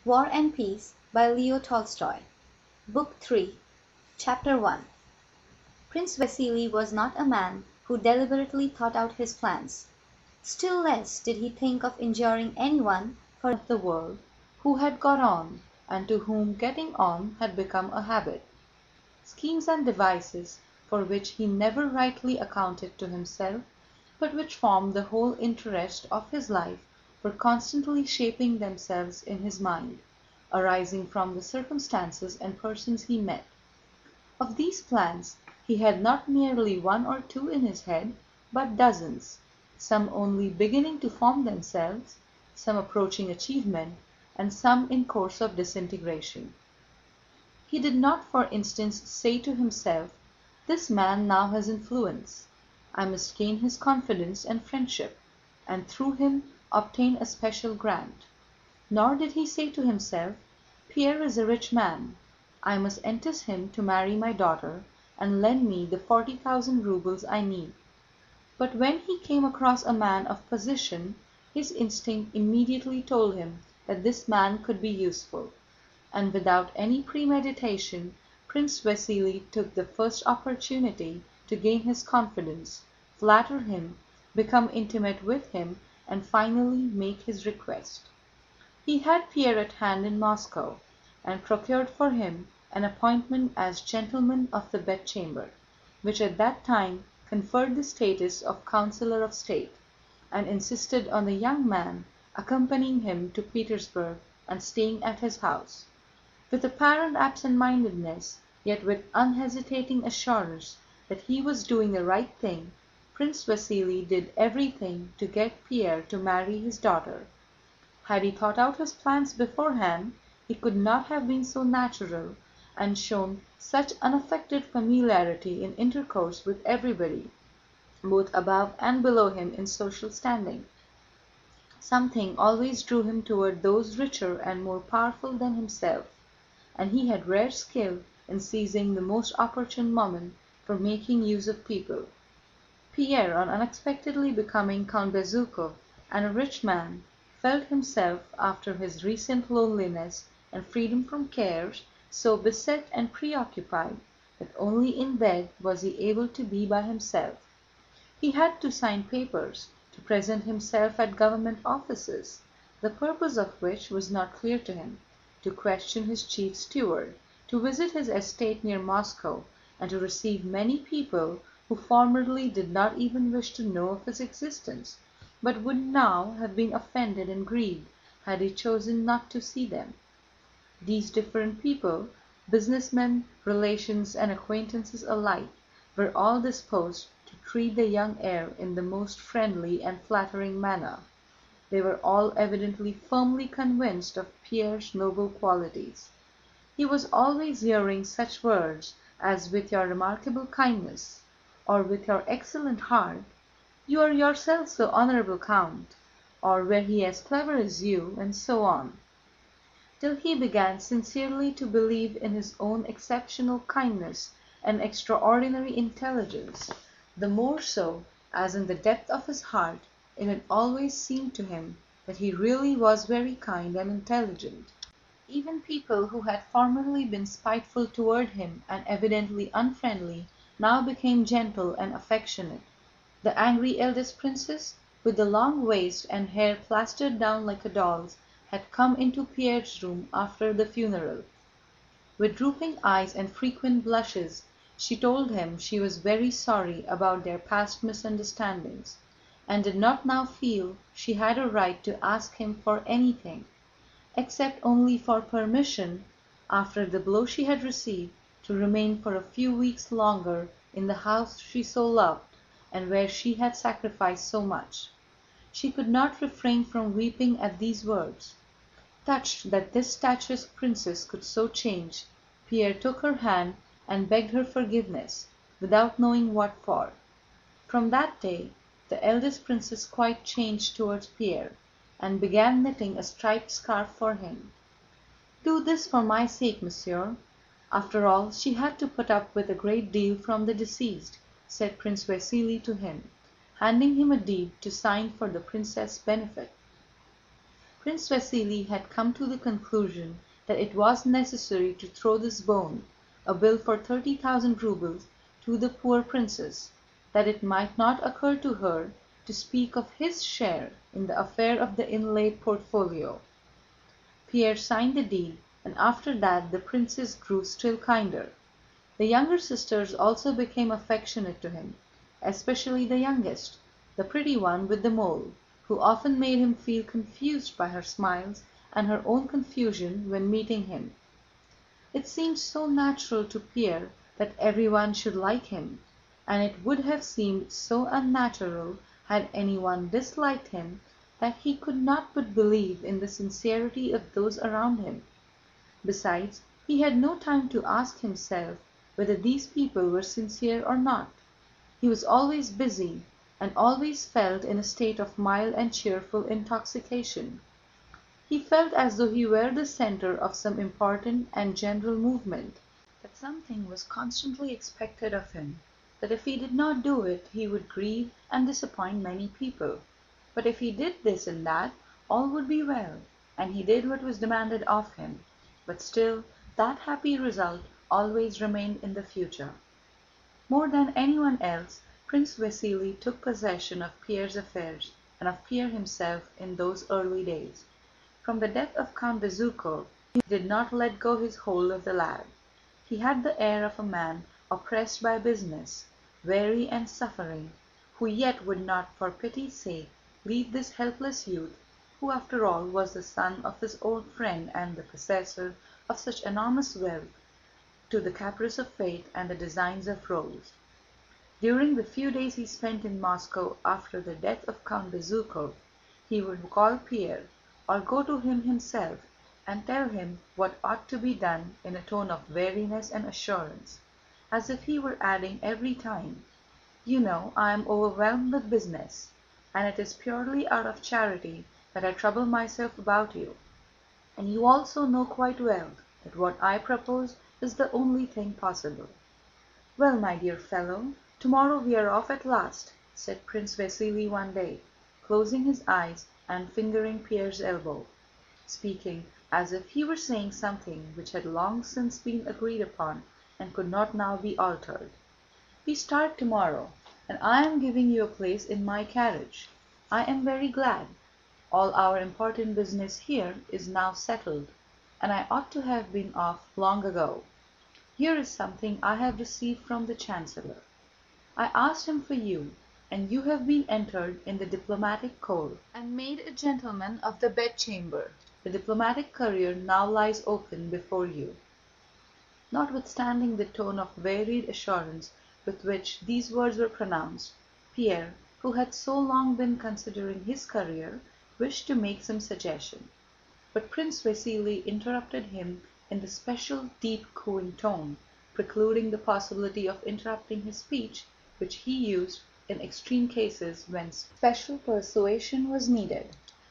War and Peace by Leo Tolstoy. Book 3, Chapter 1. Prince Vasily was not a man who deliberately thought out his plans. Still less did he think of injuring anyone for the world who had got on, and to whom getting on had become a habit. Schemes and devices for which he never rightly accounted to himself, but which formed the whole interest of his life, were constantly shaping themselves in his mind, arising from the circumstances and persons he met. Of these plans he had not merely one or two in his head, but dozens, some only beginning to form themselves, some approaching achievement, and some in course of disintegration. He did not, for instance, say to himself, "This man now has influence. I must gain his confidence and friendship, and through him obtain a special grant." Nor did he say to himself, "Pierre is a rich man. I must entice him to marry my daughter and lend me the 40,000 rubles I need." But when he came across a man of position, his instinct immediately told him that this man could be useful, and without any premeditation Prince Vasily took the first opportunity to gain his confidence, flatter him, become intimate with him, and finally make his request. He had Pierre at hand in Moscow, and procured for him an appointment as Gentleman of the Bedchamber, which at that time conferred the status of Councillor of State, and insisted on the young man accompanying him to Petersburg and staying at his house. With apparent absent-mindedness, yet with unhesitating assurance that he was doing the right thing, Prince Vasily did everything to get Pierre to marry his daughter. Had he thought out his plans beforehand, he could not have been so natural, and shown such unaffected familiarity in intercourse with everybody, both above and below him in social standing. Something always drew him toward those richer and more powerful than himself, and he had rare skill in seizing the most opportune moment for making use of people. Pierre, on unexpectedly becoming Count Bezúkhov and a rich man, felt himself, after his recent loneliness and freedom from cares, so beset and preoccupied that only in bed was he able to be by himself. He had to sign papers, to present himself at government offices, the purpose of which was not clear to him, to question his chief steward, to visit his estate near Moscow, and to receive many people who formerly did not even wish to know of his existence, but would now have been offended and grieved had he chosen not to see them. These different people, businessmen, relations, and acquaintances alike, were all disposed to treat the young heir in the most friendly and flattering manner. They were all evidently firmly convinced of Pierre's noble qualities. He was always hearing such words as "with your remarkable kindness," or "with your excellent heart," "you are yourself so honorable Count," or "were he as clever as you," and so on, till he began sincerely to believe in his own exceptional kindness and extraordinary intelligence, the more so as in the depth of his heart it had always seemed to him that he really was very kind and intelligent. Even people who had formerly been spiteful toward him and evidently unfriendly now became gentle and affectionate. The angry eldest princess, with the long waist and hair plastered down like a doll's, had come into Pierre's room after the funeral. With drooping eyes and frequent blushes, she told him she was very sorry about their past misunderstandings, and did not now feel she had a right to ask him for anything, except only for permission, after the blow she had received, to remain for a few weeks longer in the house she so loved, and where she had sacrificed so much. She could not refrain from weeping at these words. Touched that this statuesque princess could so change, Pierre took her hand and begged her forgiveness, without knowing what for. From that day the eldest princess quite changed towards Pierre, and began knitting a striped scarf for him. "Do this for my sake, monsieur." After all, she had to put up with a great deal from the deceased, said Prince Vasíli to him, handing him a deed to sign for the princess' benefit. Prince Vasíli had come to the conclusion that it was necessary to throw this bone, a bill for 30,000 rubles, to the poor princess, that it might not occur to her to speak of his share in the affair of the inlaid portfolio. Pierre signed the deed, and after that the princess grew still kinder. The younger sisters also became affectionate to him, especially the youngest, the pretty one with the mole, who often made him feel confused by her smiles and her own confusion when meeting him. It seemed so natural to Pierre that everyone should like him, and it would have seemed so unnatural had anyone disliked him, that he could not but believe in the sincerity of those around him. Besides, he had no time to ask himself whether these people were sincere or not. He was always busy, and always felt in a state of mild and cheerful intoxication. He felt as though he were the center of some important and general movement, that something was constantly expected of him, that if he did not do it he would grieve and disappoint many people, but if he did this and that, all would be well, and he did what was demanded of him, but still that happy result always remained in the future. More than anyone else, Prince Vasíli took possession of Pierre's affairs and of Pierre himself in those early days. From the death of Count Bezúkhov he did not let go his hold of the lad. He had the air of a man oppressed by business, weary and suffering, who yet would not for pity's sake leave this helpless youth, who after all was the son of his old friend and the possessor of such enormous wealth, to the caprice of fate and the designs of Rose. During the few days he spent in Moscow after the death of Count Bezúkhov, he would call Pierre, or go to him himself, and tell him what ought to be done in a tone of weariness and assurance, as if he were adding every time, "You know I am overwhelmed with business, and it is purely out of charity that I trouble myself about you, and you also know quite well that what I propose is the only thing possible." "Well, my dear fellow, tomorrow we are off at last," said Prince Vasíli one day, closing his eyes and fingering Pierre's elbow, speaking as if he were saying something which had long since been agreed upon and could not now be altered. "We start tomorrow, and I am giving you a place in my carriage. I am very glad. All our important business here is now settled, and I ought to have been off long ago. Here is something I have received from the Chancellor. I asked him for you, and you have been entered in the diplomatic corps and made a gentleman of the bedchamber. The diplomatic career now lies open before you." Notwithstanding the tone of wearied assurance with which these words were pronounced, Pierre, who had so long been considering his career, wished to make some suggestion. But Prince Vasíli interrupted him in the special deep cooing tone, precluding the possibility of interrupting his speech, which he used in extreme cases when special persuasion was needed.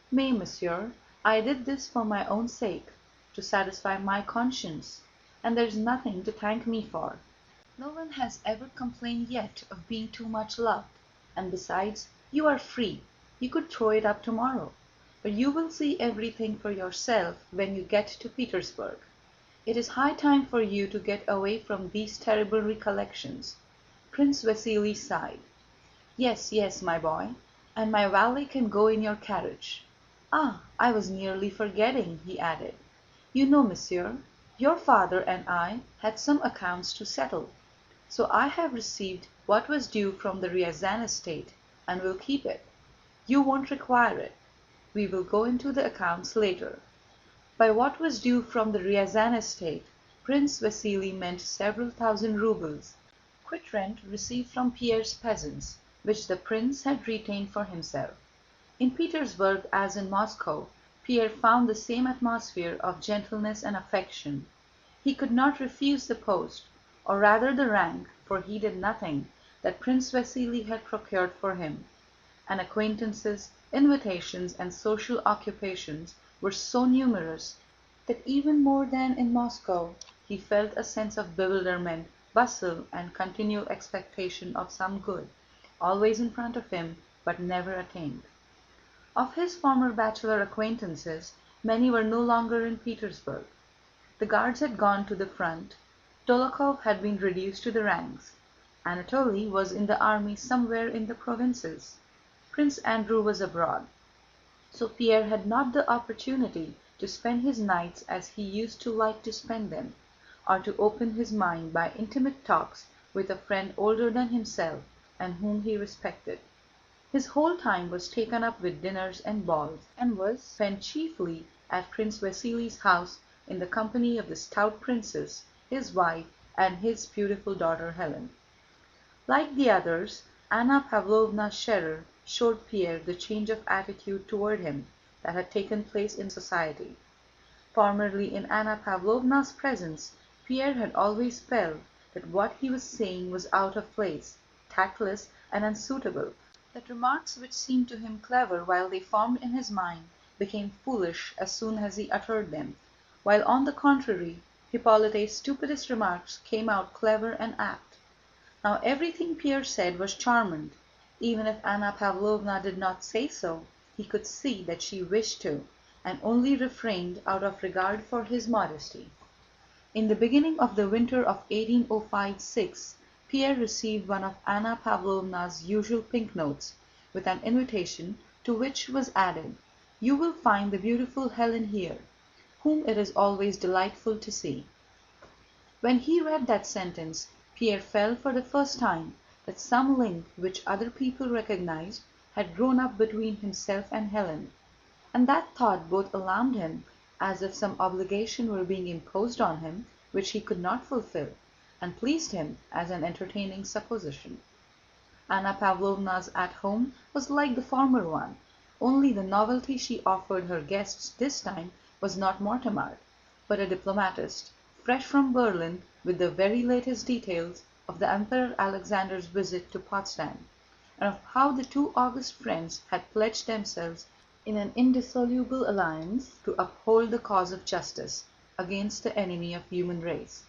"Mais, monsieur, I did this for my own sake, to satisfy my conscience, and there is nothing to thank me for. No one has ever complained yet of being too much loved, and besides, you are free, you could throw it up tomorrow, but you will see everything for yourself when you get to Petersburg. It is high time for you to get away from these terrible recollections." Prince Vasíli sighed. "Yes, yes, my boy, and my valet can go in your carriage. Ah, I was nearly forgetting," he added. "You know, monsieur, your father and I had some accounts to settle, so I have received what was due from the Ryazan estate, and will keep it. You won't require it. We will go into the accounts later." By what was due from the Ryazan estate, Prince Vasíli meant several thousand rubles, quit rent received from Pierre's peasants, which the prince had retained for himself. In Petersburg as in Moscow, Pierre found the same atmosphere of gentleness and affection. He could not refuse the post, or rather the rank, for he did nothing, that Prince Vasíli had procured for him, and acquaintances, invitations, and social occupations were so numerous that even more than in Moscow he felt a sense of bewilderment, bustle, and continual expectation of some good, always in front of him but never attained. Of his former bachelor acquaintances, many were no longer in Petersburg. The Guards had gone to the front, Dólokhov had been reduced to the ranks, Anatoly was in the army somewhere in the provinces, Prince Andrew was abroad. So Pierre had not the opportunity to spend his nights as he used to like to spend them, or to open his mind by intimate talks with a friend older than himself and whom he respected. His whole time was taken up with dinners and balls, and was spent chiefly at Prince Vasíli's house in the company of the stout princess, his wife, and his beautiful daughter Hélène. Like the others, Anna Pávlovna Scherer showed Pierre the change of attitude toward him that had taken place in society. Formerly in Anna Pávlovna's presence, Pierre had always felt that what he was saying was out of place, tactless, and unsuitable, that remarks which seemed to him clever while they formed in his mind became foolish as soon as he uttered them, while on the contrary Hippolyte's stupidest remarks came out clever and apt. Now everything Pierre said was charmant. Even if Anna Pávlovna did not say so, he could see that she wished to, and only refrained out of regard for his modesty. In the beginning of the winter of 1805-6, Pierre received one of Anna Pávlovna's usual pink notes, with an invitation to which was added, "You will find the beautiful Hélène here, whom it is always delightful to see." When he read that sentence, Pierre felt for the first time that some link which other people recognized had grown up between himself and Hélène, and that thought both alarmed him, as if some obligation were being imposed on him which he could not fulfill, and pleased him as an entertaining supposition. Anna Pávlovna's "at home" was like the former one, only the novelty she offered her guests this time was not Mortemart, but a diplomatist, fresh from Berlin with the very latest details of the Emperor Alexander's visit to Potsdam, and of how the two august friends had pledged themselves in an indissoluble alliance to uphold the cause of justice against the enemy of human race.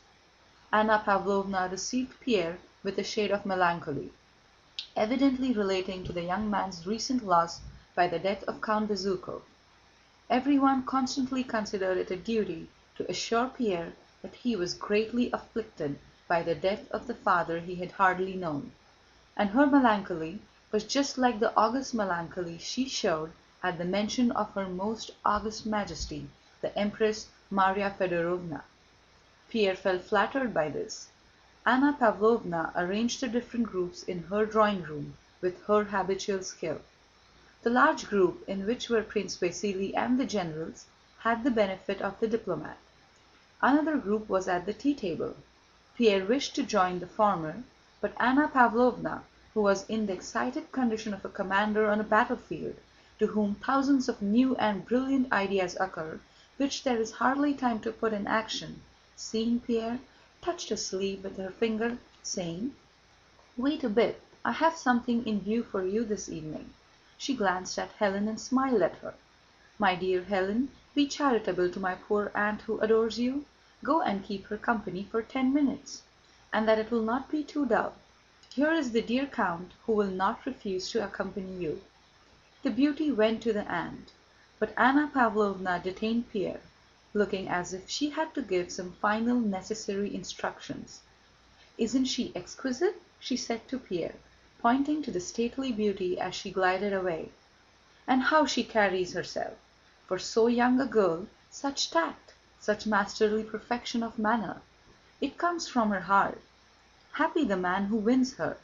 Anna Pávlovna received Pierre with a shade of melancholy, evidently relating to the young man's recent loss by the death of Count Bezúkhov. Everyone constantly considered it a duty to assure Pierre that he was greatly afflicted by the death of the father he had hardly known, and her melancholy was just like the august melancholy she showed at the mention of her most august Majesty, the Empress Maria Fedorovna. Pierre felt flattered by this. Anna Pávlovna arranged the different groups in her drawing-room with her habitual skill. The large group, in which were Prince Vasíli and the generals, had the benefit of the diplomat. Another group was at the tea-table. Pierre wished to join the former, but Anna Pávlovna, who was in the excited condition of a commander on a battlefield, to whom thousands of new and brilliant ideas occur, which there is hardly time to put in action, seeing Pierre, touched his sleeve with her finger, saying, "Wait a bit, I have something in view for you this evening." She glanced at Hélène and smiled at her. "My dear Hélène, be charitable to my poor aunt who adores you. Go and keep her company for 10 minutes, and that it will not be too dull. Here is the dear Count who will not refuse to accompany you." The beauty went to the aunt, but Anna Pávlovna detained Pierre, looking as if she had to give some final necessary instructions. "Isn't she exquisite?" she said to Pierre, pointing to the stately beauty as she glided away. "And how she carries herself! For so young a girl, such tact, such masterly perfection of manner! It comes from her heart. Happy the man who wins her!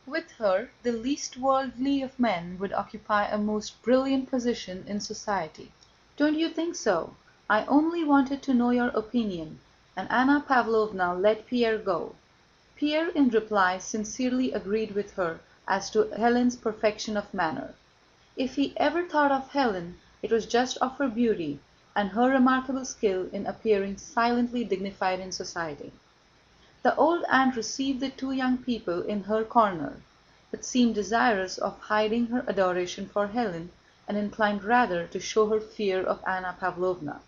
With her, the least worldly of men would occupy a most brilliant position in society. Don't you think so? I only wanted to know your opinion," and Anna Pávlovna let Pierre go. Pierre in reply sincerely agreed with her as to Hélène's perfection of manner. If he ever thought of Hélène, it was just of her beauty and her remarkable skill in appearing silently dignified in society. The old aunt received the two young people in her corner, but seemed desirous of hiding her adoration for Hélène and inclined rather to show her fear of Anna Pávlovna.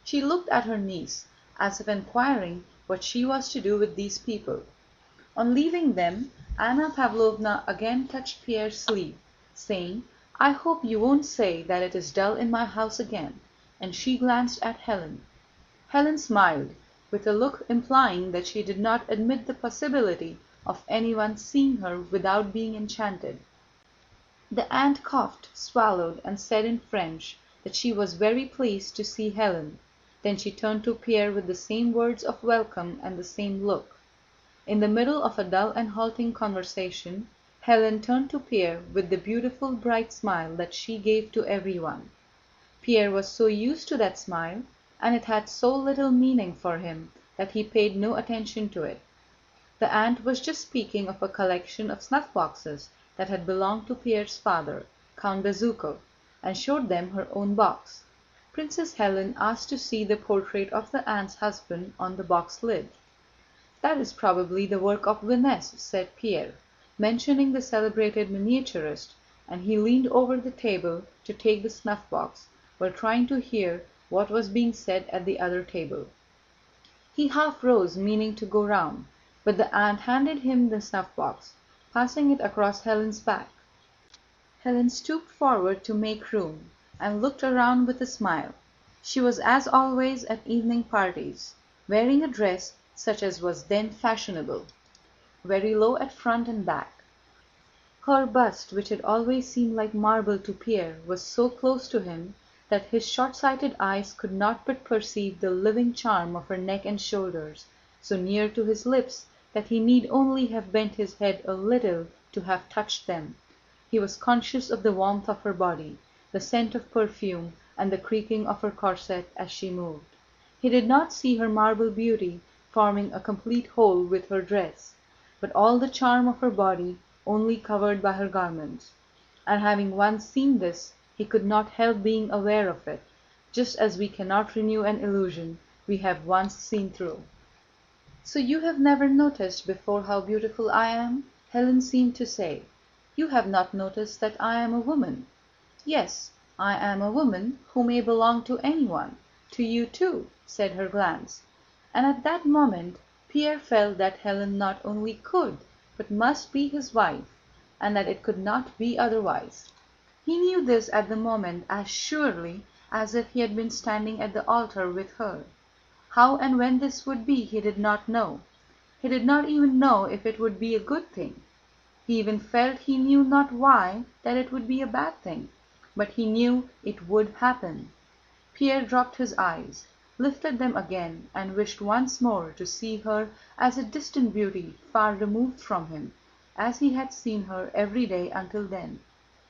She looked at her niece, as if inquiring what she was to do with these people. On leaving them, Anna Pávlovna again touched Pierre's sleeve, saying, "I hope you won't say that it is dull in my house again," and she glanced at Helen. Helen smiled, with a look implying that she did not admit the possibility of anyone seeing her without being enchanted. The aunt coughed, swallowed, and said in French that she was very pleased to see Helen. Then she turned to Pierre with the same words of welcome and the same look. In the middle of a dull and halting conversation, Helen turned to Pierre with the beautiful bright smile that she gave to everyone. Pierre was so used to that smile, and it had so little meaning for him, that he paid no attention to it. The aunt was just speaking of a collection of snuff-boxes that had belonged to Pierre's father, Count Bezúkhov, and showed them her own box. Princess Hélène asked to see the portrait of the aunt's husband on the box lid. "That is probably the work of Venice," said Pierre, mentioning the celebrated miniaturist, and he leaned over the table to take the snuff-box, while trying to hear what was being said at the other table. He half rose, meaning to go round, but the aunt handed him the snuff-box, passing it across Hélène's back. Hélène stooped forward to make room, and looked around with a smile. She was as always at evening parties, wearing a dress such as was then fashionable, very low at front and back. Her bust, which had always seemed like marble to Pierre, was so close to him that his short-sighted eyes could not but perceive the living charm of her neck and shoulders, so near to his lips that he need only have bent his head a little to have touched them. He was conscious of the warmth of her body, the scent of perfume, and the creaking of her corset as she moved. He did not see her marble beauty forming a complete whole with her dress, but all the charm of her body only covered by her garments. And having once seen this, he could not help being aware of it, just as we cannot renew an illusion we have once seen through. "So you have never noticed before how beautiful I am?" Hélène seemed to say. "You have not noticed that I am a woman?" "Yes, I am a woman who may belong to anyone, to you too," said her glance. And at that moment Pierre felt that Hélène not only could, but must be his wife, and that it could not be otherwise. He knew this at the moment as surely as if he had been standing at the altar with her. How and when this would be he did not know. He did not even know if it would be a good thing. He even felt he knew not why that it would be a bad thing, but he knew it would happen. Pierre dropped his eyes, lifted them again, and wished once more to see her as a distant beauty far removed from him, as he had seen her every day until then.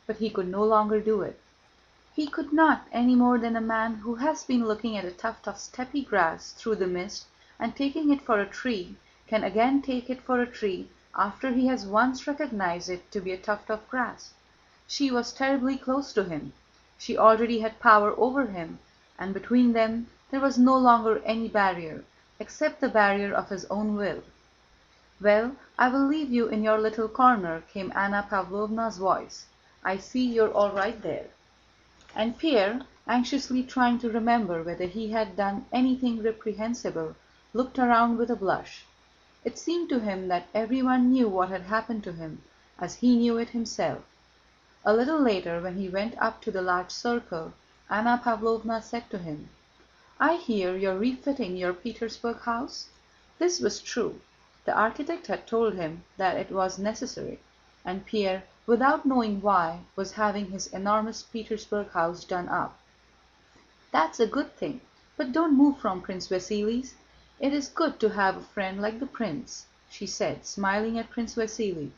But he could no longer do it. He could not any more than a man who has been looking at a tuft of steppy grass through the mist and taking it for a tree can again take it for a tree after he has once recognized it to be a tuft of grass. She was terribly close to him. She already had power over him, and between them there was no longer any barrier, except the barrier of his own will. "Well, I will leave you in your little corner," came Anna Pavlovna's voice. "I see you're all right there." And Pierre, anxiously trying to remember whether he had done anything reprehensible, looked around with a blush. It seemed to him that everyone knew what had happened to him, as he knew it himself. A little later, when he went up to the large circle, Anna Pavlovna said to him, "I hear you're refitting your Petersburg house?" This was true. The architect had told him that it was necessary, and Pierre, without knowing why, was having his enormous Petersburg house done up. "That's a good thing, but don't move from Prince Vasíli's. It is good to have a friend like the prince," she said, smiling at Prince Vasíli.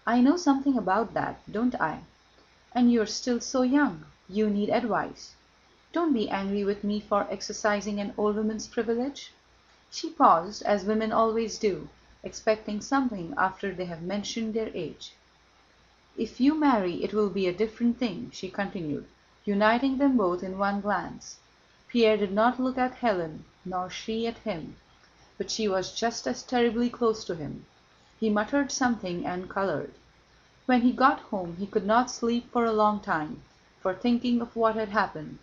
"I know something about that, don't I? And you're still so young. You need advice. Don't be angry with me for exercising an old woman's privilege." She paused, as women always do, expecting something after they have mentioned their age. "If you marry it will be a different thing," she continued, uniting them both in one glance. Pierre did not look at Hélène, nor she at him, but she was just as terribly close to him. He muttered something and colored. When he got home he could not sleep for a long time, for thinking of what had happened.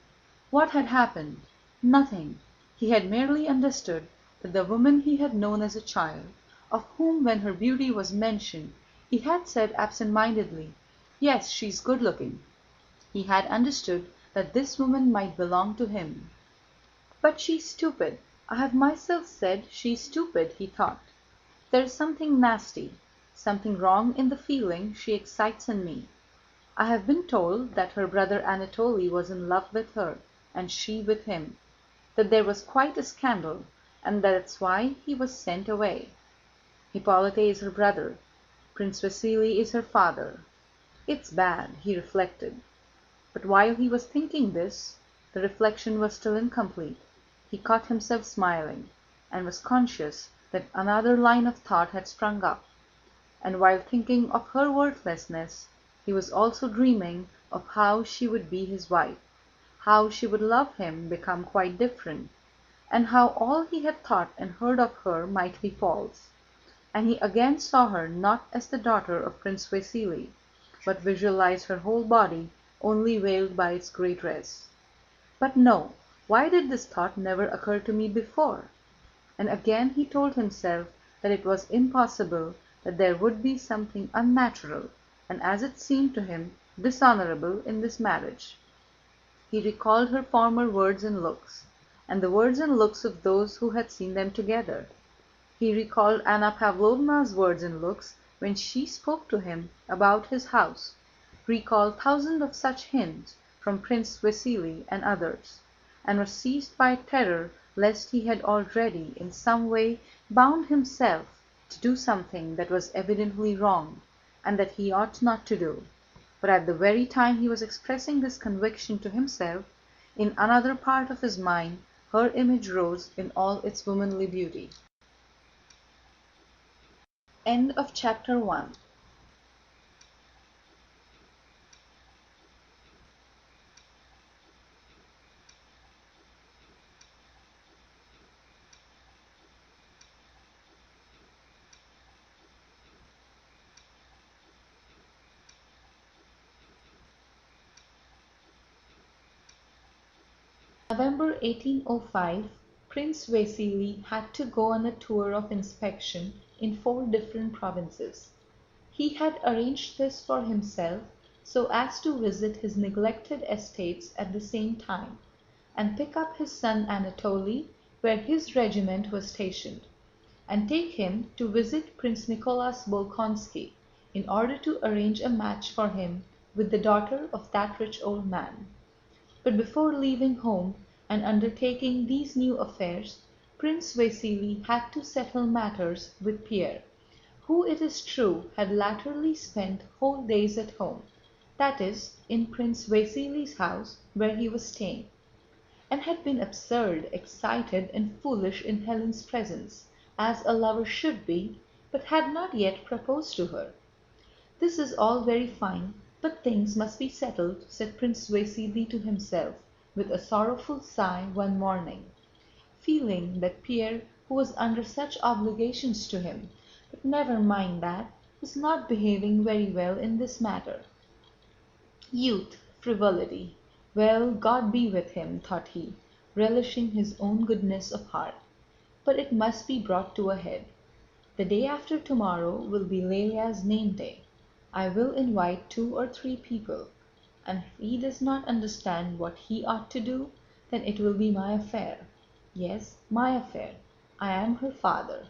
What had happened? Nothing. He had merely understood that the woman he had known as a child, of whom when her beauty was mentioned he had said absent-mindedly, "Yes, she's good-looking," He had understood that this woman might belong to him. "But she's stupid. I have myself said she's stupid," he thought. "There is something nasty, something wrong in the feeling she excites in me. I have been told that her brother Anatoly was in love with her, and she with him, that there was quite a scandal, and that's why he was sent away. Hippolyte is her brother, Prince Vasíli is her father. It's bad," he reflected. But while he was thinking this, the reflection was still incomplete. He caught himself smiling, and was conscious that another line of thought had sprung up. And while thinking of her worthlessness, he was also dreaming of how she would be his wife, how she would love him become quite different, and how all he had thought and heard of her might be false. And he again saw her not as the daughter of Prince Vasíli, but visualized her whole body only veiled by its grey dress. But no, why did this thought never occur to me before? And again he told himself that it was impossible, that there would be something unnatural, and as it seemed to him, dishonorable in this marriage. He recalled her former words and looks, and the words and looks of those who had seen them together. He recalled Anna Pávlovna's words and looks when she spoke to him about his house, recalled thousands of such hints from Prince Vasíli and others, and was seized by terror lest he had already in some way bound himself to do something that was evidently wrong, and that he ought not to do. But at the very time he was expressing this conviction to himself, in another part of his mind her image rose in all its womanly beauty. End of chapter 1. November 1805, Prince Vasíli had to go on a tour of inspection in 4 different provinces. He had arranged this for himself so as to visit his neglected estates at the same time, and pick up his son Anatoly where his regiment was stationed, and take him to visit Prince Nicholas Bolkónski in order to arrange a match for him with the daughter of that rich old man. But before leaving home and undertaking these new affairs, Prince Vasíli had to settle matters with Pierre, who it is true had latterly spent whole days at home, that is, in Prince Vasíli's house where he was staying, and had been absurd, excited, and foolish in Hélène's presence, as a lover should be, but had not yet proposed to her. "This is all very fine, but things must be settled," said Prince Vasíli to himself with a sorrowful sigh one morning, feeling that Pierre, who was under such obligations to him, but never mind that, was not behaving very well in this matter. Youth, frivolity, well, God be with him, thought he, relishing his own goodness of heart. But it must be brought to a head. The day after tomorrow will be Lélya's name day. I will invite 2 or 3 people, and if he does not understand what he ought to do, then it will be my affair. Yes, my affair. I am her father.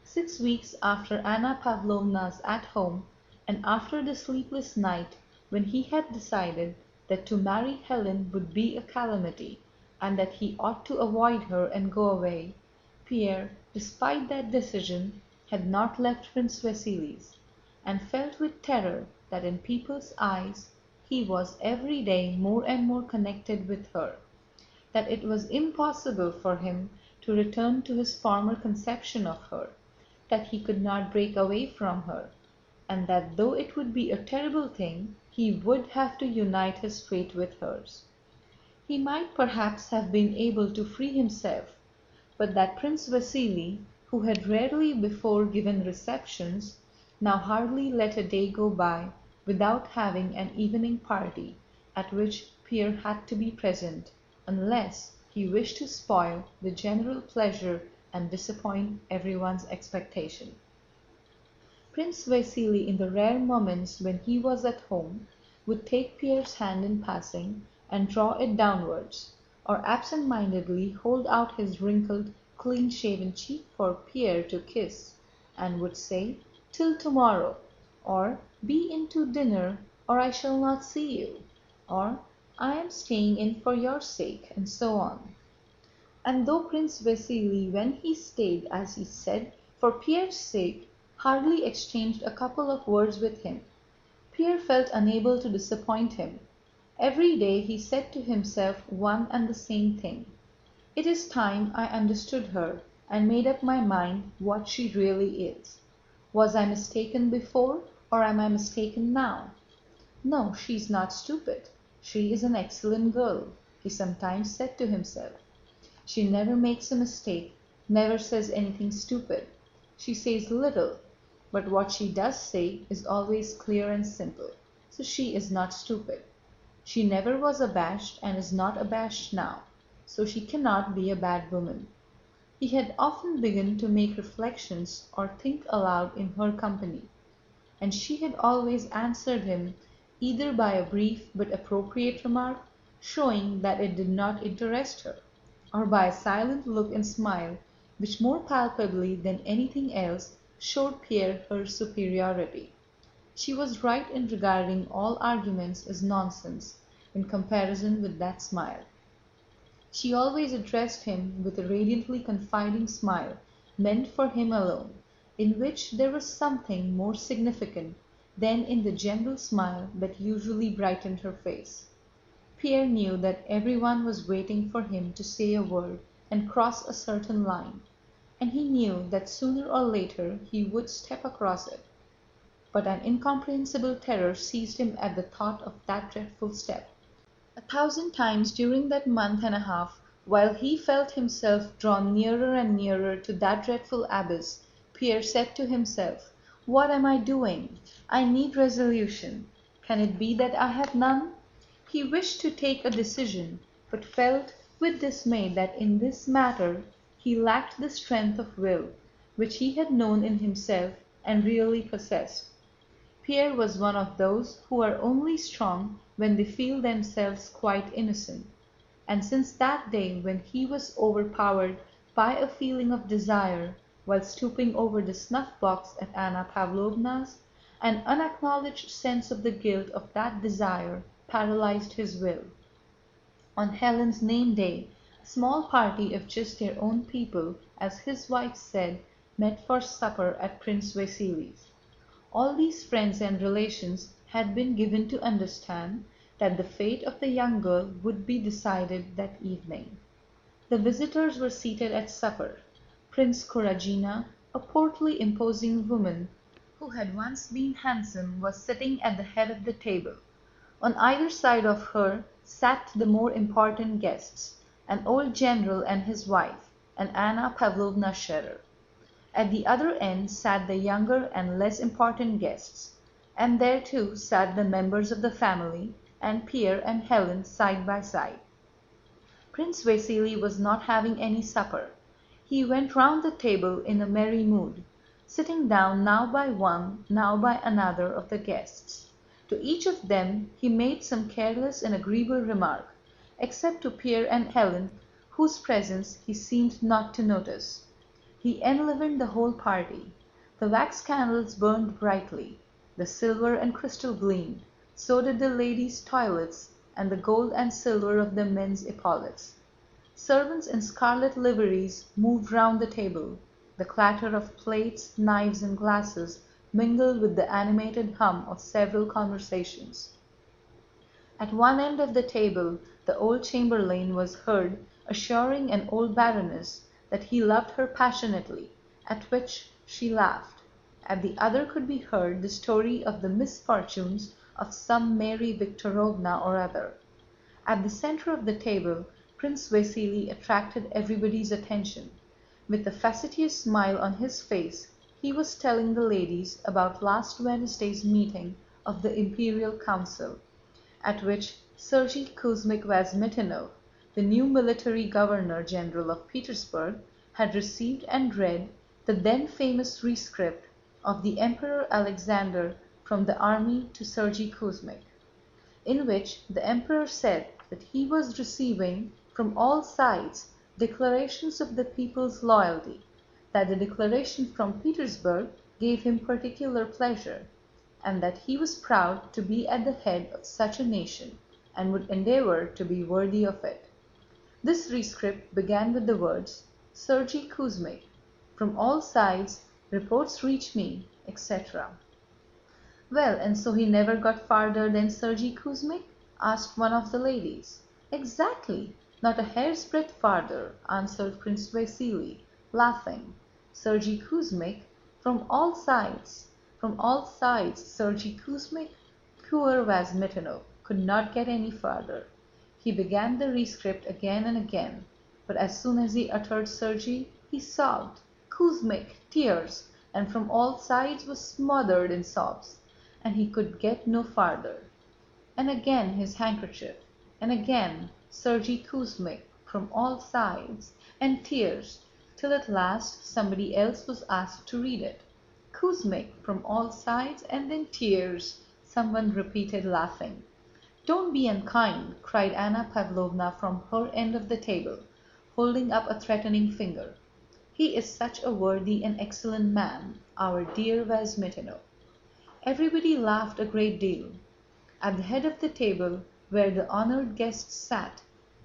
6 weeks after Anna Pávlovna's "At Home," and after the sleepless night when he had decided that to marry Hélène would be a calamity, and that he ought to avoid her and go away, Pierre, despite that decision, had not left Prince Vasíli's, and felt with terror that in people's eyes he was every day more and more connected with her, that it was impossible for him to return to his former conception of her, that he could not break away from her, and that though it would be a terrible thing, he would have to unite his fate with hers. He might perhaps have been able to free himself, but that Prince Vasíli, who had rarely before given receptions, now hardly let a day go by without having an evening party at which Pierre had to be present, unless he wished to spoil the general pleasure and disappoint everyone's expectation. Prince Vasíli, in the rare moments when he was at home, would take Pierre's hand in passing and draw it downwards, or absent-mindedly hold out his wrinkled, clean-shaven cheek for Pierre to kiss, and would say, "Till tomorrow," or "Be in to dinner, or I shall not see you," or "I am staying in for your sake," and so on. And though Prince Vasíli, when he stayed, as he said, for Pierre's sake, hardly exchanged a couple of words with him, Pierre felt unable to disappoint him. Every day he said to himself one and the same thing: "It is time I understood her and made up my mind what she really is. Was I mistaken before, or am I mistaken now? No, she is not stupid. She is an excellent girl," he sometimes said to himself. "She never makes a mistake, never says anything stupid. She says little, but what she does say is always clear and simple, so she is not stupid. She never was abashed and is not abashed now, so she cannot be a bad woman." He had often begun to make reflections or think aloud in her company, and she had always answered him either by a brief but appropriate remark, showing that it did not interest her, or by a silent look and smile which more palpably than anything else showed Pierre her superiority. She was right in regarding all arguments as nonsense in comparison with that smile. She always addressed him with a radiantly confiding smile meant for him alone, in which there was something more significant than in the general smile that usually brightened her face. Pierre knew that everyone was waiting for him to say a word and cross a certain line, and he knew that sooner or later he would step across it. But an incomprehensible terror seized him at the thought of that dreadful step. 1,000 times during that month and a half, while he felt himself drawn nearer and nearer to that dreadful abyss, Pierre said to himself, "What am I doing? I need resolution. Can it be that I have none?" He wished to take a decision, but felt with dismay that in this matter he lacked the strength of will, which he had known in himself and really possessed. Pierre was one of those who are only strong when they feel themselves quite innocent, and since that day when he was overpowered by a feeling of desire while stooping over the snuff-box at Anna Pávlovna's, an unacknowledged sense of the guilt of that desire paralyzed his will. On Hélène's name-day, a small party of just their own people, as his wife said, met for supper at Prince Vasíli's. All these friends and relations had been given to understand that the fate of the young girl would be decided that evening. The visitors were seated at supper. Prince Kurágina, a portly, imposing woman who had once been handsome, was sitting at the head of the table. On either side of her sat the more important guests, an old general and his wife, and Anna Pávlovna Scherer. At the other end sat the younger and less important guests, and there too sat the members of the family, and Pierre and Hélène side by side. Prince Vasíli was not having any supper. He went round the table in a merry mood, sitting down now by one, now by another of the guests. To each of them he made some careless and agreeable remark, except to Pierre and Hélène, whose presence he seemed not to notice. He enlivened the whole party. The wax candles burned brightly, the silver and crystal gleamed, so did the ladies' toilets and the gold and silver of the men's epaulets. Servants in scarlet liveries moved round the table. The clatter of plates, knives, and glasses mingled with the animated hum of several conversations. At one end of the table the old chamberlain was heard assuring an old baroness that he loved her passionately, at which she laughed. At the other could be heard the story of the misfortunes of some Mary Viktorovna or other. At the center of the table Prince Vasíli attracted everybody's attention. With a facetious smile on his face he was telling the ladies about last Wednesday's meeting of the Imperial Council, at which Sergei Kuzmich-Vyazmitino, the new military governor-general of Petersburg, had received and read the then famous rescript of the Emperor Alexander from the army to Sergei Kuzmich. in which the Emperor said that he was receiving from all sides declarations of the people's loyalty, that the declaration from Petersburg gave him particular pleasure, and that he was proud to be at the head of such a nation, and would endeavor to be worthy of it. This rescript began with the words, "Sergei Kuzmich, from all sides reports reach me," etc. "Well, and so he never got farther than Sergei Kuzmich?" asked one of the ladies. "Exactly, not a hair's breadth farther," answered Prince Vasíli, laughing. "Sergei Kuzmich, from all sides, Sergei Kuzmich." Poor Vyazmítinov could not get any farther. He began the rescript again and again, but as soon as he uttered Sergei, he sobbed. Kuzmich, tears, and from all sides was smothered in sobs, and he could get no farther. And again his handkerchief, and again Sergei Kuzmich, from all sides, and tears, till at last somebody else was asked to read it. "Kuzmich, from all sides, and then tears," someone repeated laughing. "Don't be unkind," cried Anna Pávlovna from her end of the table, holding up a threatening finger. "He is such a worthy and excellent man, our dear Vyazmítinov." Everybody laughed a great deal. At the head of the table, where the honored guests sat,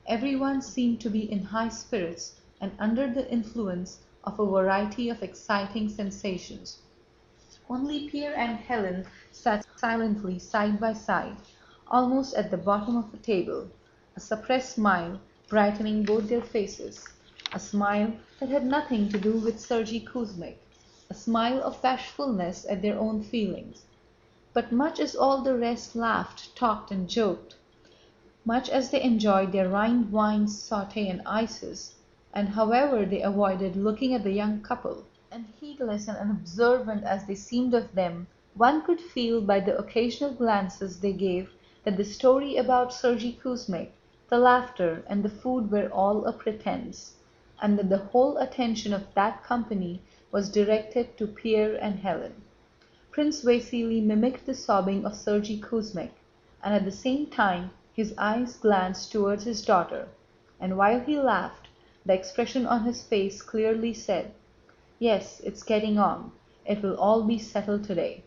everyone seemed to be in high spirits and under the influence of a variety of exciting sensations. Only Pierre and Hélène sat silently side by side, almost at the bottom of the table, a suppressed smile brightening both their faces, a smile that had nothing to do with Sergei Kuzmich, a smile of bashfulness at their own feelings. But much as all the rest laughed, talked, and joked, much as they enjoyed their Rhine wines, sauté, and ices, and however they avoided looking at the young couple, and heedless and unobservant as they seemed of them, one could feel by the occasional glances they gave that the story about Sergei Kuzmich, the laughter, and the food were all a pretense, and that the whole attention of that company was directed to Pierre and Hélène. Prince Vasíli mimicked the sobbing of Sergei Kuzmich, and at the same time his eyes glanced towards his daughter, and while he laughed, the expression on his face clearly said, "Yes, it's getting on. It will all be settled today."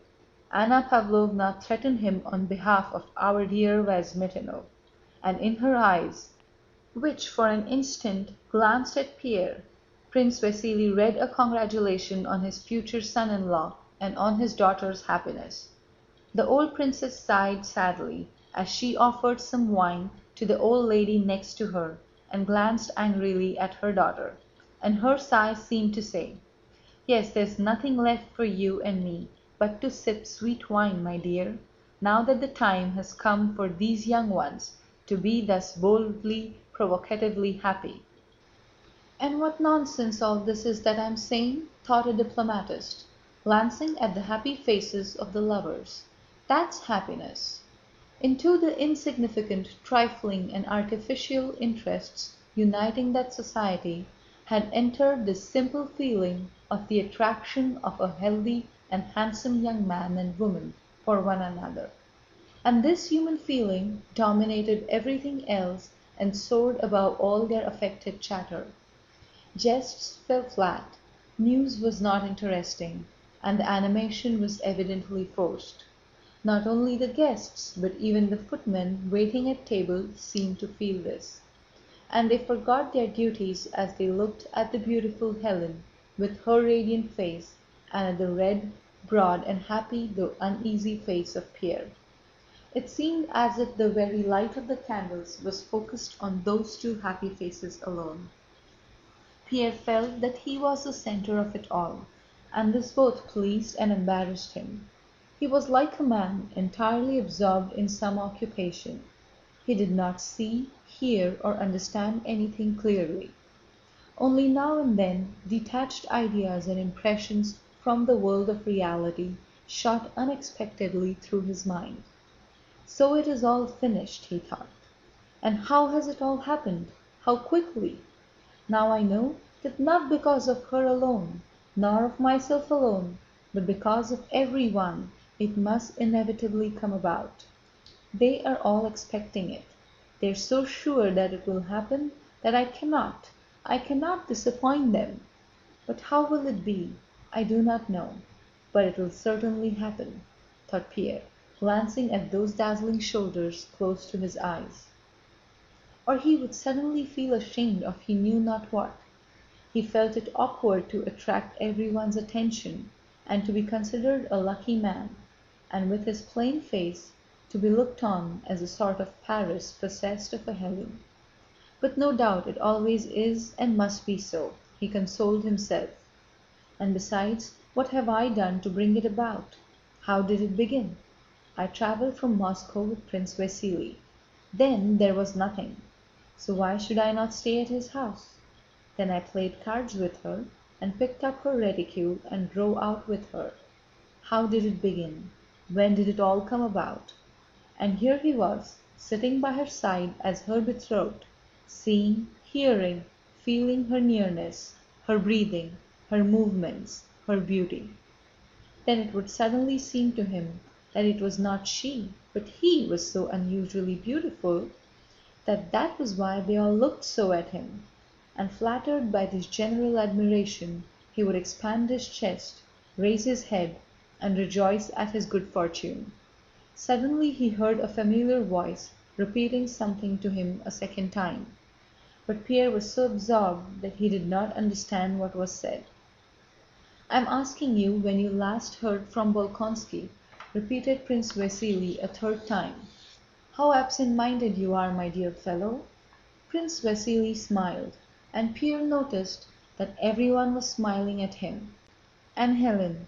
Anna Pávlovna threatened him on behalf of our dear Vyazmítinov, and in her eyes, which for an instant glanced at Pierre, Prince Vasíli read a congratulation on his future son-in-law and on his daughter's happiness. The old princess sighed sadly as she offered some wine to the old lady next to her and glanced angrily at her daughter, and her sigh seemed to say, "Yes, there's nothing left for you and me but to sip sweet wine, my dear, now that the time has come for these young ones to be thus boldly, provocatively happy." "And what nonsense all this is that I'm saying," thought a diplomatist, glancing at the happy faces of the lovers. "That's happiness." Into the insignificant, trifling, and artificial interests uniting that society had entered this simple feeling of the attraction of a healthy and handsome young man and woman for one another. And this human feeling dominated everything else and soared above all their affected chatter. Jests fell flat, news was not interesting, and the animation was evidently forced. Not only the guests, but even the footmen waiting at table seemed to feel this, and they forgot their duties as they looked at the beautiful Hélène with her radiant face and at the red, broad, and happy though uneasy face of Pierre. It seemed as if the very light of the candles was focused on those two happy faces alone. Pierre felt that he was the center of it all, and this both pleased and embarrassed him. He was like a man entirely absorbed in some occupation. He did not see, hear, or understand anything clearly. Only now and then detached ideas and impressions from the world of reality shot unexpectedly through his mind. "So it is all finished," he thought. "And how has it all happened? How quickly! Now I know that not because of her alone, nor of myself alone, but because of every one, it must inevitably come about." They are all expecting it. They're so sure that it will happen that I cannot disappoint them. But how will it be? I do not know. But it will certainly happen, thought Pierre, glancing at those dazzling shoulders close to his eyes. Or he would suddenly feel ashamed of he knew not what. He felt it awkward to attract everyone's attention, and to be considered a lucky man, and with his plain face to be looked on as a sort of Paris possessed of a Helen. But no doubt it always is and must be so, he consoled himself. And besides, what have I done to bring it about? How did it begin? I travelled from Moscow with Prince Vasíli. Then there was nothing. So why should I not stay at his house? Then I played cards with her, and picked up her reticule and drove out with her. How did it begin? When did it all come about? And here he was, sitting by her side as her betrothed, seeing, hearing, feeling her nearness, her breathing, her movements, her beauty. Then it would suddenly seem to him that it was not she, but he was so unusually beautiful, that was why they all looked so at him, and flattered by this general admiration he would expand his chest, raise his head, and rejoice at his good fortune. Suddenly he heard a familiar voice repeating something to him a second time, but Pierre was so absorbed that he did not understand what was said. "I am asking you when you last heard from Bolkónski," repeated Prince Vasíli a third time. "How absent-minded you are, my dear fellow!" Prince Vasíli smiled, and Pierre noticed that everyone was smiling at him. And Hélène.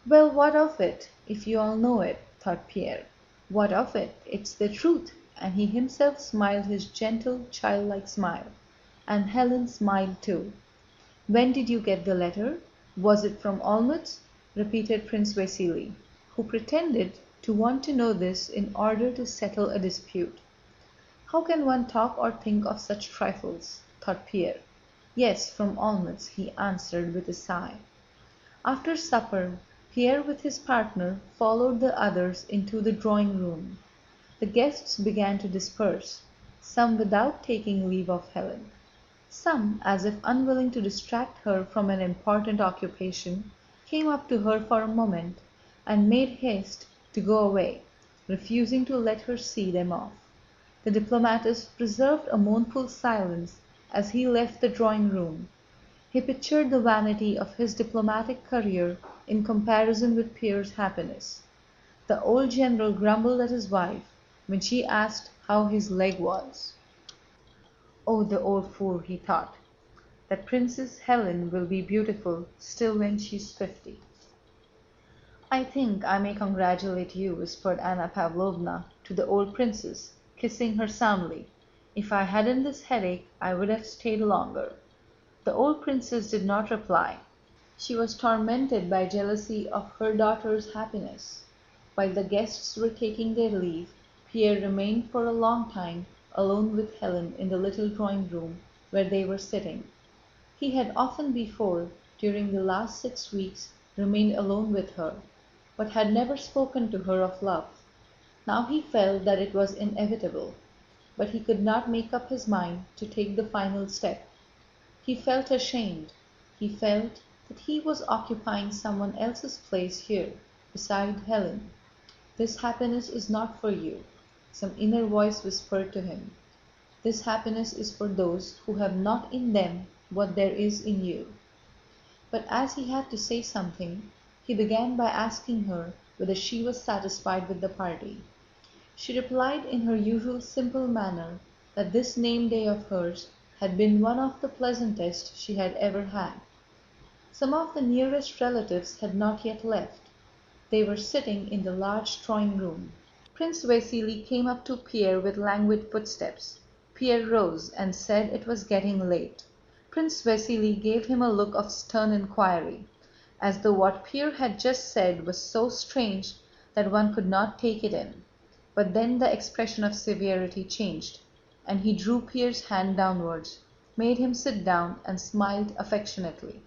"Well, what of it, if you all know it?" thought Pierre. "What of it? It's the truth!" And he himself smiled his gentle, childlike smile. And Hélène smiled too. "When did you get the letter? Was it from Olmütz?" repeated Prince Vasíli, who pretended to want to know this in order to settle a dispute. "How can one talk or think of such trifles?" thought Pierre. "Yes, from Olmütz," he answered with a sigh. After supper, Pierre with his partner followed the others into the drawing-room. The guests began to disperse, some without taking leave of Hélène. Some, as if unwilling to distract her from an important occupation, came up to her for a moment and made haste to go away, refusing to let her see them off. The diplomatist preserved a mournful silence as he left the drawing-room. He pictured the vanity of his diplomatic career in comparison with Pierre's happiness. The old general grumbled at his wife when she asked how his leg was. "Oh, the old fool," he thought. "That Princess Hélène will be beautiful still when she's 50." "I think I may congratulate you," whispered Anna Pávlovna to the old princess, kissing her soundly. "If I hadn't this headache I would have stayed longer." The old princess did not reply. She was tormented by jealousy of her daughter's happiness. While the guests were taking their leave, Pierre remained for a long time alone with Hélène in the little drawing-room where they were sitting. He had often before, during the last 6 weeks, remained alone with her, but had never spoken to her of love. Now he felt that it was inevitable, but he could not make up his mind to take the final step. He felt ashamed. He felt that he was occupying someone else's place here, beside Hélène. "This happiness is not for you," some inner voice whispered to him. "This happiness is for those who have not in them what there is in you." But as he had to say something, he began by asking her whether she was satisfied with the party. She replied in her usual simple manner that this name-day of hers had been one of the pleasantest she had ever had. Some of the nearest relatives had not yet left. They were sitting in the large drawing-room. Prince Vasíli came up to Pierre with languid footsteps. Pierre rose and said it was getting late. Prince Vasíli gave him a look of stern inquiry, as though what Pierre had just said was so strange that one could not take it in. But then the expression of severity changed, and he drew Pierre's hand downwards, made him sit down, and smiled affectionately.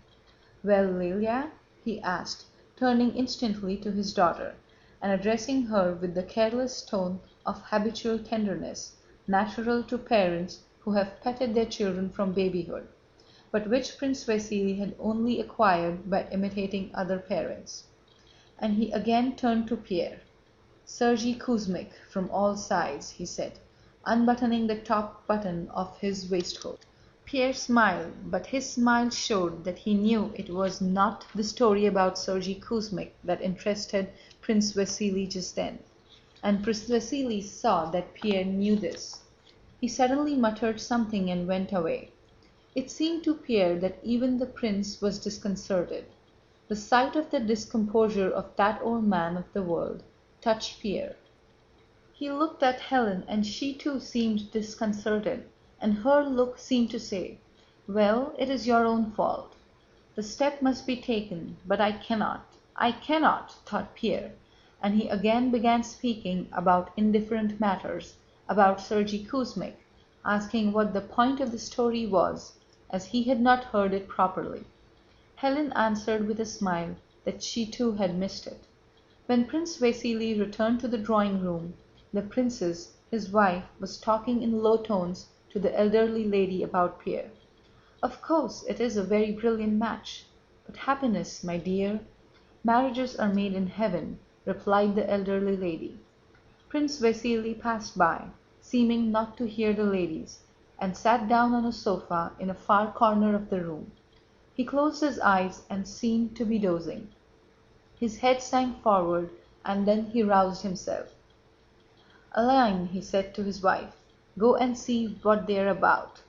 "Well, Lélia?" he asked, turning instantly to his daughter. and addressing her with the careless tone of habitual tenderness, natural to parents who have petted their children from babyhood, but which Prince Vasíli had only acquired by imitating other parents. And he again turned to Pierre. "Sergei Kuzmich from all sides," he said, unbuttoning the top button of his waistcoat. Pierre smiled, but his smile showed that he knew it was not the story about Sergei Kuzmich that interested Prince Vasíli just then, and Prince Vasíli saw that Pierre knew this. He suddenly muttered something and went away. It seemed to Pierre that even the prince was disconcerted. The sight of the discomposure of that old man of the world touched Pierre. He looked at Hélène and she too seemed disconcerted, and her look seemed to say, "Well, it is your own fault. The step must be taken, but I cannot, thought Pierre, and he again began speaking about indifferent matters, about Sergei Kuzmich, asking what the point of the story was, as he had not heard it properly. Hélène answered with a smile that she too had missed it. When Prince Vasíli returned to the drawing-room, the princess, his wife, was talking in low tones to the elderly lady about Pierre. "Of course it is a very brilliant match, but happiness, my dear, marriages are made in heaven," replied the elderly lady. Prince Vasíli passed by, seeming not to hear the ladies, and sat down on a sofa in a far corner of the room. He closed his eyes and seemed to be dozing. His head sank forward and then he roused himself. "Aline," he said to his wife, "go and see what they are about."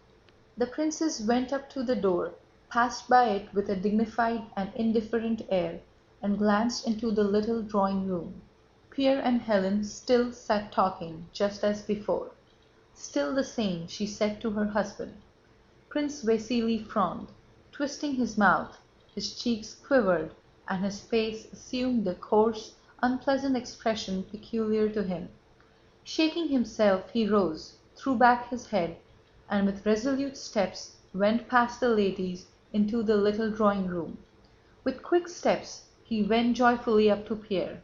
The princess went up to the door, passed by it with a dignified and indifferent air, and glanced into the little drawing-room. Pierre and Hélène still sat talking, just as before. "Still the same," she said to her husband. Prince Vasíli frowned, twisting his mouth, his cheeks quivered, and his face assumed the coarse, unpleasant expression peculiar to him. Shaking himself, he rose, threw back his head, and with resolute steps went past the ladies into the little drawing-room. With quick steps he went joyfully up to Pierre.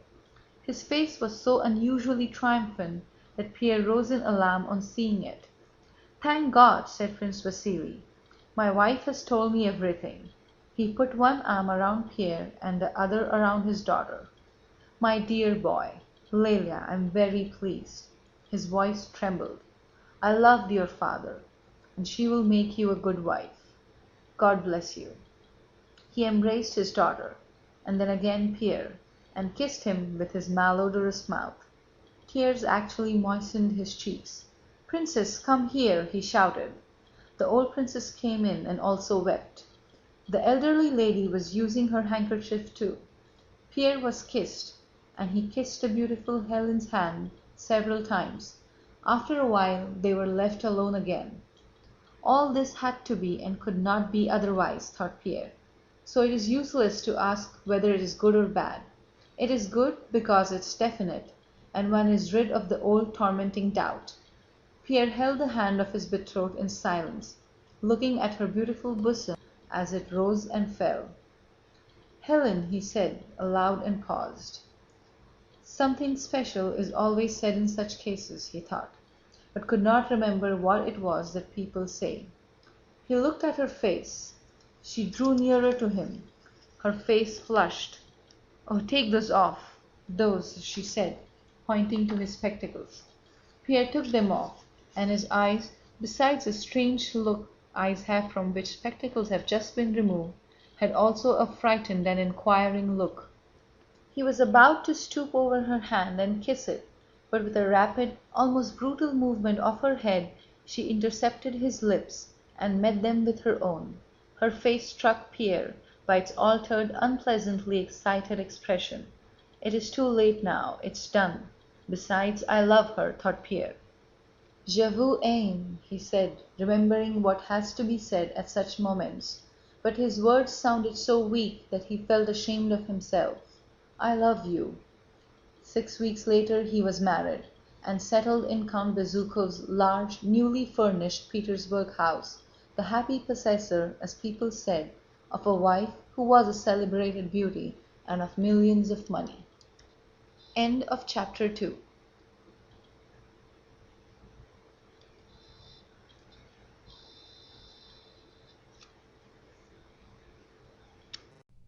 His face was so unusually triumphant that Pierre rose in alarm on seeing it. "Thank God," said Prince Vasíli. "My wife has told me everything." He put one arm around Pierre and the other around his daughter. "My dear boy, Lélia, I am very pleased." His voice trembled. "I loved your father, and she will make you a good wife. God bless you." He embraced his daughter, and then again Pierre, and kissed him with his malodorous mouth. Tears actually moistened his cheeks. "Princess, come here!" he shouted. The old princess came in and also wept. The elderly lady was using her handkerchief too. Pierre was kissed, and he kissed the beautiful Hélène's hand several times. After a while they were left alone again. All this had to be and could not be otherwise, thought Pierre. So it is useless to ask whether it is good or bad. It is good because it's definite, and one is rid of the old tormenting doubt. Pierre held the hand of his betrothed in silence, looking at her beautiful bosom as it rose and fell. "Hélène," he said aloud and paused. Something special is always said in such cases, he thought, but could not remember what it was that people say. He looked at her face. She drew nearer to him. Her face flushed. "Oh, take those off, those," she said, pointing to his spectacles. Pierre took them off, and his eyes, besides the strange look eyes have from which spectacles have just been removed, had also a frightened and inquiring look. He was about to stoop over her hand and kiss it, but with a rapid, almost brutal movement of her head she intercepted his lips and met them with her own. Her face struck Pierre by its altered, unpleasantly excited expression. "It is too late now, it's done. Besides, I love her," thought Pierre. "Je vous aime," he said, remembering what has to be said at such moments, but his words sounded so weak that he felt ashamed of himself. "I love you." 6 weeks later he was married, and settled in Count Bezúkhov's large, newly furnished Petersburg house, the happy possessor, as people said, of a wife who was a celebrated beauty and of millions of money. End of chapter 2.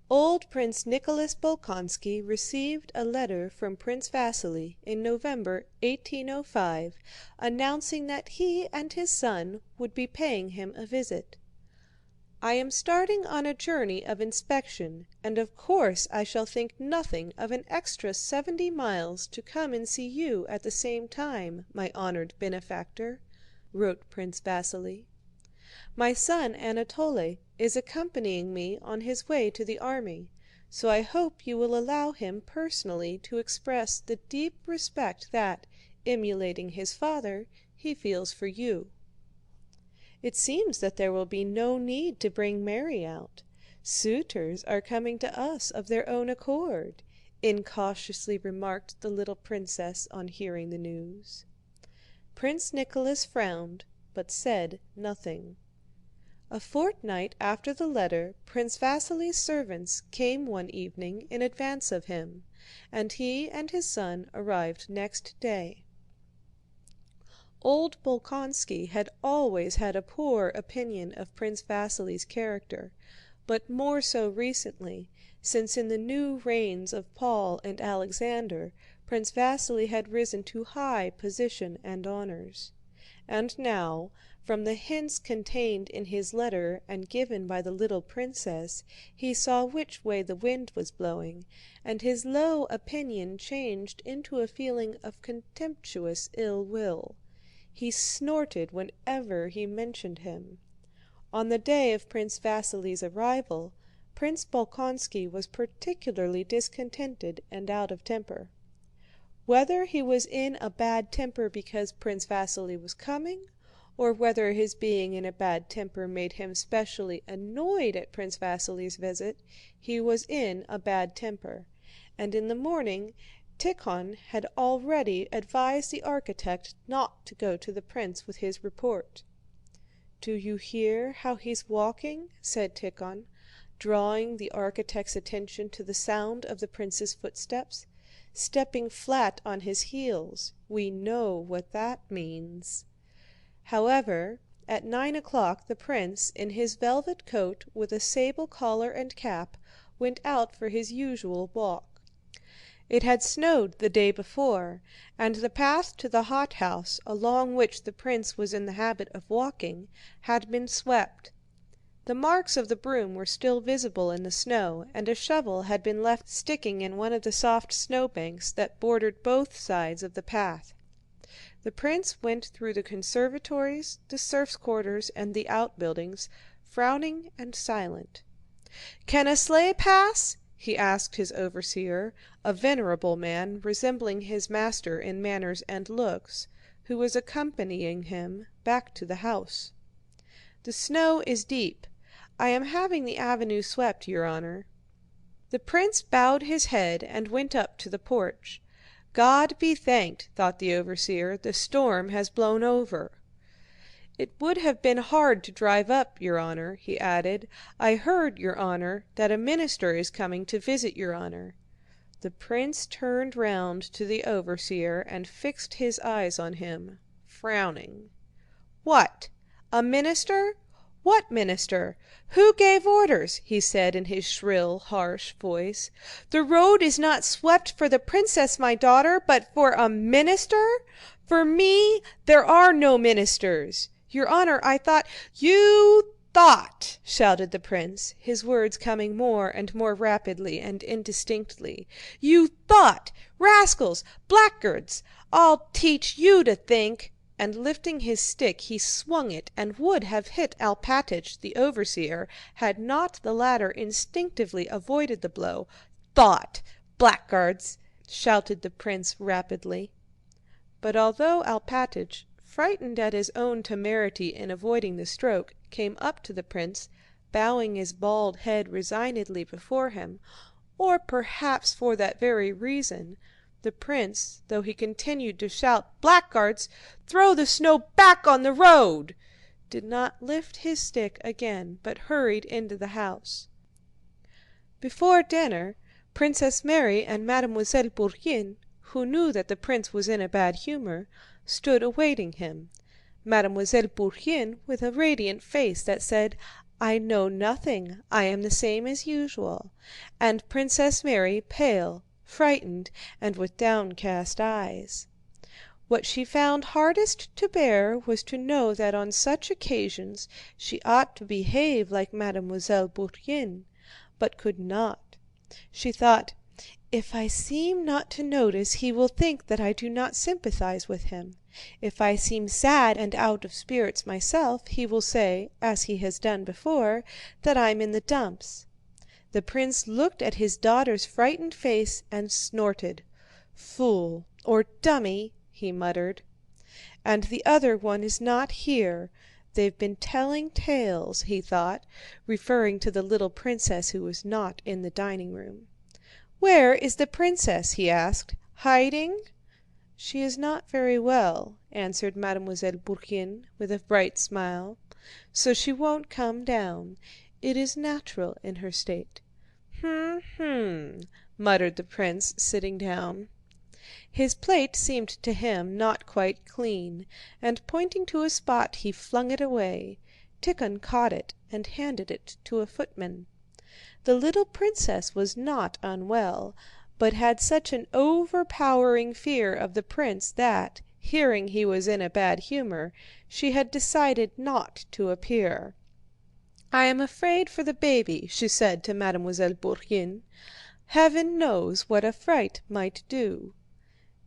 Old Prince Nicholas Bolkonsky received a letter from Prince Vasíli in November 1805 announcing that he and his son would be paying him a visit. "I am starting on a journey of inspection, and of course I shall think nothing of an extra 70 miles to come and see you at the same time, my honored benefactor," wrote Prince Vasíli. "My son Anatole is accompanying me on his way to the army, so I hope you will allow him personally to express the deep respect that, emulating his father, he feels for you. It seems that there will be no need to bring Mary out. Suitors are coming to us of their own accord," incautiously remarked the little princess on hearing the news. Prince Nicholas frowned, but said nothing. A fortnight after the letter, Prince Vasíli's servants came one evening in advance of him, and he and his son arrived next day. Old Bolkónski had always had a poor opinion of Prince Vasíli's character, but more so recently, since in the new reigns of Paul and Alexander, Prince Vasíli had risen to high position and honors. And now, from the hints contained in his letter and given by the little princess, he saw which way the wind was blowing, and his low opinion changed into a feeling of contemptuous ill will. He snorted whenever he mentioned him. On the day of Prince Vasíli's arrival, Prince Bolkónski was particularly discontented and out of temper. Whether he was in a bad temper because Prince Vasíli was coming, or whether his being in a bad temper made him specially annoyed at Prince Vasíli's visit, he was in a bad temper, and in the morning Tíkhon had already advised the architect not to go to the prince with his report. "Do you hear how he's walking?" said Tíkhon, drawing the architect's attention to the sound of the prince's footsteps. "Stepping flat on his heels. We know what that means." However, at 9 o'clock the prince, in his velvet coat with a sable collar and cap, went out for his usual walk. It had snowed the day before, and the path to the hothouse, along which the prince was in the habit of walking, had been swept. The marks of the broom were still visible in the snow, and a shovel had been left sticking in one of the soft snowbanks that bordered both sides of the path. The prince went through the conservatories, the serfs' quarters, and the outbuildings, frowning and silent. "Can a sleigh pass?" he asked his overseer, a venerable man resembling his master in manners and looks, who was accompanying him back to the house. "The snow is deep. I am having the avenue swept, your honor." The prince bowed his head and went up to the porch. "God be thanked," thought the overseer, "the storm has blown over." "It would have been hard to drive up, your honor," he added. "I heard, your honor, that a minister is coming to visit your honor." The prince turned round to the overseer and fixed his eyes on him, frowning. "What? A minister? What minister? Who gave orders?" he said in his shrill, harsh voice. "The road is not swept for the princess my daughter, but for a minister? For me there are no ministers. Your honor, I thought..." "You thought!" shouted the prince, his words coming more and more rapidly and indistinctly. "You thought! Rascals! Blackguards! I'll teach you to think!" And lifting his stick he swung it and would have hit Alpátych, the overseer, had not the latter instinctively avoided the blow. "Thought! Blackguards!" shouted the prince rapidly. But although Alpátych, frightened at his own temerity in avoiding the stroke, came up to the prince, bowing his bald head resignedly before him, or perhaps for that very reason, the prince, though he continued to shout "Blackguards! Throw the snow back on the road!" did not lift his stick again but hurried into the house. Before dinner, Princess Mary and Mademoiselle Bourienne, who knew that the prince was in a bad humor, stood awaiting him. Mademoiselle Bourienne with a radiant face that said, "I know nothing, I am the same as usual," and Princess Mary pale, frightened, and with downcast eyes. What she found hardest to bear was to know that on such occasions she ought to behave like Mademoiselle Bourienne, but could not. She thought, "If I seem not to notice he will think that I do not sympathize with him. If I seem sad and out of spirits myself, he will say, as he has done before, that I'm in the dumps." The prince looked at his daughter's frightened face and snorted. "Fool or dummy!" he muttered. "And the other one is not here. They've been telling tales," he thought, referring to the little princess who was not in the dining room. "Where is the princess?" he asked. "Hiding?" "She is not very well," answered Mademoiselle Bourienne with a bright smile, "so she won't come down. It is natural in her state." "Hm," muttered the prince, sitting down. His plate seemed to him not quite clean, and pointing to a spot he flung it away. Tíkhon caught it and handed it to a footman. The little princess was not unwell, but had such an overpowering fear of the prince that, hearing he was in a bad humor, she had decided not to appear. "I am afraid for the baby," she said to Mademoiselle Bourienne. "Heaven knows what a fright might do."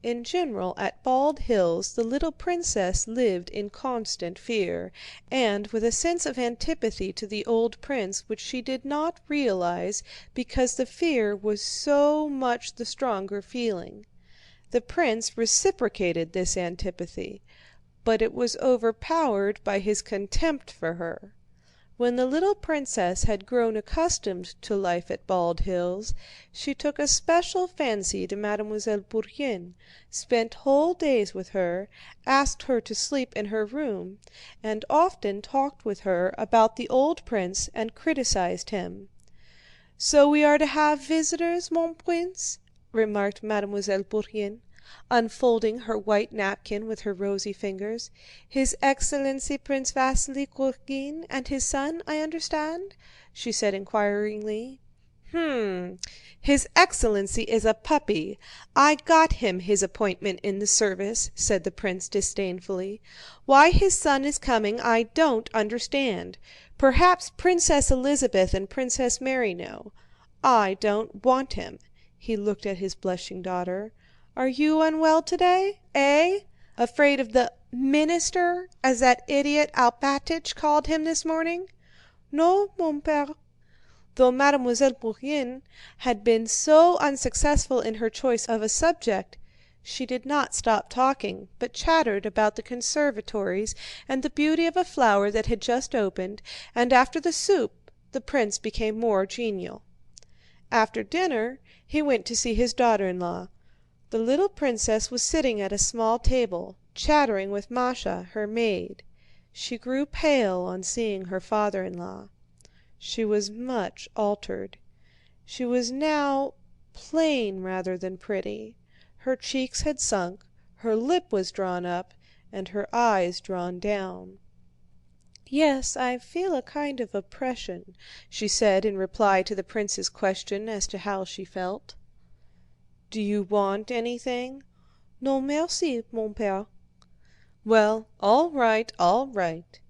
In general at Bald Hills the little princess lived in constant fear, and with a sense of antipathy to the old prince which she did not realize because the fear was so much the stronger feeling. The prince reciprocated this antipathy, but it was overpowered by his contempt for her. When the little princess had grown accustomed to life at Bald Hills, she took a special fancy to Mademoiselle Bourienne, spent whole days with her, asked her to sleep in her room, and often talked with her about the old prince and criticized him. "So we are to have visitors, mon prince?" remarked Mademoiselle Bourienne, unfolding her white napkin with her rosy fingers. "His Excellency Prince Vasíli Kurágin and his son, I understand?" she said inquiringly. His Excellency is a puppy. I got him his appointment in the service," said the prince disdainfully. "Why his son is coming I don't understand. Perhaps Princess Elizabeth and Princess Mary know. I don't want him." He looked at his blushing daughter. "Are you unwell today? Eh? Afraid of the minister, as that idiot Alpátych called him this morning?" "Non, mon père." Though Mademoiselle Bourienne had been so unsuccessful in her choice of a subject, she did not stop talking, but chattered about the conservatories and the beauty of a flower that had just opened, and after the soup the prince became more genial. After dinner he went to see his daughter-in-law. The little princess was sitting at a small table, chattering with Másha, her maid. She grew pale on seeing her father-in-law. She was much altered. She was now plain rather than pretty. Her cheeks had sunk, her lip was drawn up, and her eyes drawn down. "Yes, I feel a kind of oppression," she said in reply to the prince's question as to how she felt. "Do you want anything?" "Non, merci, mon père." "Well, all right, all right."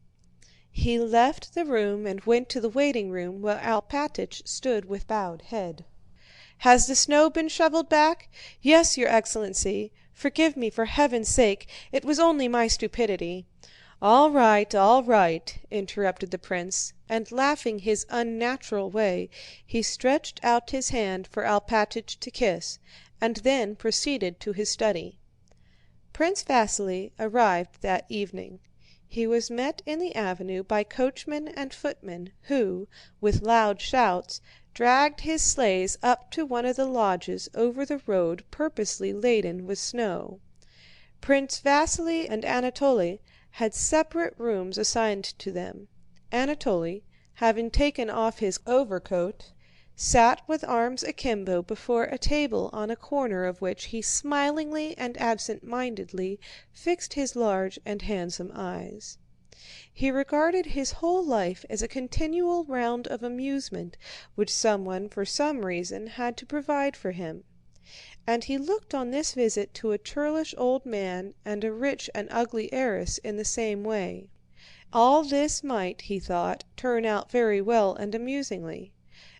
He left the room and went to the waiting room where Alpátych stood with bowed head. "Has the snow been shoveled back?" "Yes, your excellency. Forgive me for heaven's sake, it was only my stupidity." All right," interrupted the prince, and laughing his unnatural way, he stretched out his hand for Alpátych to kiss, and then proceeded to his study. Prince Vasíli arrived that evening. He was met in the avenue by coachmen and footmen who, with loud shouts, dragged his sleighs up to one of the lodges over the road purposely laden with snow. Prince Vasíli and Anatole had separate rooms assigned to them. Anatole, having taken off his overcoat, sat with arms akimbo before a table on a corner of which he smilingly and absent-mindedly fixed his large and handsome eyes. He regarded his whole life as a continual round of amusement which someone for some reason had to provide for him. And he looked on this visit to a churlish old man and a rich and ugly heiress in the same way. All this might, he thought, turn out very well and amusingly.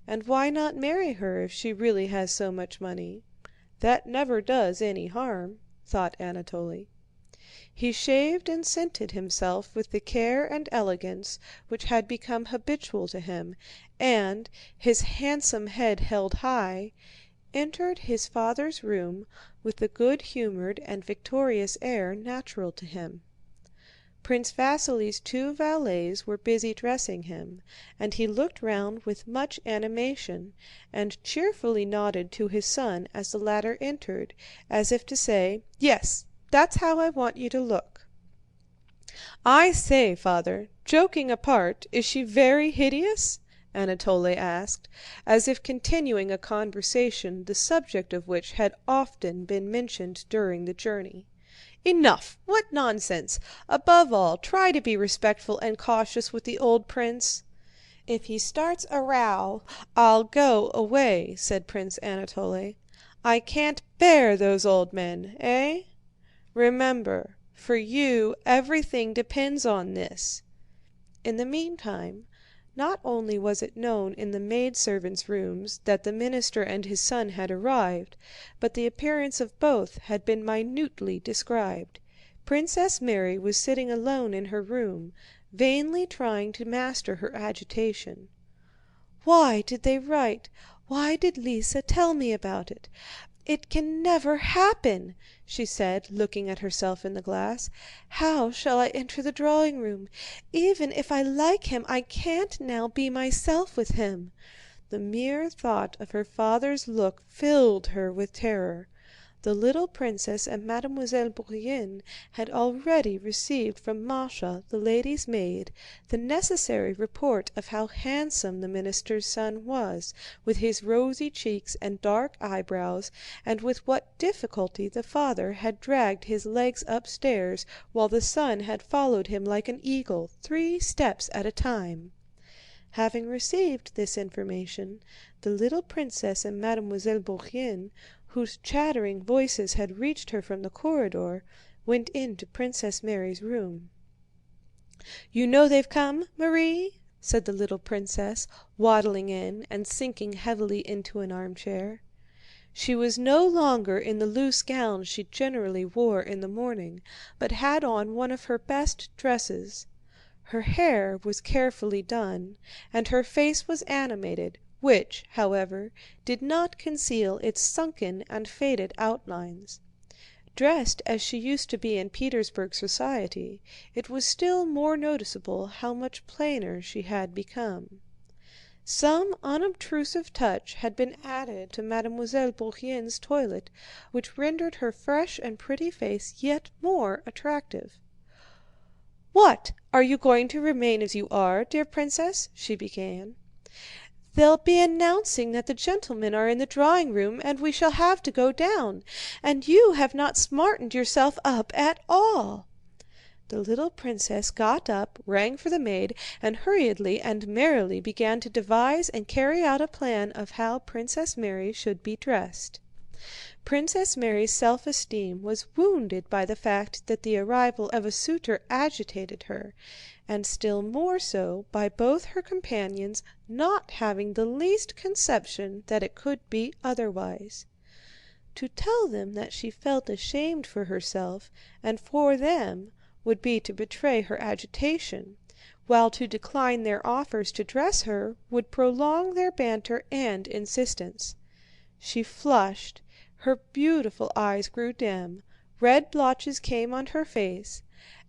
And why not marry her if she really has so much money? That never does any harm, thought Anatole. He shaved and scented himself with the care and elegance which had become habitual to him, and, his handsome head held high, entered his father's room with the good-humored and victorious air natural to him. Prince Vasíli's two valets were busy dressing him, and he looked round with much animation and cheerfully nodded to his son as the latter entered, as if to say, "Yes, that's how I want you to look." "I say, Father, joking apart, is she very hideous?" Anatole asked, as if continuing a conversation the subject of which had often been mentioned during the journey. "Enough! What nonsense! Above all, try to be respectful and cautious with the old prince." "If he starts a row, I'll go away," said Prince Anatole. "I can't bear those old men, eh? Remember, for you everything depends on this." In the meantime, not only was it known in the maidservants' rooms that the minister and his son had arrived, but the appearance of both had been minutely described. Princess Mary was sitting alone in her room, vainly trying to master her agitation. "Why did they write? Why did Lise tell me about it? It can never happen!" she said, looking at herself in the glass. "How shall I enter the drawing room? Even if I like him, I can't now be myself with him." The mere thought of her father's look filled her with terror. The little princess and Mademoiselle Bourienne had already received from Masha, the lady's maid, the necessary report of how handsome the minister's son was, with his rosy cheeks and dark eyebrows, and with what difficulty the father had dragged his legs upstairs while the son had followed him like an eagle, 3 steps at a time. Having received this information, the little princess and Mademoiselle Bourienne, whose chattering voices had reached her from the corridor, went into Princess Mary's room. "You know they've come, Marie?" said the little princess, waddling in and sinking heavily into an armchair. She was no longer in the loose gown she generally wore in the morning, but had on one of her best dresses. Her hair was carefully done, and her face was animated, which, however, did not conceal its sunken and faded outlines. Dressed as she used to be in Petersburg society, it was still more noticeable how much plainer she had become. Some unobtrusive touch had been added to Mademoiselle Bourienne's toilet, which rendered her fresh and pretty face yet more attractive. "What? Are you going to remain as you are, dear princess?" she began. "They'll be announcing that the gentlemen are in the drawing room and we shall have to go down. And you have not smartened yourself up at all." The little princess got up, rang for the maid, and hurriedly and merrily began to devise and carry out a plan of how Princess Mary should be dressed. Princess Mary's self-esteem was wounded by the fact that the arrival of a suitor agitated her, and still more so by both her companions not having the least conception that it could be otherwise. To tell them that she felt ashamed for herself and for them would be to betray her agitation, while to decline their offers to dress her would prolong their banter and insistence. She flushed, her beautiful eyes grew dim, red blotches came on her face,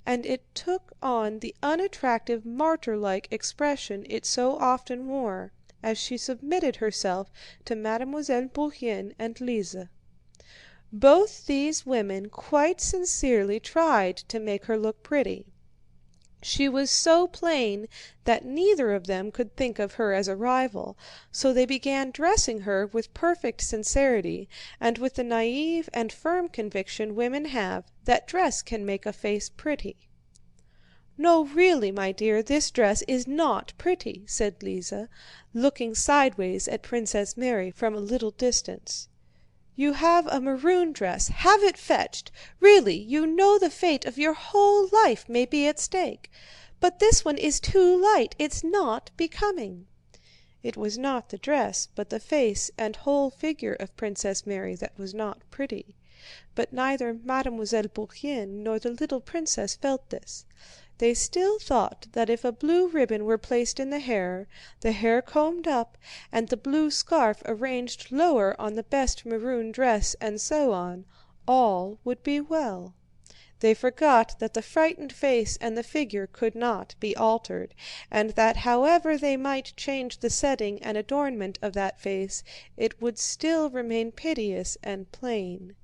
and it took on the unattractive martyr-like expression it so often wore, as she submitted herself to Mademoiselle Bourienne and Lise. Both these women quite sincerely tried to make her look pretty. She was so plain that neither of them could think of her as a rival, so they began dressing her with perfect sincerity and with the naïve and firm conviction women have that dress can make a face pretty. "No, really, my dear, this dress is not pretty," said Lise, looking sideways at Princess Mary from a little distance. "You have a maroon dress, have it fetched. Really, you know the fate of your whole life may be at stake. But this one is too light, it's not becoming." It was not the dress, but the face and whole figure of Princess Mary that was not pretty. But neither Mademoiselle Bourienne nor the little princess felt this. They still thought that if a blue ribbon were placed in the hair combed up, and the blue scarf arranged lower on the best maroon dress, and so on, all would be well. They forgot that the frightened face and the figure could not be altered, and that however they might change the setting and adornment of that face, it would still remain piteous and plain.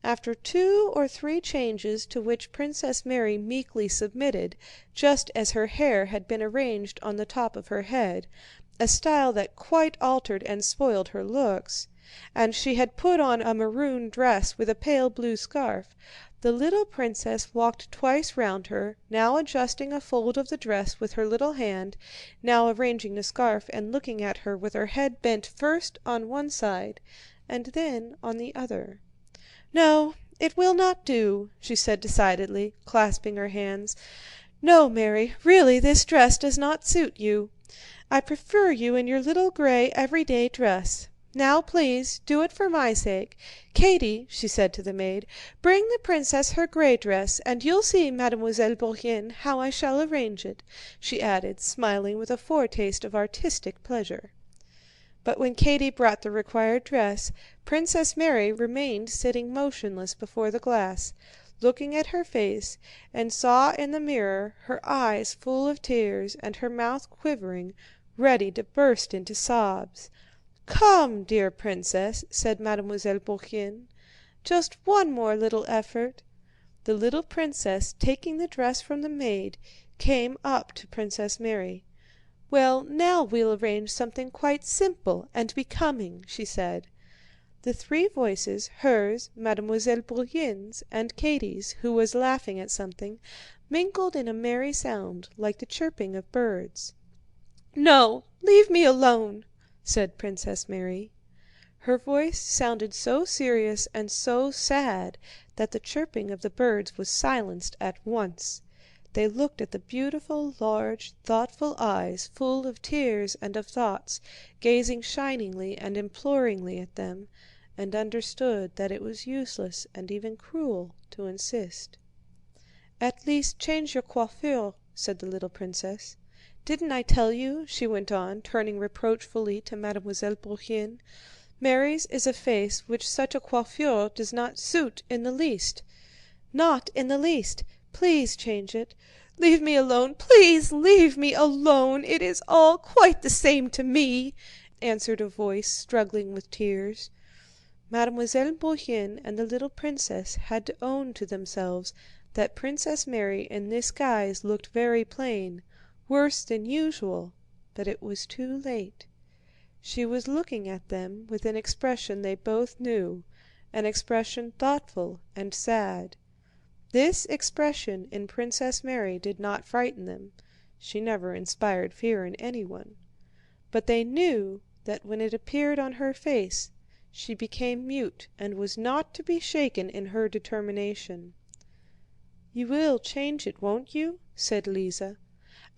After 2 or 3 changes to which Princess Mary meekly submitted, just as her hair had been arranged on the top of her head, a style that quite altered and spoiled her looks, and she had put on a maroon dress with a pale blue scarf, the little princess walked twice round her, now adjusting a fold of the dress with her little hand, now arranging the scarf and looking at her with her head bent first on one side and then on the other. "No, it will not do," she said decidedly, clasping her hands. "No, Mary, really this dress does not suit you. I prefer you in your little gray everyday dress. Now, please, do it for my sake. Katie," she said to the maid, "bring the princess her gray dress, and you'll see, Mademoiselle Bourienne, how I shall arrange it," she added, smiling with a foretaste of artistic pleasure. But when Katie brought the required dress, Princess Mary remained sitting motionless before the glass, looking at her face, and saw in the mirror her eyes full of tears and her mouth quivering, ready to burst into sobs. "Come, dear princess," said Mademoiselle Bourienne, "just one more little effort." The little princess, taking the dress from the maid, came up to Princess Mary. "Well, now we'll arrange something quite simple and becoming," she said. The 3 voices, hers, Mademoiselle Bourienne's, and Katie's, who was laughing at something, mingled in a merry sound like the chirping of birds. "No, leave me alone," said Princess Mary. Her voice sounded so serious and so sad that the chirping of the birds was silenced at once. They looked at the beautiful, large, thoughtful eyes full of tears and of thoughts, gazing shiningly and imploringly at them, and understood that it was useless and even cruel to insist. "At least change your coiffure," said the little princess. "Didn't I tell you?" she went on, turning reproachfully to Mademoiselle Bourienne. "Mary's is a face which such a coiffure does not suit in the least. Not in the least. Please change it. Leave me alone, please leave me alone. It is all quite the same to me," answered a voice struggling with tears. Mademoiselle Bourienne and the little princess had to own to themselves that Princess Mary in this guise looked very plain, worse than usual, but it was too late. She was looking at them with an expression they both knew, an expression thoughtful and sad. This expression in Princess Mary did not frighten them (she never inspired fear in anyone), but they knew that when it appeared on her face, she became mute and was not to be shaken in her determination. "You will change it, won't you?" said Lise,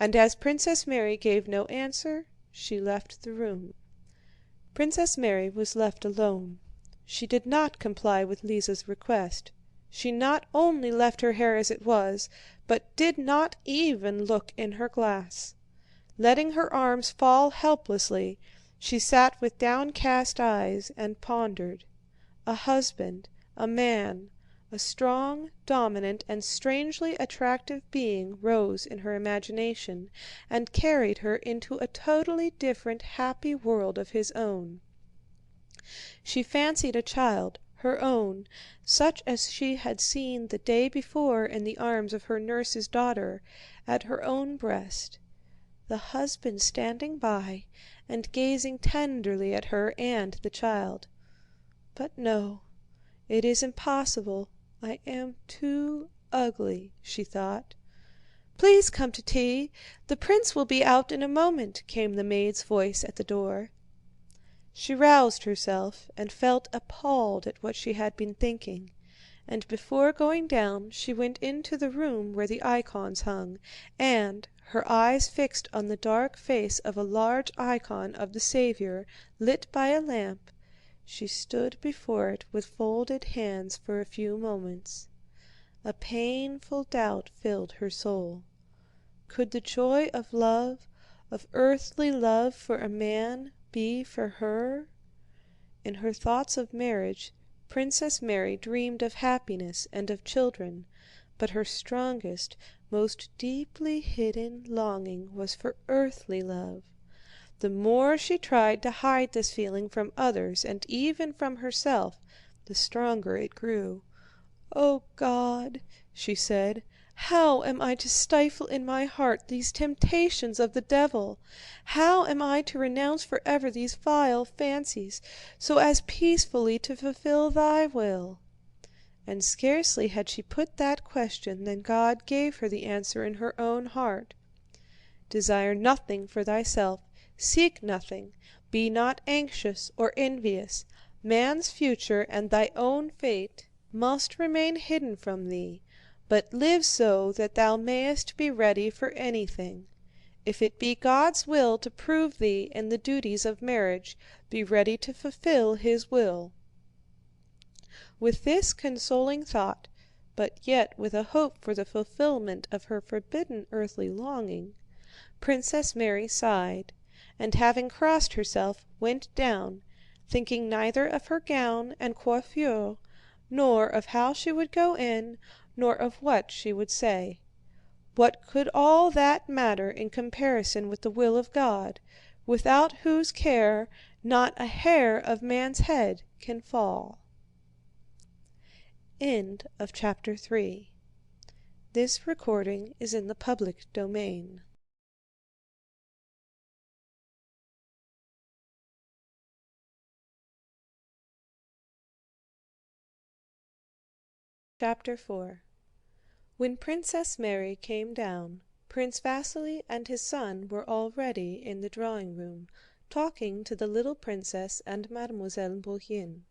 and as Princess Mary gave no answer, she left the room. Princess Mary was left alone. She did not comply with Lise's request. She not only left her hair as it was, but did not even look in her glass. Letting her arms fall helplessly, she sat with downcast eyes and pondered. A husband, a man, a strong, dominant, and strangely attractive being rose in her imagination and carried her into a totally different happy world of his own. She fancied a child, her own, such as she had seen the day before in the arms of her nurse's daughter, at her own breast. The husband standing by and gazing tenderly at her and the child. But no, it is impossible. I am too ugly, she thought. "Please come to tea. The prince will be out in a moment," came the maid's voice at the door. She roused herself and felt appalled at what she had been thinking, and before going down she went into the room where the icons hung, and, her eyes fixed on the dark face of a large icon of the Saviour lit by a lamp, she stood before it with folded hands for a few moments. A painful doubt filled her soul. Could the joy of love, of earthly love for a man, be for her? In her thoughts of marriage, Princess Mary dreamed of happiness and of children, but her strongest, most deeply hidden longing was for earthly love. The more she tried to hide this feeling from others and even from herself, the stronger it grew. "Oh God," she said, "how am I to stifle in my heart these temptations of the devil? How am I to renounce forever these vile fancies, so as peacefully to fulfill thy will?" And scarcely had she put that question than God gave her the answer in her own heart. "Desire nothing for thyself, seek nothing, be not anxious or envious. Man's future and thy own fate must remain hidden from thee, but live so that thou mayest be ready for anything. If it be God's will to prove thee in the duties of marriage, be ready to fulfill his will." With this consoling thought, but yet with a hope for the fulfillment of her forbidden earthly longing, Princess Mary sighed, and having crossed herself, went down, thinking neither of her gown and coiffure, nor of how she would go in, nor of what she would say. What could all that matter in comparison with the will of God, without whose care not a hair of man's head can fall? End of chapter 3. This recording is in the public domain. Chapter 4. When Princess Mary came down, Prince Vasíli and his son were already in the drawing-room, talking to the little princess and Mademoiselle Bourienne.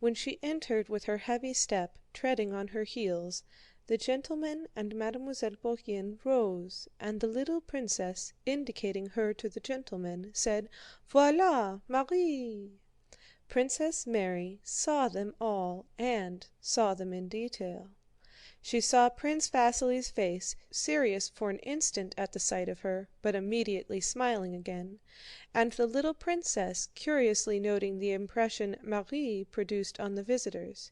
When she entered with her heavy step, treading on her heels, the gentleman and Mademoiselle Bourienne rose, and the little princess, indicating her to the gentleman, said, "Voilà, Marie!" Princess Mary saw them all and saw them in detail. She saw Prince Vasíli's face, serious for an instant at the sight of her, but immediately smiling again, and the little princess curiously noting the impression Marie produced on the visitors.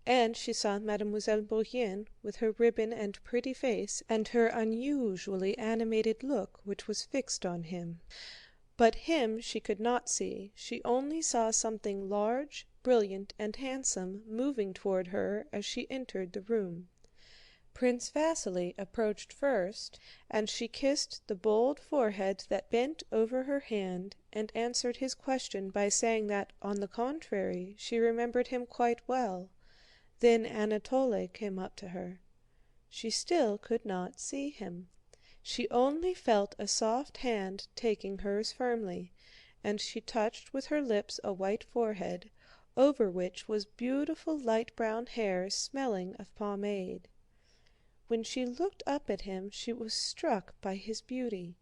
And she saw Mademoiselle Bourienne with her ribbon and pretty face and her unusually animated look which was fixed on him. But him she could not see, she only saw something large, brilliant, and handsome moving toward her as she entered the room. Prince Vasíli approached first, and she kissed the bold forehead that bent over her hand and answered his question by saying that, on the contrary, she remembered him quite well. Then Anatole came up to her. She still could not see him. She only felt a soft hand taking hers firmly, and she touched with her lips a white forehead, over which was beautiful light brown hair smelling of pomade. When she looked up at him she was struck by his beauty.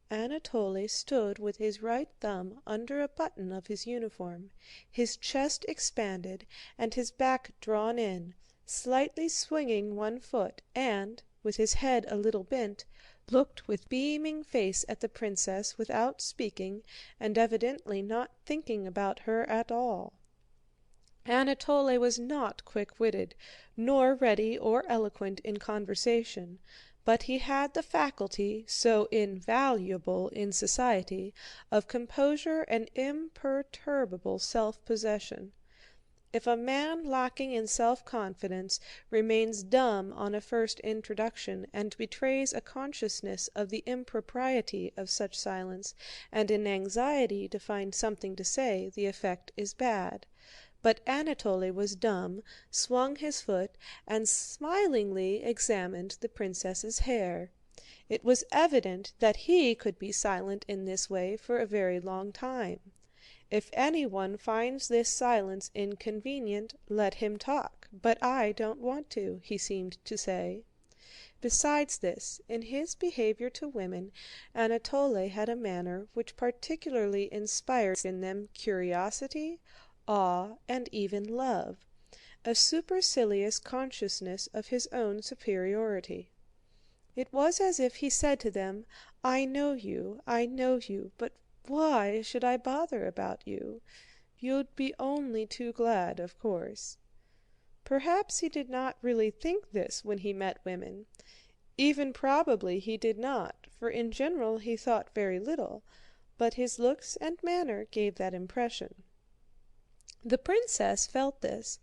Anatole stood with his right thumb under a button of his uniform, his chest expanded and his back drawn in, slightly swinging one foot, and, with his head a little bent, looked with beaming face at the princess without speaking and evidently not thinking about her at all. Anatole was not quick-witted, nor ready or eloquent in conversation, but he had the faculty, so invaluable in society, of composure and imperturbable self-possession. If a man lacking in self-confidence remains dumb on a first introduction and betrays a consciousness of the impropriety of such silence and an anxiety to find something to say, the effect is bad. But Anatole was dumb, swung his foot, and smilingly examined the princess's hair. It was evident that he could be silent in this way for a very long time. If anyone finds this silence inconvenient, let him talk, but I don't want to, he seemed to say. Besides this, in his behavior to women, Anatole had a manner which particularly inspired in them curiosity, awe, and even love, a supercilious consciousness of his own superiority. It was as if he said to them, I know you, but why should I bother about you? You'd be only too glad, of course. Perhaps he did not really think this when he met women. Even probably he did not, for in general he thought very little, but his looks and manner gave that impression. The princess felt this,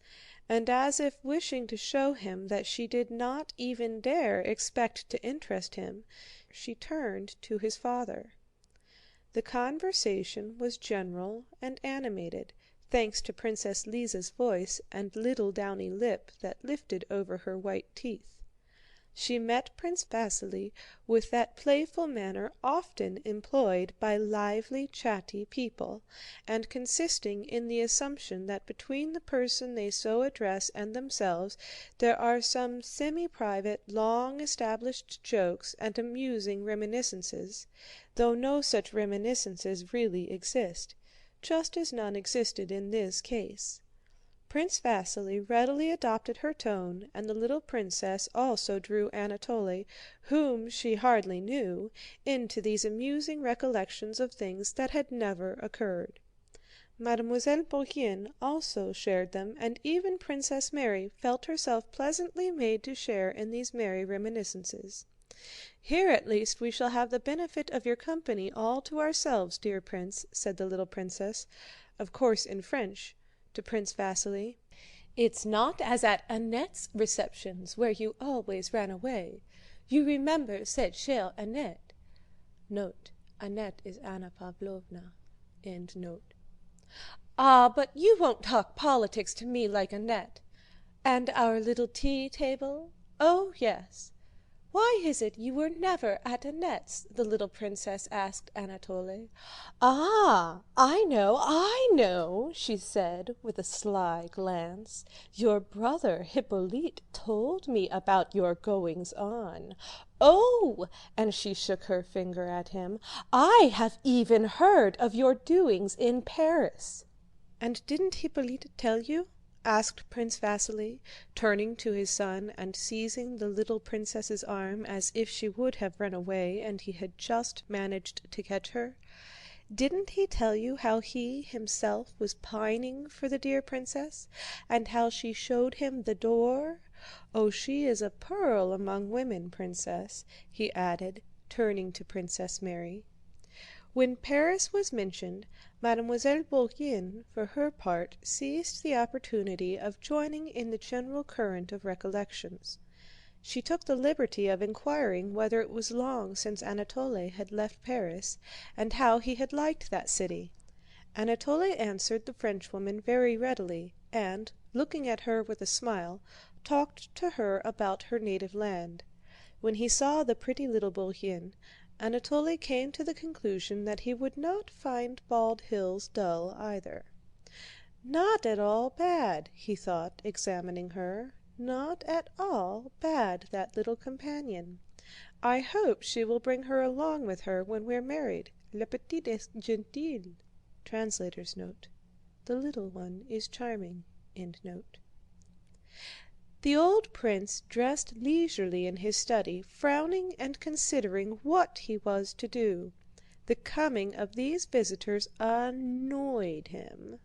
and as if wishing to show him that she did not even dare expect to interest him, she turned to his father. The conversation was general and animated, thanks to Princess Lise's voice and little downy lip that lifted over her white teeth. She met Prince Vasíli with that playful manner often employed by lively, chatty people, and consisting in the assumption that between the person they so address and themselves there are some semi-private, long-established jokes and amusing reminiscences, though no such reminiscences really exist, just as none existed in this case. Prince Vasíli readily adopted her tone, and the little princess also drew Anatole, whom she hardly knew, into these amusing recollections of things that had never occurred. Mademoiselle Bourienne also shared them, and even Princess Mary felt herself pleasantly made to share in these merry reminiscences. "Here at least we shall have the benefit of your company all to ourselves, dear prince," said the little princess, of course in French, to Prince Vasíli. "It's not as at Annette's receptions where you always ran away. You remember cette chère Annette." Note: Annette is Anna Pávlovna. End note. "Ah, but you won't talk politics to me like Annette. And our little tea table? Oh yes. Why is it you were never at Annette's?" the little princess asked Anatole. "Ah, I know," she said with a sly glance. "Your brother Hippolyte told me about your goings-on. Oh!" and she shook her finger at him. "I have even heard of your doings in Paris." "And didn't Hippolyte tell you?" asked Prince Vasíli, turning to his son and seizing the little princess's arm as if she would have run away and he had just managed to catch her. "Didn't he tell you how he himself was pining for the dear princess, and how she showed him the door? Oh, she is a pearl among women, princess," he added, turning to Princess Mary. When Paris was mentioned, Mademoiselle Bourienne, for her part, seized the opportunity of joining in the general current of recollections. She took the liberty of inquiring whether it was long since Anatole had left Paris, and how he had liked that city. Anatole answered the Frenchwoman very readily, and, looking at her with a smile, talked to her about her native land. When he saw the pretty little Bourienne, Anatole came to the conclusion that he would not find Bald Hills dull either. "Not at all bad," he thought, examining her. "Not at all bad, that little companion. I hope she will bring her along with her when we're married. La petite est gentille." Translator's note. The little one is charming. End note. The old prince dressed leisurely in his study, frowning and considering what he was to do. The coming of these visitors annoyed him.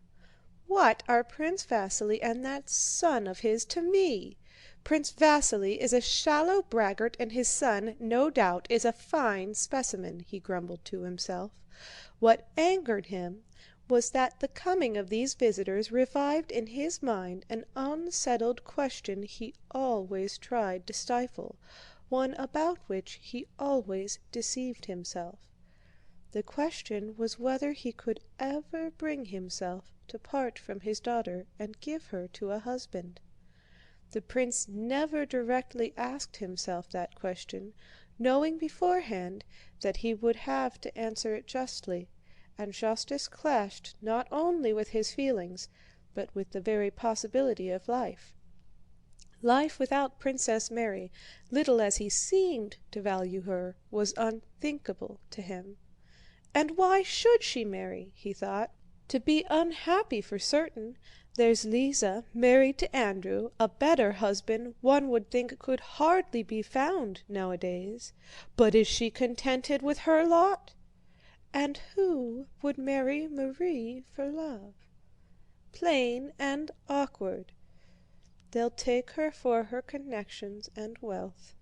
"What are Prince Vasíli and that son of his to me? Prince Vasíli is a shallow braggart and his son, no doubt, is a fine specimen," he grumbled to himself. What angered him was that the coming of these visitors revived in his mind an unsettled question he always tried to stifle, one about which he always deceived himself. The question was whether he could ever bring himself to part from his daughter and give her to a husband. The prince never directly asked himself that question, knowing beforehand that he would have to answer it justly, and justice clashed not only with his feelings, but with the very possibility of life. Life without Princess Mary, little as he seemed to value her, was unthinkable to him. And why should she marry, he thought. To be unhappy for certain. There's Lise, married to Andrew, a better husband one would think could hardly be found nowadays. But is she contented with her lot? And who would marry Marie for love? Plain and awkward. They'll take her for her connections and wealth.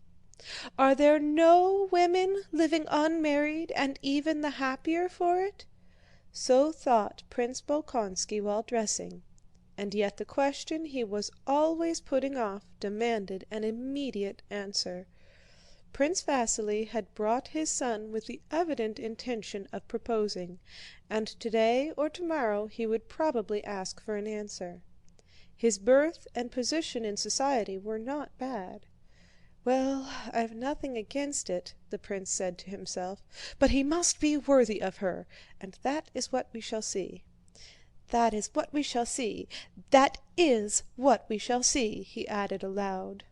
Are there no women living unmarried and even the happier for it? So thought Prince Bolkónski while dressing, and yet the question he was always putting off demanded an immediate answer. Prince Vasíli had brought his son with the evident intention of proposing, and today or tomorrow he would probably ask for an answer. His birth and position in society were not bad. "Well, I've nothing against it," the prince said to himself, "but he must be worthy of her, and that is what we shall see. That is what we shall see. That is what we shall see," he added aloud.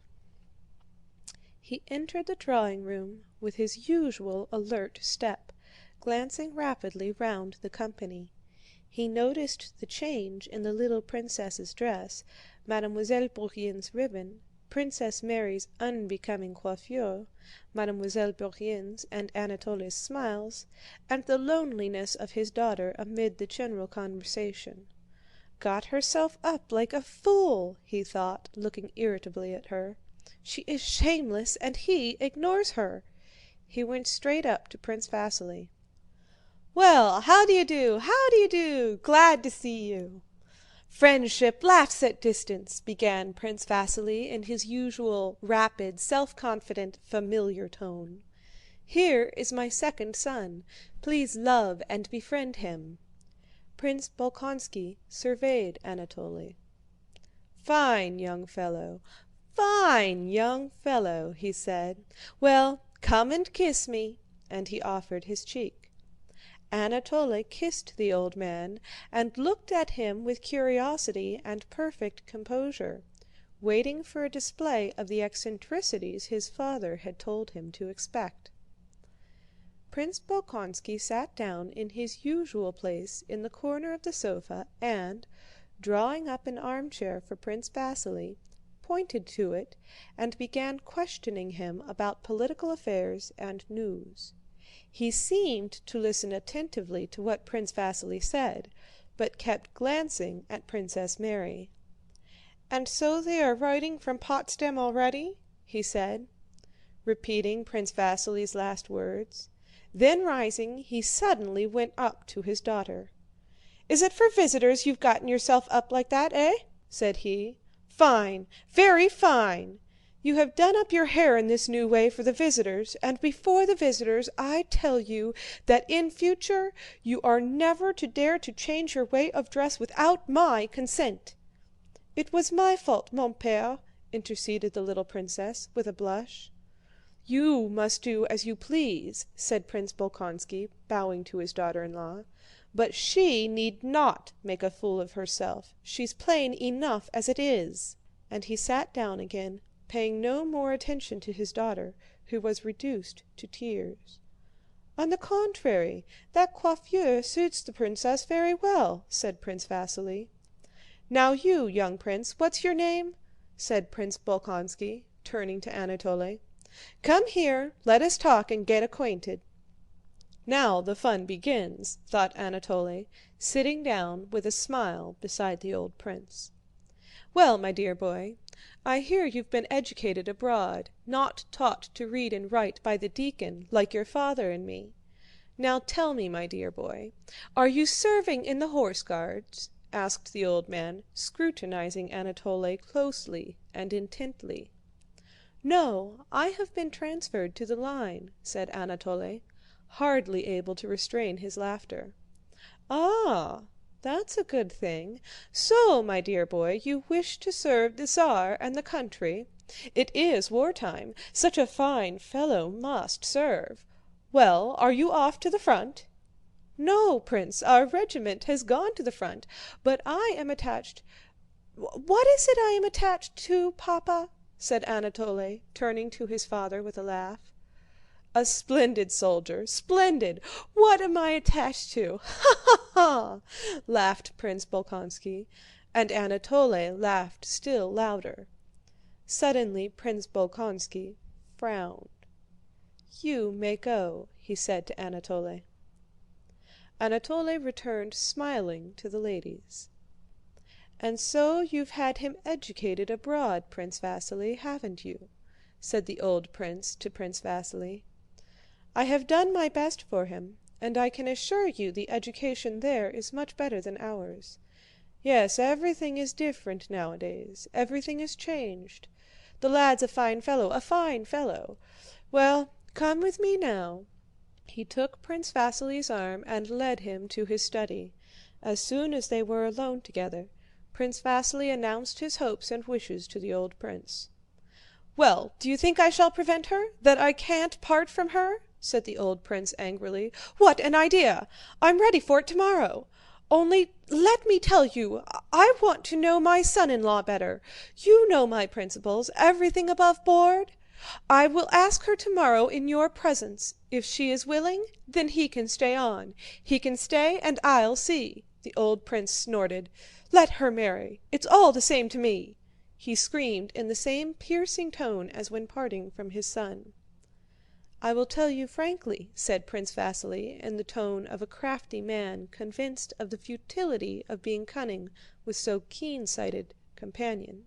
He entered the drawing-room with his usual alert step, glancing rapidly round the company. He noticed the change in the little princess's dress, Mademoiselle Bourienne's ribbon, Princess Mary's unbecoming coiffure, Mademoiselle Bourienne's and Anatole's smiles, and the loneliness of his daughter amid the general conversation. "Got herself up like a fool," he thought, looking irritably at her. "She is shameless and he ignores her." He went straight up to Prince Vasíli. "Well, how do you do? How do you do? Glad to see you." "Friendship laughs at distance," began Prince Vasíli in his usual rapid, self-confident, familiar tone. "Here is my second son. Please love and befriend him." Prince Bolkónski surveyed Anatole. "Fine young fellow, fine young fellow," he said. "Well, come and kiss me," and he offered his cheek. Anatole kissed the old man and looked at him with curiosity and perfect composure, waiting for a display of the eccentricities his father had told him to expect. Prince Bolkónski sat down in his usual place in the corner of the sofa and, drawing up an armchair for Prince Vasíli, pointed to it and began questioning him about political affairs and news. He seemed to listen attentively to what Prince Vasíli said, but kept glancing at Princess Mary. "And so they are writing from Potsdam already?" he said, repeating Prince Vasíli's last words. Then rising, he suddenly went up to his daughter. "Is it for visitors you've gotten yourself up like that, eh?" said he. "Fine, very fine! You have done up your hair in this new way for the visitors, and before the visitors I tell you that in future you are never to dare to change your way of dress without my consent." "It was my fault, mon père," interceded the little princess with a blush. "You must do as you please," said Prince Bolkónski, bowing to his daughter-in-law, "but she need not make a fool of herself. She's plain enough as it is." And he sat down again, paying no more attention to his daughter, who was reduced to tears. "On the contrary, that coiffure suits the princess very well," said Prince Vasíli. "Now you, young prince, what's your name?" said Prince Bolkónski, turning to Anatole. "Come here, let us talk and get acquainted." "Now the fun begins," thought Anatole, sitting down with a smile beside the old prince. "Well, my dear boy, I hear you've been educated abroad, not taught to read and write by the deacon like your father and me. Now tell me, my dear boy, are you serving in the Horse Guards?" asked the old man, scrutinizing Anatole closely and intently. "No, I have been transferred to the line," said Anatole, hardly able to restrain his laughter. "Ah, that's a good thing. So, my dear boy, you wish to serve the Tsar and the country? It is wartime. Such a fine fellow must serve. Well, are you off to the front?" "No, Prince, our regiment has gone to the front, but I am attached..." "What is it I am attached to, Papa?" said Anatole, turning to his father with a laugh. "A splendid soldier, splendid! What am I attached to? Ha ha ha!" laughed Prince Bolkónski, and Anatole laughed still louder. Suddenly Prince Bolkónski frowned. "You may go," he said to Anatole. Anatole returned smiling to the ladies. "And so you've had him educated abroad, Prince Vasíli, haven't you?" said the old prince to Prince Vasíli. "I have done my best for him, and I can assure you the education there is much better than ours. Yes, everything is different nowadays, everything is changed. The lad's a fine fellow, a fine fellow. Well, come with me now." He took Prince Vasíli's arm and led him to his study. As soon as they were alone together, Prince Vasíli announced his hopes and wishes to the old prince. "Well, do you think I shall prevent her? That I can't part from her?" said the old prince angrily. "What an idea! I'm ready for it tomorrow. Only let me tell you, I want to know my son-in-law better. You know my principles, everything above board. I will ask her tomorrow in your presence. If she is willing, then he can stay on. He can stay and I'll see," the old prince snorted. "Let her marry. It's all the same to me," he screamed in the same piercing tone as when parting from his son. "I will tell you frankly," said Prince Vasíli in the tone of a crafty man convinced of the futility of being cunning with so keen-sighted companion.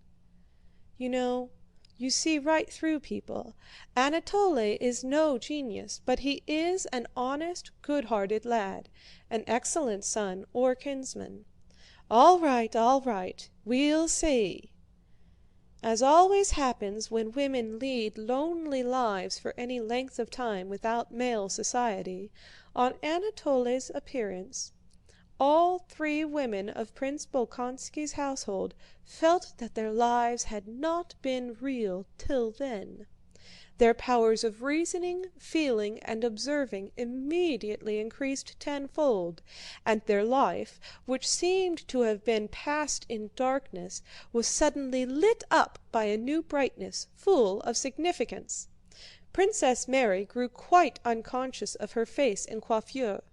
"You know, you see right through people. Anatole is no genius, but he is an honest, good-hearted lad, an excellent son or kinsman. All right, we'll see." As always happens when women lead lonely lives for any length of time without male society, on Anatole's appearance, all three women of Prince Bolkónski's household felt that their lives had not been real till then. Their powers of reasoning, feeling, and observing immediately increased tenfold, and their life, which seemed to have been passed in darkness, was suddenly lit up by a new brightness full of significance. Princess Mary grew quite unconscious of her face and coiffure.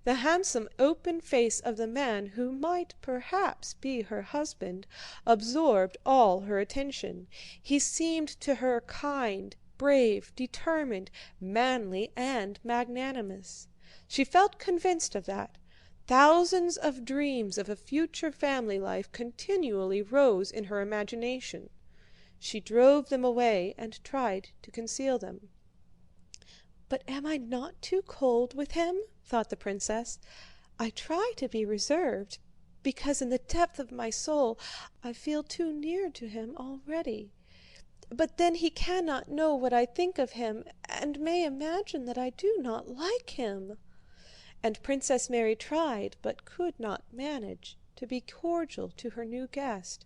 The handsome open face of the man who might perhaps be her husband absorbed all her attention. He seemed to her kind, brave, determined, manly, and magnanimous. She felt convinced of that. Thousands of dreams of a future family life continually rose in her imagination. She drove them away and tried to conceal them. "But am I not too cold with him?" thought the princess. "I try to be reserved, because in the depth of my soul I feel too near to him already. But then he cannot know what I think of him and may imagine that I do not like him." And Princess Mary tried, but could not manage, to be cordial to her new guest.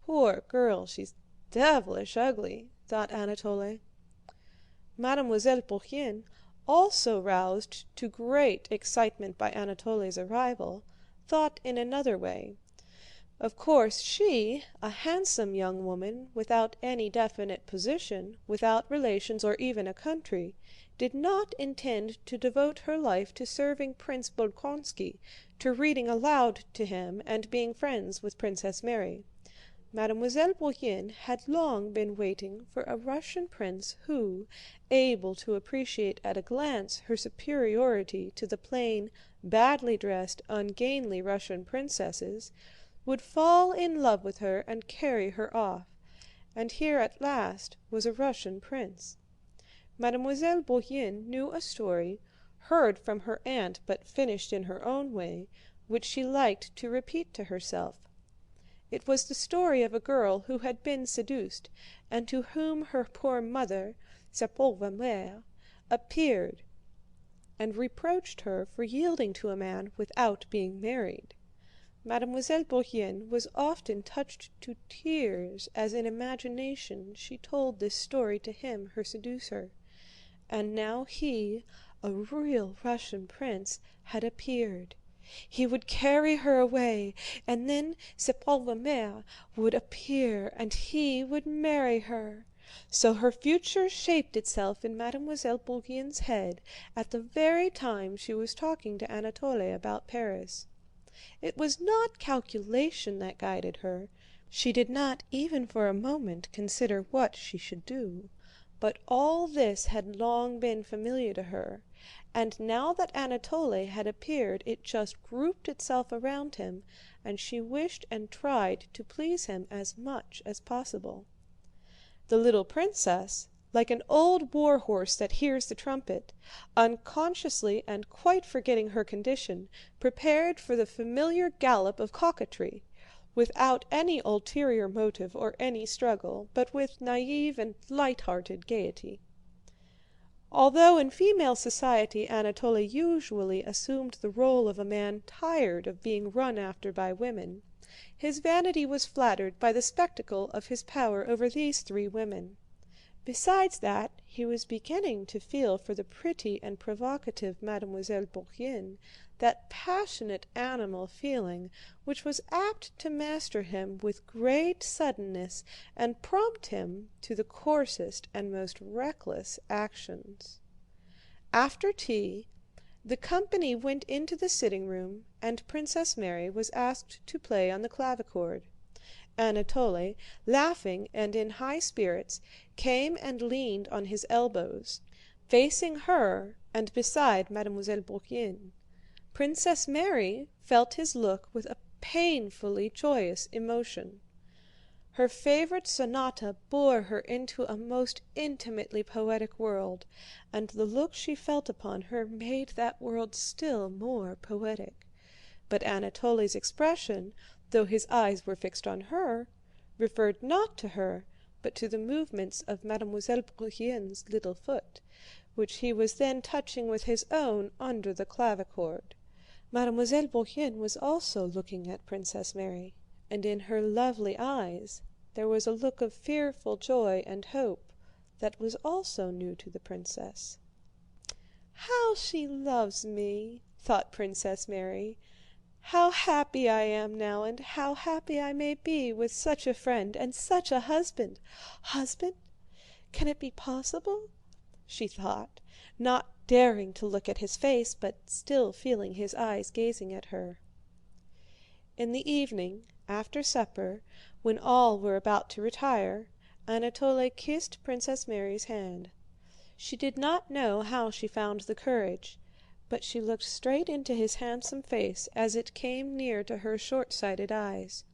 "Poor girl, she's devilish ugly," thought Anatole. Mademoiselle Bourienne, also roused to great excitement by Anatole's arrival, thought in another way. Of course she, a handsome young woman without any definite position, without relations or even a country, did not intend to devote her life to serving Prince Bolkónski, to reading aloud to him and being friends with Princess Mary. Mademoiselle Bourienne had long been waiting for a Russian prince who, able to appreciate at a glance her superiority to the plain, badly dressed, ungainly Russian princesses, would fall in love with her and carry her off. And here at last was a Russian prince. Mademoiselle Bourienne knew a story, heard from her aunt but finished in her own way, which she liked to repeat to herself. It was the story of a girl who had been seduced, and to whom her poor mother, sa pauvre mère, appeared and reproached her for yielding to a man without being married. Mademoiselle Bourienne was often touched to tears as in imagination she told this story to him, her seducer. And now he, a real Russian prince, had appeared. He would carry her away, and then sa pauvre mère would appear, and he would marry her. So her future shaped itself in Mademoiselle Bourienne's head at the very time she was talking to Anatole about Paris. It was not calculation that guided her. She did not even for a moment consider what she should do. But all this had long been familiar to her, and now that Anatole had appeared it just grouped itself around him, and she wished and tried to please him as much as possible. The little princess, like an old war horse that hears the trumpet, unconsciously and quite forgetting her condition, prepared for the familiar gallop of coquetry, without any ulterior motive or any struggle, but with naive and light-hearted gaiety. Although in female society Anatole usually assumed the role of a man tired of being run after by women, his vanity was flattered by the spectacle of his power over these three women. Besides that, he was beginning to feel for the pretty and provocative Mademoiselle Bourienne that passionate animal feeling which was apt to master him with great suddenness and prompt him to the coarsest and most reckless actions. After tea, the company went into the sitting-room and Princess Mary was asked to play on the clavichord. Anatole, laughing and in high spirits, came and leaned on his elbows, facing her and beside Mademoiselle Bourienne. Princess Mary felt his look with a painfully joyous emotion. Her favorite sonata bore her into a most intimately poetic world, and the look she felt upon her made that world still more poetic. But Anatole's expression, though his eyes were fixed on her, referred not to her, but to the movements of Mademoiselle Bourienne's little foot, which he was then touching with his own under the clavichord. Mademoiselle Bourienne was also looking at Princess Mary, and in her lovely eyes there was a look of fearful joy and hope that was also new to the princess. "How she loves me!" thought Princess Mary. "How happy I am now, and how happy I may be with such a friend and such a husband! Husband? Can it be possible?" she thought, not daring to look at his face, but still feeling his eyes gazing at her. In the evening, after supper, when all were about to retire, Anatole kissed Princess Mary's hand. She did not know how she found the courage, but she looked straight into his handsome face as it came near to her short-sighted eyes.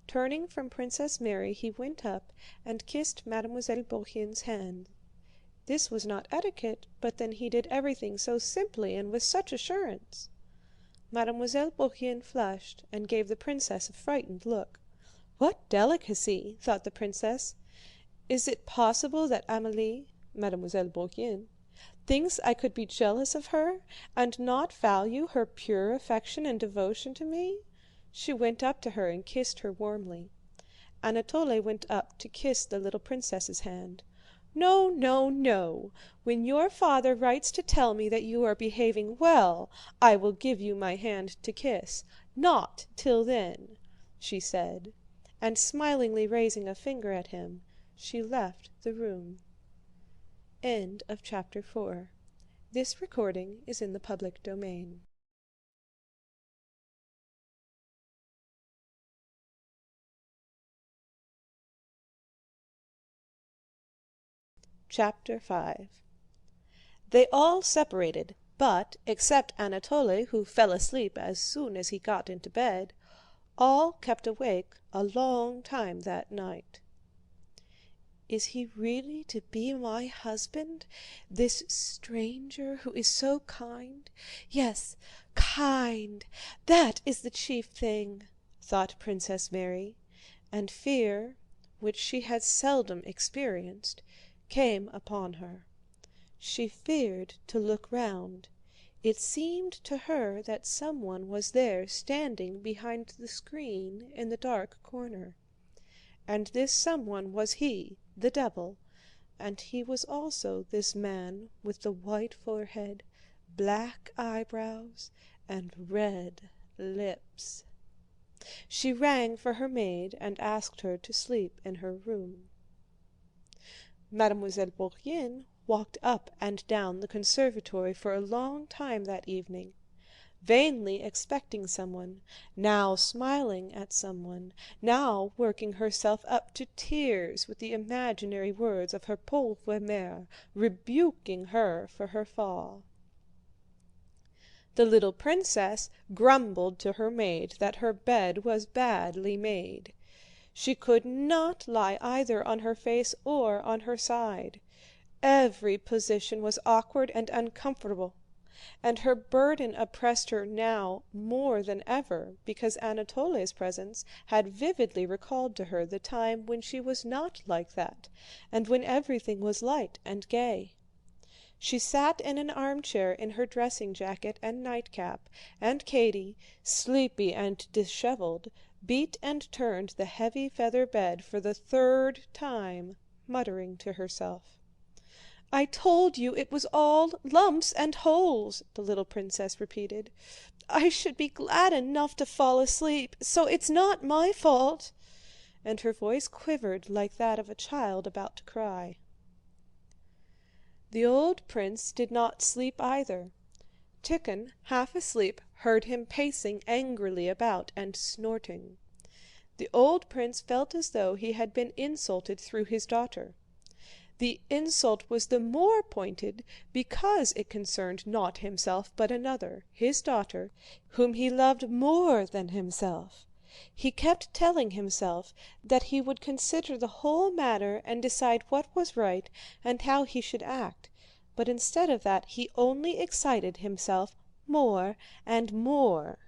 Turning from Princess Mary, he went up and kissed Mademoiselle Bourienne's hand. This was not etiquette, but then he did everything so simply and with such assurance. Mademoiselle Bourienne flushed and gave the princess a frightened look. "What delicacy!" thought the princess. "Is it possible that Amélie, Mademoiselle Bourienne, thinks I could be jealous of her and not value her pure affection and devotion to me?" She went up to her and kissed her warmly. Anatole went up to kiss the little princess's hand. "No, no, no! When your father writes to tell me that you are behaving well, I will give you my hand to kiss. Not till then," she said, and smilingly raising a finger at him, she left the room. End of chapter 4. This recording is in the public domain. Chapter 5. They all separated, but, except Anatole, who fell asleep as soon as he got into bed, all kept awake a long time that night. Is he really to be my husband, this stranger who is so kind? Yes, kind, that is the chief thing, thought Princess Mary, and fear, which she had seldom experienced, came upon her. She feared to look round. It seemed to her that someone was there standing behind the screen in the dark corner. And this someone was he, the devil, and he was also this man with the white forehead, black eyebrows, and red lips. She rang for her maid and asked her to sleep in her room. Mademoiselle Bourienne walked up and down the conservatory for a long time that evening, vainly expecting someone, now smiling at someone, now working herself up to tears with the imaginary words of her pauvre mère, rebuking her for her fall. The little princess grumbled to her maid that her bed was badly made. She could not lie either on her face or on her side. Every position was awkward and uncomfortable, and her burden oppressed her now more than ever because Anatole's presence had vividly recalled to her the time when she was not like that, and when everything was light and gay. She sat in an armchair in her dressing jacket and nightcap, and Katie, sleepy and disheveled, beat and turned the heavy feather bed for the third time, muttering to herself. "I told you it was all lumps and holes," the little princess repeated. "I should be glad enough to fall asleep, so it's not my fault." And her voice quivered like that of a child about to cry. The old prince did not sleep either. Tikhon, half asleep, heard him pacing angrily about and snorting. The old prince felt as though he had been insulted through his daughter. The insult was the more pointed because it concerned not himself but another, his daughter, whom he loved more than himself. He kept telling himself that he would consider the whole matter and decide what was right and how he should act, but instead of that he only excited himself more and more.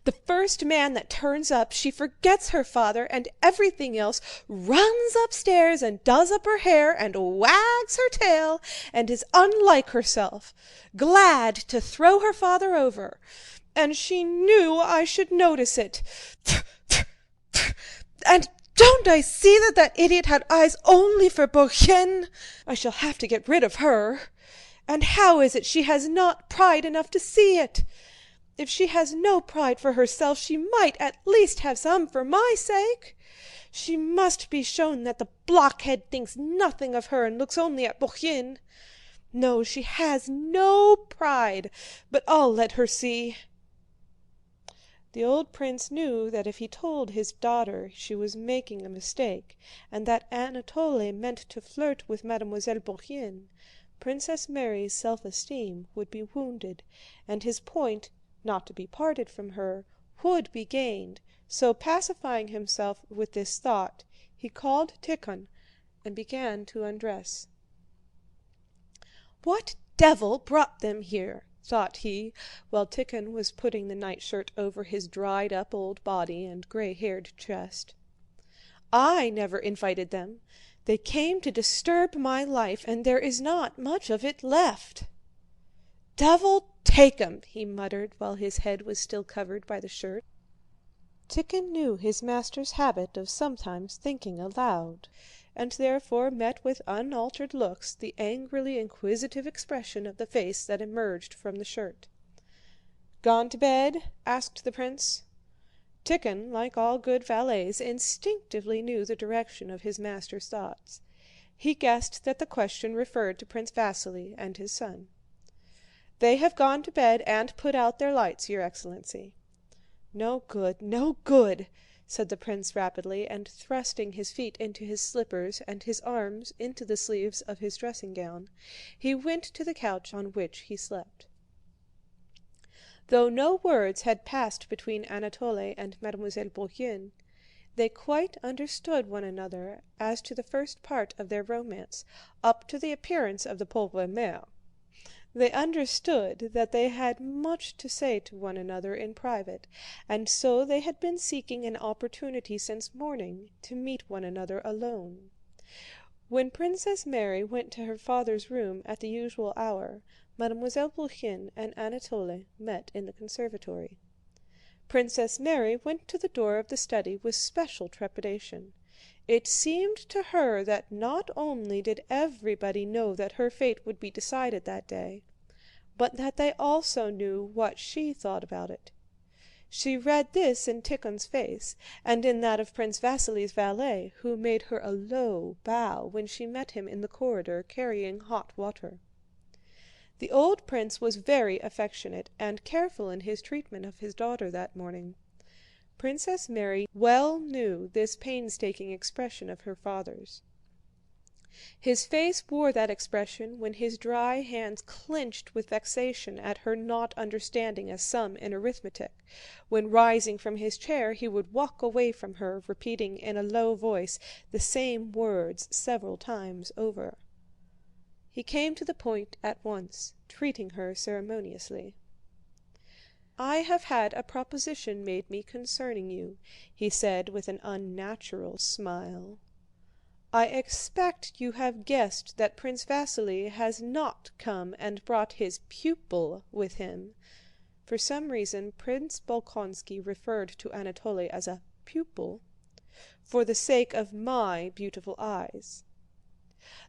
The first man that turns up, she forgets her father and everything else, runs upstairs and does up her hair and wags her tail and is unlike herself, glad to throw her father over. And she knew I should notice it. And don't I see that that idiot had eyes only for Bourienne? I shall have to get rid of her. And how is it she has not pride enough to see it? If she has no pride for herself, she might at least have some for my sake. She must be shown that the blockhead thinks nothing of her and looks only at Bourienne. No, she has no pride, but I'll let her see. The old prince knew that if he told his daughter she was making a mistake, and that Anatole meant to flirt with Mademoiselle Bourienne, Princess Mary's self-esteem would be wounded, and his point, not to be parted from her, would be gained. So pacifying himself with this thought, he called Tikhon and began to undress. "What devil brought them here?" thought he, while Tikhon was putting the nightshirt over his dried-up old body and gray-haired chest. "I never invited them. They came to disturb my life, and there is not much of it left. Devil take 'em!" he muttered while his head was still covered by the shirt. Tikhon knew his master's habit of sometimes thinking aloud, and therefore met with unaltered looks the angrily inquisitive expression of the face that emerged from the shirt. "Gone to bed?" asked the prince. Tikhon, like all good valets, instinctively knew the direction of his master's thoughts. He guessed that the question referred to Prince Vasíli and his son. "They have gone to bed and put out their lights, your excellency." "No good, no good!" said the prince rapidly, and thrusting his feet into his slippers and his arms into the sleeves of his dressing gown, he went to the couch on which he slept. Though no words had passed between Anatole and Mademoiselle Bourienne, They quite understood one another as to the first part of their romance, up to the appearance of the pauvre mère. They understood that they had much to say to one another in private, and so they had been seeking an opportunity since morning to meet one another alone. When Princess Mary went to her father's room at the usual hour, Mademoiselle Bourienne and Anatole met in the conservatory. Princess Mary went to the door of the study with special trepidation. It seemed to her that not only did everybody know that her fate would be decided that day, but that they also knew what she thought about it. She read this in Tíkhon's face and in that of Prince Vasíli's valet, who made her a low bow when she met him in the corridor carrying hot water. The old prince was very affectionate and careful in his treatment of his daughter that morning. Princess Mary well knew this painstaking expression of her father's. His face wore that expression when his dry hands clenched with vexation at her not understanding a sum in arithmetic, when rising from his chair he would walk away from her, repeating in a low voice the same words several times over. He came to the point at once, treating her ceremoniously. "I have had a proposition made me concerning you," he said with an unnatural smile. "I expect you have guessed that Prince Vasíli has not come and brought his pupil with him." For some reason Prince Bolkónski referred to Anatole as a pupil, "for the sake of my beautiful eyes.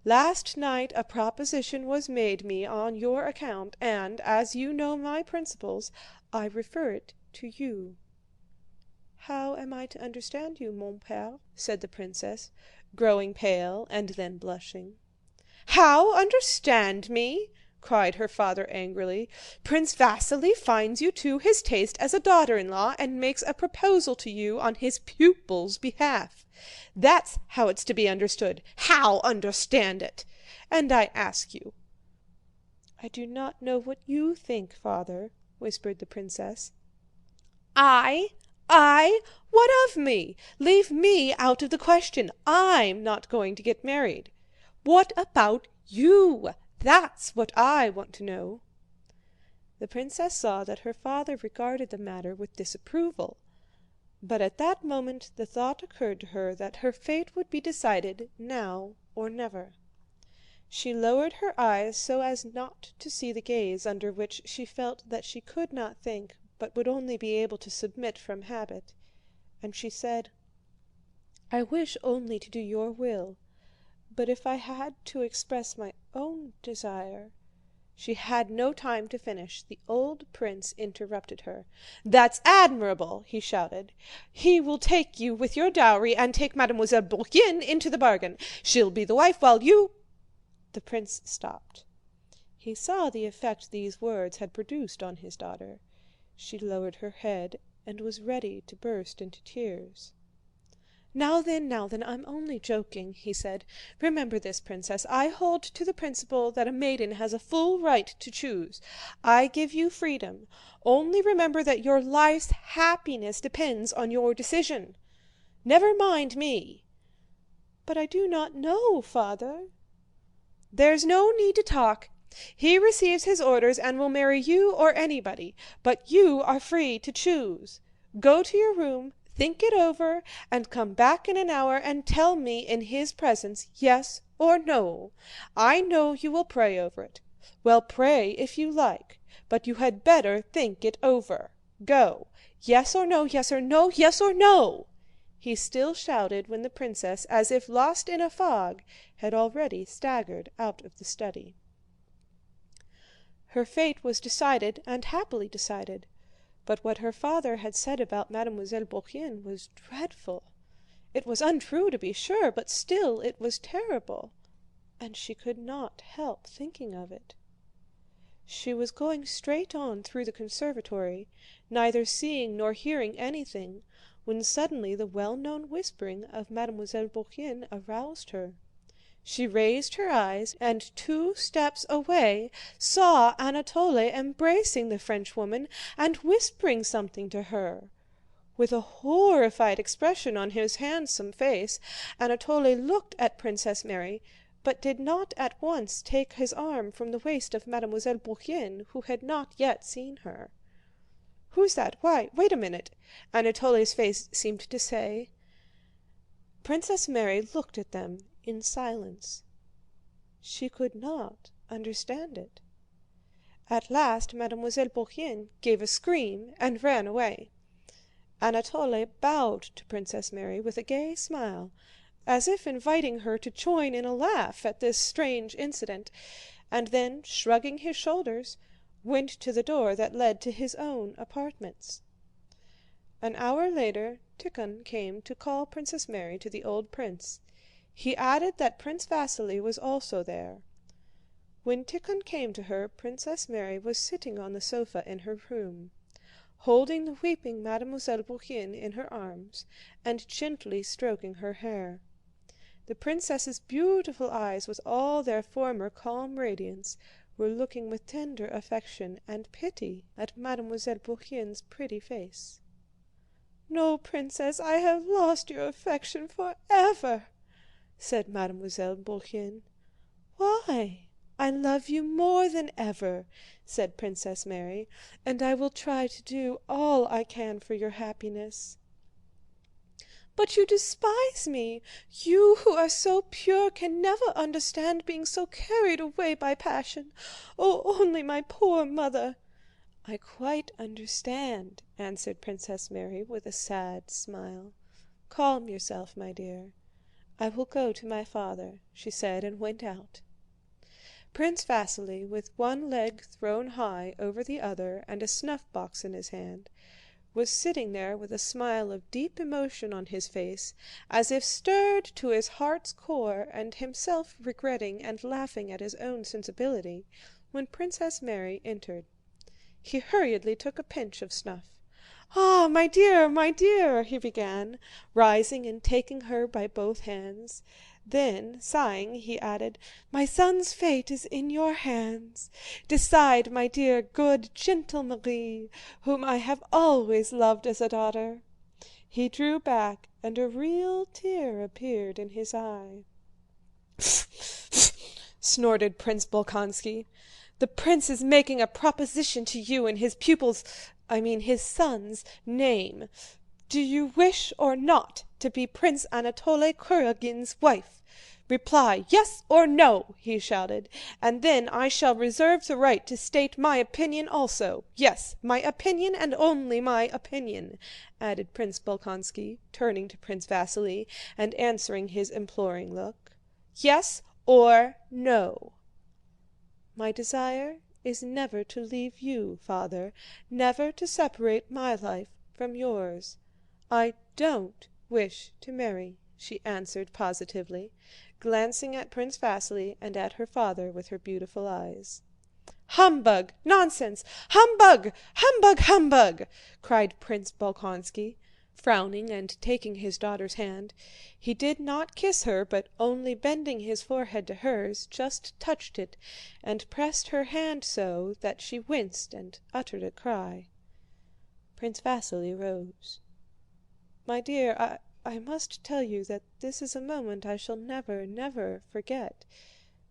Last night a proposition was made me on your account and, as you know my principles, I refer it to you." "How am I to understand you, mon père?" said the princess, growing pale and then blushing. "How understand me?" cried her father angrily. "Prince Vasíli finds you to his taste as a daughter-in-law and makes a proposal to you on his pupil's behalf. That's how it's to be understood. How understand it? And I ask you..." "I do not know what you think, father," whispered the princess. I? What of me? Leave me out of the question. I'm not going to get married. What about you? That's what I want to know." The princess saw that her father regarded the matter with disapproval, but at that moment the thought occurred to her that her fate would be decided now or never. She lowered her eyes so as not to see the gaze under which she felt that she could not think but would only be able to submit from habit, and she said, "I wish only to do your will, but if I had to express my own desire..." She had no time to finish. The old prince interrupted her. "That's admirable!" he shouted. "He will take you with your dowry and take Mademoiselle Bourienne into the bargain. She'll be the wife while you..." The prince stopped. He saw the effect these words had produced on his daughter. She lowered her head and was ready to burst into tears. Now then, I'm only joking," he said. "Remember this, princess. I hold to the principle that a maiden has a full right to choose. I give you freedom. Only remember that your life's happiness depends on your decision. Never mind me." "But I do not know, father." "There's no need to talk. He receives his orders and will marry you or anybody, but you are free to choose. Go to your room, think it over, and come back in an hour and tell me in his presence yes or no. I know you will pray over it. Well, pray if you like, but you had better think it over. Go. Yes or no, yes or no, yes or no!" he still shouted when the princess, as if lost in a fog, had already staggered out of the study. Her fate was decided and happily decided, but what her father had said about Mademoiselle Bourienne was dreadful. It was untrue to be sure, but still it was terrible, and she could not help thinking of it. She was going straight on through the conservatory, neither seeing nor hearing anything, when suddenly the well-known whispering of Mademoiselle Bourienne aroused her. She raised her eyes and 2 steps away saw Anatole embracing the Frenchwoman and whispering something to her. With a horrified expression on his handsome face, Anatole looked at Princess Mary, but did not at once take his arm from the waist of Mademoiselle Bourienne, who had not yet seen her. "Who's that? Why, wait a minute," Anatole's face seemed to say. Princess Mary looked at them in silence. She could not understand it. At last Mademoiselle Bourienne gave a scream and ran away. Anatole bowed to Princess Mary with a gay smile, as if inviting her to join in a laugh at this strange incident, and then, shrugging his shoulders, went to the door that led to his own apartments. An hour later Tíkhon came to call Princess Mary to the old prince. He added that Prince Vasíli was also there. When Tíkhon came to her, Princess Mary was sitting on the sofa in her room, holding the weeping Mademoiselle Bourienne in her arms and gently stroking her hair. The princess's beautiful eyes, with all their former calm radiance, were looking with tender affection and pity at Mademoiselle Bourienne's pretty face. "No, Princess, I have lost your affection forever," said Mademoiselle Bourienne. "Why? I love you more than ever," said Princess Mary, "and I will try to do all I can for your happiness." "But you despise me. You who are so pure can never understand being so carried away by passion. Oh, only my poor mother!" "I quite understand," answered Princess Mary with a sad smile. "Calm yourself, my dear. I will go to my father," she said, and went out. Prince Vasíli, with one leg thrown high over the other and a snuff-box in his hand, was sitting there with a smile of deep emotion on his face, as if stirred to his heart's core and himself regretting and laughing at his own sensibility, when Princess Mary entered. He hurriedly took a pinch of snuff. "Ah, my dear," he began, rising and taking her by both hands. Then, sighing, he added, "My son's fate is in your hands. Decide, my dear, good, gentle Marie, whom I have always loved as a daughter." He drew back and a real tear appeared in his eye. snorted Prince Bolkónski. "The prince is making a proposition to you in his his son's name. Do you wish or not to be Prince Anatole Kurágin's wife? Reply yes or no," he shouted, "and then I shall reserve the right to state my opinion also. Yes, my opinion and only my opinion," added Prince Bolkónski, turning to Prince Vasíli and answering his imploring look. "Yes or no." "My desire is never to leave you, Father, never to separate my life from yours. I don't wish to marry," she answered positively, glancing at Prince Vasíli and at her father with her beautiful eyes. "Humbug! Nonsense! Humbug! Humbug! Humbug!" cried Prince Bolkónski, frowning and taking his daughter's hand. He did not kiss her, but only bending his forehead to hers, just touched it and pressed her hand so that she winced and uttered a cry. Prince Vasíli rose. "My dear, I must tell you that this is a moment I shall never, never forget.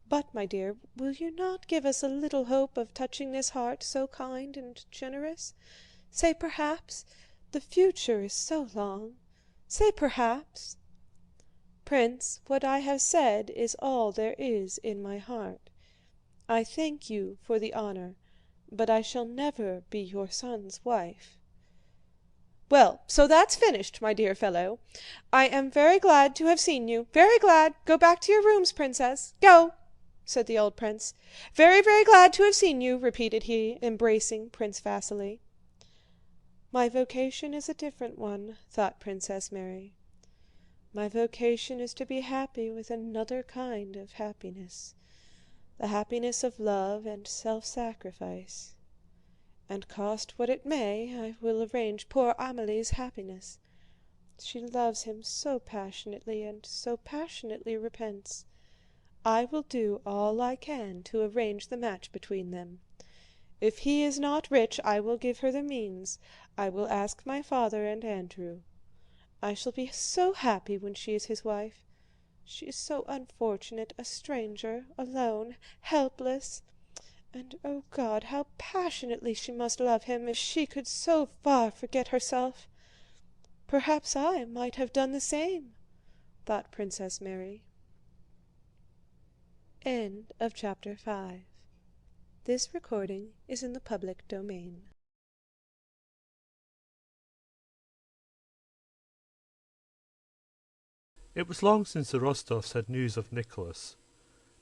But, my dear, will you not give us a little hope of touching this heart so kind and generous? Say perhaps. The future is so long. Say perhaps." "Prince, what I have said is all there is in my heart. I thank you for the honor, but I shall never be your son's wife." "Well, so that's finished, my dear fellow. I am very glad to have seen you, very glad. Go back to your rooms, Princess. Go!" said the old prince. "Very, very glad to have seen you," repeated he, embracing Prince Vasíli. "My vocation is a different one," thought Princess Mary. "My vocation is to be happy with another kind of happiness, the happiness of love and self-sacrifice. And cost what it may, I will arrange poor Amélie's happiness. She loves him so passionately and so passionately repents. I will do all I can to arrange the match between them. If he is not rich, I will give her the means. I will ask my father and Andrew. I shall be so happy when she is his wife. She is so unfortunate, a stranger, alone, helpless. And, oh God, how passionately she must love him if she could so far forget herself. Perhaps I might have done the same, thought Princess Mary. End of chapter 5. This recording is in the public domain. It was long since the Rostóvs had news of Nicholas.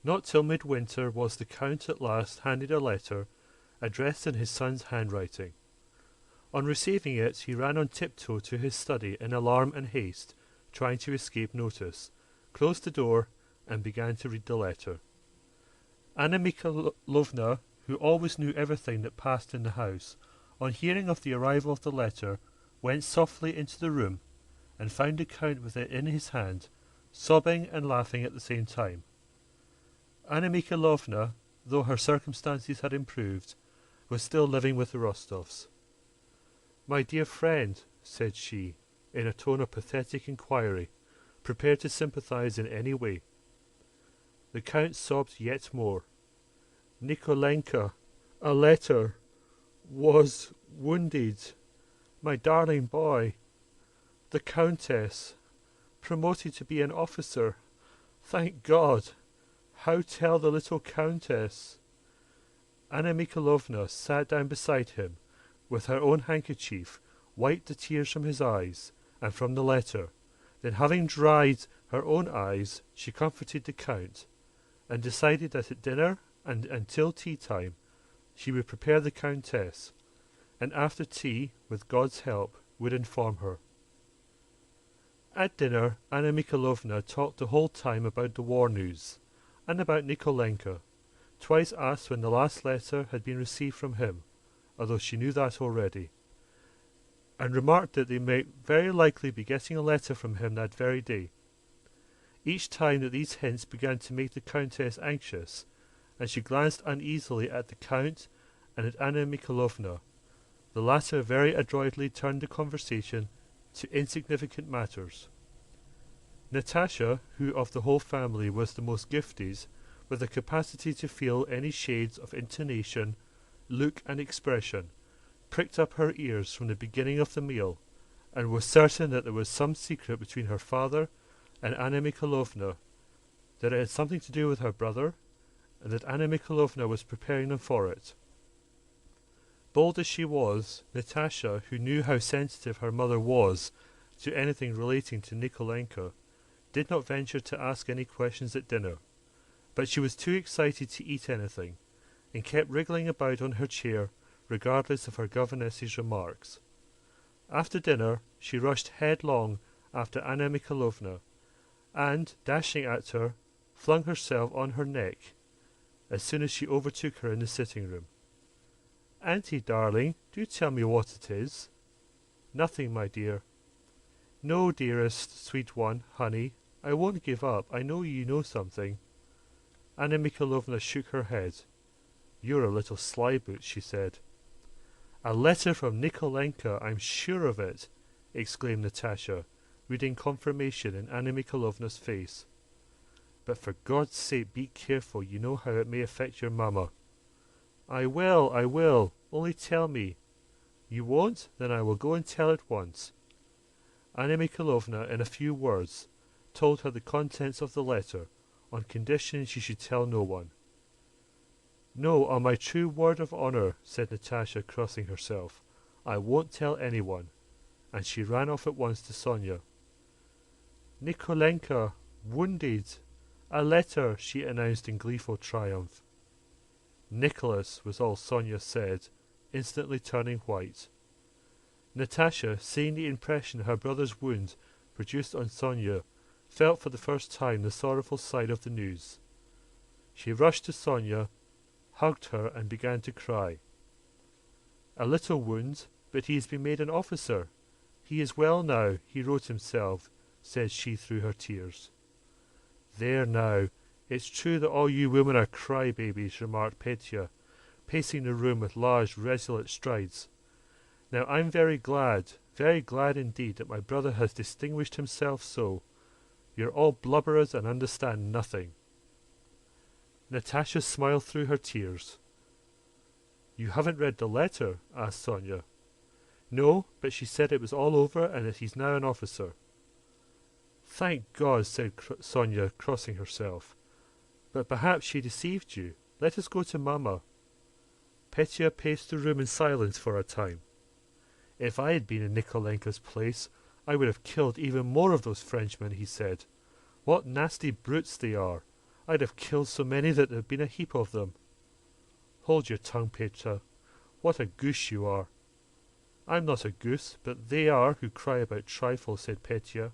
Not till midwinter was the Count at last handed a letter addressed in his son's handwriting. On receiving it, he ran on tiptoe to his study in alarm and haste, trying to escape notice, closed the door, and began to read the letter. Anna Mikhalovna, who always knew everything that passed in the house, on hearing of the arrival of the letter, went softly into the room, and found the Count with it in his hand, sobbing and laughing at the same time. Anna Mikhalovna, though her circumstances had improved, was still living with the Rostóvs. "My dear friend," said she, in a tone of pathetic inquiry, prepared to sympathize in any way. The Count sobbed yet more. "Nikolenka, a letter, was wounded. My darling boy. The Countess, promoted to be an officer. Thank God. How tell the little Countess?" Anna Mikhalovna sat down beside him, with her own handkerchief, wiped the tears from his eyes and from the letter. Then, having dried her own eyes, she comforted the Count, and decided that at dinner and until tea time she would prepare the Countess, and after tea, with God's help, would inform her. At dinner, Anna Mikhalovna talked the whole time about the war news, and about Nikolenka, twice asked when the last letter had been received from him, although she knew that already, and remarked that they might very likely be getting a letter from him that very day. Each time that these hints began to make the Countess anxious, and she glanced uneasily at the Count and at Anna Mikhalovna. The latter very adroitly turned the conversation to insignificant matters. Natasha, who of the whole family was the most gifted, with the capacity to feel any shades of intonation, look, and expression, pricked up her ears from the beginning of the meal, and was certain that there was some secret between her father and Anna Mikhalovna, that it had something to do with her brother, and that Anna Mikhalovna was preparing them for it. Bold as she was, Natasha, who knew how sensitive her mother was to anything relating to Nikolenka, did not venture to ask any questions at dinner, but she was too excited to eat anything, and kept wriggling about on her chair regardless of her governess's remarks. After dinner she rushed headlong after Anna Mikhalovna, and, dashing at her, flung herself on her neck as soon as she overtook her in the sitting-room. "Auntie, darling, do tell me what it is." "Nothing, my dear." "No, dearest, sweet one, honey, I won't give up. I know you know something." Anna Mikhalovna shook her head. "You're a little slyboot," she said. "A letter from Nikolenka, I'm sure of it," exclaimed Natasha, reading confirmation in Anna Mikhalovna's face. "But for God's sake be careful, you know how it may affect your mamma." I will, only tell me." "You won't? Then I will go and tell at once." Anna Mikhalovna, in a few words, told her the contents of the letter, on condition she should tell no one. "No, on my true word of honour," said Natasha, crossing herself, "I won't tell anyone," and she ran off at once to Sonia. "Nikolenka, wounded! A letter!" she announced in gleeful triumph. "Nicholas," was all Sonia said, instantly turning white. Natasha, seeing the impression her brother's wound produced on Sonia, felt for the first time the sorrowful side of the news. She rushed to Sonia, hugged her, and began to cry. "A little wound, but he has been made an officer. He is well now, he wrote himself," said she through her tears. "There now, it's true that all you women are cry-babies," remarked Petya, pacing the room with large, resolute strides. Now I'm very glad indeed, that my brother has distinguished himself so. You're all blubberers and understand nothing." Natásha smiled through her tears. "You haven't read the letter?" asked Sónya. "No, but she said it was all over and that he's now an officer." "Thank God," said Sónya, crossing herself. "But perhaps she deceived you. Let us go to Mamma." Pétya paced the room in silence for a time. "If I had been in Nikolenka's place, I would have killed even more of those Frenchmen," he said. "What nasty brutes they are! I'd have killed so many that there'd been a heap of them." "Hold your tongue, Pétya. What a goose you are." "I'm not a goose, but they are who cry about trifles," said Pétya.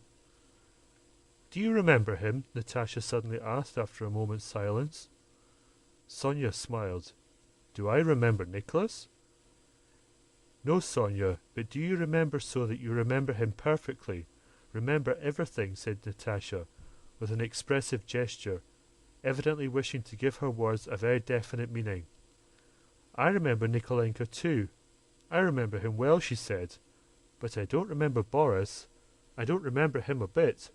"Do you remember him?" Natásha suddenly asked after a moment's silence. Sónya smiled. "Do I remember Nicholas?" "No, Sónya, but do you remember so that you remember him perfectly? Remember everything," said Natásha, with an expressive gesture, evidently wishing to give her words a very definite meaning. "I remember Nikolenka too. I remember him well," she said, "but I don't remember Boris. I don't remember him a bit."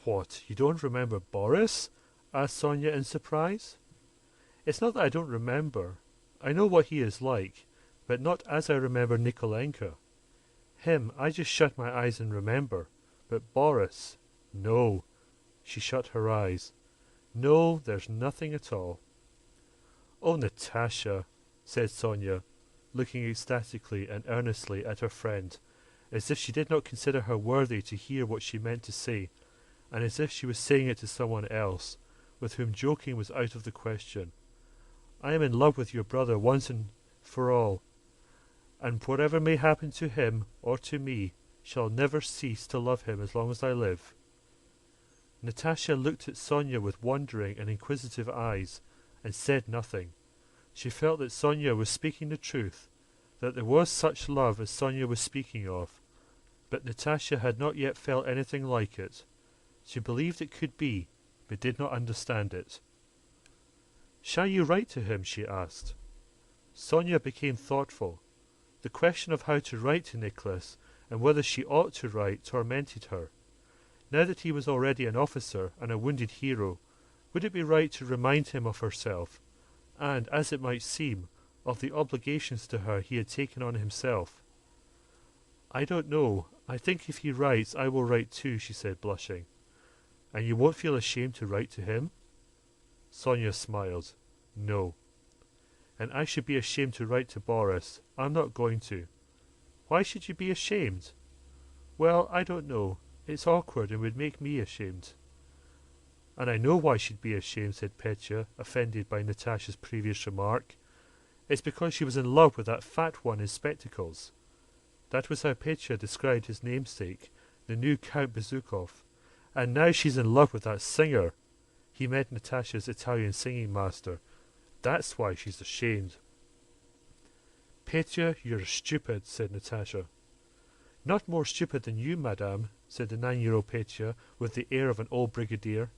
"What, you don't remember Boris?" asked Sónya in surprise. "It's not that I don't remember. I know what he is like, but not as I remember Nikolenka. Him I just shut my eyes and remember, but Boris, no." She shut her eyes. "No, there's nothing at all." "Oh, Natásha," said Sónya, looking ecstatically and earnestly at her friend, as if she did not consider her worthy to hear what she meant to say, and as if she was saying it to someone else, with whom joking was out of the question. "I am in love with your brother once and for all, and whatever may happen to him or to me, shall never cease to love him as long as I live." Natásha looked at Sónya with wondering and inquisitive eyes, and said nothing. She felt that Sónya was speaking the truth, that there was such love as Sónya was speaking of, but Natásha had not yet felt anything like it. She believed it could be, but did not understand it. "Shall you write to him?" she asked. Sónya became thoughtful. The question of how to write to Nicholas, and whether she ought to write, tormented her. Now that he was already an officer and a wounded hero, would it be right to remind him of herself, and, as it might seem, of the obligations to her he had taken on himself? "I don't know. I think if he writes, I will write too," she said, blushing. "And you won't feel ashamed to write to him?" Sónya smiled. "No." "And I should be ashamed to write to Boris. I'm not going to." "Why should you be ashamed?" "Well, I don't know. It's awkward and would make me ashamed." "And I know why she'd be ashamed," said Pétya, offended by Natásha's previous remark. "It's because she was in love with that fat one in spectacles." That was how Pétya described his namesake, the new Count Bezúkhov. "And now she's in love with that singer." He meant Natásha's Italian singing master. "That's why she's ashamed." "Pétya, you're stupid," said Natásha. "Not more stupid than you, madame," said the 9-year-old Pétya, with the air of an old brigadier.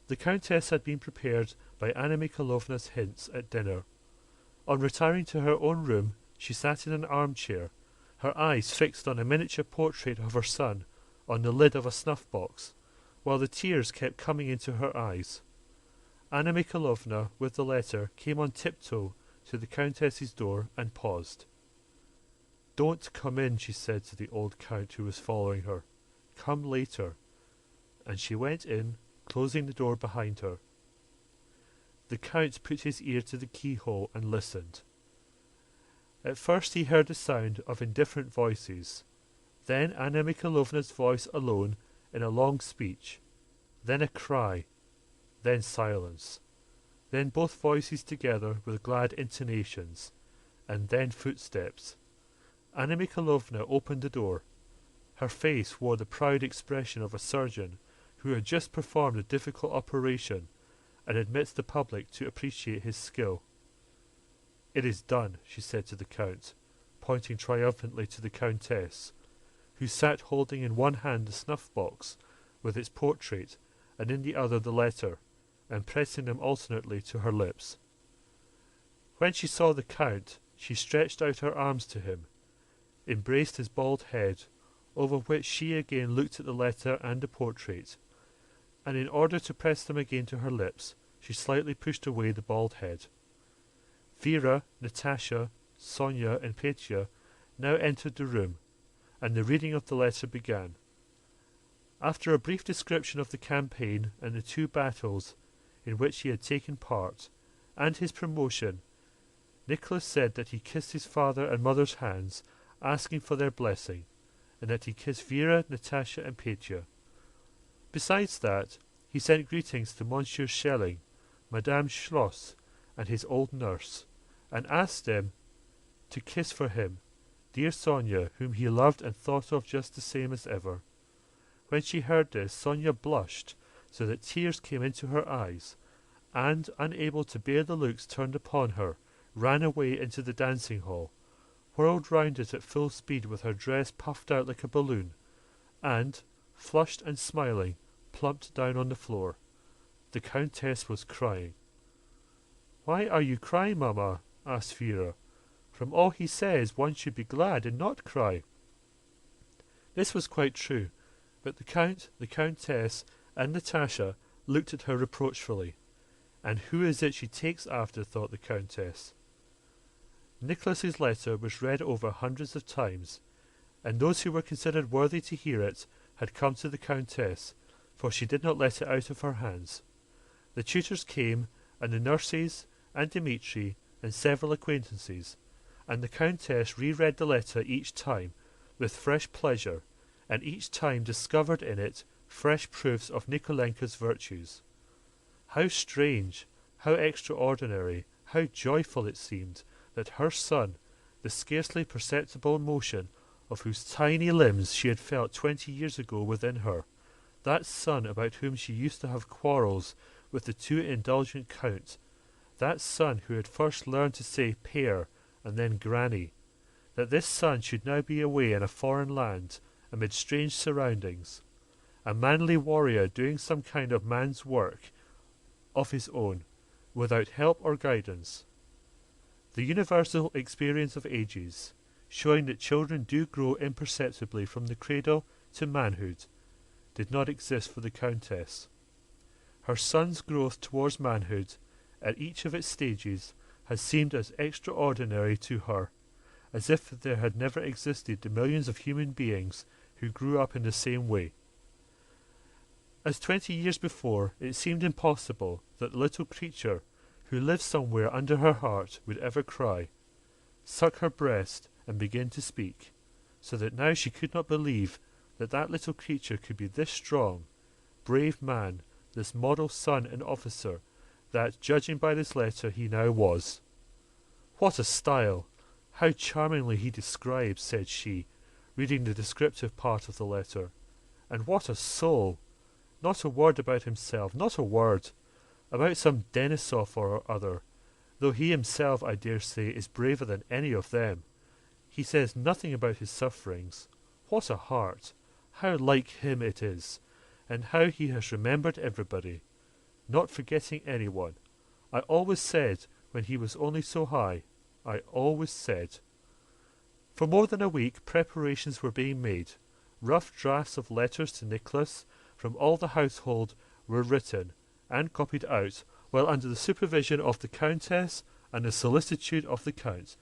The countess had been prepared by Anna Mikhaïlovna's hints at dinner. On retiring to her own room, she sat in an armchair, her eyes fixed on a miniature portrait of her son on the lid of a snuff-box, while the tears kept coming into her eyes. Anna Mikhaïlovna, with the letter, came on tiptoe to the countess's door and paused. "Don't come in," she said to the old count who was following her. "Come later." And she went in, closing the door behind her. The count put his ear to the keyhole and listened. At first he heard the sound of indifferent voices, then Anna Mikhaïlovna's voice alone in a long speech, then a cry, then silence, then both voices together with glad intonations, and then footsteps. Anna Mikhaïlovna opened the door. Her face wore the proud expression of a surgeon who had just performed a difficult operation and admits the public to appreciate his skill. "It is done," she said to the count, pointing triumphantly to the countess, who sat holding in one hand the snuff-box with its portrait and in the other the letter, and pressing them alternately to her lips. When she saw the count, she stretched out her arms to him, embraced his bald head, over which she again looked at the letter and the portrait, and in order to press them again to her lips, she slightly pushed away the bald head. Vera, Natasha, Sonia, and Petya now entered the room, and the reading of the letter began. After a brief description of the campaign and the 2 battles in which he had taken part, and his promotion, Nicholas said that he kissed his father and mother's hands, asking for their blessing, and that he kissed Vera, Natasha, and Petya. Besides that, he sent greetings to Monsieur Schelling, Madame Schloss, and his old nurse, and asked them to kiss for him dear Sonia, whom he loved and thought of just the same as ever. When she heard this, Sonia blushed so that tears came into her eyes, and, unable to bear the looks turned upon her, ran away into the dancing hall, whirled round it at full speed with her dress puffed out like a balloon, and, flushed and smiling, plumped down on the floor. The Countess was crying. "Why are you crying, mamma?" asked Vera. "From all he says one should be glad and not cry." This was quite true, but the Count, the Countess, and Natasha looked at her reproachfully. And who is it she takes after, thought the Countess. Nicholas's letter was read over hundreds of times, and those who were considered worthy to hear it had come to the Countess, for she did not let it out of her hands. The tutors came, and the nurses, and Dmitri, and several acquaintances, and the Countess re-read the letter each time with fresh pleasure, and each time discovered in it fresh proofs of Nikolenka's virtues. How strange, how extraordinary, how joyful it seemed that her son, the scarcely perceptible motion of whose tiny limbs she had felt 20 years ago within her, that son about whom she used to have quarrels with the too indulgent Count, that son who had first learned to say Père and then Granny, that this son should now be away in a foreign land, amid strange surroundings, a manly warrior doing some kind of man's work of his own, without help or guidance. The universal experience of ages, showing that children do grow imperceptibly from the cradle to manhood, did not exist for the Countess. Her son's growth towards manhood, at each of its stages, has seemed as extraordinary to her, as if there had never existed the millions of human beings who grew up in the same way. As 20 years before, it seemed impossible that the little creature who lived somewhere under her heart would ever cry, suck her breast, and begin to speak, so that now she could not believe that that little creature could be this strong, brave man, this model son and officer, that, judging by this letter, he now was. "What a style! How charmingly he describes," said she, reading the descriptive part of the letter. "And what a soul! Not a word about himself, not a word. About some Denisov or other, though he himself, I dare say, is braver than any of them. He says nothing about his sufferings. What a heart! How like him it is, and how he has remembered everybody, not forgetting anyone. I always said, when he was only so high, I always said." For more than a week preparations were being made. Rough drafts of letters to Nicholas from all the household were written and copied out, while under the supervision of the Countess and the solicitude of the Count,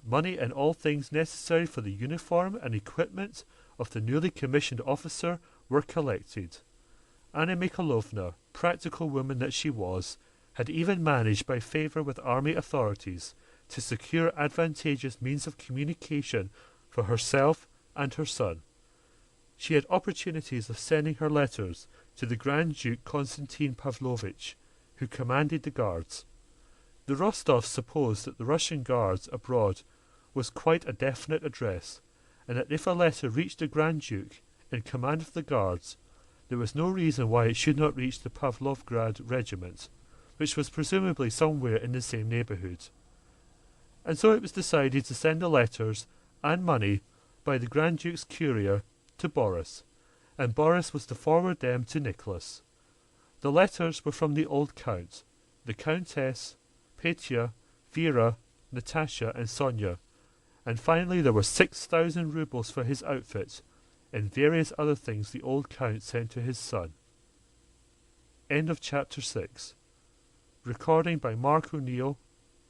money and all things necessary for the uniform and equipment of the newly commissioned officer were collected. Anna Mikhailovna, practical woman that she was, had even managed by favour with army authorities to secure advantageous means of communication for herself and her son. She had opportunities of sending her letters to the Grand Duke Konstantin Pavlovich, who commanded the guards. The Rostovs supposed that the Russian guards abroad was quite a definite address, and that if a letter reached the Grand Duke in command of the guards, there was no reason why it should not reach the Pavlovgrad regiment, which was presumably somewhere in the same neighbourhood. And so it was decided to send the letters and money by the Grand Duke's courier to Boris, and Boris was to forward them to Nicholas. The letters were from the old Count, the Countess, Petya, Vera, Natasha and Sonia, and finally there were 6,000 rubles for his outfit, and various other things the old count sent to his son. End of chapter 6. Recording by Mark O'Neill,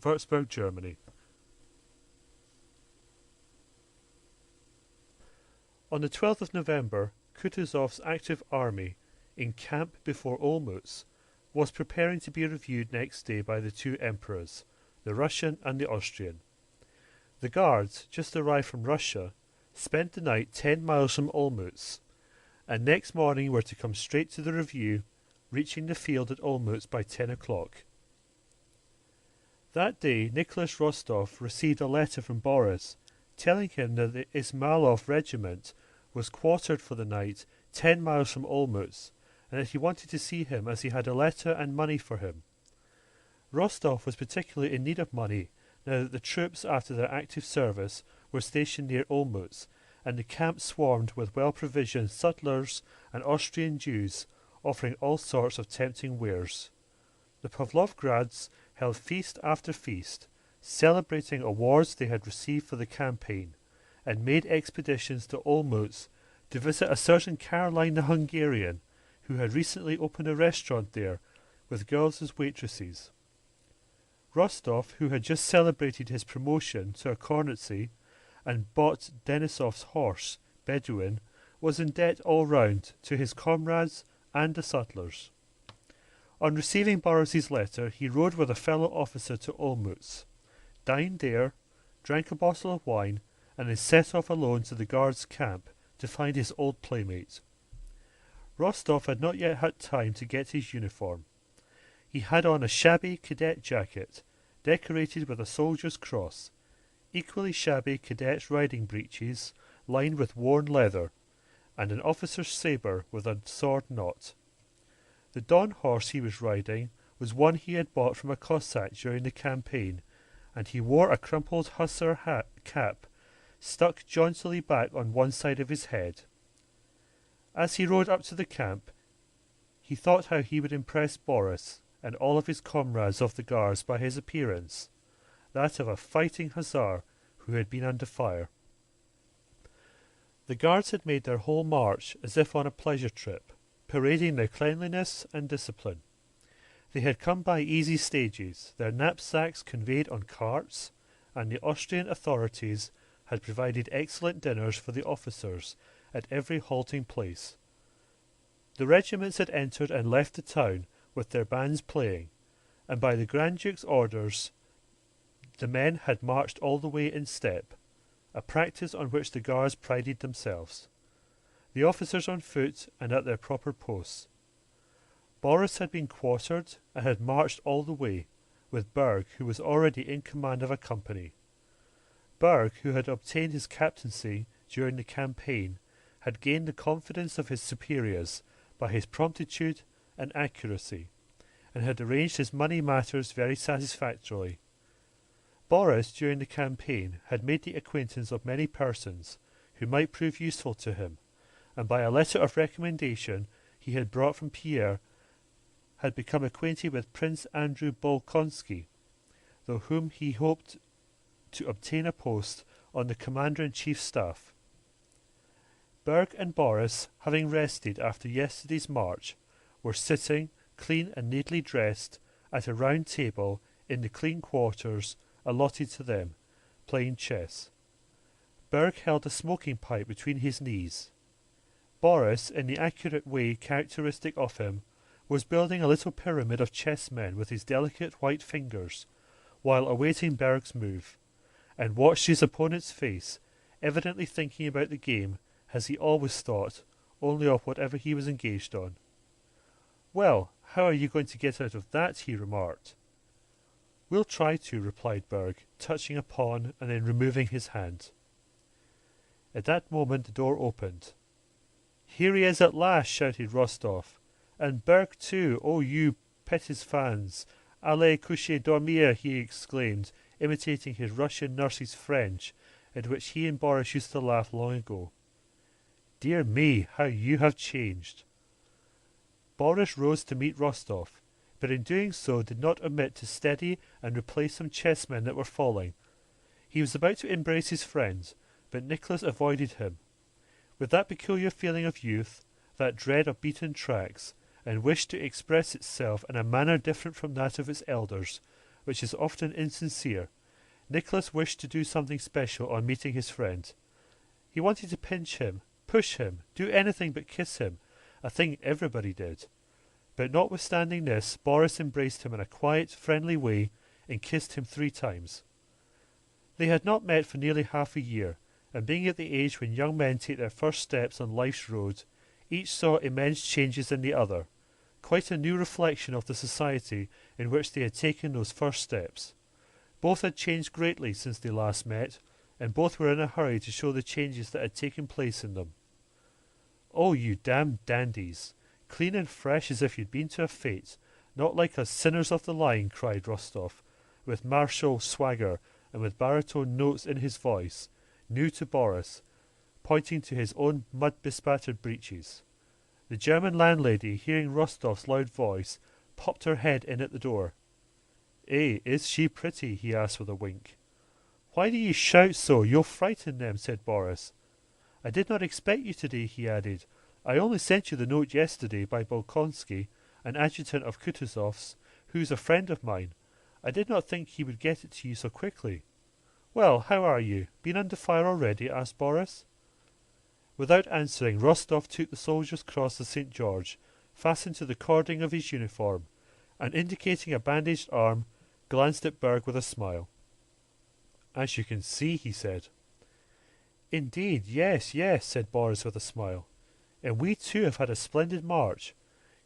Würzburg, Germany. On the 12th of November, Kutuzov's active army, in camp before Olmütz, was preparing to be reviewed next day by the two emperors, the Russian and the Austrian. The guards, just arrived from Russia, spent the night 10 miles from Olmütz, and next morning were to come straight to the review, reaching the field at Olmütz by 10 o'clock. That day Nicholas Rostov received a letter from Boris, telling him that the Ismailov regiment was quartered for the night 10 miles from Olmütz, and that he wanted to see him as he had a letter and money for him. Rostov was particularly in need of money now that the troops after their active service were stationed near Olmütz, and the camp swarmed with well-provisioned sutlers and Austrian Jews offering all sorts of tempting wares. The Pavlovgrads held feast after feast, celebrating awards they had received for the campaign, and made expeditions to Olmütz to visit a certain Caroline the Hungarian, who had recently opened a restaurant there with girls as waitresses. Rostov, who had just celebrated his promotion to a cornetcy and bought Denisov's horse, Bedouin, was in debt all round to his comrades and the sutlers. On receiving Boris's letter, he rode with a fellow officer to Olmütz, dined there, drank a bottle of wine, and then set off alone to the guards' camp to find his old playmate. Rostov had not yet had time to get his uniform. He had on a shabby cadet jacket, decorated with a soldier's cross, equally shabby cadet riding breeches lined with worn leather, and an officer's sabre with a sword knot. The Don horse he was riding was one he had bought from a Cossack during the campaign, and he wore a crumpled hussar cap stuck jauntily back on one side of his head. As he rode up to the camp, he thought how he would impress Boris and all of his comrades of the Guards by his appearance, that of a fighting hussar who had been under fire. The Guards had made their whole march as if on a pleasure trip, parading their cleanliness and discipline. They had come by easy stages, their knapsacks conveyed on carts, and the Austrian authorities had provided excellent dinners for the officers at every halting place. The regiments had entered and left the town with their bands playing, and by the Grand Duke's orders the men had marched all the way in step, a practice on which the Guards prided themselves, the officers on foot and at their proper posts. Boris had been quartered and had marched all the way, with Berg, who was already in command of a company. Berg, who had obtained his captaincy during the campaign, had gained the confidence of his superiors by his promptitude and accuracy, and had arranged his money matters very satisfactorily. Boris, during the campaign, had made the acquaintance of many persons who might prove useful to him, and by a letter of recommendation he had brought from Pierre, had become acquainted with Prince Andrew Bolkonsky, through whom he hoped to obtain a post on the Commander-in-Chief's staff. Berg and Boris, having rested after yesterday's march, were sitting, clean and neatly dressed, at a round table in the clean quarters allotted to them, playing chess. Berg held a smoking pipe between his knees. Boris, in the accurate way characteristic of him, was building a little pyramid of chessmen with his delicate white fingers, while awaiting Berg's move, and watched his opponent's face, evidently thinking about the game, as he always thought, only of whatever he was engaged on. "Well, how are you going to get out of that?" he remarked. "We'll try to," replied Berg, touching a pawn and then removing his hand. At that moment the door opened. "Here he is at last!" shouted Rostov. "And Berg too! Oh, you Pettis fans! Allez coucher dormir!" he exclaimed, imitating his Russian nurse's French, at which he and Boris used to laugh long ago. "Dear me, how you have changed!" Boris rose to meet Rostov, but in doing so did not omit to steady and replace some chessmen that were falling. He was about to embrace his friends, but Nicholas avoided him. With that peculiar feeling of youth, that dread of beaten tracks, and wish to express itself in a manner different from that of its elders, which is often insincere, Nicholas wished to do something special on meeting his friend. He wanted to pinch him, push him, do anything but kiss him, a thing everybody did. But notwithstanding this, Boris embraced him in a quiet, friendly way, and kissed him 3 times. They had not met for nearly half a year, and being at the age when young men take their first steps on life's road, each saw immense changes in the other, quite a new reflection of the society in which they had taken those first steps. Both had changed greatly since they last met, and both were in a hurry to show the changes that had taken place in them. "Oh, you damned dandies! Clean and fresh as if you'd been to a fete, not like us sinners of the line," cried Rostov, with martial swagger and with baritone notes in his voice, new to Boris, pointing to his own mud-bespattered breeches. The German landlady, hearing Rostov's loud voice, popped her head in at the door. "Eh, is she pretty?" he asked with a wink. "Why do you shout so? You'll frighten them," said Boris. "I did not expect you today," he added. "I only sent you the note yesterday by Bolkonsky, an adjutant of Kutuzov's, who's a friend of mine. I did not think he would get it to you so quickly." "Well, how are you? Been under fire already?" asked Boris. Without answering, Rostov took the soldier's cross of St. George, fastened to the cording of his uniform, and indicating a bandaged arm, glanced at Berg with a smile. "As you can see," he said. "Indeed, yes, yes," said Boris with a smile. "And we too have had a splendid march.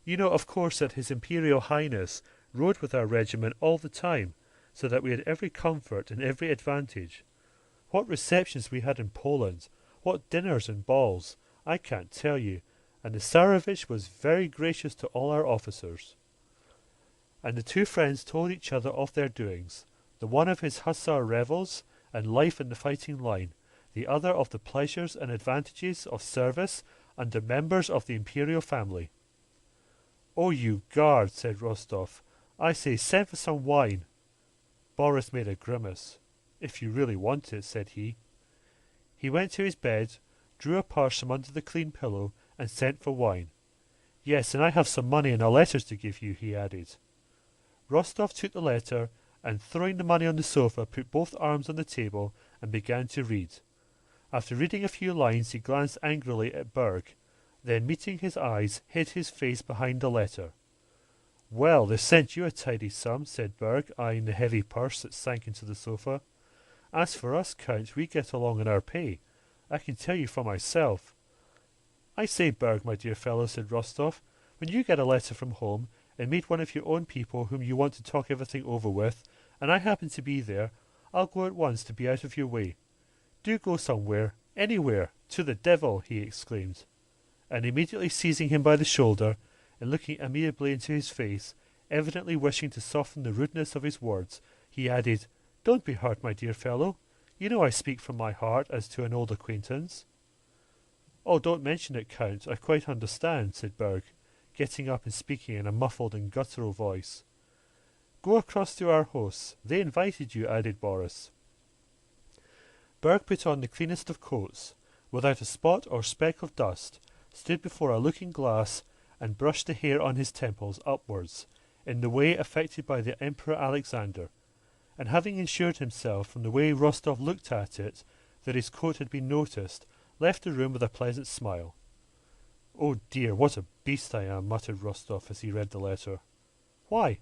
You know, of course, that His Imperial Highness rode with our regiment all the time, so that we had every comfort and every advantage. What receptions we had in Poland, what dinners and balls, I can't tell you, and the Tsarevich was very gracious to all our officers." And the two friends told each other of their doings, the one of his hussar revels and life in the fighting line, the other of the pleasures and advantages of service under members of the imperial family. "Oh, you guard," said Rostov. "I say, send for some wine." Boris made a grimace. "If you really want it," said he. He went to his bed, drew a purse from under the clean pillow, and sent for wine. "Yes, and I have some money and a letter to give you," he added. Rostov took the letter, and throwing the money on the sofa, put both arms on the table and began to read. After reading a few lines, he glanced angrily at Berg, then, meeting his eyes, hid his face behind the letter. "Well, they've sent you a tidy sum," said Berg, eyeing the heavy purse that sank into the sofa. "As for us, Count, we get along on our pay. I can tell you for myself." "I say, Berg, my dear fellow," said Rostov, "when you get a letter from home, and meet one of your own people whom you want to talk everything over with, and I happen to be there, I'll go at once to be out of your way. Do go somewhere, anywhere, to the devil," he exclaimed. And immediately seizing him by the shoulder, and looking amiably into his face, evidently wishing to soften the rudeness of his words, he added, "Don't be hurt, my dear fellow. You know I speak from my heart, as to an old acquaintance." "Oh, don't mention it, Count. I quite understand," said Berg, getting up and speaking in a muffled and guttural voice. "Go across to our hosts. They invited you," added Boris. Berg put on the cleanest of coats, without a spot or speck of dust, stood before a looking-glass, and brushed the hair on his temples upwards, in the way affected by the Emperor Alexander, and having assured himself from the way Rostov looked at it that his coat had been noticed, left the room with a pleasant smile. "Oh dear, what a beast I am," muttered Rostov as he read the letter. "Why?"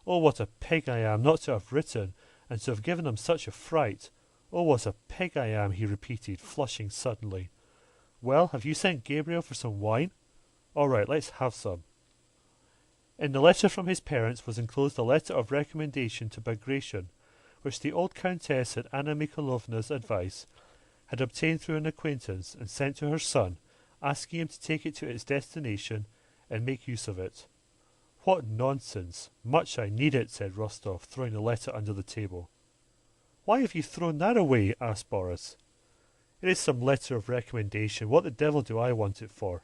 "Oh, what a pig I am not to have written, and to have given them such a fright. Oh, what a pig I am," he repeated, flushing suddenly. "Well, have you sent Gabriel for some wine? All right, let's have some." In the letter from his parents was enclosed a letter of recommendation to Bagration, which the old countess, at Anna Mikhailovna's advice, had obtained through an acquaintance, and sent to her son, asking him to take it to its destination and make use of it. "What nonsense! Much I need it," said Rostov, throwing the letter under the table. "Why have you thrown that away?" asked Boris. "It is some letter of recommendation. What the devil do I want it for?"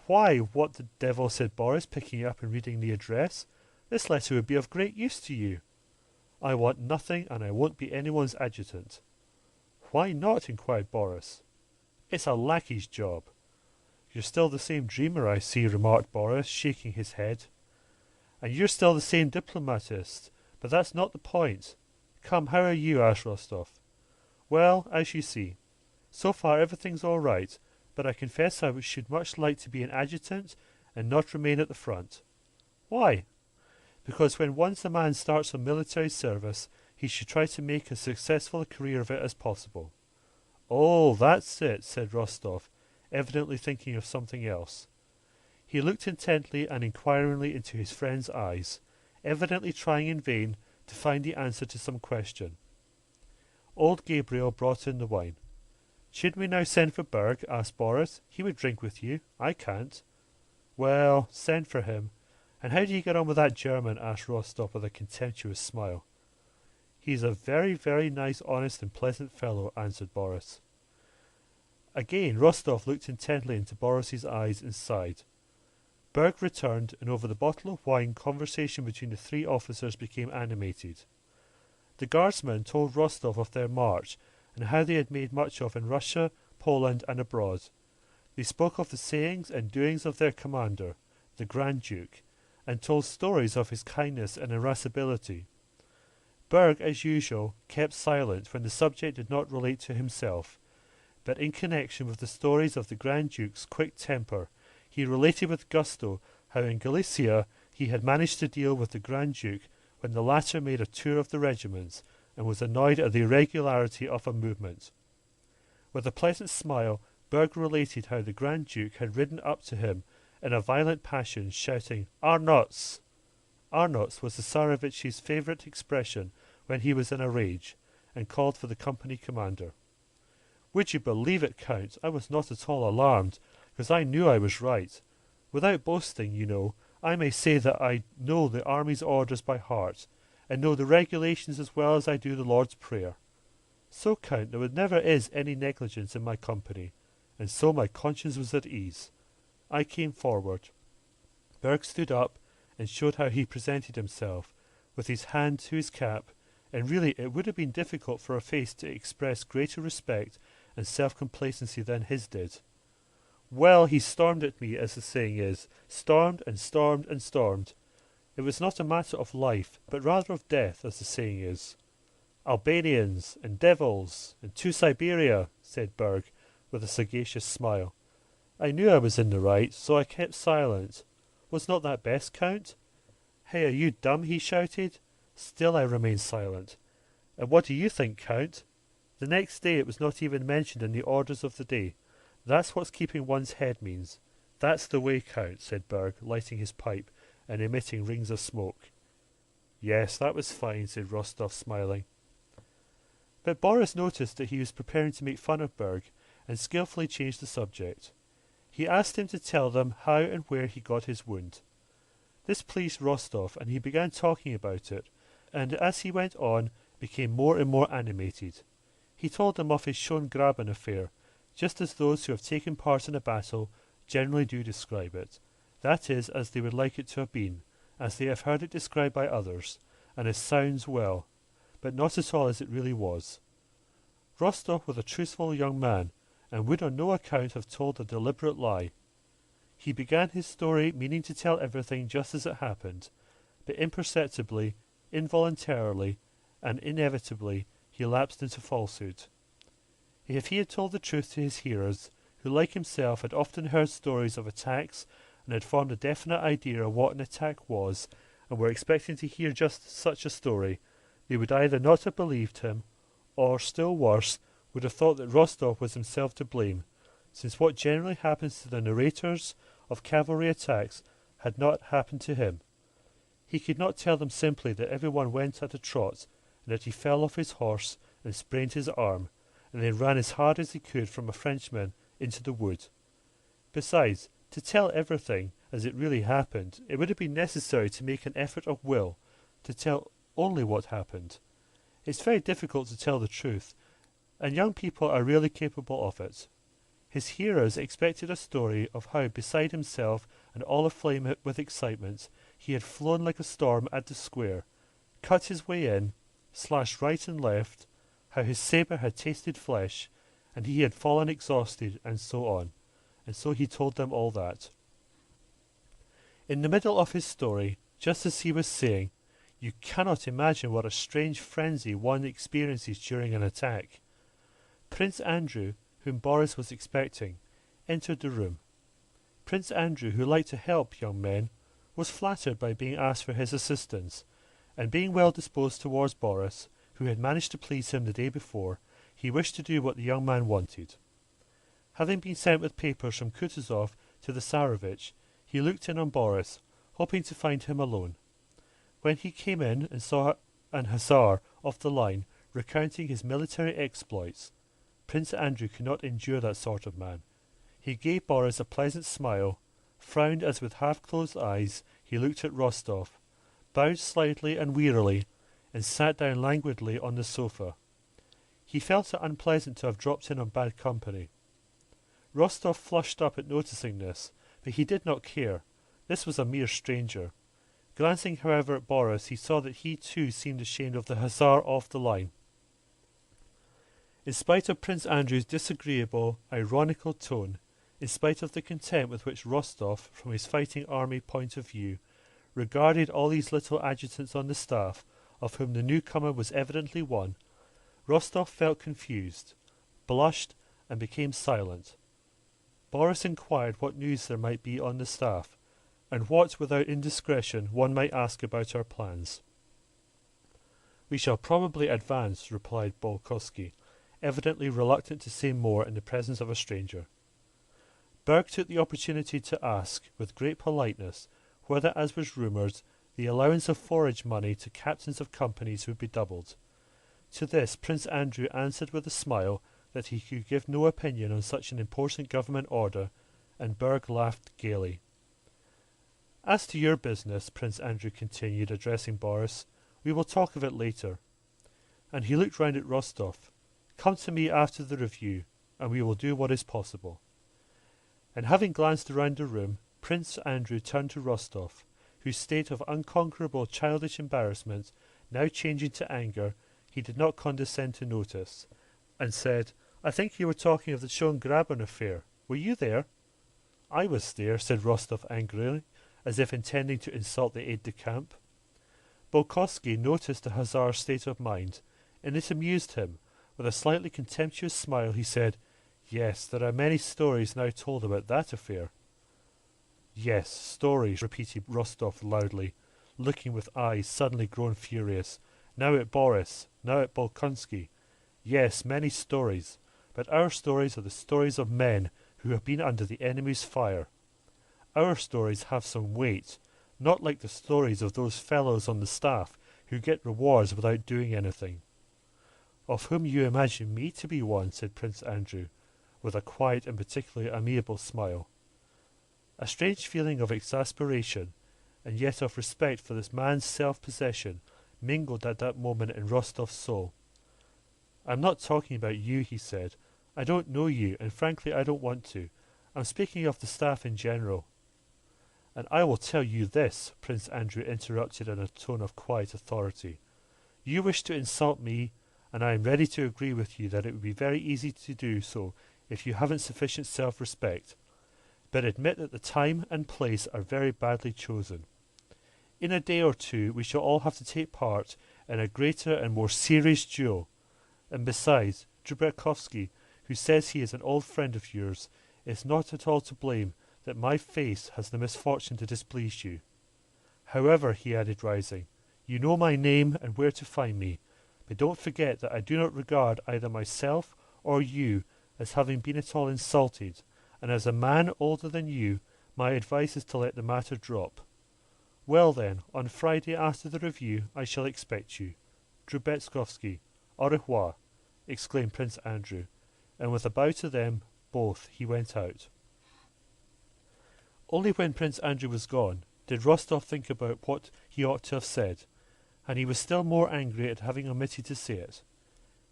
"Why, what the devil," said Boris, picking it up and reading the address. This letter would be of great use to you. I want nothing, and I won't be anyone's adjutant. Why not? Inquired Boris. It's a lackey's job. You're still the same dreamer, I see, remarked Boris, shaking his head. And you're still the same diplomatist, but that's not the point. Come, how are you? Asked Rostov. Well, as you see. So far everything's all right, but I confess I should much like to be an adjutant and not remain at the front. Why? Because when once a man starts on military service, he should try to make as successful a career of it as possible. Oh, that's it, said Rostov, evidently thinking of something else. He looked intently and inquiringly into his friend's eyes, evidently trying in vain to find the answer to some question. Old Gabriel brought in the wine. Should we now send for Berg? Asked Boris. He would drink with you. I can't. Well, send for him. And how do you get on with that German? Asked Rostov with a contemptuous smile. He's a very, very nice, honest and pleasant fellow, answered Boris. Again Rostov looked intently into Boris's eyes and sighed. Berg returned, and over the bottle of wine conversation between the three officers became animated. The guardsmen told Rostov of their march, and how they had made much of in Russia, Poland, and abroad. They spoke of the sayings and doings of their commander, the Grand Duke, and told stories of his kindness and irascibility. Berg, as usual, kept silent when the subject did not relate to himself, but in connection with the stories of the Grand Duke's quick temper, he related with gusto how in Galicia he had managed to deal with the Grand Duke when the latter made a tour of the regiments and was annoyed at the irregularity of a movement. With a pleasant smile, Berg related how the Grand Duke had ridden up to him in a violent passion, shouting, "Arnots!" Arnots was the Tsarevich's favourite expression when he was in a rage, and called for the company commander. Would you believe it, Count? I was not at all alarmed, because I knew I was right. Without boasting, you know, I may say that I know the army's orders by heart, and know the regulations as well as I do the Lord's Prayer. So, Count, there never is any negligence in my company, and so my conscience was at ease. I came forward. Berg stood up and showed how he presented himself, with his hand to his cap, and really it would have been difficult for a face to express greater respect and self-complacency than his did. Well, he stormed at me, as the saying is, stormed and stormed and stormed. It was not a matter of life, but rather of death, as the saying is. Albanians, and devils, and to Siberia, said Berg, with a sagacious smile. I knew I was in the right, so I kept silent. Was not that best, Count? Hey, are you dumb? He shouted. Still I remained silent. And what do you think, Count? The next day it was not even mentioned in the orders of the day. That's what keeping one's head means. That's the way, Count, said Berg, lighting his pipe and emitting rings of smoke. Yes, that was fine, said Rostov, smiling. But Boris noticed that he was preparing to make fun of Berg, and skilfully changed the subject. He asked him to tell them how and where he got his wound. This pleased Rostov, and he began talking about it, and as he went on, became more and more animated. He told them of his Schöngraben affair, just as those who have taken part in a battle generally do describe it. That is, as they would like it to have been, as they have heard it described by others, and it sounds well, but not at all as it really was. Rostov was a truthful young man, and would on no account have told a deliberate lie. He began his story meaning to tell everything just as it happened, but imperceptibly, involuntarily, and inevitably he lapsed into falsehood. If he had told the truth to his hearers, who like himself had often heard stories of attacks and had formed a definite idea of what an attack was, and were expecting to hear just such a story, they would either not have believed him, or, still worse, would have thought that Rostov was himself to blame, since what generally happens to the narrators of cavalry attacks had not happened to him. He could not tell them simply that everyone went at a trot, and that he fell off his horse and sprained his arm, and then ran as hard as he could from a Frenchman into the wood. Besides, to tell everything as it really happened, it would have been necessary to make an effort of will, to tell only what happened. It's very difficult to tell the truth, and young people are really capable of it. His hearers expected a story of how, beside himself and all aflame with excitement, he had flown like a storm at the square, cut his way in, slashed right and left, how his sabre had tasted flesh, and he had fallen exhausted, and so on. And so he told them all that. In the middle of his story, just as he was saying, "You cannot imagine what a strange frenzy one experiences during an attack," Prince Andrew, whom Boris was expecting, entered the room. Prince Andrew, who liked to help young men, was flattered by being asked for his assistance, and being well disposed towards Boris, who had managed to please him the day before, he wished to do what the young man wanted. Having been sent with papers from Kutuzov to the Tsarevich, he looked in on Boris, hoping to find him alone. When he came in and saw an hussar off the line recounting his military exploits, Prince Andrew could not endure that sort of man. He gave Boris a pleasant smile, frowned as with half-closed eyes he looked at Rostov, bowed slightly and wearily, and sat down languidly on the sofa. He felt it unpleasant to have dropped in on bad company. Rostov flushed up at noticing this, but he did not care. This was a mere stranger. Glancing, however, at Boris, he saw that he too seemed ashamed of the hussar off the line. In spite of Prince Andrew's disagreeable, ironical tone, in spite of the contempt with which Rostov, from his fighting army point of view, regarded all these little adjutants on the staff, of whom the newcomer was evidently one, Rostov felt confused, blushed, and became silent. Boris inquired what news there might be on the staff, and what, without indiscretion, one might ask about our plans. "We shall probably advance," replied Bolkowski, evidently reluctant to say more in the presence of a stranger. Berg took the opportunity to ask, with great politeness, whether, as was rumoured, the allowance of forage money to captains of companies would be doubled. To this Prince Andrew answered with a smile that he could give no opinion on such an important government order, and Berg laughed gaily. "As to your business," Prince Andrew continued, addressing Boris, "we will talk of it later." And he looked round at Rostov. "Come to me after the review, and we will do what is possible." And having glanced around the room, Prince Andrew turned to Rostov, whose state of unconquerable childish embarrassment, now changing to anger, he did not condescend to notice, and said, "I think you were talking of the Schön-Graben affair. Were you there?" "I was there," said Rostov angrily, as if intending to insult the aide-de-camp. Bolkowski noticed the hussar's state of mind, and it amused him. With a slightly contemptuous smile he said, "Yes, there are many stories now told about that affair." "Yes, stories," repeated Rostov loudly, looking with eyes suddenly grown furious, now at Boris, now at Bolkonsky. "Yes, many stories, but our stories are the stories of men who have been under the enemy's fire. Our stories have some weight, not like the stories of those fellows on the staff who get rewards without doing anything." "Of whom you imagine me to be one," said Prince Andrew, with a quiet and particularly amiable smile. A strange feeling of exasperation, and yet of respect for this man's self-possession, mingled at that moment in Rostov's soul. "I'm not talking about you," he said. "I don't know you, and frankly I don't want to. I'm speaking of the staff in general." "And I will tell you this," Prince Andrew interrupted in a tone of quiet authority. "You wish to insult me, and I am ready to agree with you that it would be very easy to do so if you haven't sufficient self-respect. But admit that the time and place are very badly chosen. In a day or two we shall all have to take part in a greater and more serious duel. And besides, Drubekovsky, who says he is an old friend of yours, is not at all to blame that my face has the misfortune to displease you. However," he added, rising, "you know my name and where to find me, but don't forget that I do not regard either myself or you as having been at all insulted, and as a man older than you, my advice is to let the matter drop. Well then, on Friday after the review I shall expect you. Drubetskovsky, au revoir," exclaimed Prince Andrew, and with a bow to them both he went out. Only when Prince Andrew was gone did Rostov think about what he ought to have said, and he was still more angry at having omitted to say it.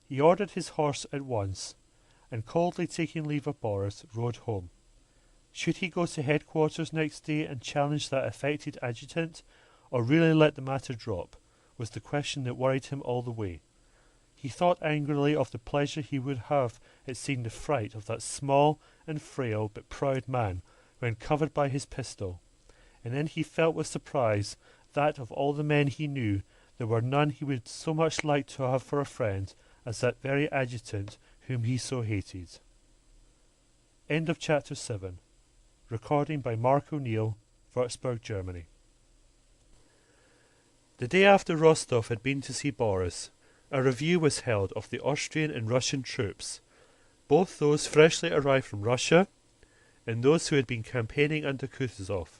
He ordered his horse at once, and coldly taking leave of Boris, rode home. Should he go to headquarters next day and challenge that affected adjutant or really let the matter drop, was the question that worried him all the way. He thought angrily of the pleasure he would have at seeing the fright of that small and frail but proud man when covered by his pistol, and then he felt with surprise that of all the men he knew there were none he would so much like to have for a friend as that very adjutant whom he so hated. End of chapter 7. Recording by Mark O'Neill, Würzburg, Germany. The day after Rostov had been to see Boris, a review was held of the Austrian and Russian troops, both those freshly arrived from Russia and those who had been campaigning under Kutuzov.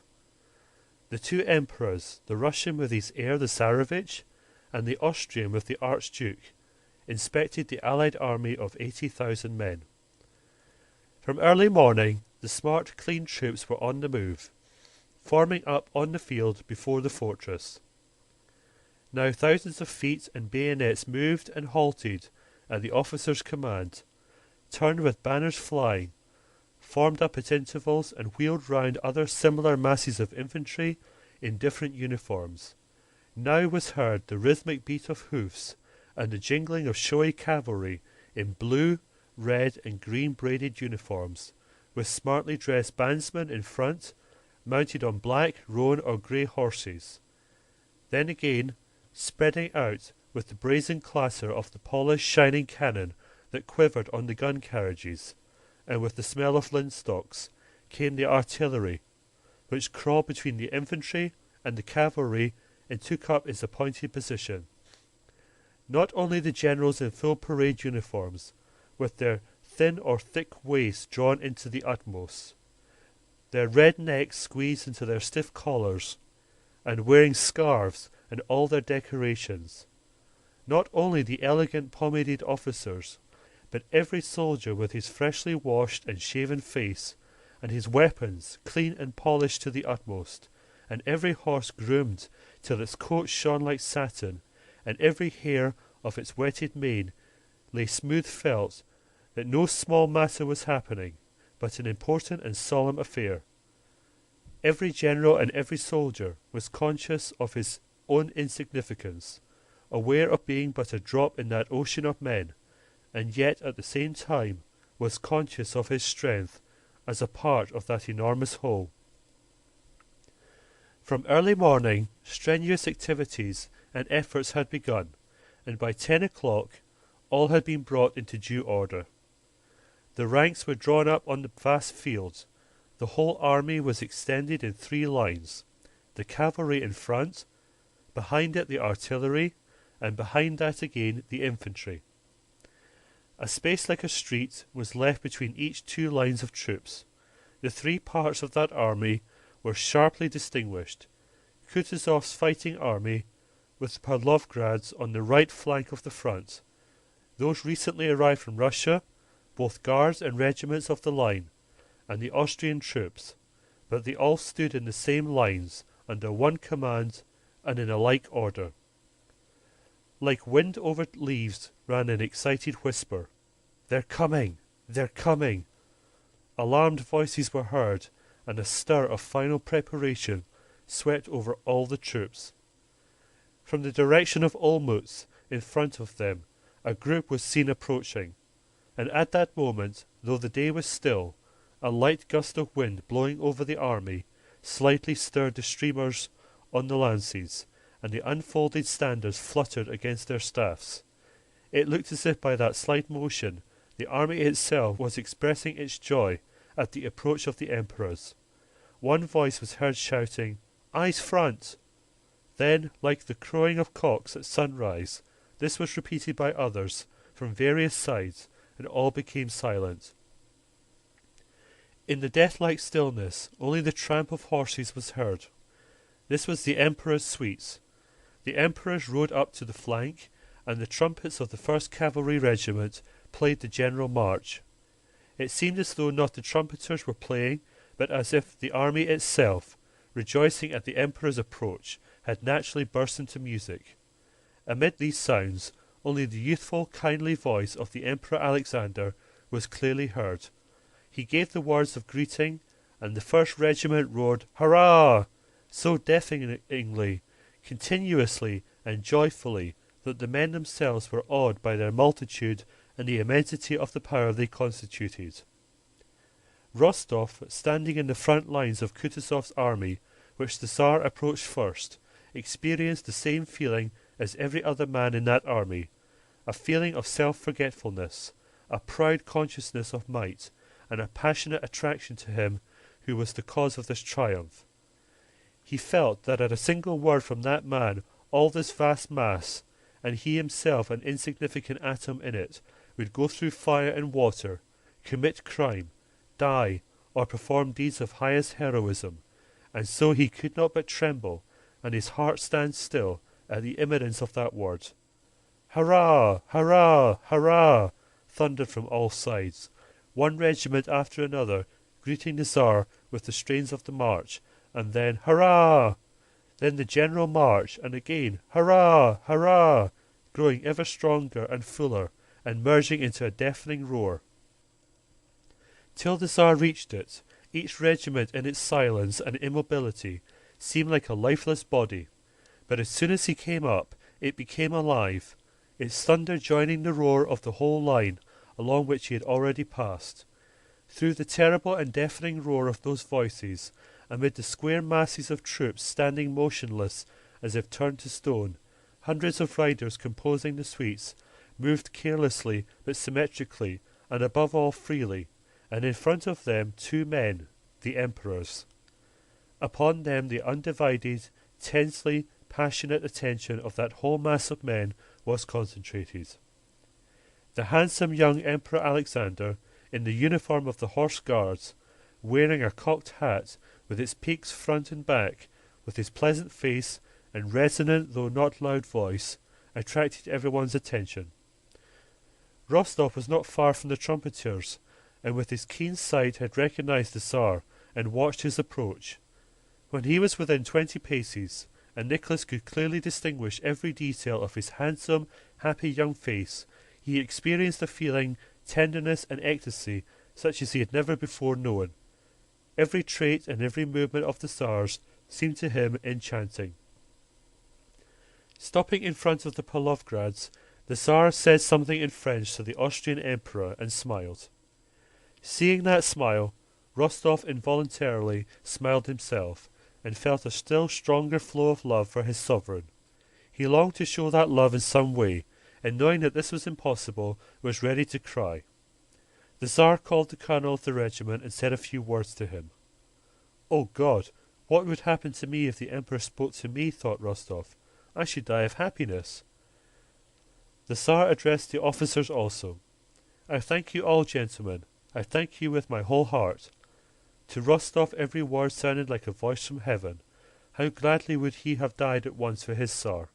The two emperors, the Russian with his heir the Tsarevich, and the Austrian with the Archduke, inspected the Allied army of 80,000 men. From early morning, the smart, clean troops were on the move, forming up on the field before the fortress. Now thousands of feet and bayonets moved and halted at the officer's command, turned with banners flying, formed up at intervals and wheeled round other similar masses of infantry in different uniforms. Now was heard the rhythmic beat of hoofs and the jingling of showy cavalry in blue, red and green braided uniforms, with smartly dressed bandsmen in front, mounted on black, roan or grey horses. Then again, spreading out with the brazen clatter of the polished shining cannon that quivered on the gun carriages, and with the smell of linstocks, came the artillery, which crawled between the infantry and the cavalry and took up its appointed position. Not only the generals in full parade uniforms, with their thin or thick waists drawn into the utmost, their red necks squeezed into their stiff collars, and wearing scarves and all their decorations. Not only the elegant pomaded officers, but every soldier with his freshly washed and shaven face, and his weapons clean and polished to the utmost, and every horse groomed till its coat shone like satin, and every hair of its wetted mane lay smooth felt, that no small matter was happening, but an important and solemn affair. Every general and every soldier was conscious of his own insignificance, aware of being but a drop in that ocean of men, and yet at the same time was conscious of his strength as a part of that enormous whole. From early morning, strenuous activities and efforts had begun, and by 10 o'clock all had been brought into due order. The ranks were drawn up on the vast field. The whole army was extended in 3 lines, the cavalry in front, behind it the artillery, and behind that again the infantry. A space like a street was left between each 2 lines of troops. The 3 parts of that army were sharply distinguished. Kutuzov's fighting army, with the Pavlovgrads on the right flank of the front, those recently arrived from Russia, both guards and regiments of the line, and the Austrian troops, but they all stood in the same lines, under one command, and in a like order. Like wind over leaves ran an excited whisper. "They're coming! They're coming!" Alarmed voices were heard, and a stir of final preparation swept over all the troops. From the direction of Olmutz, in front of them, a group was seen approaching, and at that moment, though the day was still, a light gust of wind blowing over the army slightly stirred the streamers on the lances, and the unfolded standards fluttered against their staffs. It looked as if by that slight motion the army itself was expressing its joy at the approach of the emperors. One voice was heard shouting, "Eyes front!" Then, like the crowing of cocks at sunrise, this was repeated by others from various sides, and all became silent. In the death-like stillness, only the tramp of horses was heard. This was the emperor's suite. The emperors rode up to the flank, and the trumpets of the 1st Cavalry Regiment played the general march. It seemed as though not the trumpeters were playing, but as if the army itself, rejoicing at the emperor's approach, had naturally burst into music. Amid these sounds, only the youthful, kindly voice of the Emperor Alexander was clearly heard. He gave the words of greeting, and the 1st Regiment roared, "Hurrah!" so deafeningly continuously and joyfully, that the men themselves were awed by their multitude and the immensity of the power they constituted. Rostov, standing in the front lines of Kutuzov's army, which the Tsar approached first, experienced the same feeling as every other man in that army, a feeling of self-forgetfulness, a proud consciousness of might, and a passionate attraction to him who was the cause of this triumph. He felt that at a single word from that man all this vast mass, and he himself an insignificant atom in it, would go through fire and water, commit crime, die, or perform deeds of highest heroism, and so he could not but tremble, and his heart stand still at the imminence of that word. "Hurrah! Hurrah! Hurrah!" thundered from all sides, one regiment after another greeting the Tsar with the strains of the march, and then "Hurrah!" Then the general march, and again "Hurrah! Hurrah!" growing ever stronger and fuller, and merging into a deafening roar. Till the Tsar reached it, each regiment in its silence and immobility seemed like a lifeless body, but as soon as he came up, it became alive, its thunder joining the roar of the whole line along which he had already passed. Through the terrible and deafening roar of those voices, amid the square masses of troops standing motionless as if turned to stone, hundreds of riders composing the suites moved carelessly but symmetrically, and above all freely, and in front of them 2 men, the emperors. Upon them the undivided, tensely passionate attention of that whole mass of men was concentrated. The handsome young Emperor Alexander, in the uniform of the Horse Guards, wearing a cocked hat with its peaks front and back, with his pleasant face and resonant though not loud voice, attracted everyone's attention. Rostov was not far from the trumpeters, and with his keen sight had recognized the Tsar and watched his approach. When he was within 20 paces, and Nicholas could clearly distinguish every detail of his handsome, happy young face, he experienced a feeling, tenderness, and ecstasy such as he had never before known. Every trait and every movement of the Tsar's seemed to him enchanting. Stopping in front of the Pavlograds, the Tsar said something in French to the Austrian Emperor and smiled. Seeing that smile, Rostov involuntarily smiled himself, and felt a still stronger flow of love for his sovereign. He longed to show that love in some way, and knowing that this was impossible, was ready to cry. The Tsar called the colonel of the regiment and said a few words to him. "Oh God, what would happen to me if the Emperor spoke to me?" thought Rostov. "I should die of happiness." The Tsar addressed the officers also. "I thank you all, gentlemen. I thank you with my whole heart." To Rostov every word sounded like a voice from heaven. How gladly would he have died at once for his Tsar.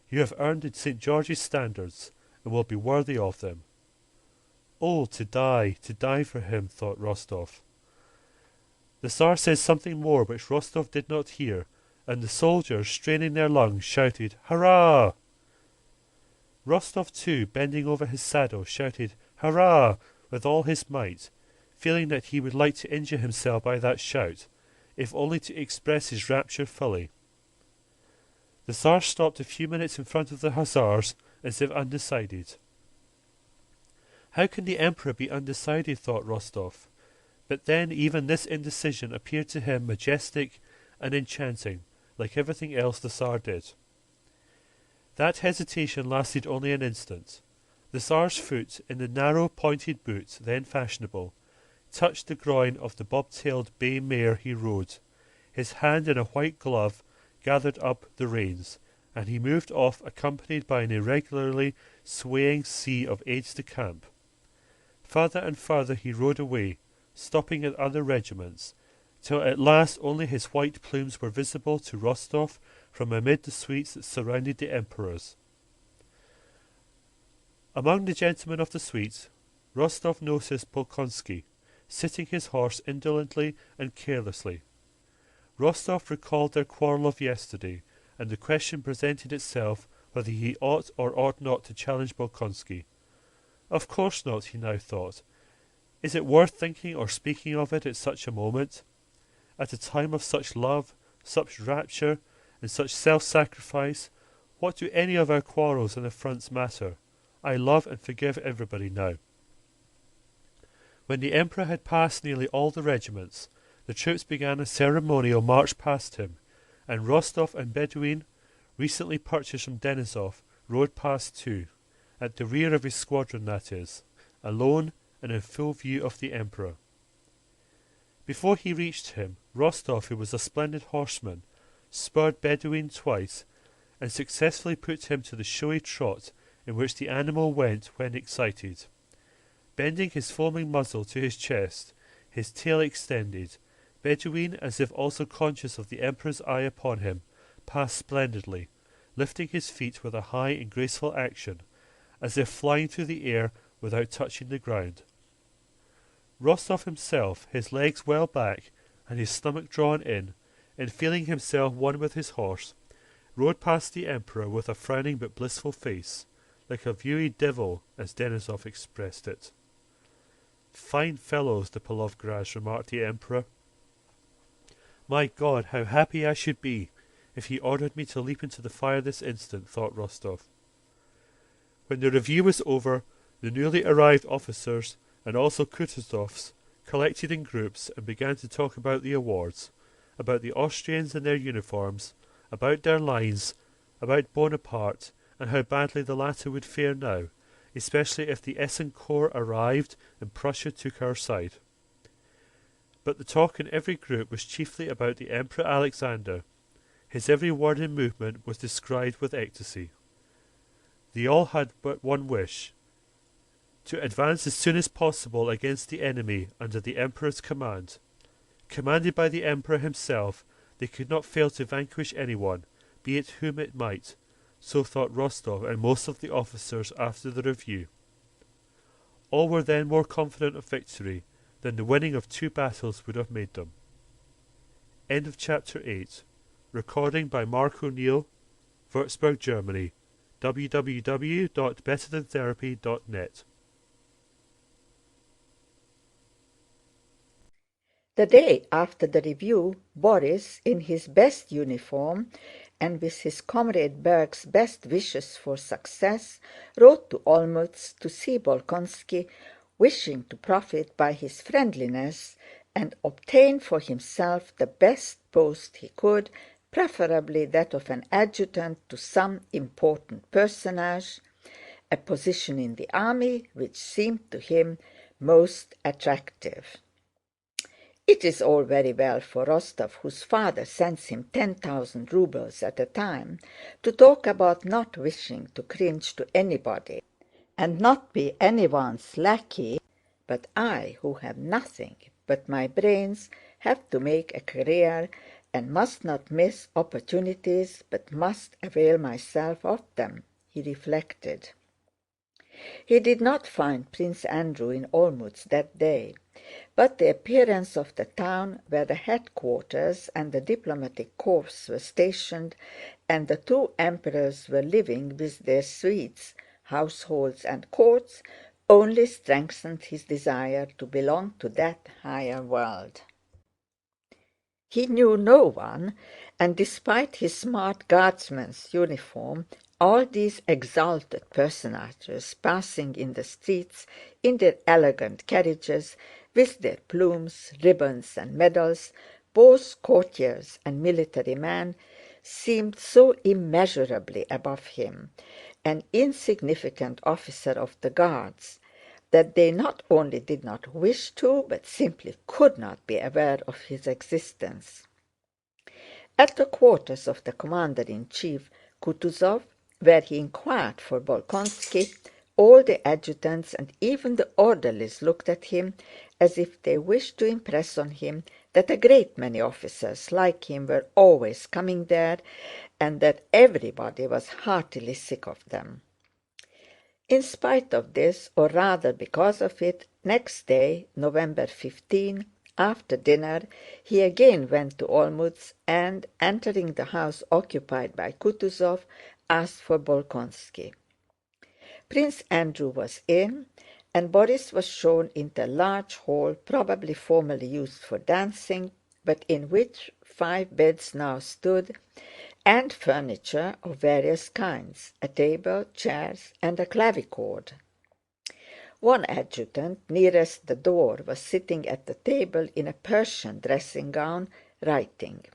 "You have earned St. George's standards, and will be worthy of them." Oh, to die for him, thought Rostov. The Tsar said something more which Rostov did not hear, and the soldiers, straining their lungs, shouted, "Hurrah!" Rostov too, bending over his saddle, shouted, "Hurrah!" with all his might, feeling that he would like to injure himself by that shout, if only to express his rapture fully. The Tsar stopped a few minutes in front of the hussars, as if undecided. How can the Emperor be undecided, thought Rostov, but then even this indecision appeared to him majestic and enchanting, like everything else the Tsar did. That hesitation lasted only an instant. The Tsar's foot, in the narrow pointed boot then fashionable, touched the groin of the bob-tailed bay mare he rode. His hand in a white glove gathered up the reins, and he moved off accompanied by an irregularly swaying sea of aides-de-camp. Further and further he rode away, stopping at other regiments, till at last only his white plumes were visible to Rostov from amid the suites that surrounded the emperors. Among the gentlemen of the suite, Rostov noticed Bolkonsky, sitting his horse indolently and carelessly. Rostov recalled their quarrel of yesterday, and the question presented itself whether he ought or ought not to challenge Bolkonsky. Of course not, he now thought. Is it worth thinking or speaking of it at such a moment? At a time of such love, such rapture, and such self-sacrifice, what do any of our quarrels and affronts matter? I love and forgive everybody now." When the Emperor had passed nearly all the regiments, the troops began a ceremonial march past him, and Rostov and Bedouin, recently purchased from Denisov, rode past too, at the rear of his squadron that is, alone and in full view of the Emperor. Before he reached him, Rostov, who was a splendid horseman, spurred Bedouin twice, and successfully put him to the showy trot in which the animal went when excited. Bending his foaming muzzle to his chest, his tail extended, Bedouin, as if also conscious of the Emperor's eye upon him, passed splendidly, lifting his feet with a high and graceful action, as if flying through the air without touching the ground. Rostov himself, his legs well back and his stomach drawn in, and feeling himself one with his horse, rode past the Emperor with a frowning but blissful face, like a viewy devil, as Denisov expressed it. "Fine fellows, the Polovgras," remarked the Emperor. "My God, how happy I should be if he ordered me to leap into the fire this instant," thought Rostov. When the review was over, the newly arrived officers, and also Kutuzovs, collected in groups and began to talk about the awards, about the Austrians and their uniforms, about their lines, about Bonaparte, and how badly the latter would fare now, especially if the Essen Corps arrived and Prussia took our side. But the talk in every group was chiefly about the Emperor Alexander. His every word and movement was described with ecstasy. They all had but one wish: to advance as soon as possible against the enemy under the Emperor's command. Commanded by the Emperor himself, they could not fail to vanquish anyone, be it whom it might. So thought Rostov and most of the officers after the review. All were then more confident of victory than the winning of 2 battles would have made them. End of chapter 8. Recording by Mark O'Neill, Würzburg, Germany. www.betterthan.therapy.net. The day after the review, Boris, in his best uniform and with his comrade Berg's best wishes for success, rode to Olmütz to see Bolkonsky, wishing to profit by his friendliness and obtain for himself the best post he could, preferably that of an adjutant to some important personage, a position in the army which seemed to him most attractive. It is all very well for Rostov, whose father sends him 10,000 rubles at a time, to talk about not wishing to cringe to anybody and not be anyone's lackey, but I, who have nothing but my brains, have to make a career and must not miss opportunities but must avail myself of them, he reflected. He did not find Prince Andrew in Olmütz that day, but the appearance of the town where the headquarters and the diplomatic corps were stationed and the 2 emperors were living with their suites, households, and courts only strengthened his desire to belong to that higher world. He knew no one, and despite his smart guardsman's uniform, all these exalted personages passing in the streets in their elegant carriages, with their plumes, ribbons, and medals, both courtiers and military men, seemed so immeasurably above him, an insignificant officer of the Guards, that they not only did not wish to, but simply could not be aware of his existence. At the quarters of the commander-in-chief, Kutuzov, where he inquired for Bolkonsky, all the adjutants and even the orderlies looked at him as if they wished to impress on him that a great many officers like him were always coming there and that everybody was heartily sick of them. In spite of this, or rather because of it, next day, November 15, after dinner, he again went to Olmütz and, entering the house occupied by Kutuzov, asked for Bolkonsky. Prince Andrew was in, and Borís was shown into a large hall, probably formerly used for dancing, but in which 5 beds now stood, and furniture of various kinds, a table, chairs, and a clavichord. One adjutant nearest the door was sitting at the table in a Persian dressing gown, writing.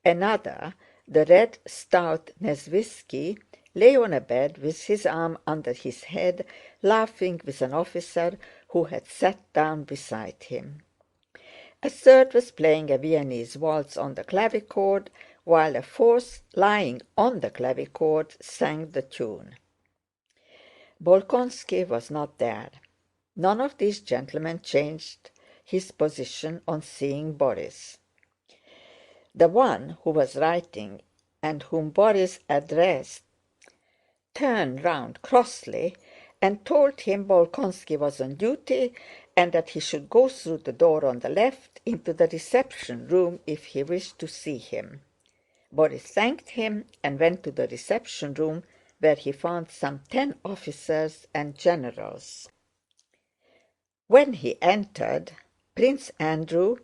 Another, the red, stout Nesvitsky, lay on a bed with his arm under his head, laughing with an officer who had sat down beside him. A third was playing a Viennese waltz on the clavichord, while a fourth, lying on the clavichord, sang the tune. Bolkonsky was not there. None of these gentlemen changed his position on seeing Borís. The one who was writing and whom Borís addressed turned round crossly and told him Bolkonsky was on duty and that he should go through the door on the left into the reception room if he wished to see him. Borís thanked him and went to the reception room, where he found some 10 officers and generals. When he entered, Prince Andrew,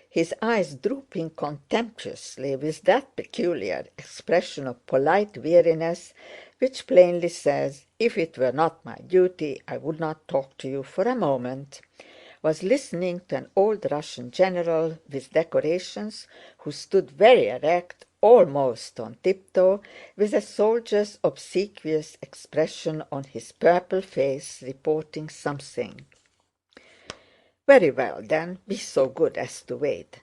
his eyes drooping contemptuously with that peculiar expression of polite weariness which plainly says, "If it were not my duty, I would not talk to you for a moment," was listening to an old Russian general with decorations, who stood very erect, almost on tiptoe, with a soldier's obsequious expression on his purple face, reporting something. "Very well, then, be so good as to wait,"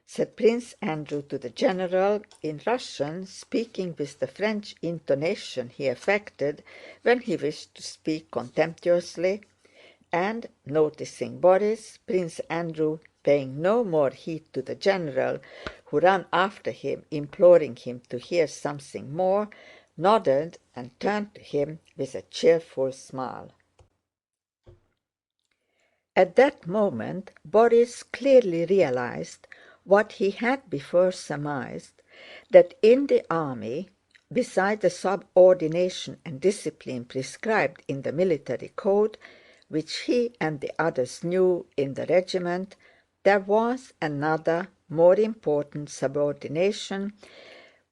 said Prince Andrew to the general in Russian, speaking with the French intonation he affected when he wished to speak contemptuously, and, noticing Borís, Prince Andrew, paying no more heed to the general, who ran after him imploring him to hear something more, nodded and turned to him with a cheerful smile. At that moment Borís clearly realized what he had before surmised, that in the army, beside the subordination and discipline prescribed in the military code, which he and the others knew in the regiment, there was another, more important subordination,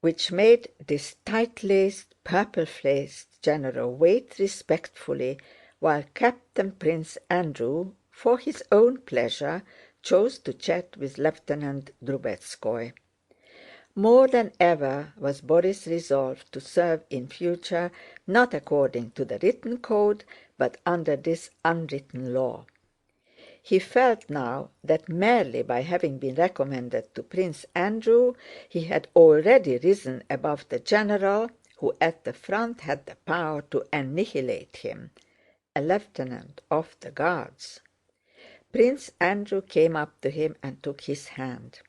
which made this tight-laced, purple-faced general wait respectfully while Captain Prince Andrew, for his own pleasure, chose to chat with Lieutenant Drubetskóy. More than ever was Borís resolved to serve in future not according to the written code, but under this unwritten law. He felt now that merely by having been recommended to Prince Andrew he had already risen above the general who at the front had the power to annihilate him, a lieutenant of the Guards. Prince Andrew came up to him and took his hand.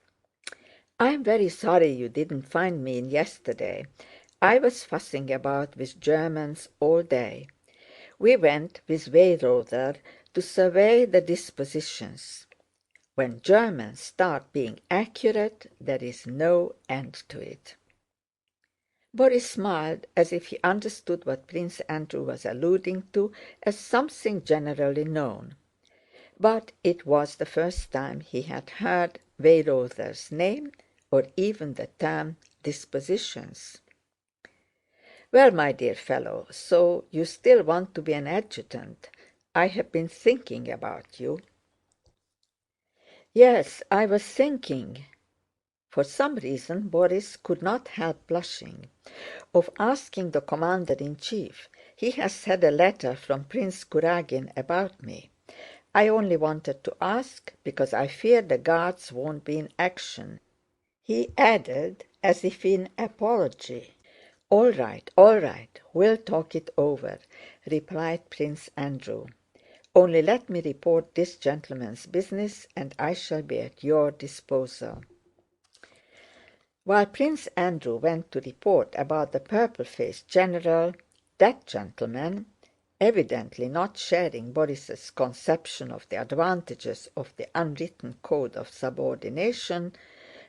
"I am very sorry you didn't find me in yesterday. I was fussing about with Germans all day. We went with Weyrother to survey the dispositions. When Germans start being accurate, there is no end to it." Borís smiled as if he understood what Prince Andrew was alluding to as something generally known. But it was the first time he had heard Weyrother's name, or even the term dispositions. "Well, my dear fellow, so you still want to be an adjutant? I have been thinking about you." "Yes, I was thinking," for some reason Borís could not help blushing, "of asking the commander-in-chief. He has had a letter from Prince Kurágin about me. I only wanted to ask because I fear the Guards won't be in action," he added as if in apology. All right, we'll talk it over," replied Prince Andrew. "Only let me report this gentleman's business and I shall be at your disposal." While Prince Andrew went to report about the purple-faced general, that gentleman, evidently not sharing Borís' conception of the advantages of the unwritten code of subordination,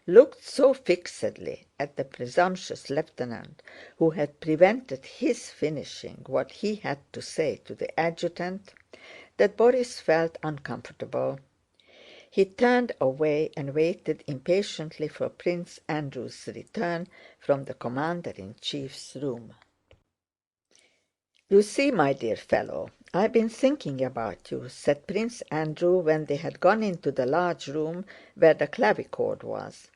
looked so fixedly at the presumptuous lieutenant who had prevented his finishing what he had to say to the adjutant, that Borís felt uncomfortable. He turned away and waited impatiently for Prince Andrew's return from the commander-in-chief's room. "You see, my dear fellow, I've been thinking about you," said Prince Andrew when they had gone into the large room where the clavichord was.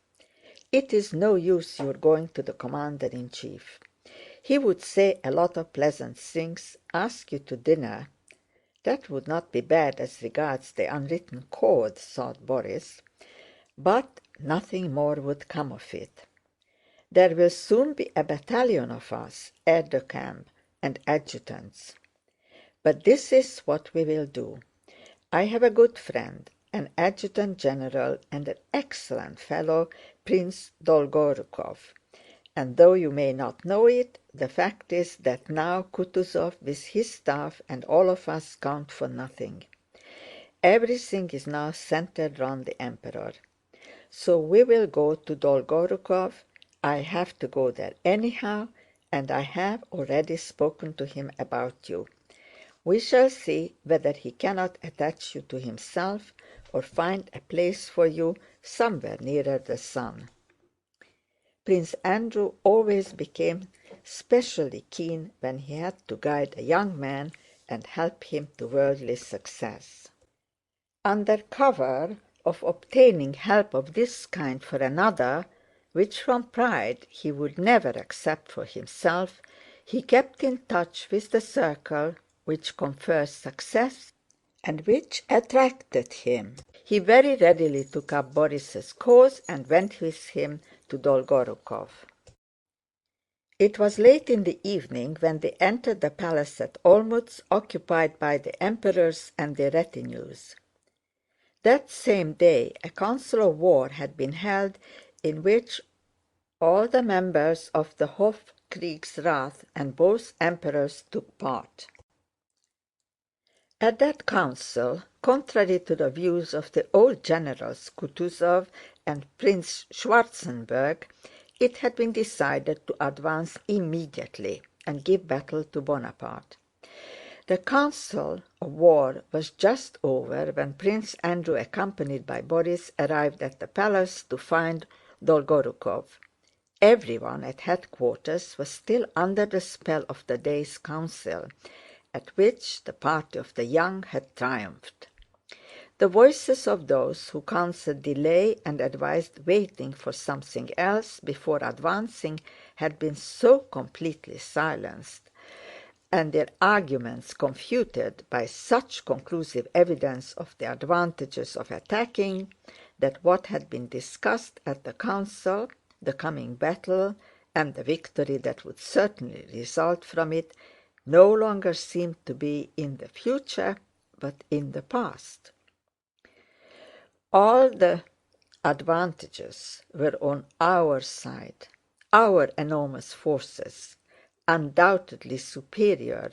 "It is no use your going to the commander-in-chief. He would say a lot of pleasant things, ask you to dinner—" "That would not be bad as regards the unwritten code," thought Borís, "but nothing more would come of it. There will soon be a battalion of us, aides-de-camp and adjutants. But this is what we will do. I have a good friend, an adjutant general and an excellent fellow, Prince Dolgorúkov, and though you may not know it, the fact is that now Kutúzov with his staff and all of us count for nothing. Everything is now centered round the Emperor. So we will go to Dolgorúkov. I have to go there anyhow, and I have already spoken to him about you. We shall see whether he cannot attach you to himself or find a place for you somewhere nearer the sun." Prince Andrew always became specially keen when he had to guide a young man and help him to worldly success. Under cover of obtaining help of this kind for another, which from pride he would never accept for himself, he kept in touch with the circle which confers success and which attracted him. He very readily took up Borís' cause and went with him to Dolgorúkov. It was late in the evening when they entered the palace at Olmütz, occupied by the emperors and their retinues. That same day a council of war had been held in which all the members of the Hofkriegsrath and both emperors took part. At that council, contrary to the views of the old generals Kutúzov and Prince Schwarzenberg, it had been decided to advance immediately and give battle to Bonaparte. The council of war was just over when Prince Andrew, accompanied by Borís, arrived at the palace to find Dolgorúkov. Everyone at headquarters was still under the spell of the day's council, at which the party of the young had triumphed. The voices of those who counseled delay and advised waiting for something else before advancing had been so completely silenced, and their arguments confuted by such conclusive evidence of the advantages of attacking, that what had been discussed at the council, the coming battle and the victory that would certainly result from it, no longer seemed to be in the future but in the past. All the advantages were on our side. Our enormous forces, undoubtedly superior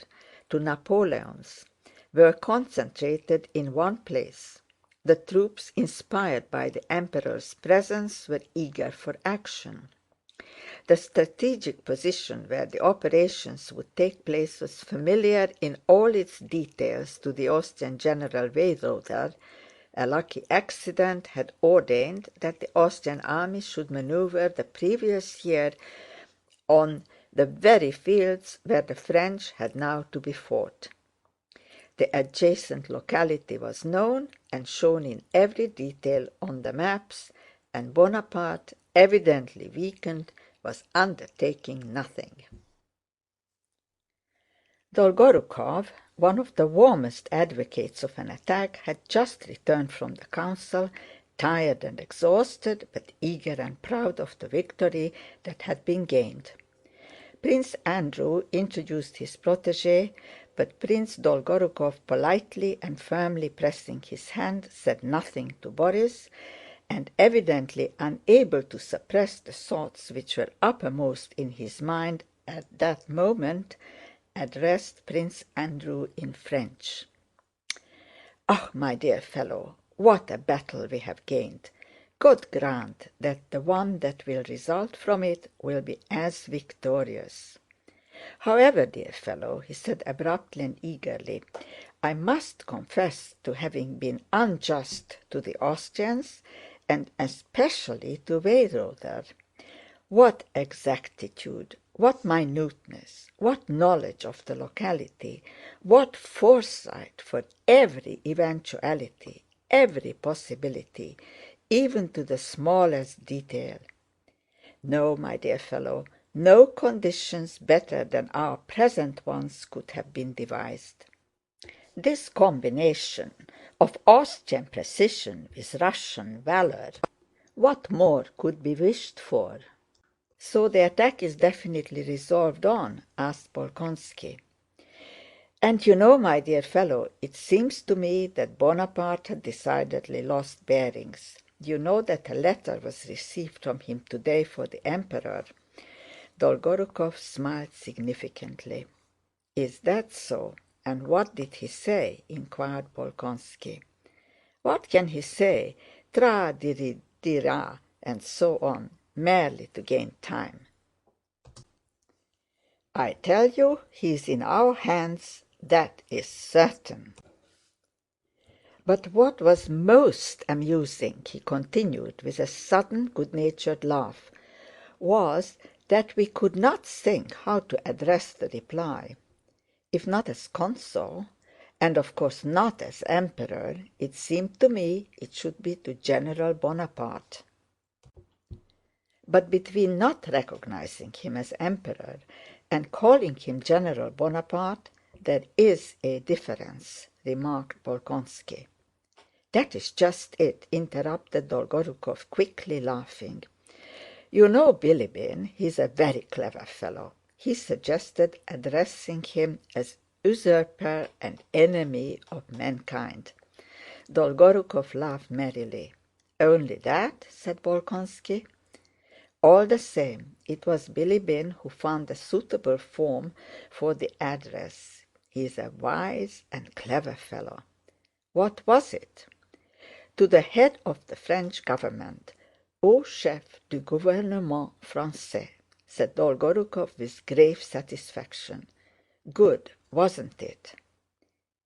to Napoleon's, were concentrated in one place. The troops, inspired by the Emperor's presence, were eager for action. The strategic position where the operations would take place was familiar in all its details to the Austrian General Weyrother. A lucky accident had ordained that the Austrian army should maneuver the previous year on the very fields where the French had now to be fought. The adjacent locality was known and shown in every detail on the maps, and Bonaparte, evidently weakened, was undertaking nothing. Dolgorúkov, one of the warmest advocates of an attack, had just returned from the council, tired and exhausted, but eager and proud of the victory that had been gained. Prince Andrew introduced his protégé, but Prince Dolgorúkov, politely and firmly pressing his hand, said nothing to Borís, and evidently unable to suppress the thoughts which were uppermost in his mind at that moment, addressed Prince Andrew in French. "Ah, my dear fellow, what a battle we have gained! God grant that the one that will result from it will be as victorious. However, dear fellow," he said abruptly and eagerly, I must confess to having been unjust to the Austrians, and especially to Weyrother. What exactitude, what minuteness, what knowledge of the locality, what foresight for every eventuality, every possibility, even to the smallest detail! No, my dear fellow, no conditions better than our present ones could have been devised. This combination of Austrian precision with Russian valor, what more could be wished for? "So the attack is definitely resolved on?" asked Bolkonsky. "And you know, my dear fellow, it seems to me that Bonaparte had decidedly lost bearings. You know that a letter was received from him today for the Emperor." Dolgorukov smiled significantly. "Is that so? And what did he say?" inquired Bolkonsky. "What can he say? Tra-di-di-di-ra, and so on, merely to gain time." "I tell you he is in our hands, that is certain." "But what was most amusing," he continued with a sudden good-natured laugh, "was that we could not think how to address the reply. If not as consul, and of course not as Emperor, it seemed to me it should be to General Bonaparte. But between not recognizing him as Emperor and calling him General Bonaparte, there is a difference," remarked Bolkonsky. "That is just it," interrupted Dolgorukov, quickly laughing. "You know Bilíbin, he is a very clever fellow. He suggested addressing him as usurper and enemy of mankind." Dolgorukov laughed merrily. "Only that?" said Bolkonsky. "All the same, it was Bilíbin who found a suitable form for the address. He is a wise and clever fellow." "What was it?" "To the head of the French government, au chef du gouvernement français," said Dolgorukov with grave satisfaction. "Good, wasn't it?"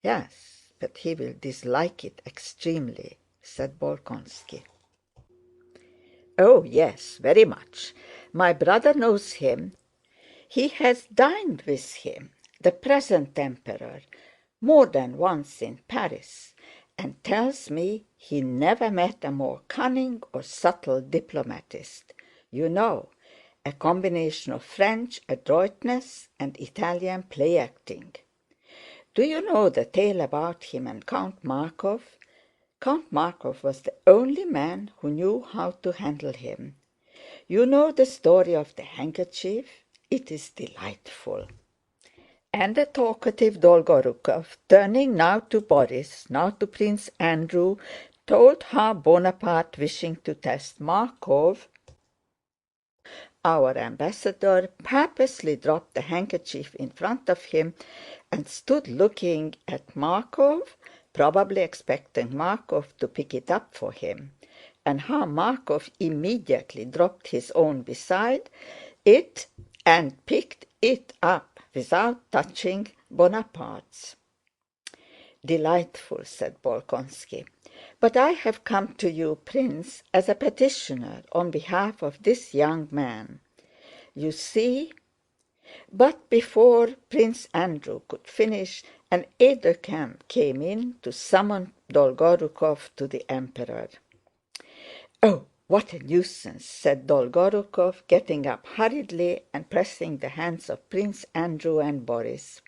"Yes, but he will dislike it extremely," said Bolkonsky. "Oh yes, very much. My brother knows him. He has dined with him, the present Emperor, more than once in Paris, and tells me he never met a more cunning or subtle diplomatist. You know, a combination of French adroitness and Italian play-acting. Do you know the tale about him and Count Markóv? Count Markóv was the only man who knew how to handle him. You know the story of the handkerchief? It is delightful." And the talkative Dolgorukov, turning now to Borís, now to Prince Andrew, told how Bonaparte, wishing to test Markóv, our ambassador, purposely dropped the handkerchief in front of him and stood looking at Markóv, probably expecting Markóv to pick it up for him, and how Markóv immediately dropped his own beside it and picked it up without touching Bonaparte's. "Delightful," said Bolkonsky. "But I have come to you, Prince, as a petitioner on behalf of this young man. You see..." But before Prince Andrew could finish, an aide-de-camp came in to summon Dolgorukov to the Emperor. "Oh, what a nuisance!" said Dolgorukov, getting up hurriedly and pressing the hands of Prince Andrew and Borís.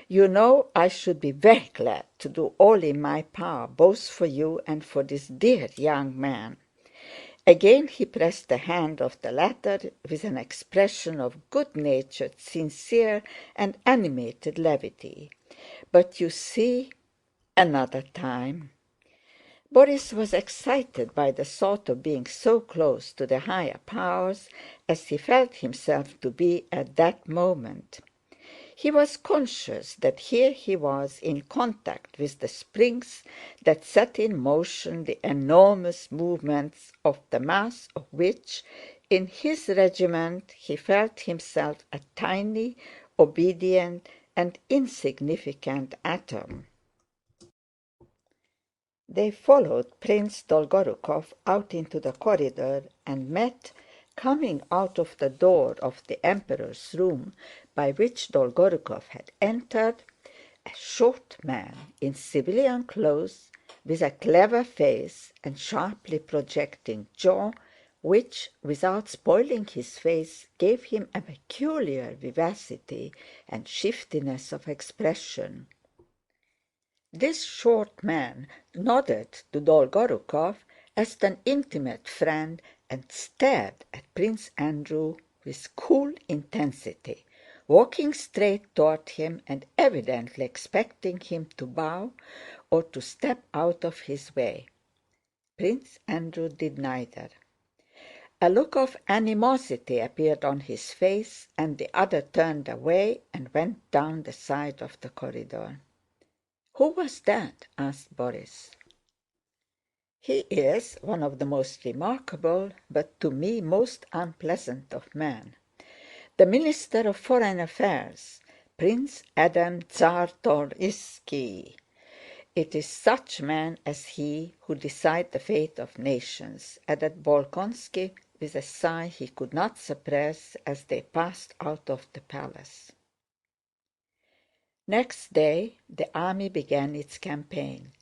"You know I should be very glad to do all in my power both for you and for this dear young man." Again he pressed the hand of the latter with an expression of good-natured, sincere, and animated levity. "But you see, another time..." Borís was excited by the thought of being so close to the higher powers as he felt himself to be at that moment. He was conscious that here he was in contact with the springs that set in motion the enormous movements of the mass of which, in his regiment, he felt himself a tiny, obedient, and insignificant atom. They followed Prince Dolgorukov out into the corridor and met, coming out of the door of the Emperor's room by which Dolgorukov had entered, a short man in civilian clothes, with a clever face and sharply projecting jaw, which, without spoiling his face, gave him a peculiar vivacity and shiftiness of expression. This short man nodded to Dolgorukov as an intimate friend and stared at Prince Andrew with cool intensity, walking straight toward him and evidently expecting him to bow or to step out of his way. Prince Andrew did neither. A look of animosity appeared on his face, and the other turned away and went down the side of the corridor. "Who was that?" asked Borís. "He is one of the most remarkable, but to me most unpleasant of men. The Minister of Foreign Affairs, Prince Adam Czartoryski. It is such men as he who decide the fate of nations," added Bolkónski with a sigh he could not suppress as they passed out of the palace. Next day the army began its campaign,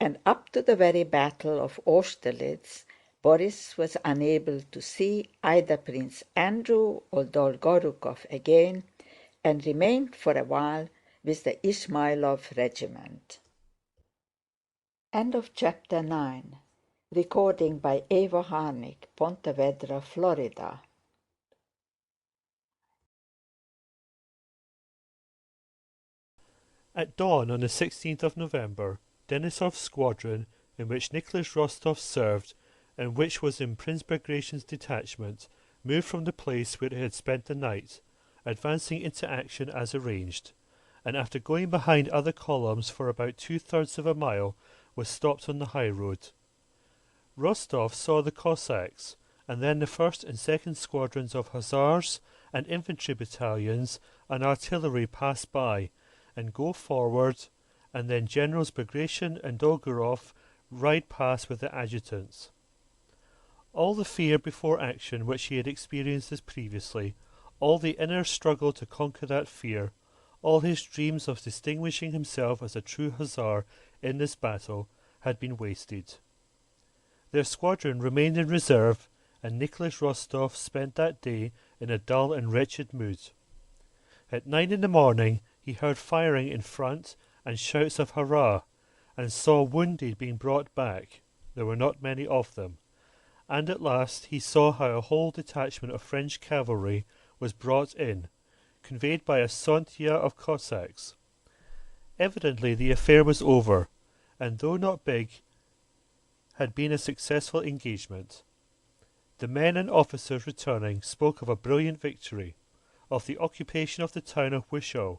and up to the very battle of Austerlitz Borís was unable to see either Prince Andrew or Dolgorukov again, and remained for a while with the Ismáilov regiment. End of chapter 9. Recording by Eva Harnik, Pontevedra, Florida. At dawn on the 16th of November, Denísov's squadron, in which Nicholas Rostov served and which was in Prince Bagration's detachment, moved from the place where it had spent the night, advancing into action as arranged, and after going behind other columns for about 2/3 of a mile, was stopped on the high road. Rostov saw the Cossacks, and then the first and second squadrons of hussars and infantry battalions and artillery pass by and go forward, and then Generals Bagration and Dolgorov ride past with the adjutants. All the fear before action which he had experienced as previously, all the inner struggle to conquer that fear, all his dreams of distinguishing himself as a true hussar in this battle had been wasted. Their squadron remained in reserve, and Nicholas Rostov spent that day in a dull and wretched mood. At 9 in the morning he heard firing in front and shouts of hurrah, and saw wounded being brought back. There were not many of them, and at last he saw how a whole detachment of French cavalry was brought in, conveyed by a sontia of Cossacks. Evidently the affair was over, and though not big, had been a successful engagement. The men and officers returning spoke of a brilliant victory, of the occupation of the town of Wishaw,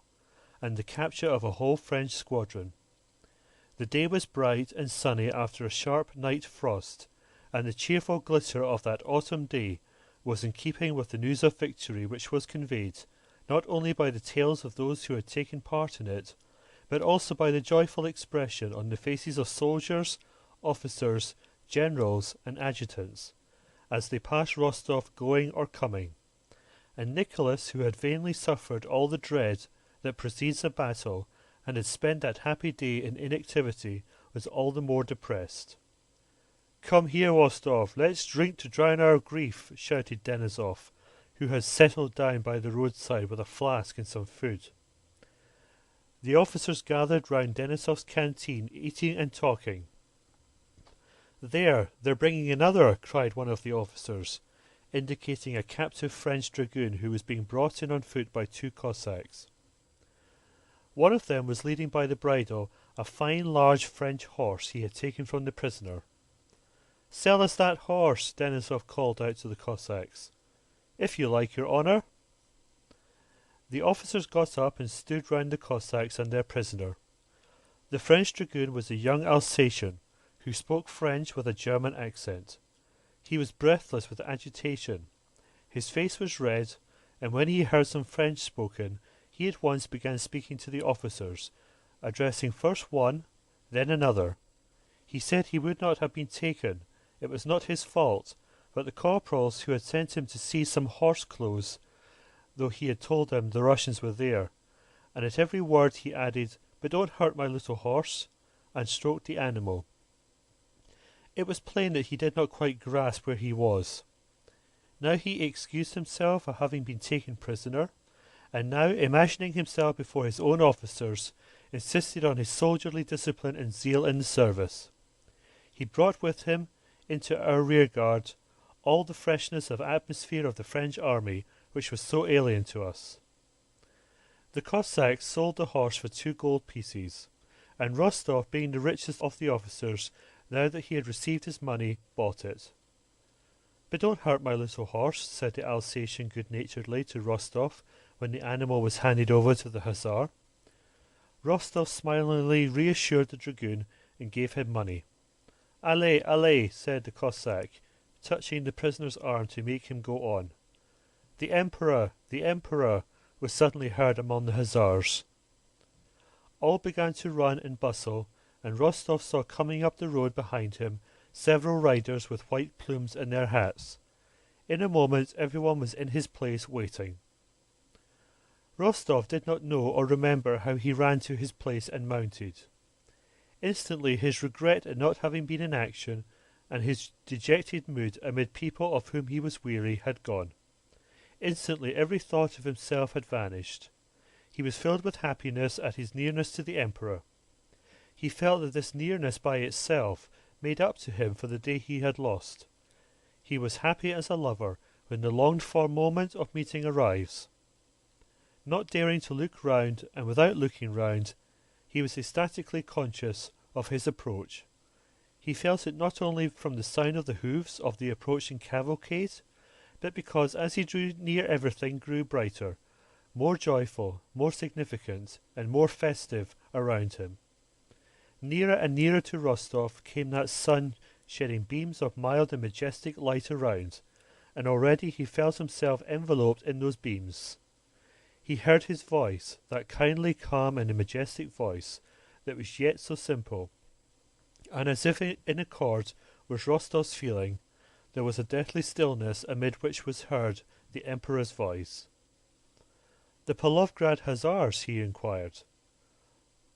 and the capture of a whole French squadron. The day was bright and sunny after a sharp night frost, and the cheerful glitter of that autumn day was in keeping with the news of victory which was conveyed, not only by the tales of those who had taken part in it, but also by the joyful expression on the faces of soldiers, officers, generals, and adjutants, as they passed Rostov going or coming. And Nicholas, who had vainly suffered all the dread that precedes a battle, and had spent that happy day in inactivity, was all the more depressed. "Come here, Rostov, let's drink to drown our grief," shouted Denísov, who had settled down by the roadside with a flask and some food. The officers gathered round Denísov's canteen, eating and talking. "There, they're bringing another," cried one of the officers, indicating a captive French dragoon who was being brought in on foot by 2 Cossacks. One of them was leading by the bridle a fine large French horse he had taken from the prisoner. "Sell us that horse," Denísov called out to the Cossacks. "If you like, your honour." The officers got up and stood round the Cossacks and their prisoner. The French dragoon was a young Alsatian, who spoke French with a German accent. He was breathless with agitation. His face was red, and when he heard some French spoken, he at once began speaking to the officers, addressing first one, then another. He said he would not have been taken. It was not his fault, but the corporals who had sent him to see some horse clothes, though he had told them the Russians were there. And at every word he added, "But don't hurt my little horse," and stroked the animal. It was plain that he did not quite grasp where he was. Now he excused himself for having been taken prisoner, and now, imagining himself before his own officers, insisted on his soldierly discipline and zeal in the service. He brought with him into our rearguard all the freshness of atmosphere of the French army, which was so alien to us. The Cossacks sold the horse for 2 gold pieces, and Rostov, being the richest of the officers, now that he had received his money, bought it. "But don't hurt my little horse," said the Alsatian good-naturedly to Rostov when the animal was handed over to the hussar. Rostov smilingly reassured the dragoon and gave him money. "Allez, allez," said the Cossack, touching the prisoner's arm to make him go on. The Emperor was suddenly heard among the hussars. All began to run and bustle, and Rostov saw coming up the road behind him several riders with white plumes in their hats. In a moment everyone was in his place waiting. Rostov did not know or remember how he ran to his place and mounted. Instantly his regret at not having been in action, and his dejected mood amid people of whom he was weary, had gone. Instantly every thought of himself had vanished. He was filled with happiness at his nearness to the Emperor. He felt that this nearness by itself made up to him for the day he had lost. He was happy as a lover when the longed-for moment of meeting arrives. Not daring to look round, and without looking round, he was ecstatically conscious of his approach. He felt it not only from the sound of the hoofs of the approaching cavalcade, but because as he drew near everything grew brighter, more joyful, more significant, and more festive around him. Nearer and nearer to Rostov came that sun, shedding beams of mild and majestic light around, and already he felt himself enveloped in those beams. He heard his voice, that kindly, calm, and majestic voice that was yet so simple, and as if in accord with Rostov's feeling, there was a deathly stillness amid which was heard the Emperor's voice. "The Pavlograd Hussars?" he inquired.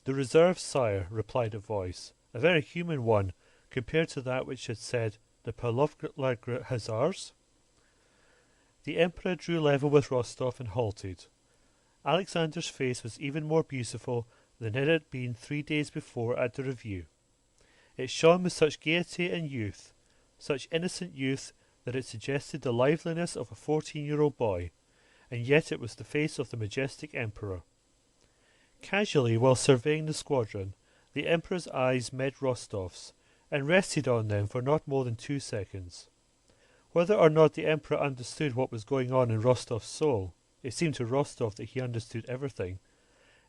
"The reserve, sire," replied a voice, a very human one compared to that which had said, "The Pavlograd Hussars?" The Emperor drew level with Rostov and halted. Alexander's face was even more beautiful than it had been 3 days before at the review. It shone with such gaiety and youth, such innocent youth, that it suggested the liveliness of a 14-year-old boy, and yet it was the face of the majestic Emperor. Casually, while surveying the squadron, the Emperor's eyes met Rostov's, and rested on them for not more than 2 seconds. Whether or not the Emperor understood what was going on in Rostov's soul, it seemed to Rostov that he understood everything.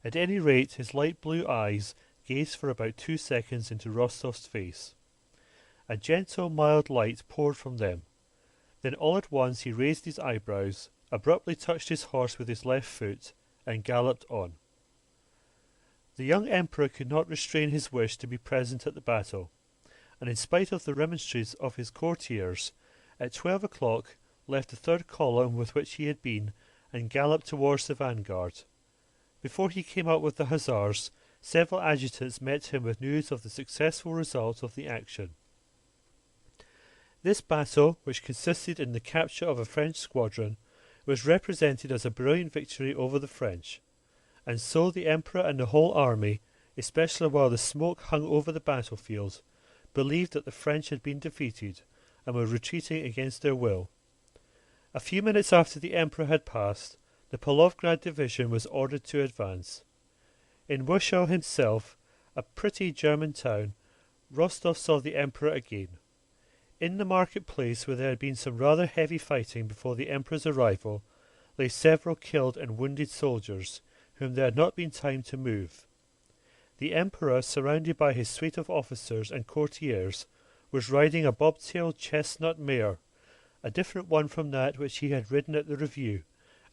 At any rate, his light blue eyes gazed for about 2 seconds into Rostov's face. A gentle, mild light poured from them. Then all at once he raised his eyebrows, abruptly touched his horse with his left foot, and galloped on. The young Emperor could not restrain his wish to be present at the battle, and in spite of the remonstrances of his courtiers, at 12 o'clock left the third column with which he had been, and galloped towards the vanguard. Before he came up with the hussars, several adjutants met him with news of the successful result of the action. This battle, which consisted in the capture of a French squadron, was represented as a brilliant victory over the French, and so the Emperor and the whole army, especially while the smoke hung over the battlefield, believed that the French had been defeated and were retreating against their will. A few minutes after the Emperor had passed, the Pavlograd division was ordered to advance. In Warsaw himself, a pretty German town, Rostov saw the Emperor again. In the market-place, where there had been some rather heavy fighting before the Emperor's arrival, lay several killed and wounded soldiers, whom there had not been time to move. The Emperor, surrounded by his suite of officers and courtiers, was riding a bobtailed chestnut mare, a different one from that which he had ridden at the review,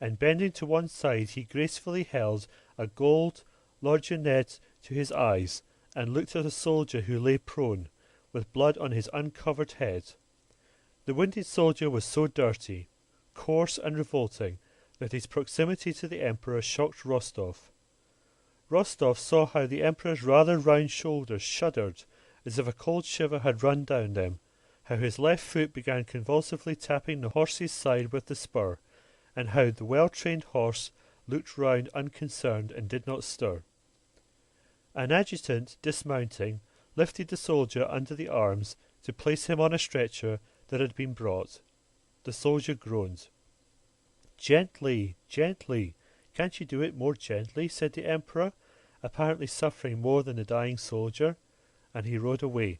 and bending to one side he gracefully held a gold lorgnette to his eyes, and looked at a soldier who lay prone, with blood on his uncovered head. The wounded soldier was so dirty, coarse and revolting that his proximity to the Emperor shocked Rostov. Rostov saw how the Emperor's rather round shoulders shuddered as if a cold shiver had run down them, how his left foot began convulsively tapping the horse's side with the spur, and how the well-trained horse looked round unconcerned and did not stir. An adjutant, dismounting, lifted the soldier under the arms to place him on a stretcher that had been brought. The soldier groaned. "Gently, gently. Can't you do it more gently?" said the Emperor, apparently suffering more than the dying soldier, and he rode away.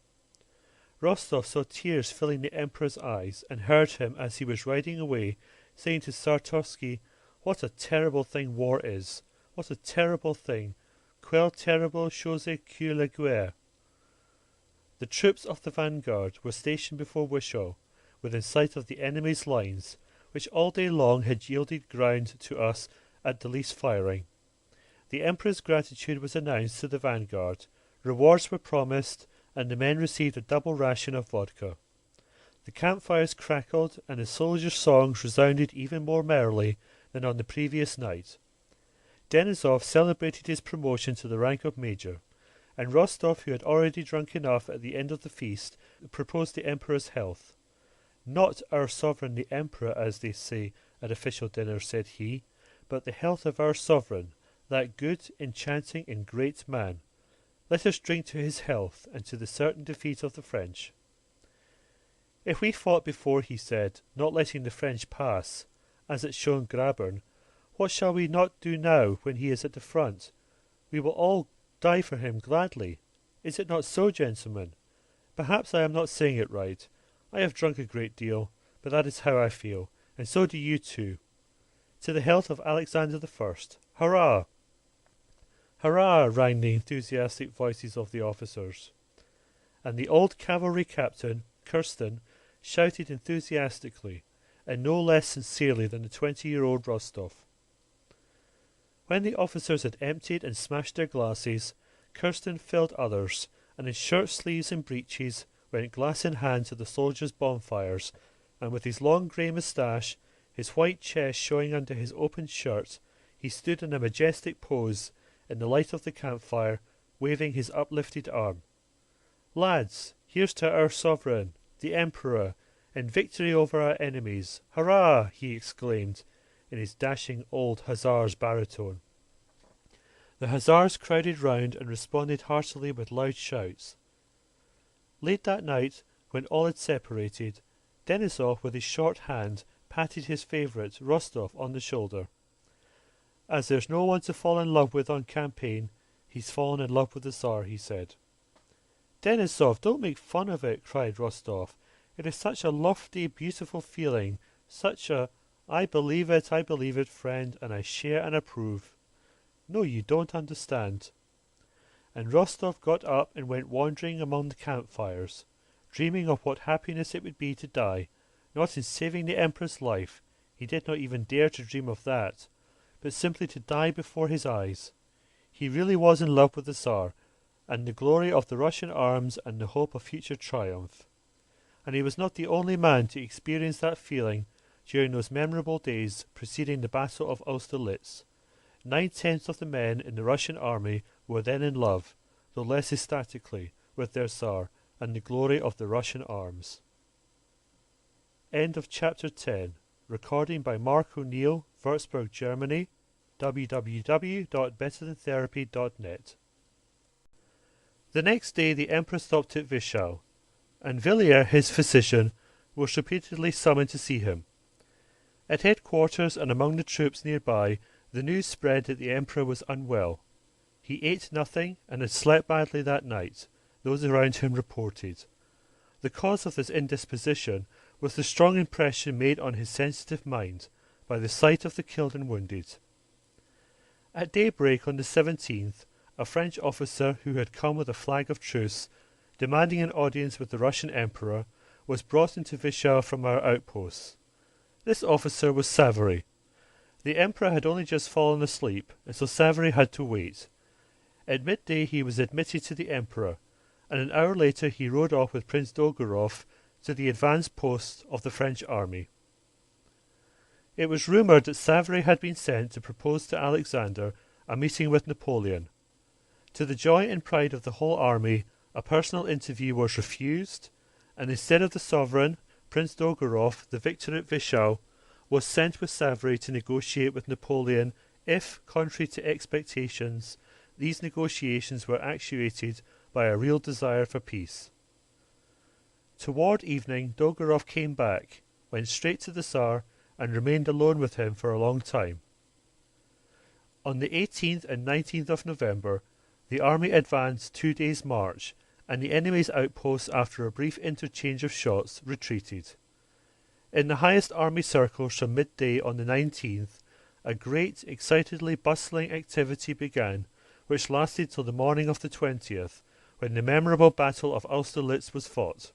Rostov saw tears filling the Emperor's eyes, and heard him, as he was riding away, saying to Czartoryski, "What a terrible thing war is! What a terrible thing! Quelle terrible chose que la guerre!" The troops of the vanguard were stationed before Wishaw, within sight of the enemy's lines, which all day long had yielded ground to us at the least firing. The Emperor's gratitude was announced to the vanguard, rewards were promised, and the men received a double ration of vodka. The campfires crackled, and the soldiers' songs resounded even more merrily than on the previous night. Denisov celebrated his promotion to the rank of major, and Rostov, who had already drunk enough at the end of the feast, proposed the Emperor's health. "Not our sovereign the Emperor, as they say at official dinners," said he, "but the health of our sovereign, that good, enchanting, and great man. Let us drink to his health, and to the certain defeat of the French." "If we fought before," he said, "not letting the French pass, as at Schöngraben, what shall we not do now when he is at the front? We will all die for him gladly. Is it not so, gentlemen? Perhaps I am not saying it right. I have drunk a great deal, but that is how I feel, and so do you too. To the health of Alexander I. Hurrah!" "Hurrah!" rang the enthusiastic voices of the officers. And the old cavalry captain, Kirsten, shouted enthusiastically, and no less sincerely than the 20-year-old Rostov. When the officers had emptied and smashed their glasses, Kirsten filled others, and in shirt sleeves and breeches went glass in hand to the soldiers' bonfires, and with his long grey moustache, his white chest showing under his open shirt, he stood in a majestic pose in the light of the campfire, waving his uplifted arm. "Lads, here's to our sovereign, the Emperor, in victory over our enemies. Hurrah!" he exclaimed, in his dashing old hussar's baritone. The hussars crowded round and responded heartily with loud shouts. Late that night, when all had separated, Denisov, with his short hand, patted his favourite, Rostov, on the shoulder. "As there's no one to fall in love with on campaign, he's fallen in love with the Tsar," he said. "Denisov, don't make fun of it," cried Rostov. "It is such a lofty, beautiful feeling, such a I believe it, friend, and I share and approve." "No, you don't understand." And Rostov got up and went wandering among the campfires, dreaming of what happiness it would be to die, not in saving the Emperor's life, he did not even dare to dream of that, but simply to die before his eyes. He really was in love with the Tsar, and the glory of the Russian arms and the hope of future triumph. And he was not the only man to experience that feeling during those memorable days preceding the Battle of Austerlitz. 9/10 of the men in the Russian army were then in love, though less ecstatically, with their Tsar and the glory of the Russian arms. End of chapter 10. Recording by Mark O'Neill, Würzburg, Germany. www.betterthan-therapy.net. The next day the Emperor stopped at Wischau, and Villiers, his physician, was repeatedly summoned to see him. At headquarters and among the troops nearby, the news spread that the Emperor was unwell. He ate nothing and had slept badly that night, those around him reported. The cause of this indisposition was the strong impression made on his sensitive mind by the sight of the killed and wounded. At daybreak on the 17th, a French officer who had come with a flag of truce, demanding an audience with the Russian Emperor, was brought into Wischau from our outposts. This officer was Savary. The Emperor had only just fallen asleep, and so Savary had to wait. At midday he was admitted to the Emperor, and an hour later he rode off with Prince Dolgorov to the advanced post of the French army. It was rumoured that Savary had been sent to propose to Alexander a meeting with Napoleon. To the joy and pride of the whole army, a personal interview was refused, and instead of the sovereign, Prince Dolgorov, the victor at Wischau, was sent with Savary to negotiate with Napoleon if, contrary to expectations, these negotiations were actuated by a real desire for peace. Toward evening, Dolgorov came back, went straight to the Tsar, and remained alone with him for a long time. On the 18th and 19th of November, the army advanced 2 days' march, and the enemy's outposts, after a brief interchange of shots, retreated. In the highest army circles from midday on the 19th, a great, excitedly bustling activity began, which lasted till the morning of the 20th, when the memorable Battle of Austerlitz was fought.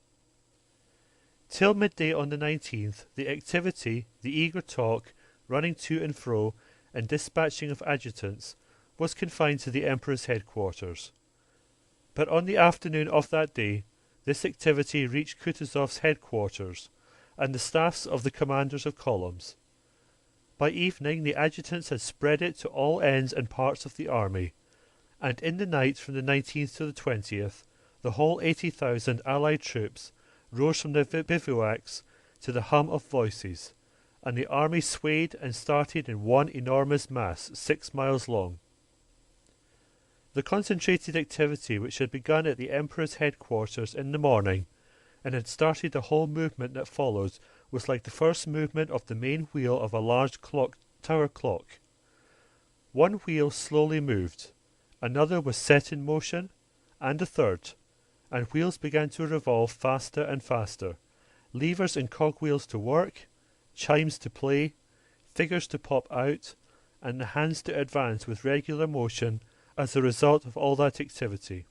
Till midday on the 19th, the activity, the eager talk, running to and fro, and dispatching of adjutants, was confined to the Emperor's headquarters. But on the afternoon of that day, this activity reached Kutuzov's headquarters, and the staffs of the commanders of columns. By evening the adjutants had spread it to all ends and parts of the army, and in the night from the 19th to the 20th, the whole 80,000 Allied troops rose from their bivouacs to the hum of voices, and the army swayed and started in one enormous mass 6 miles long. The concentrated activity which had begun at the Emperor's headquarters in the morning, and had started the whole movement that followed, was like the first movement of the main wheel of a large tower clock. One wheel slowly moved, another was set in motion, and a third, and wheels began to revolve faster and faster, levers and cogwheels to work, chimes to play, figures to pop out, and the hands to advance with regular motion as a result of all that activity.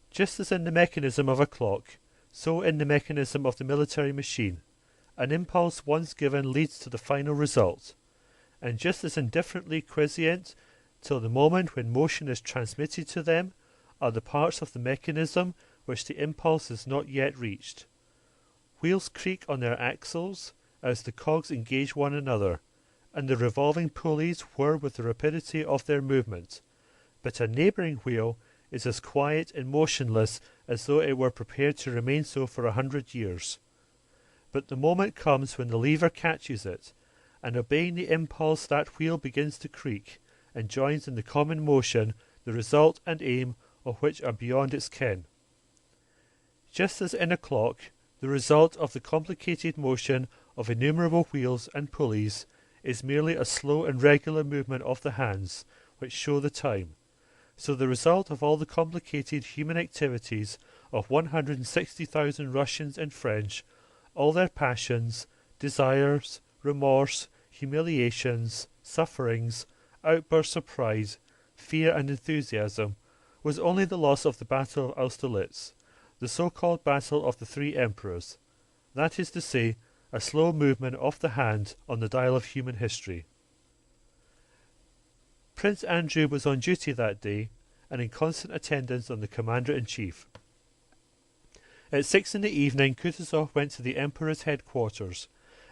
Just as in the mechanism of a clock, so in the mechanism of the military machine, an impulse once given leads to the final result, and just as indifferently quiescent till the moment when motion is transmitted to them are the parts of the mechanism which the impulse has not yet reached. Wheels creak on their axles as the cogs engage one another, and the revolving pulleys whir with the rapidity of their movement, but a neighbouring wheel is as quiet and motionless as though it were prepared to remain so for 100 years. But the moment comes when the lever catches it, and obeying the impulse that wheel begins to creak, and joins in the common motion, the result and aim of which are beyond its ken. Just as in a clock, the result of the complicated motion of innumerable wheels and pulleys is merely a slow and regular movement of the hands, which show the time, so the result of all the complicated human activities of 160,000 Russians and French, all their passions, desires, remorse, humiliations, sufferings, outbursts of pride, fear and enthusiasm, was only the loss of the Battle of Austerlitz, the so-called Battle of the Three Emperors, that is to say, a slow movement of the hand on the dial of human history. Prince Andrew was on duty that day, and in constant attendance on the Commander-in-Chief. At 6 in the evening, Kutuzov went to the Emperor's headquarters,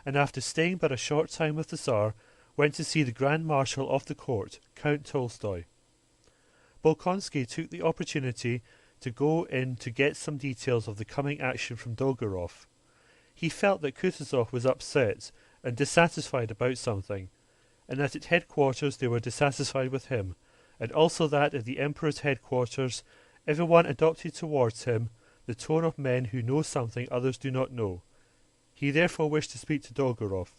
and after staying but a short time with the Tsar, went to see the Grand Marshal of the court, Count Tolstoy. Bolkonsky took the opportunity to go in to get some details of the coming action from Dolgorov. He felt that Kutuzov was upset and dissatisfied about something, and that at headquarters they were dissatisfied with him, and also that at the Emperor's headquarters everyone adopted towards him the tone of men who know something others do not know. He therefore wished to speak to Dolgorov.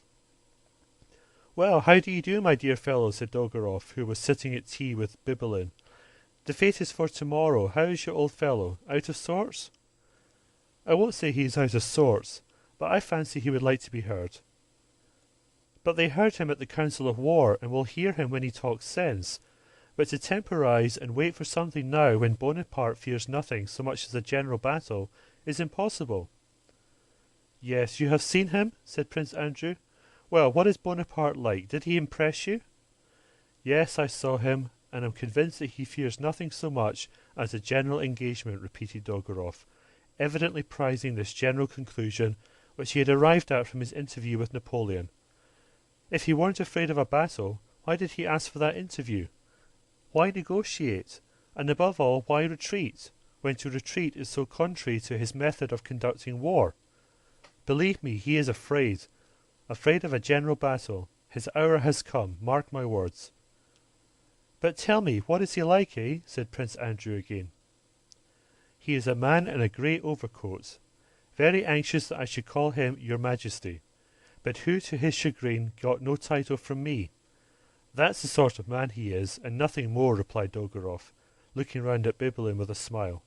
"Well, how do you do, my dear fellow?" said Dolgorov, who was sitting at tea with Bibelin. "The fete is for tomorrow. How is your old fellow? Out of sorts?" "I won't say he is out of sorts, but I fancy he would like to be heard." "But they heard him at the Council of War, and will hear him when he talks sense. But to temporize and wait for something now when Bonaparte fears nothing so much as a general battle is impossible." "Yes, you have seen him?" said Prince Andrew. "Well, what is Bonaparte like? Did he impress you?" "Yes, I saw him. and am convinced that he fears nothing so much as a general engagement," repeated Dolgorov, evidently prizing this general conclusion which he had arrived at from his interview with Napoleon. If he weren't afraid of a battle, why did he ask for that interview? Why negotiate? And above all, why retreat, when to retreat is so contrary to his method of conducting war? Believe me, he is afraid of a general battle. His hour has come, mark my words. "But tell me, what is he like, eh?" said Prince Andrew again. "He is a man in a grey overcoat, very anxious that I should call him Your Majesty, but who to his chagrin got no title from me. That's the sort of man he is, and nothing more," replied Dolgorov, looking round at Bibelin with a smile.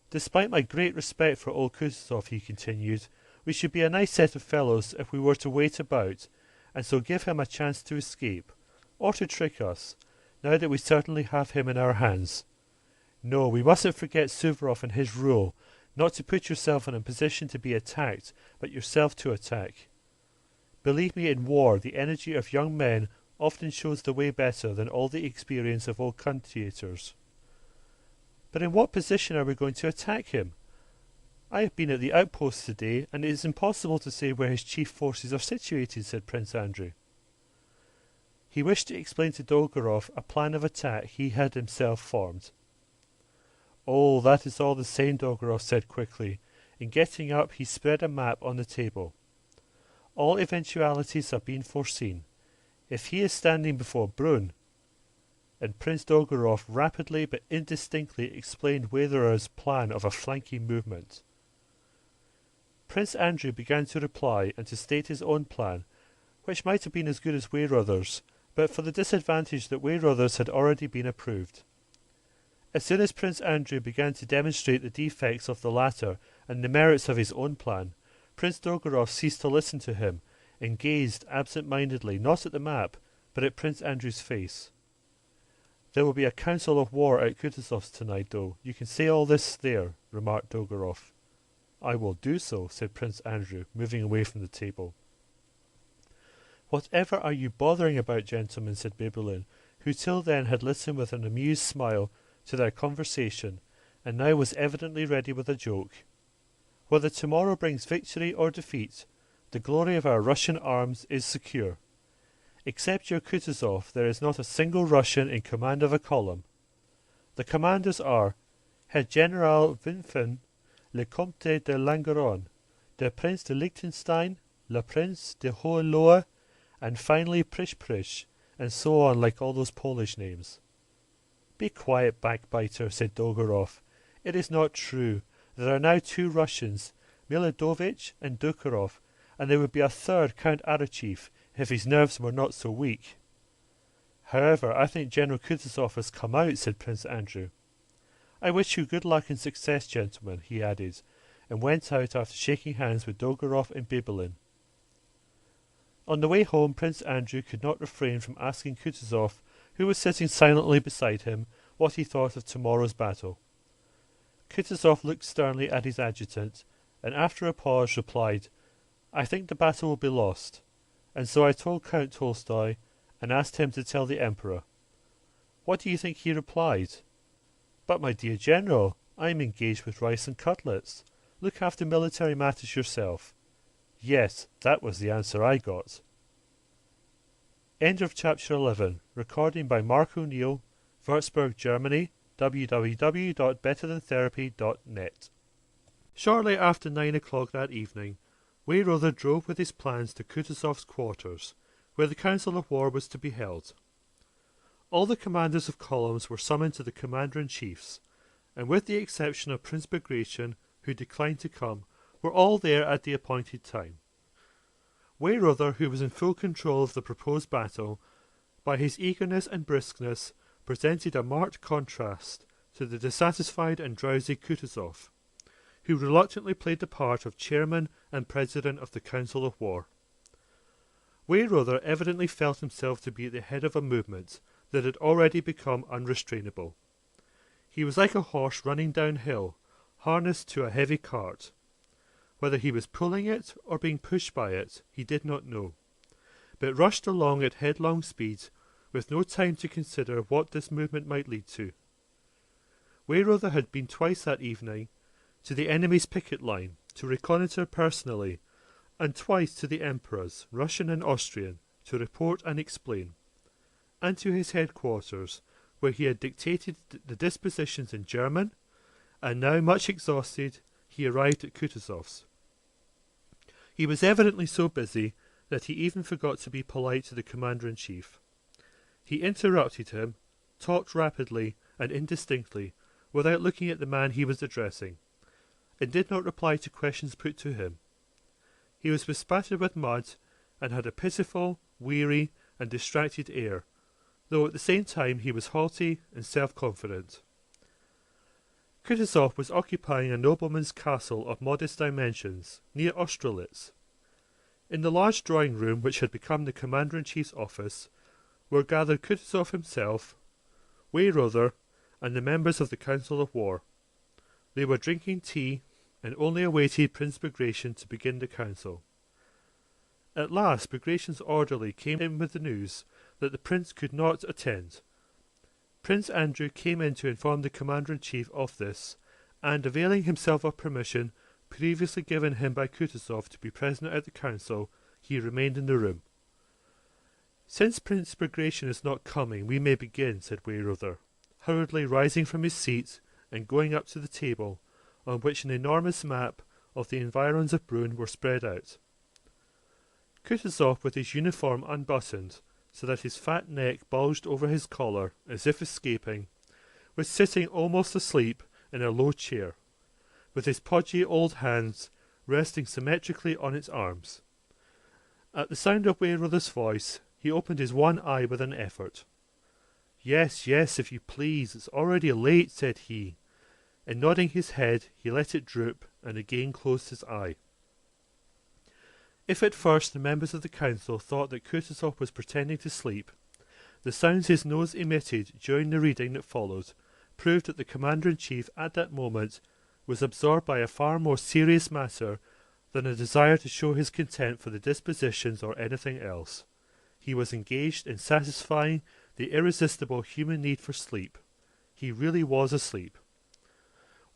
"Despite my great respect for old Kutuzov," he continued, "we should be a nice set of fellows if we were to wait about, and so give him a chance to escape, or to trick us, now that we certainly have him in our hands. No, we mustn't forget Suvorov and his rule, not to put yourself in a position to be attacked, but yourself to attack. Believe me, in war, the energy of young men often shows the way better than all the experience of old conduitors." "But in what position are we going to attack him? I have been at the outposts today, and it is impossible to say where his chief forces are situated," said Prince Andrew. He wished to explain to Dolgorov a plan of attack he had himself formed. "Oh, that is all the same," Dolgorov said quickly, and getting up he spread a map on the table. "All eventualities have been foreseen. If he is standing before Brunn," and Prince Dolgorov rapidly but indistinctly explained Weyerer's plan of a flanking movement. Prince Andrew began to reply and to state his own plan, which might have been as good as Weyerer's, but for the disadvantage that Weyerer's had already been approved. As soon as Prince Andrew began to demonstrate the defects of the latter and the merits of his own plan, Prince Dolgorov ceased to listen to him, and gazed absent-mindedly not at the map, but at Prince Andrew's face. "There will be a council of war at Kutuzov's tonight, though. You can say all this there," remarked Dolgorov. "I will do so," said Prince Andrew, moving away from the table. "Whatever are you bothering about, gentlemen?" said Bibelin, who till then had listened with an amused smile to their conversation, and now was evidently ready with a joke. "Whether tomorrow brings victory or defeat, the glory of our Russian arms is secure. Except your Kutuzov, there is not a single Russian in command of a column. The commanders are Herr General Wimpfen, le Comte de Langeron, der Prince de Liechtenstein, le Prince de Hohenlohe, and finally Prish, and so on, like all those Polish names." "Be quiet, backbiter," said Dolgorov. "It is not true. There are now 2 Russians, Miladovich and Dukharov, and there would be a third, Count Arachief, if his nerves were not so weak." "However, I think General Kutuzov has come out," said Prince Andrew. "I wish you good luck and success, gentlemen," he added, and went out after shaking hands with Dolgorov and Bibelin. On the way home, Prince Andrew could not refrain from asking Kutuzov, who was sitting silently beside him, what he thought of tomorrow's battle. Kutuzov looked sternly at his adjutant, and after a pause replied, "I think the battle will be lost, and so I told Count Tolstoy and asked him to tell the Emperor." What do you think he replied? "But my dear General, I am engaged with rice and cutlets. Look after military matters yourself." Yes, that was the answer I got. End of chapter 11. Recording by Mark O'Neill, Würzburg, Germany. www.betterthan.therapy.net. Shortly after 9 o'clock that evening, Weyrother drove with his plans to Kutuzov's quarters, where the council of war was to be held. All the commanders of columns were summoned to the commander-in-chiefs, and with the exception of Prince Bagration, who declined to come, were all there at the appointed time. Weyrother, who was in full control of the proposed battle, by his eagerness and briskness, presented a marked contrast to the dissatisfied and drowsy Kutuzov, who reluctantly played the part of chairman and president of the council of war. Weyrother evidently felt himself to be at the head of a movement that had already become unrestrainable. He was like a horse running downhill, harnessed to a heavy cart. Whether he was pulling it or being pushed by it, he did not know, but rushed along at headlong speed with no time to consider what this movement might lead to. Weyrother had been twice that evening to the enemy's picket line to reconnoitre personally, and twice to the Emperors, Russian and Austrian, to report and explain, and to his headquarters, where he had dictated the dispositions in German, and now, much exhausted, he arrived at Kutuzov's. He was evidently so busy that he even forgot to be polite to the Commander-in-Chief. He interrupted him, talked rapidly and indistinctly, without looking at the man he was addressing, and did not reply to questions put to him. He was bespattered with mud, and had a pitiful, weary, and distracted air, though at the same time he was haughty and self-confident. Kutuzov was occupying a nobleman's castle of modest dimensions, near Austerlitz. In the large drawing-room which had become the Commander-in-Chief's office were gathered Kutuzov himself, Weyrother, and the members of the Council of War. They were drinking tea, and only awaited Prince Bagration to begin the council. At last Bagration's orderly came in with the news that the prince could not attend. Prince Andrew came in to inform the Commander-in-Chief of this, and availing himself of permission previously given him by Kutuzov to be present at the council, he remained in the room. "Since Prince Bagration is not coming, we may begin," said Weyrother, hurriedly rising from his seat and going up to the table, on which an enormous map of the environs of Brünn were spread out. Kutuzov, with his uniform unbuttoned, so that his fat neck bulged over his collar as if escaping, was sitting almost asleep in a low chair, with his podgy old hands resting symmetrically on its arms. At the sound of Weyrother's voice, he opened his one eye with an effort. "Yes, yes, if you please, it's already late," said he, and nodding his head, he let it droop, and again closed his eye. If at first the members of the council thought that Kutuzov was pretending to sleep, the sounds his nose emitted during the reading that followed proved that the Commander-in-Chief at that moment was absorbed by a far more serious matter than a desire to show his contempt for the dispositions or anything else. He was engaged in satisfying the irresistible human need for sleep. He really was asleep.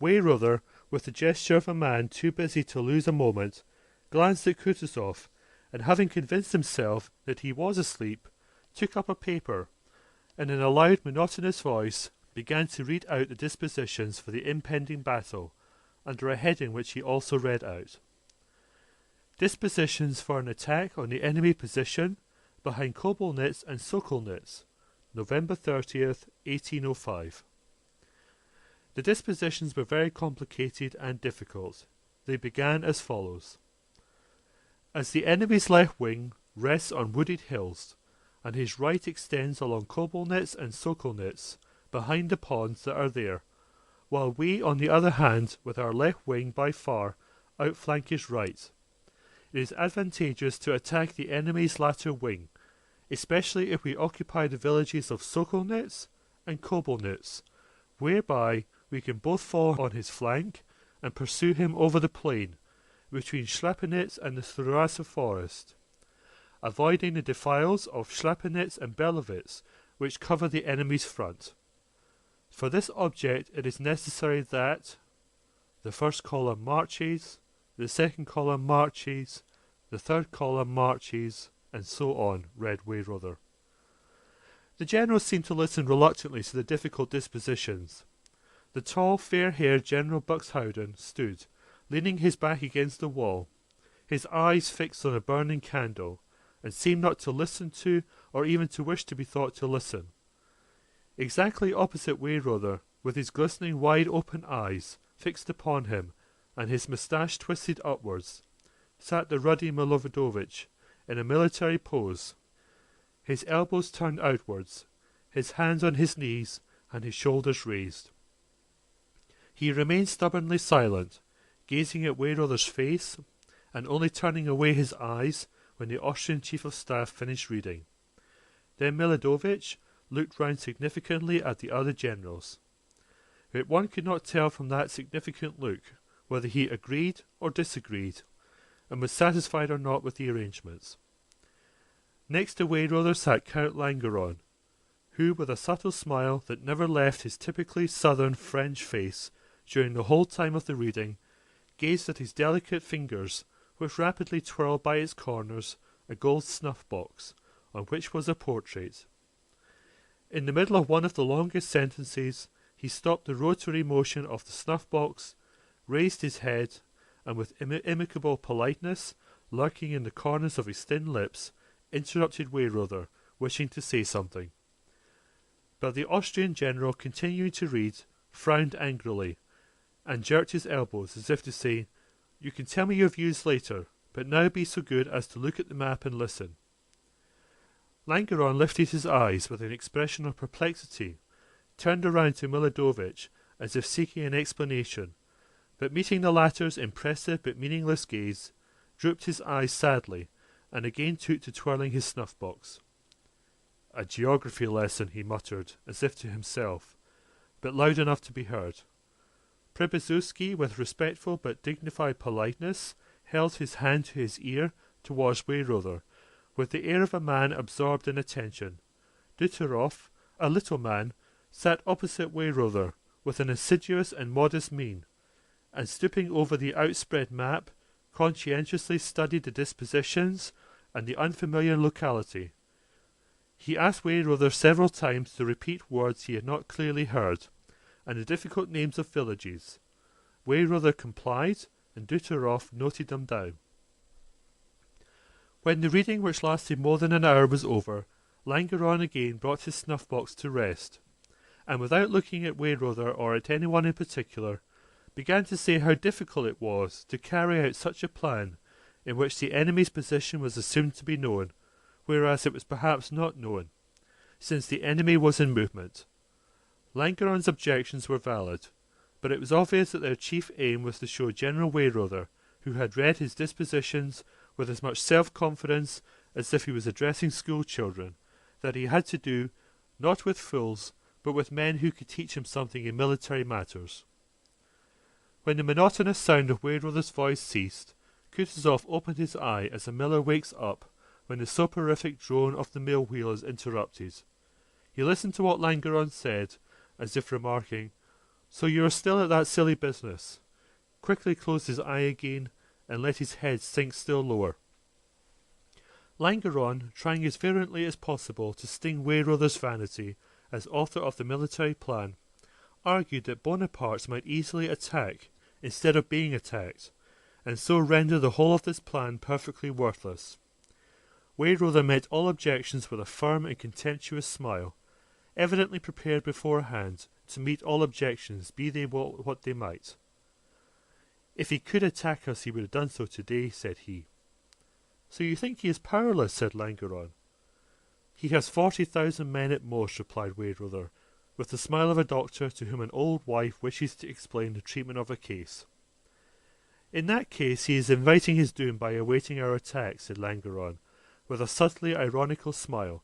Weyrother, with the gesture of a man too busy to lose a moment, glanced at Kutuzov, and having convinced himself that he was asleep, took up a paper, and in a loud monotonous voice began to read out the dispositions for the impending battle, under a heading which he also read out. Dispositions for an attack on the enemy position behind Kobelnitz and Sokolnitz, November 30th, 1805. The dispositions were very complicated and difficult. They began as follows. As the enemy's left wing rests on wooded hills, and his right extends along Kobelnitz and Sokolnitz, behind the ponds that are there, while we, on the other hand, with our left wing by far, outflank his right. It is advantageous to attack the enemy's latter wing, especially if we occupy the villages of Sokolnitz and Kobelnitz, whereby we can both fall on his flank and pursue him over the plain, between Schlapanitz and the Thurasa forest, avoiding the defiles of Schlapanitz and Belovitz, which cover the enemy's front. For this object it is necessary that the first column marches, the second column marches, the third column marches, and so on, read Weyrother. The generals seemed to listen reluctantly to the difficult dispositions. The tall, fair-haired General Buxhowden stood, leaning his back against the wall, his eyes fixed on a burning candle, and seemed not to listen to, or even to wish to be thought to listen. Exactly opposite Weyrother, with his glistening wide-open eyes fixed upon him, and his moustache twisted upwards, sat the ruddy Milovodovich, in a military pose, his elbows turned outwards, his hands on his knees, and his shoulders raised. He remained stubbornly silent, gazing at Weyrother's face, and only turning away his eyes when the Austrian Chief of Staff finished reading. Then Milovodovich looked round significantly at the other generals. But one could not tell from that significant look whether he agreed or disagreed, and was satisfied or not with the arrangements. Next to Weyrother sat Count Langeron, who, with a subtle smile that never left his typically southern French face during the whole time of the reading, gazed at his delicate fingers, which rapidly twirled by its corners a gold snuff-box, on which was a portrait. In the middle of one of the longest sentences, he stopped the rotary motion of the snuff-box, raised his head, and with amicable politeness, lurking in the corners of his thin lips, interrupted Weyrother, wishing to say something. But the Austrian general, continuing to read, frowned angrily, and jerked his elbows as if to say, "You can tell me your views later, but now be so good as to look at the map and listen." Langeron lifted his eyes with an expression of perplexity, turned around to Miladovich as if seeking an explanation, but meeting the latter's impressive but meaningless gaze, drooped his eyes sadly, and again took to twirling his snuff-box. "A geography lesson," he muttered, as if to himself, but loud enough to be heard. Przybyszewski, with respectful but dignified politeness, held his hand to his ear towards Weyrother, with the air of a man absorbed in attention. Duterhoff, a little man, sat opposite Weyrother, with an assiduous and modest mien, and stooping over the outspread map, conscientiously studied the dispositions and the unfamiliar locality. He asked Weyrother several times to repeat words he had not clearly heard, and the difficult names of villages. Weyrother complied, and Duterhoff noted them down. When the reading, which lasted more than an hour, was over, Langeron again brought his snuff-box to rest, and without looking at Weyrother or at anyone in particular, began to say how difficult it was to carry out such a plan in which the enemy's position was assumed to be known, whereas it was perhaps not known, since the enemy was in movement. Langeron's objections were valid, but it was obvious that their chief aim was to show General Weyrother, who had read his dispositions with as much self-confidence as if he was addressing school children, that he had to do, not with fools, but with men who could teach him something in military matters. When the monotonous sound of Weyrother's voice ceased, Kutuzov opened his eye as a miller wakes up when the soporific drone of the mill wheel is interrupted. He listened to what Langeron said, as if remarking, "So you are still at that silly business," quickly closed his eye again, and let his head sink still lower. Langeron, trying as virulently as possible to sting Weyrother's vanity as author of the military plan, argued that Bonapartes might easily attack instead of being attacked, and so render the whole of this plan perfectly worthless. Weyrother met all objections with a firm and contemptuous smile, evidently prepared beforehand to meet all objections, be they what they might. "If he could attack us, he would have done so today," said he. "So you think he is powerless?" said Langeron. "He has 40,000 men at most," replied Weyrother, with the smile of a doctor to whom an old wife wishes to explain the treatment of a case. "In that case he is inviting his doom by awaiting our attack," said Langeron, with a subtly ironical smile,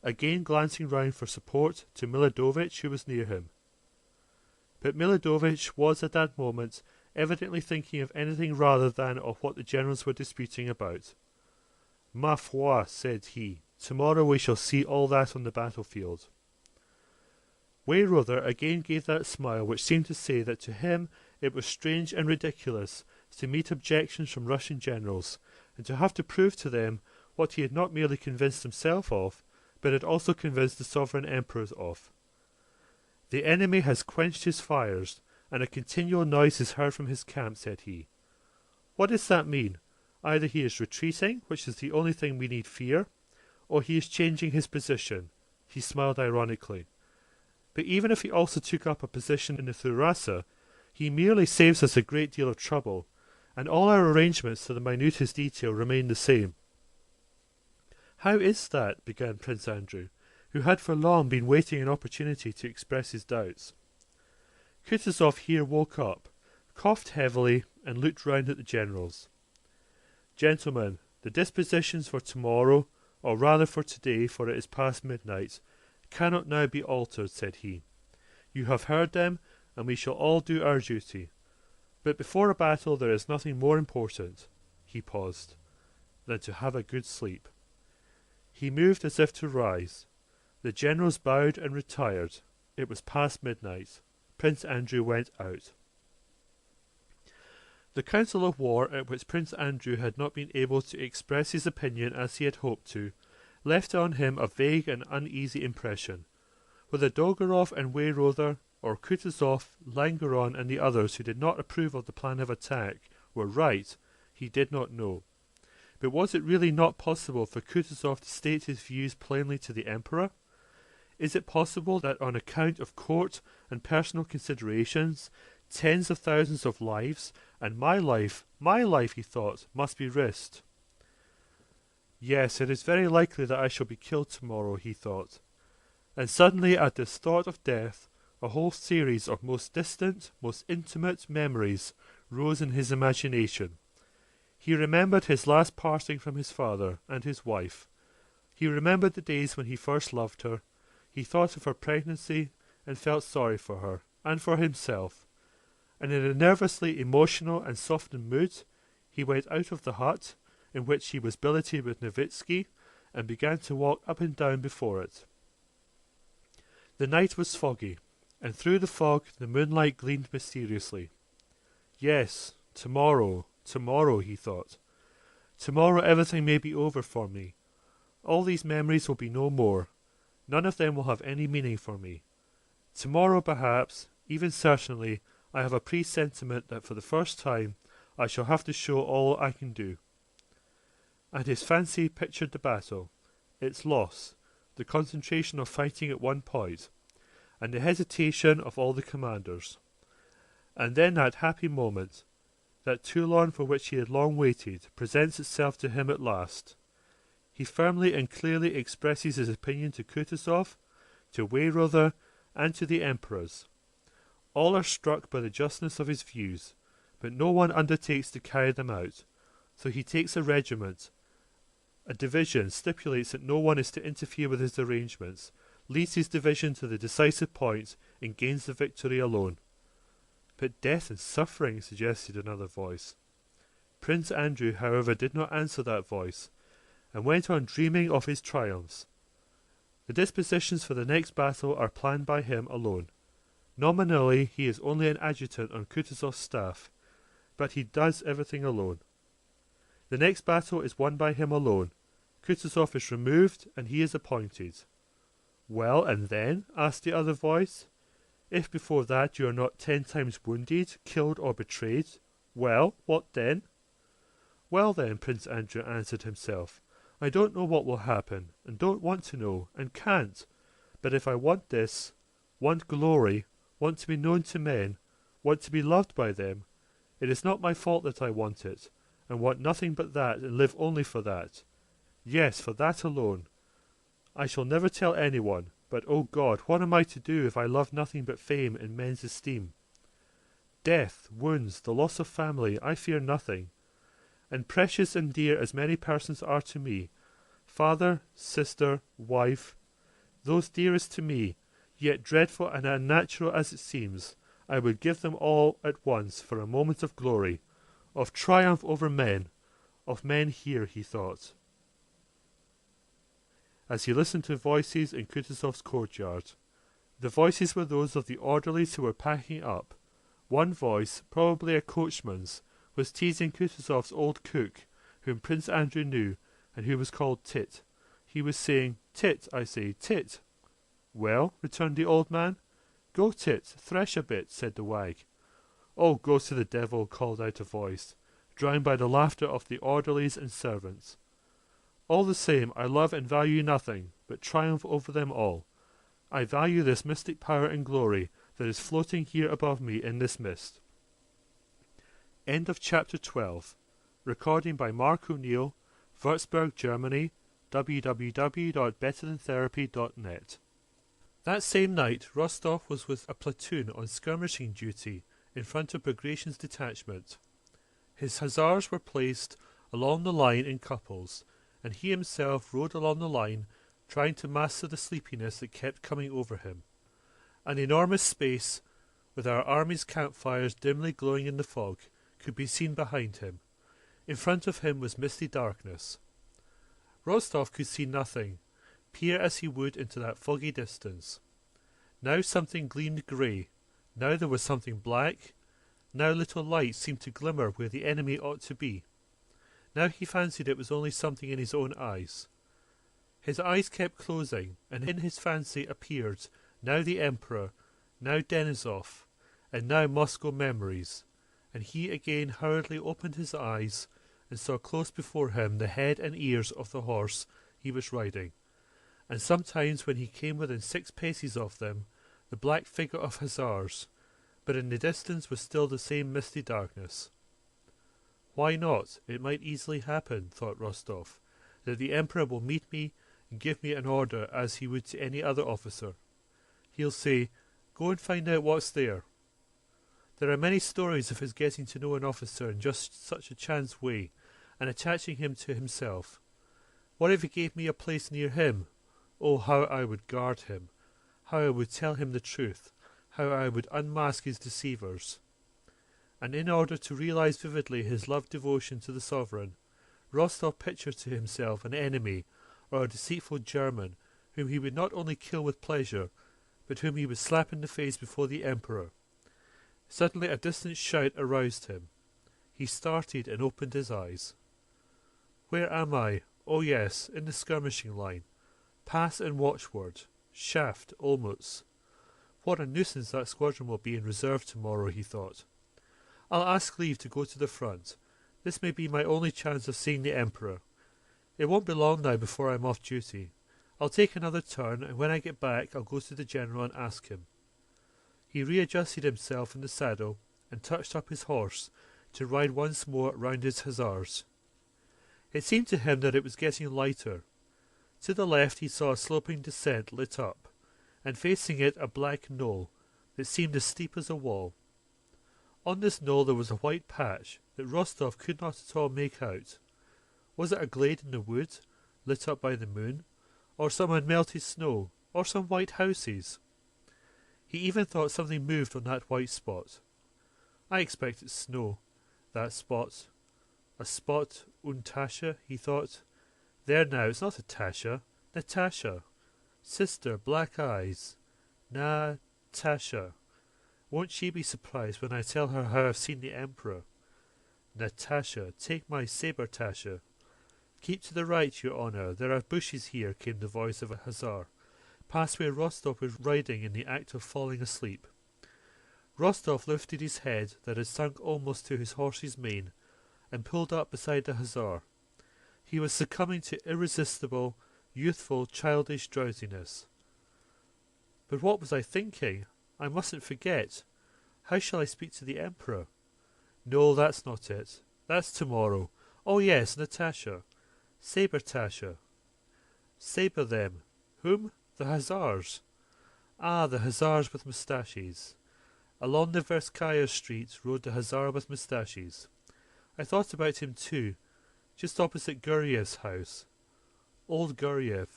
again glancing round for support to Miladovich, who was near him. But Miladovich was at that moment evidently thinking of anything rather than of what the generals were disputing about. "Ma foi," said he, "tomorrow we shall see all that on the battlefield." Weyrother again gave that smile which seemed to say that to him it was strange and ridiculous to meet objections from Russian generals, and to have to prove to them what he had not merely convinced himself of, but had also convinced the sovereign emperors of. "The enemy has quenched his fires, and a continual noise is heard from his camp," said he. "What does that mean? Either he is retreating, which is the only thing we need fear, or he is changing his position." He smiled ironically. "But even if he also took up a position in the Thurasa, he merely saves us a great deal of trouble, and all our arrangements to the minutest detail remain the same." "How is that?" began Prince Andrew, who had for long been waiting an opportunity to express his doubts. Kutuzov here woke up, coughed heavily, and looked round at the generals. "Gentlemen, the dispositions for tomorrow, or rather for today, for it is past midnight, cannot now be altered," said he. "You have heard them, and we shall all do our duty. But before a battle there is nothing more important," he paused, "than to have a good sleep." He moved as if to rise. The generals bowed and retired. It was past midnight. Prince Andrew went out. The council of war, at which Prince Andrew had not been able to express his opinion as he had hoped to, left on him a vague and uneasy impression. Whether Dolgorov and Weyrother, or Kutuzov, Langeron, and the others who did not approve of the plan of attack were right, he did not know. But was it really not possible for Kutuzov to state his views plainly to the Emperor? Is it possible that on account of court and personal considerations, tens of thousands of lives, and my life, he thought, must be risked? Yes, it is very likely that I shall be killed tomorrow, he thought. And suddenly at this thought of death, a whole series of most distant, most intimate memories rose in his imagination. He remembered his last parting from his father and his wife. He remembered the days when he first loved her. He thought of her pregnancy and felt sorry for her, and for himself. And in a nervously emotional and softened mood, he went out of the hut, in which he was billeted with Nowitzki, and began to walk up and down before it. The night was foggy, and through the fog the moonlight gleamed mysteriously. Yes, tomorrow, he thought. Tomorrow everything may be over for me. All these memories will be no more. None of them will have any meaning for me. Tomorrow, perhaps, even certainly, I have a presentiment that for the first time I shall have to show all I can do. And his fancy pictured the battle, its loss, the concentration of fighting at one point, and the hesitation of all the commanders. And then that happy moment, that Toulon for which he had long waited, presents itself to him at last. He firmly and clearly expresses his opinion to Kutuzov, to Weyrother, and to the emperors. All are struck by the justness of his views, but no one undertakes to carry them out. So he takes a regiment. A division stipulates that no one is to interfere with his arrangements, leads his division to the decisive point, and gains the victory alone. But death and suffering, suggested another voice. Prince Andrew, however, did not answer that voice, and went on dreaming of his triumphs. The dispositions for the next battle are planned by him alone. Nominally, he is only an adjutant on Kutuzov's staff, but he does everything alone. The next battle is won by him alone. Kutuzov is removed, and he is appointed. Well, and then? Asked the other voice. If before that you are not 10 times wounded, killed, or betrayed, well, what then? Well then, Prince Andrew answered himself, I don't know what will happen, and don't want to know, and can't. But if I want this, want glory, want to be known to men, want to be loved by them, it is not my fault that I want it, and want nothing but that, and live only for that. Yes, for that alone. I shall never tell anyone, but, oh God, what am I to do if I love nothing but fame and men's esteem? Death, wounds, the loss of family, I fear nothing. And precious and dear as many persons are to me, father, sister, wife, those dearest to me, yet dreadful and unnatural as it seems, I would give them all at once for a moment of glory, of triumph over men, of men here, he thought, as he listened to voices in Kutuzov's courtyard. The voices were those of the orderlies who were packing up. One voice, probably a coachman's, was teasing Kutuzov's old cook, whom Prince Andrew knew, and who was called Tit. He was saying, Tit, I say, Tit. Well, returned the old man. Go, Tit, thresh a bit, said the wag. Oh, go to the devil, called out a voice, drowned by the laughter of the orderlies and servants. All the same, I love and value nothing, but triumph over them all. I value this mystic power and glory that is floating here above me in this mist. End of chapter 12. Recording by Mark O'Neill, Würzburg, Germany, www.betterthantherapy.net. That same night, Rostov was with a platoon on skirmishing duty in front of Bagration's detachment. His hussars were placed along the line in couples, and he himself rode along the line, trying to master the sleepiness that kept coming over him. An enormous space, with our army's campfires dimly glowing in the fog, could be seen behind him. In front of him was misty darkness. Rostov could see nothing, peer as he would into that foggy distance. Now something gleamed grey, now there was something black, now little lights seemed to glimmer where the enemy ought to be. Now he fancied it was only something in his own eyes. His eyes kept closing, and in his fancy appeared now the Emperor, now Denísov, and now Moscow memories, and he again hurriedly opened his eyes and saw close before him the head and ears of the horse he was riding, and sometimes when he came within 6 paces of them, the black figure of hussars, but in the distance was still the same misty darkness. Why not? It might easily happen, thought Rostov, that the Emperor will meet me and give me an order as he would to any other officer. He'll say, "Go and find out what's there." There are many stories of his getting to know an officer in just such a chance way, and attaching him to himself. What if he gave me a place near him? Oh, how I would guard him, how I would tell him the truth, how I would unmask his deceivers. And in order to realize vividly his loved devotion to the sovereign, Rostov pictured to himself an enemy or a deceitful German whom he would not only kill with pleasure, but whom he would slap in the face before the Emperor. Suddenly a distant shout aroused him. He started and opened his eyes. Where am I? Oh yes, in the skirmishing line. Pass and watchword. Shaft, Olmutz. What a nuisance that squadron will be in reserve tomorrow, he thought. I'll ask leave to go to the front. This may be my only chance of seeing the Emperor. It won't be long now before I'm off duty. I'll take another turn, and when I get back I'll go to the general and ask him. He readjusted himself in the saddle and touched up his horse to ride once more round his hussars. It seemed to him that it was getting lighter. To the left he saw a sloping descent lit up, and facing it a black knoll that seemed as steep as a wall. On this knoll there was a white patch that Rostov could not at all make out. Was it a glade in the wood, lit up by the moon, or some unmelted snow, or some white houses? He even thought something moved on that white spot. I expect it's snow, that spot. A spot, Untasha, he thought. There now, it's not a Tasha, Natasha. Sister, black eyes. Natasha. Won't she be surprised when I tell her how I've seen the Emperor? Natasha, take my sabre, Tasha. Keep to the right, your honour. There are bushes here, came the voice of a hussar, past where Rostov was riding in the act of falling asleep. Rostov lifted his head, that had sunk almost to his horse's mane, and pulled up beside the hussar. He was succumbing to irresistible, youthful, childish drowsiness. But what was I thinking? I mustn't forget. How shall I speak to the Emperor? No, that's not it. That's tomorrow. Oh yes, Natasha. Sabre Tasha. Sabre them. Whom? The hussars. Ah, the hussars with moustaches. Along the Verskaya street rode the hussar with moustaches. I thought about him too, just opposite Guryev's house. Old Guryev.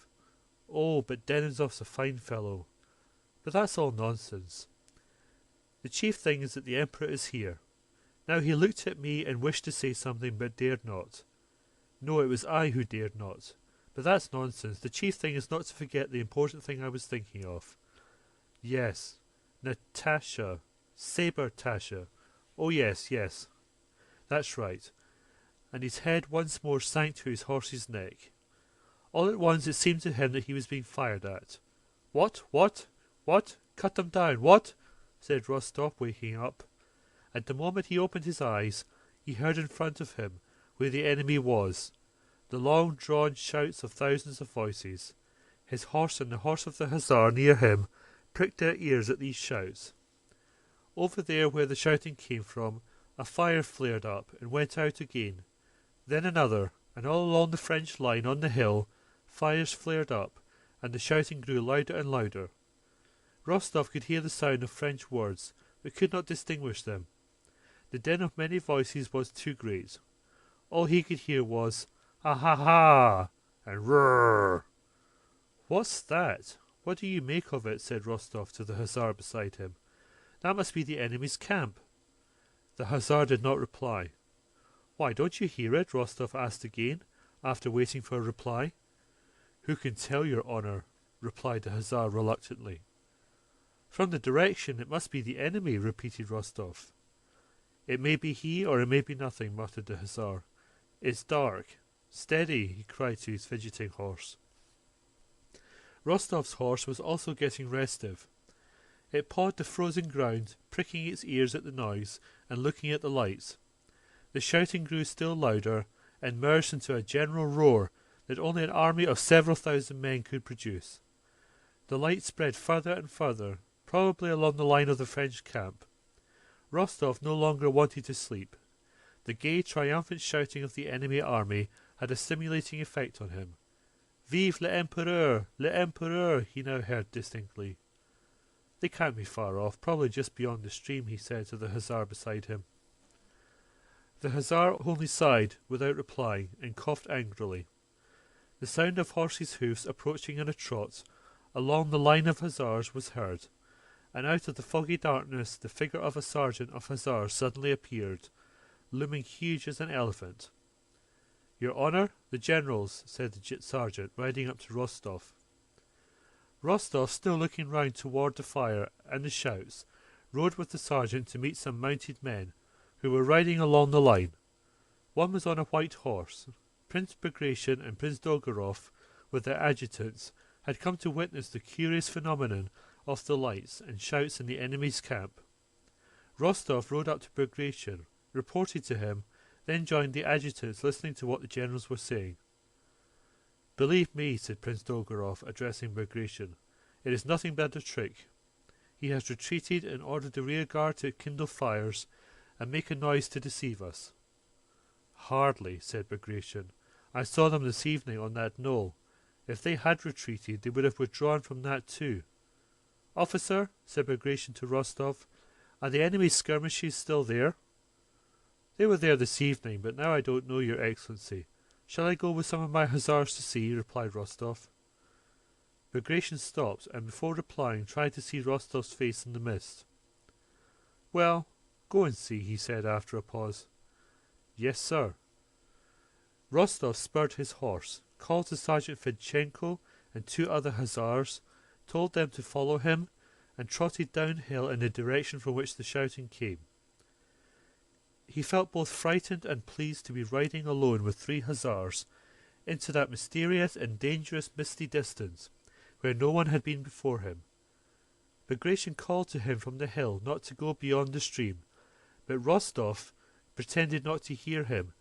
Oh, but Denísov's a fine fellow. But that's all nonsense. The chief thing is that the Emperor is here. Now he looked at me and wished to say something but dared not. No, it was I who dared not. But that's nonsense. The chief thing is not to forget the important thing I was thinking of. Yes, Natasha. Sabre Tasha. Oh yes, yes. That's right. And his head once more sank to his horse's neck. All at once it seemed to him that he was being fired at. What? What? What? Cut them down. What? Said Rostov, waking up. At the moment he opened his eyes, he heard in front of him, where the enemy was, the long-drawn shouts of thousands of voices. His horse and the horse of the hussar near him pricked their ears at these shouts. Over there where the shouting came from, a fire flared up and went out again. Then another, and all along the French line on the hill, fires flared up, and the shouting grew louder and louder. Rostov could hear the sound of French words, but could not distinguish them. The din of many voices was too great. All he could hear was, "Ah ha ha!" and "Rrrr!" "What's that? What do you make of it?" said Rostov to the hussar beside him. "That must be the enemy's camp." The hussar did not reply. "Why, don't you hear it?" Rostov asked again, after waiting for a reply. "Who can tell, your honour?" replied the Hussar reluctantly. "From the direction, it must be the enemy," repeated Rostov. "It may be he, or it may be nothing," muttered the Hussar. "It's dark. Steady!" he cried to his fidgeting horse. Rostov's horse was also getting restive. It pawed the frozen ground, pricking its ears at the noise and looking at the lights. The shouting grew still louder and merged into a general roar that only an army of several thousand men could produce. The light spread further and further, probably along the line of the French camp. Rostov no longer wanted to sleep. The gay, triumphant shouting of the enemy army had a stimulating effect on him. "Vive l'Empereur! L'Empereur!" he now heard distinctly. "They can't be far off, probably just beyond the stream," he said to the Hussar beside him. The Hussar only sighed without replying and coughed angrily. The sound of horses' hoofs approaching in a trot along the line of Hussars was heard, and out of the foggy darkness the figure of a sergeant of Hussars suddenly appeared, looming huge as an elephant. "Your honour, the generals," said the sergeant, riding up to Rostov. Rostov, still looking round toward the fire and the shouts, rode with the sergeant to meet some mounted men, who were riding along the line. One was on a white horse. Prince Bagration and Prince Dolgorov, with their adjutants, had come to witness the curious phenomenon of the lights and shouts in the enemy's camp. Rostov rode up to Bagration, reported to him, then joined the adjutants listening to what the generals were saying. "Believe me," said Prince Dolgorov, addressing Bagration, "it is nothing but a trick. He has retreated and ordered the rear guard to kindle fires and make a noise to deceive us." "Hardly," said Bagration. "I saw them this evening on that knoll. If they had retreated, they would have withdrawn from that too." "Officer," said Bagration to Rostov, "are the enemy's skirmishes still there?" "They were there this evening, but now I don't know, your Excellency. Shall I go with some of my Hussars to see?" replied Rostov. Bagration stopped, and before replying tried to see Rostov's face in the mist. "Well, go and see," he said after a pause. "Yes, sir." Rostov spurred his horse, called to Sergeant Fedchenko and 2 other Hussars, told them to follow him, and trotted downhill in the direction from which the shouting came. He felt both frightened and pleased to be riding alone with 3 Hussars into that mysterious and dangerous misty distance where no one had been before him. Bagration called to him from the hill not to go beyond the stream, but Rostov pretended not to hear him,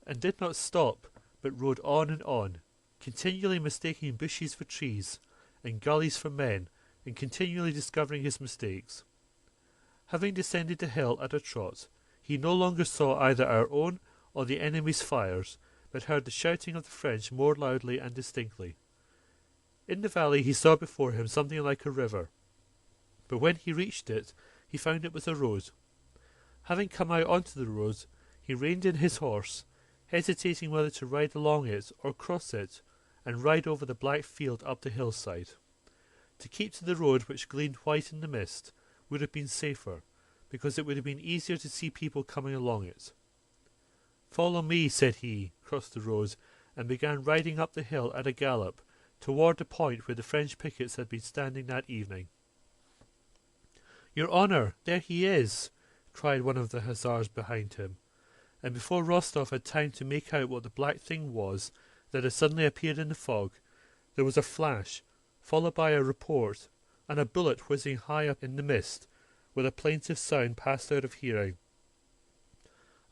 and did not stop, but rode on, continually mistaking bushes for trees, and gullies for men, and continually discovering his mistakes. Having descended the hill at a trot, he no longer saw either our own or the enemy's fires, but heard the shouting of the French more loudly and distinctly. In the valley he saw before him something like a river, but when he reached it, he found it was a road. Having come out onto the road, he reined in his horse, hesitating whether to ride along it or cross it and ride over the black field up the hillside. To keep to the road, which gleamed white in the mist, would have been safer, because it would have been easier to see people coming along it. "Follow me," said he, crossed the road, and began riding up the hill at a gallop toward the point where the French pickets had been standing that evening. "Your honour, there he is!" cried one of the Hussars behind him, and before Rostov had time to make out what the black thing was that had suddenly appeared in the fog, there was a flash, followed by a report, and a bullet whizzing high up in the mist, with a plaintive sound passed out of hearing.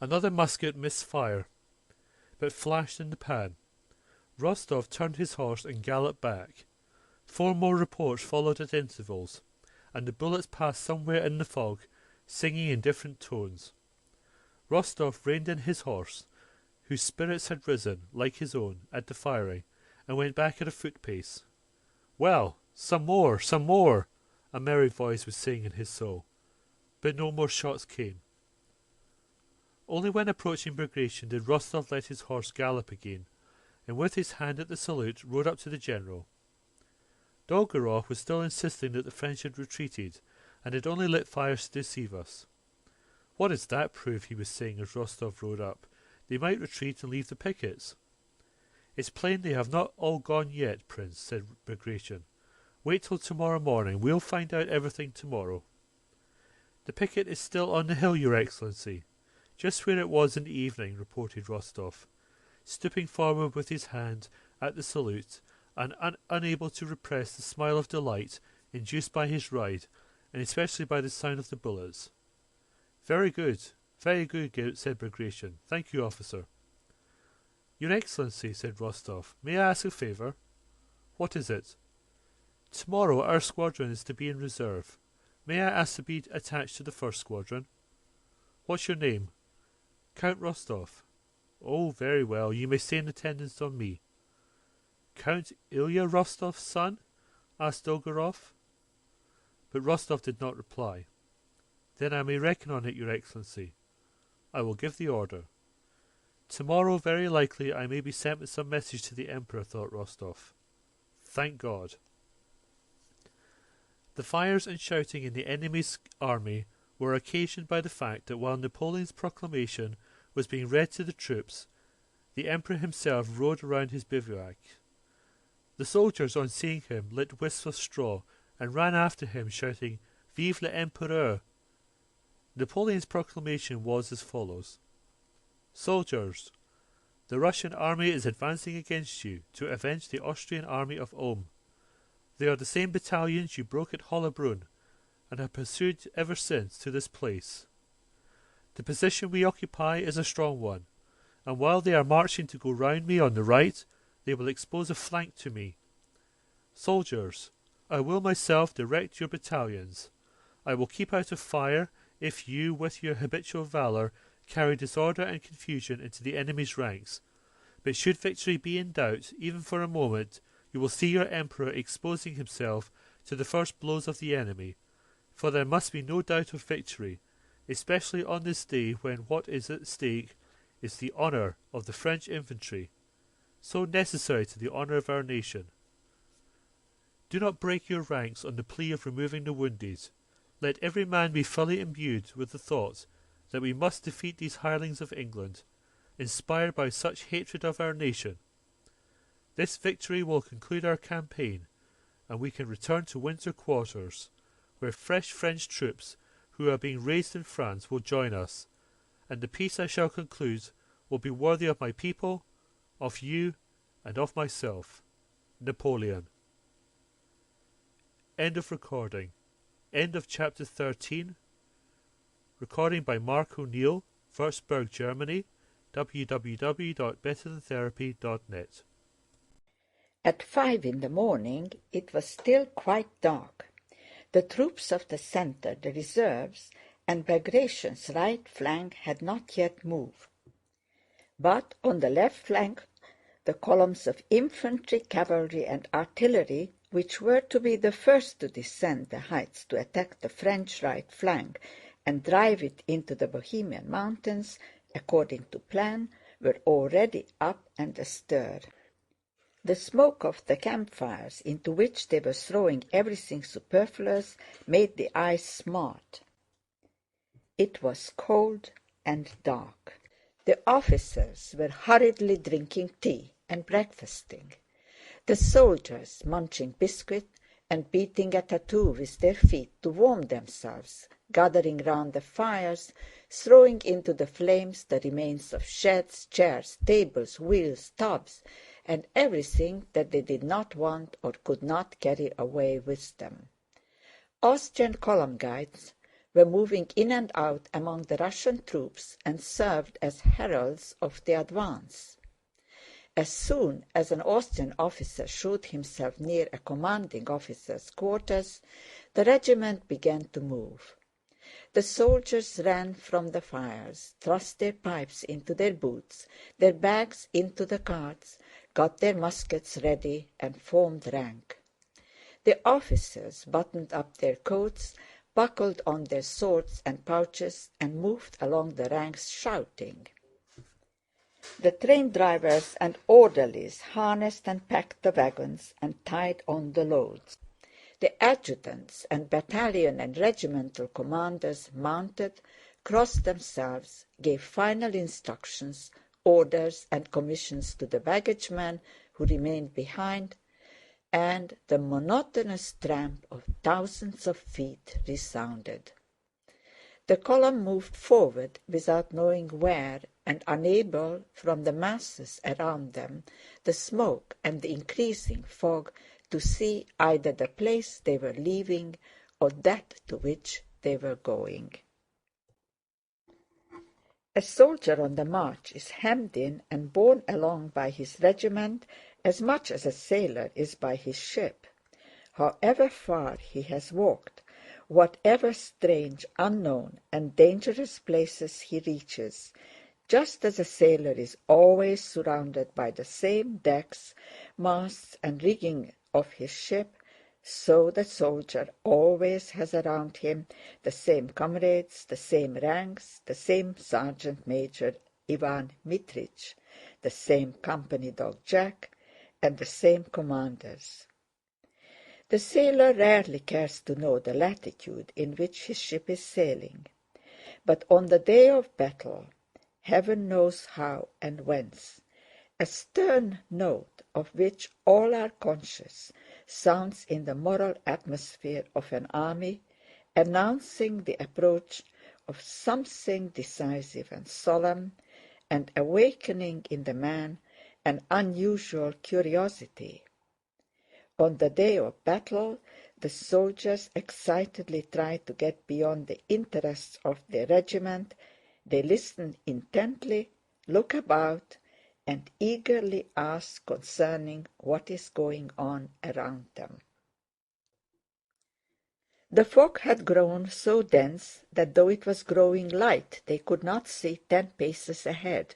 Another musket missed fire, but flashed in the pan. Rostov turned his horse and galloped back. 4 more reports followed at intervals, and the bullets passed somewhere in the fog, singing in different tones. Rostov reined in his horse, whose spirits had risen, like his own, at the firing, and went back at a foot pace. "Well, some more, some more!" a merry voice was saying in his soul. But no more shots came. Only when approaching Bagration did Rostov let his horse gallop again, and with his hand at the salute rode up to the general. Dolgorov was still insisting that the French had retreated, and had only lit fires to deceive us. "What does that prove?" he was saying as Rostov rode up. "They might retreat and leave the pickets." "It's plain they have not all gone yet, Prince," said Bagration. "Wait till tomorrow morning. We'll find out everything tomorrow." "The picket is still on the hill, your Excellency, just where it was in the evening," reported Rostov, stooping forward with his hand at the salute, and unable to repress the smile of delight induced by his ride, and especially by the sound of the bullets. Very good, said Bagration. "Thank you, officer." "Your Excellency," said Rostov, "may I ask a favour?" "What is it?" "Tomorrow our squadron is to be in reserve. May I ask to be attached to the first squadron?" "What's your name?" "Count Rostov." "Oh, very well. You may stay in attendance on me." "Count Ilya Rostov's son?" asked Dolgorov. But Rostov did not reply. "Then I may reckon on it, your Excellency." "I will give the order." "Tomorrow, very likely, I may be sent with some message to the Emperor," thought Rostov. Thank God. The fires and shouting in the enemy's army were occasioned by the fact that while Napoleon's proclamation was being read to the troops, the Emperor himself rode around his bivouac. The soldiers, on seeing him, lit wisps of straw and ran after him, shouting, "Vive l'Empereur!" Napoleon's proclamation was as follows: "Soldiers, the Russian army is advancing against you to avenge the Austrian army of Ulm. They are the same battalions you broke at Hollabrunn, and have pursued ever since to this place. The position we occupy is a strong one, and while they are marching to go round me on the right, they will expose a flank to me. Soldiers, I will myself direct your battalions. I will keep out of fire if you, with your habitual valour, carry disorder and confusion into the enemy's ranks. But should victory be in doubt, even for a moment, you will see your Emperor exposing himself to the first blows of the enemy, for there must be no doubt of victory, especially on this day when what is at stake is the honour of the French infantry, so necessary to the honour of our nation. Do not break your ranks on the plea of removing the wounded. Let every man be fully imbued with the thought that we must defeat these hirelings of England, inspired by such hatred of our nation. This victory will conclude our campaign, and we can return to winter quarters, where fresh French troops who are being raised in France will join us, and the peace I shall conclude will be worthy of my people, of you, and of myself. Napoleon. End of recording. End of chapter 13. Recording by Mark O'Neill, Würzburg, Germany. www.bettertherapy.net. At 5 in the morning it was still quite dark. The troops of the centre, the reserves, and Bagration's right flank had not yet moved. But on the left flank the columns of infantry, cavalry, and artillery, which were to be the first to descend the heights to attack the French right flank and drive it into the Bohemian mountains, according to plan, were already up and astir. The smoke of the campfires, into which they were throwing everything superfluous, made the eyes smart. It was cold and dark. The officers were hurriedly drinking tea and breakfasting. The soldiers munching biscuit and beating a tattoo with their feet to warm themselves, gathering round the fires, throwing into the flames the remains of sheds, chairs, tables, wheels, tubs, and everything that they did not want or could not carry away with them. Austrian column guides were moving in and out among the Russian troops and served as heralds of the advance. As soon as an Austrian officer showed himself near a commanding officer's quarters, the regiment began to move. The soldiers ran from the fires, thrust their pipes into their boots, their bags into the carts, got their muskets ready, and formed rank. The officers buttoned up their coats, buckled on their swords and pouches, and moved along the ranks shouting. The train drivers and orderlies harnessed and packed the wagons and tied on the loads. The adjutants and battalion and regimental commanders mounted, crossed themselves, gave final instructions, orders and commissions to the baggagemen who remained behind, and the monotonous tramp of thousands of feet resounded. The column moved forward without knowing where, and unable, from the masses around them, the smoke and the increasing fog, to see either the place they were leaving or that to which they were going. A soldier on the march is hemmed in and borne along by his regiment as much as a sailor is by his ship. However far he has walked, whatever strange, unknown, and dangerous places he reaches, just as a sailor is always surrounded by the same decks, masts, and rigging of his ship, so the soldier always has around him the same comrades, the same ranks, the same Sergeant Major Ivan Mitrich, the same company dog Jack, and the same commanders. The sailor rarely cares to know the latitude in which his ship is sailing, but on the day of battle, heaven knows how and whence, a stern note of which all are conscious sounds in the moral atmosphere of an army, announcing the approach of something decisive and solemn, and awakening in the man an unusual curiosity. On the day of battle, the soldiers excitedly try to get beyond the interests of their regiment. They listen intently, look about, and eagerly ask concerning what is going on around them. The fog had grown so dense that though it was growing light, they could not see 10 paces ahead.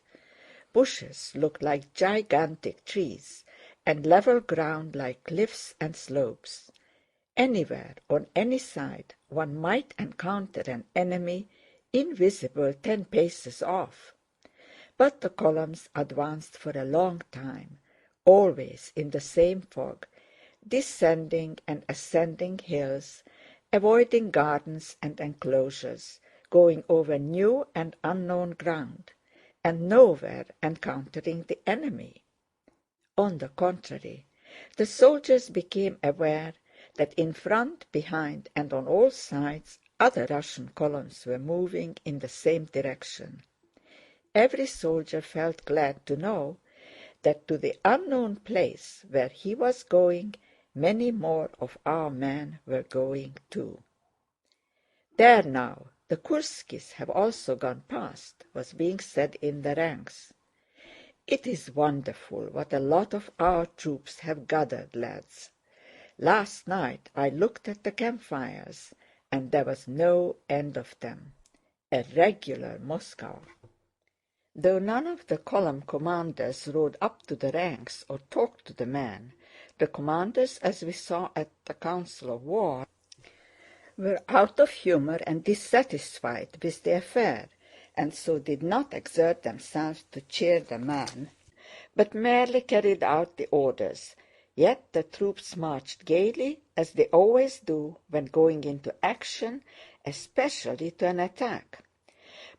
Bushes looked like gigantic trees, and level ground like cliffs and slopes. Anywhere, on any side, one might encounter an enemy invisible 10 paces off. But the columns advanced for a long time, always in the same fog, descending and ascending hills, avoiding gardens and enclosures, going over new and unknown ground, and nowhere encountering the enemy. On the contrary, the soldiers became aware that in front, behind, and on all sides other Russian columns were moving in the same direction. Every soldier felt glad to know that to the unknown place where he was going, many more of our men were going too. "There now, the Kurskis have also gone past," was being said in the ranks. "It is wonderful what a lot of our troops have gathered, lads. Last night I looked at the campfires, and there was no end of them. A regular Moscow." Though none of the column commanders rode up to the ranks or talked to the men, the commanders, as we saw at the Council of War, were out of humor and dissatisfied with the affair, and so did not exert themselves to cheer the men, but merely carried out the orders. Yet the troops marched gaily, as they always do when going into action, especially to an attack.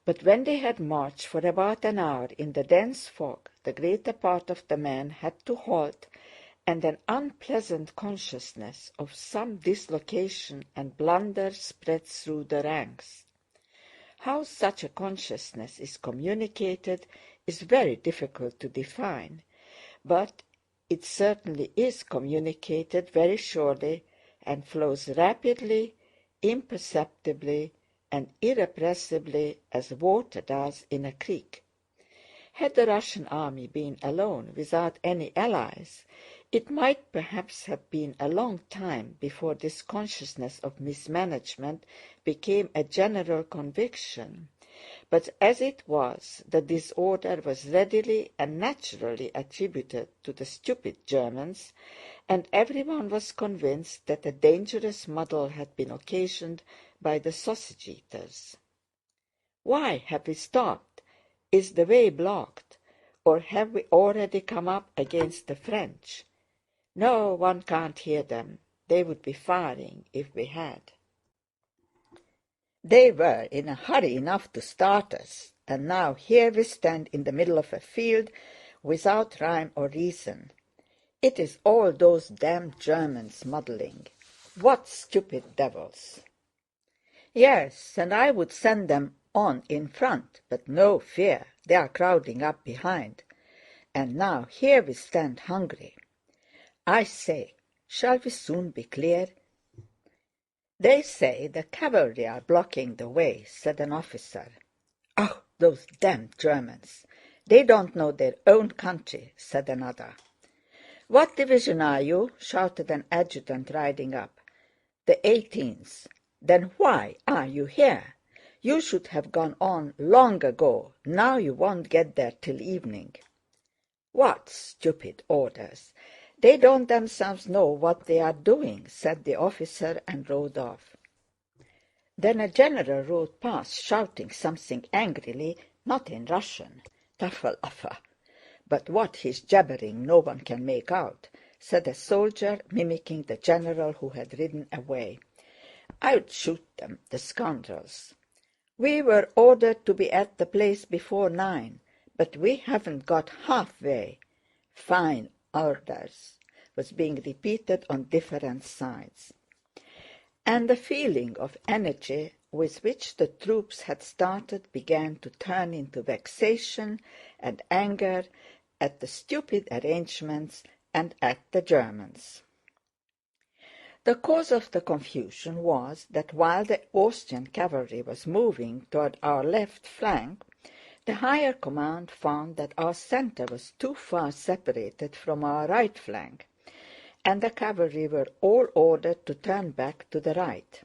But when they had marched for about an hour in the dense fog, the greater part of the men had to halt, and an unpleasant consciousness of some dislocation and blunder spread through the ranks. How such a consciousness is communicated is very difficult to define, but it certainly is communicated very surely, and flows rapidly, imperceptibly, and irrepressibly as water does in a creek. Had the Russian army been alone, without any allies, it might perhaps have been a long time before this consciousness of mismanagement became a general conviction. But as it was, the disorder was readily and naturally attributed to the stupid Germans, and everyone was convinced that a dangerous muddle had been occasioned by the sausage-eaters. "Why have we stopped? Is the way blocked? Or have we already come up against the French? No, one can't hear them. They would be firing if we had." "They were in a hurry enough to start us," and now here we stand in the middle of a field without rhyme or reason. It is all those damned Germans muddling. What stupid devils!" "Yes, and I would send them on in front, but no fear, they are crowding up behind. And now here we stand hungry. I say, shall we soon be clear?" "They say the cavalry are blocking the way," said an officer. "Oh, those damned Germans! They don't know their own country," said another. "What division are you?" shouted an adjutant riding up. "The 18th. Then why are you here? You should have gone on long ago. Now you won't get there till evening." "What stupid orders! They don't themselves know what they are doing," said the officer and rode off. Then a general rode past shouting something angrily, not in Russian. "Tafel-afa!" But what he's jabbering no one can make out, said a soldier, mimicking the general who had ridden away. "I'd shoot them, the scoundrels. We were ordered to be at the place before 9, but we haven't got halfway." "Fine orders," was being repeated on different sides. And the feeling of energy with which the troops had started began to turn into vexation and anger at the stupid arrangements and at the Germans. The cause of the confusion was that while the Austrian cavalry was moving toward our left flank, the higher command found that our center was too far separated from our right flank, and the cavalry were all ordered to turn back to the right.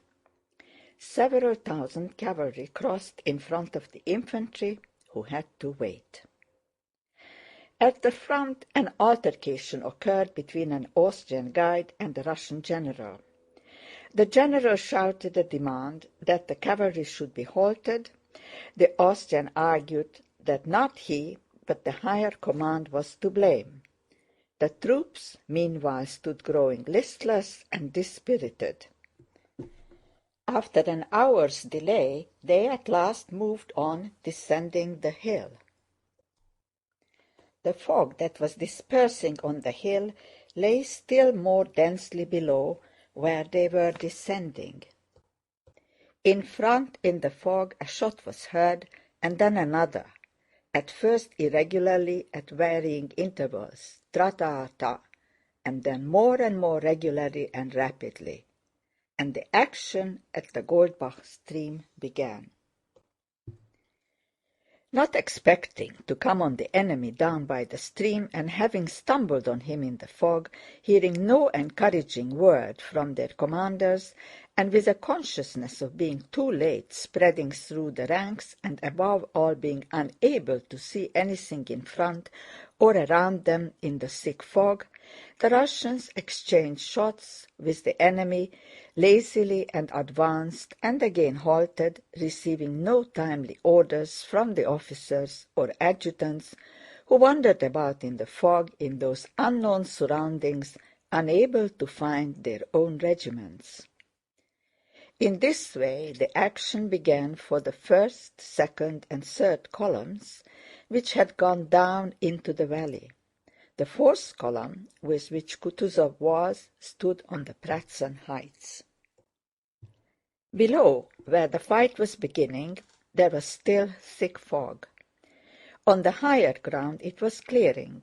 Several thousand cavalry crossed in front of the infantry, who had to wait. At the front an altercation occurred between an Austrian guide and a Russian general. The general shouted a demand that the cavalry should be halted. The Austrian argued that not he, but the higher command was to blame. The troops meanwhile stood growing listless and dispirited. After an hour's delay, they at last moved on, descending the hill. The fog that was dispersing on the hill lay still more densely below, where they were descending. In front, in the fog, a shot was heard, and then another, at first irregularly at varying intervals, tra-ta-ta, and then more and more regularly and rapidly, and the action at the Goldbach stream began. Not expecting to come on the enemy down by the stream, and having stumbled on him in the fog, hearing no encouraging word from their commanders, and with a consciousness of being too late spreading through the ranks, and above all being unable to see anything in front or around them in the thick fog, the Russians exchanged shots with the enemy, lazily and advanced, and again halted, receiving no timely orders from the officers or adjutants, who wandered about in the fog in those unknown surroundings, unable to find their own regiments. In this way the action began for the first, second, and third columns, which had gone down into the valley. The fourth column, with which Kutuzov was, stood on the Pratzen heights. Below, where the fight was beginning, there was still thick fog. On the higher ground it was clearing,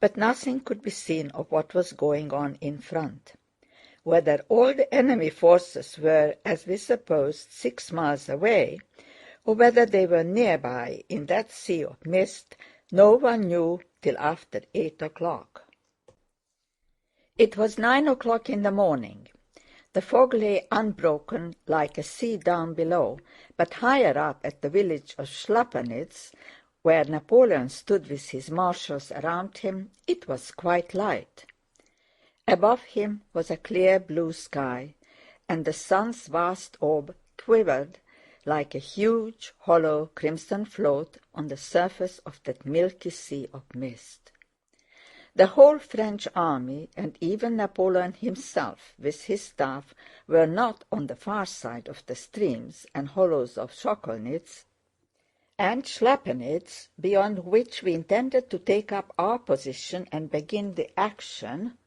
but nothing could be seen of what was going on in front. Whether all the enemy forces were, as we supposed, 6 miles away, or whether they were nearby in that sea of mist, no one knew till after 8 o'clock. It was 9 o'clock in the morning. The fog lay unbroken like a sea down below, but higher up at the village of Schlapanitz, where Napoleon stood with his marshals around him, it was quite light. Above him was a clear blue sky, and the sun's vast orb quivered like a huge, hollow, crimson float on the surface of that milky sea of mist. The whole French army, and even Napoleon himself with his staff, were not on the far side of the streams and hollows of Sokolnitz, and Schlappenitz, beyond which we intended to take up our position and begin the action,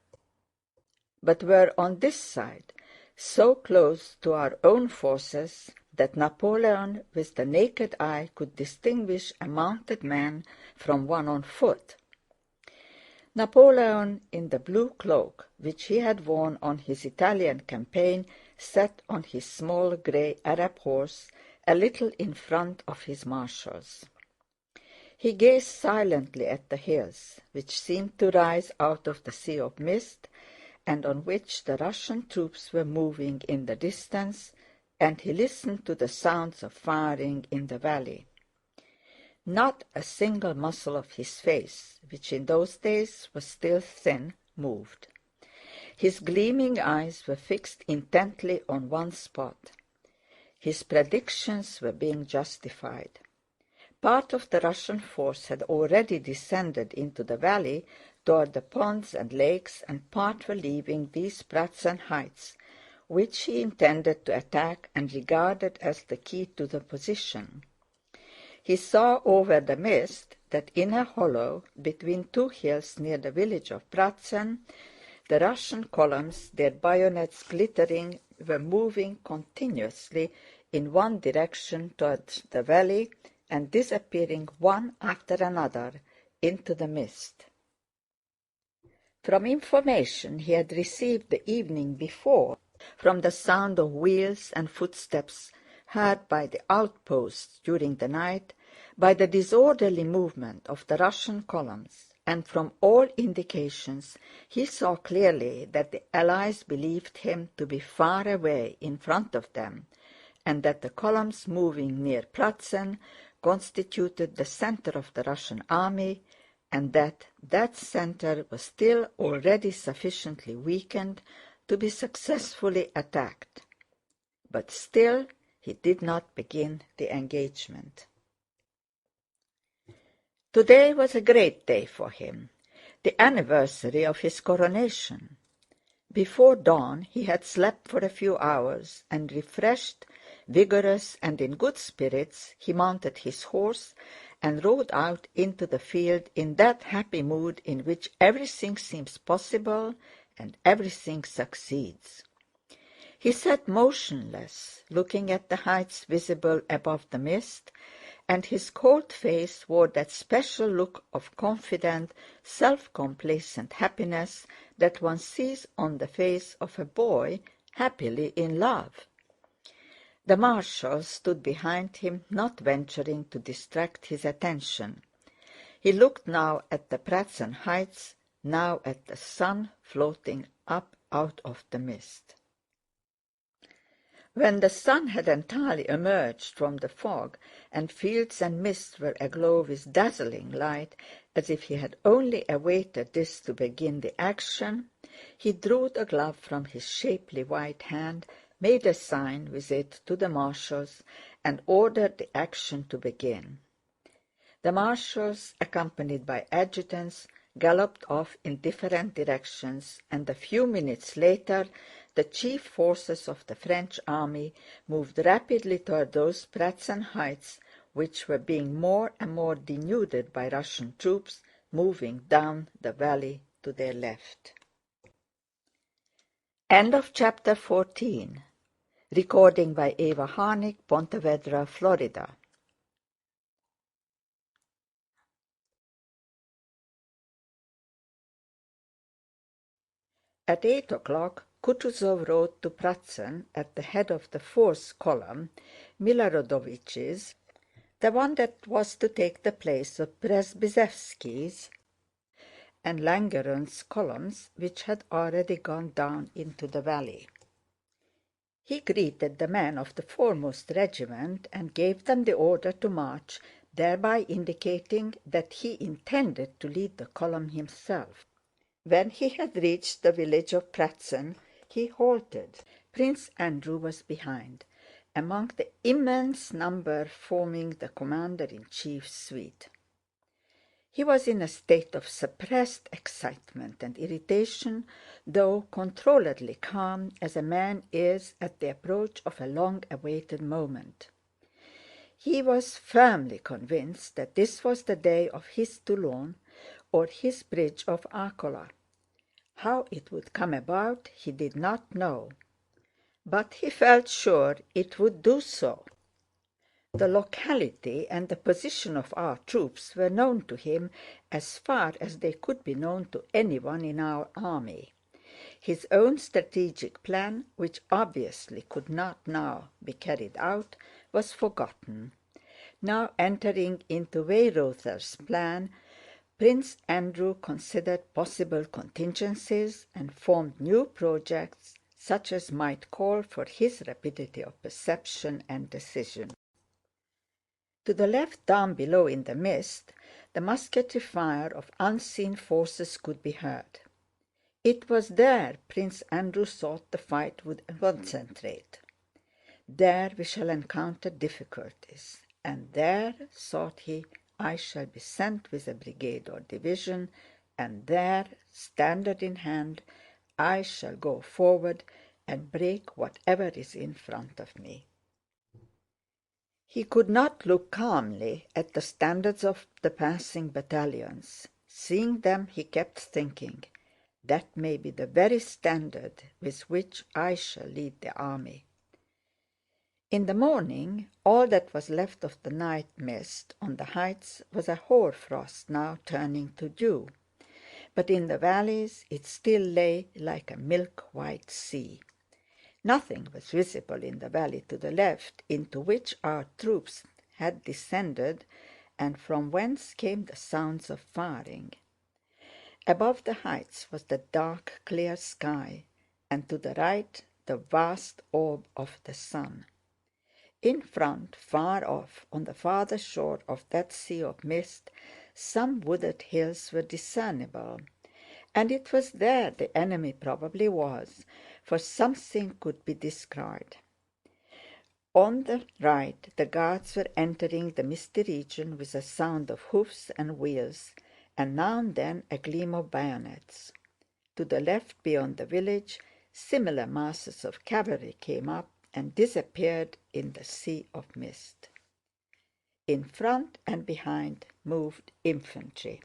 but were on this side, so close to our own forces that Napoleon with the naked eye could distinguish a mounted man from one on foot. Napoleon, in the blue cloak which he had worn on his Italian campaign, sat on his small grey Arab horse a little in front of his marshals. He gazed silently at the hills, which seemed to rise out of the sea of mist, and on which the Russian troops were moving in the distance, and he listened to the sounds of firing in the valley. Not a single muscle of his face, which in those days was still thin, moved. His gleaming eyes were fixed intently on one spot. His predictions were being justified. Part of the Russian force had already descended into the valley toward the ponds and lakes, and part were leaving these Pratzen heights, which he intended to attack and regarded as the key to the position. He saw over the mist that in a hollow between two hills near the village of Pratzen, the Russian columns, their bayonets glittering, were moving continuously in one direction towards the valley and disappearing one after another into the mist. From information he had received the evening before, from the sound of wheels and footsteps heard by the outposts during the night, by the disorderly movement of the Russian columns, and from all indications he saw clearly that the Allies believed him to be far away in front of them, and that the columns moving near Pratzen constituted the center of the Russian army, and that that center was still already sufficiently weakened to be successfully attacked. But still he did not begin the engagement. Today was a great day for him, the anniversary of his coronation. Before dawn he had slept for a few hours, and refreshed, vigorous, and in good spirits, he mounted his horse and rode out into the field in that happy mood in which everything seems possible and everything succeeds. He sat motionless, looking at the heights visible above the mist, and his cold face wore that special look of confident, self-complacent happiness that one sees on the face of a boy happily in love. The marshal stood behind him, not venturing to distract his attention. He looked now at the Pratzen heights, now at the sun floating up out of the mist. When the sun had entirely emerged from the fog, and fields and mists were aglow with dazzling light, as if he had only awaited this to begin the action, he drew the glove from his shapely white hand, made a sign with it to the marshals, and ordered the action to begin. The marshals, accompanied by adjutants, galloped off in different directions, and a few minutes later the chief forces of the French army moved rapidly toward those Pratzen heights, which were being more and more denuded by Russian troops moving down the valley to their left. End of chapter 14. Recording by Eva Harnick, Pontevedra, Florida. At 8 o'clock, Kutuzov rode to Pratzen at the head of the 4th column, Miloradovich's, the one that was to take the place of Przebysewski's and Langeron's columns, which had already gone down into the valley. He greeted the men of the foremost regiment and gave them the order to march, thereby indicating that he intended to lead the column himself. When he had reached the village of Pratzen, he halted. Prince Andrew was behind, among the immense number forming the commander-in-chief's suite. He was in a state of suppressed excitement and irritation, though controlledly calm as a man is at the approach of a long-awaited moment. He was firmly convinced that this was the day of his Toulon or his bridge of Arcola. How it would come about he did not know, but he felt sure it would do so. The locality and the position of our troops were known to him as far as they could be known to anyone in our army. His own strategic plan, which obviously could not now be carried out, was forgotten. Now entering into Weyrother's plan, Prince Andrew considered possible contingencies and formed new projects such as might call for his rapidity of perception and decision. To the left, down below in the mist, the musketry fire of unseen forces could be heard. It was there Prince Andrew thought the fight would concentrate. There we shall encounter difficulties, and there, thought he, I shall be sent with a brigade or division, and there, standard in hand, I shall go forward and break whatever is in front of me. He could not look calmly at the standards of the passing battalions. Seeing them, he kept thinking, that may be the very standard with which I shall lead the army. In the morning, all that was left of the night mist on the heights was a hoar-frost now turning to dew, but in the valleys it still lay like a milk-white sea. Nothing was visible in the valley to the left, into which our troops had descended and from whence came the sounds of firing. Above the heights was the dark, clear sky, and to the right the vast orb of the sun. In front, far off, on the farther shore of that sea of mist, some wooded hills were discernible, and it was there the enemy probably was, for something could be descried. On the right the Guards were entering the misty region with a sound of hoofs and wheels, and now and then a gleam of bayonets. To the left, beyond the village, similar masses of cavalry came up and disappeared in the sea of mist. In front and behind moved infantry.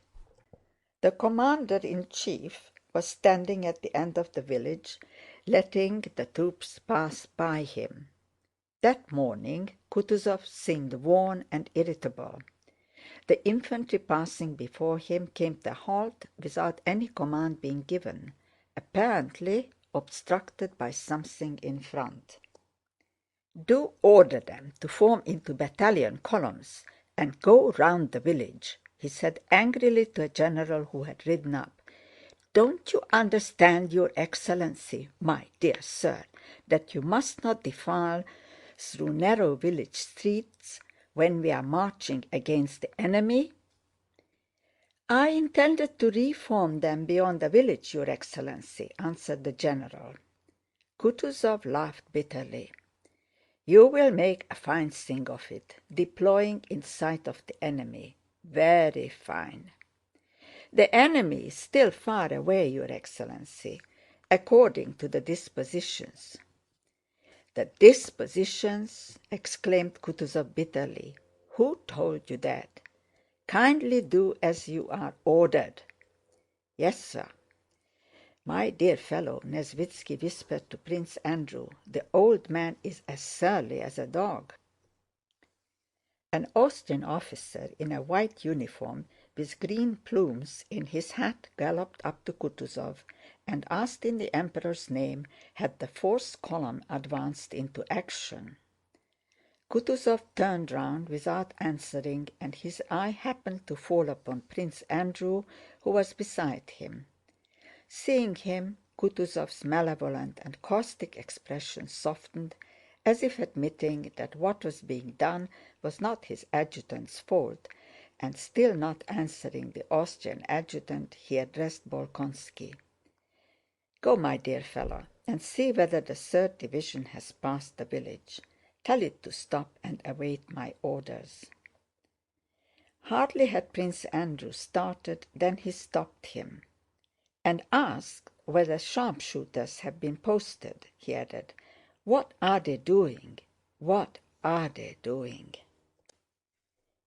The commander-in-chief was standing at the end of the village, letting the troops pass by him. That morning Kutúzov seemed worn and irritable. The infantry passing before him came to a halt without any command being given, apparently obstructed by something in front. "Do order them to form into battalion columns and go round the village," he said angrily to a general who had ridden up. "Don't you understand, your excellency, my dear sir, that you must not defile through narrow village streets when we are marching against the enemy?" "I intended to reform them beyond the village, your excellency," answered the general. Kutúzov laughed bitterly. "You will make a fine thing of it, deploying in sight of the enemy. Very fine." "The enemy is still far away, your excellency, according to the dispositions." "The dispositions?" exclaimed Kutúzov bitterly. "Who told you that? Kindly do as you are ordered." "Yes, sir." "My dear fellow," Nesvítski whispered to Prince Andrew, "the old man is as surly as a dog." An Austrian officer in a white uniform with green plumes in his hat galloped up to Kutúzov and asked in the Emperor's name had the fourth column advanced into action. Kutúzov turned round without answering, and his eye happened to fall upon Prince Andrew, who was beside him. Seeing him, Kutúzov's malevolent and caustic expression softened, as if admitting that what was being done was not his adjutant's fault, and still not answering the Austrian adjutant, he addressed Bolkónski. "Go, my dear fellow, and see whether the 3rd Division has passed the village. Tell it to stop and await my orders." Hardly had Prince Andrew started than he stopped him. "And ask whether sharpshooters have been posted," he added. "What are they doing? What are they doing?"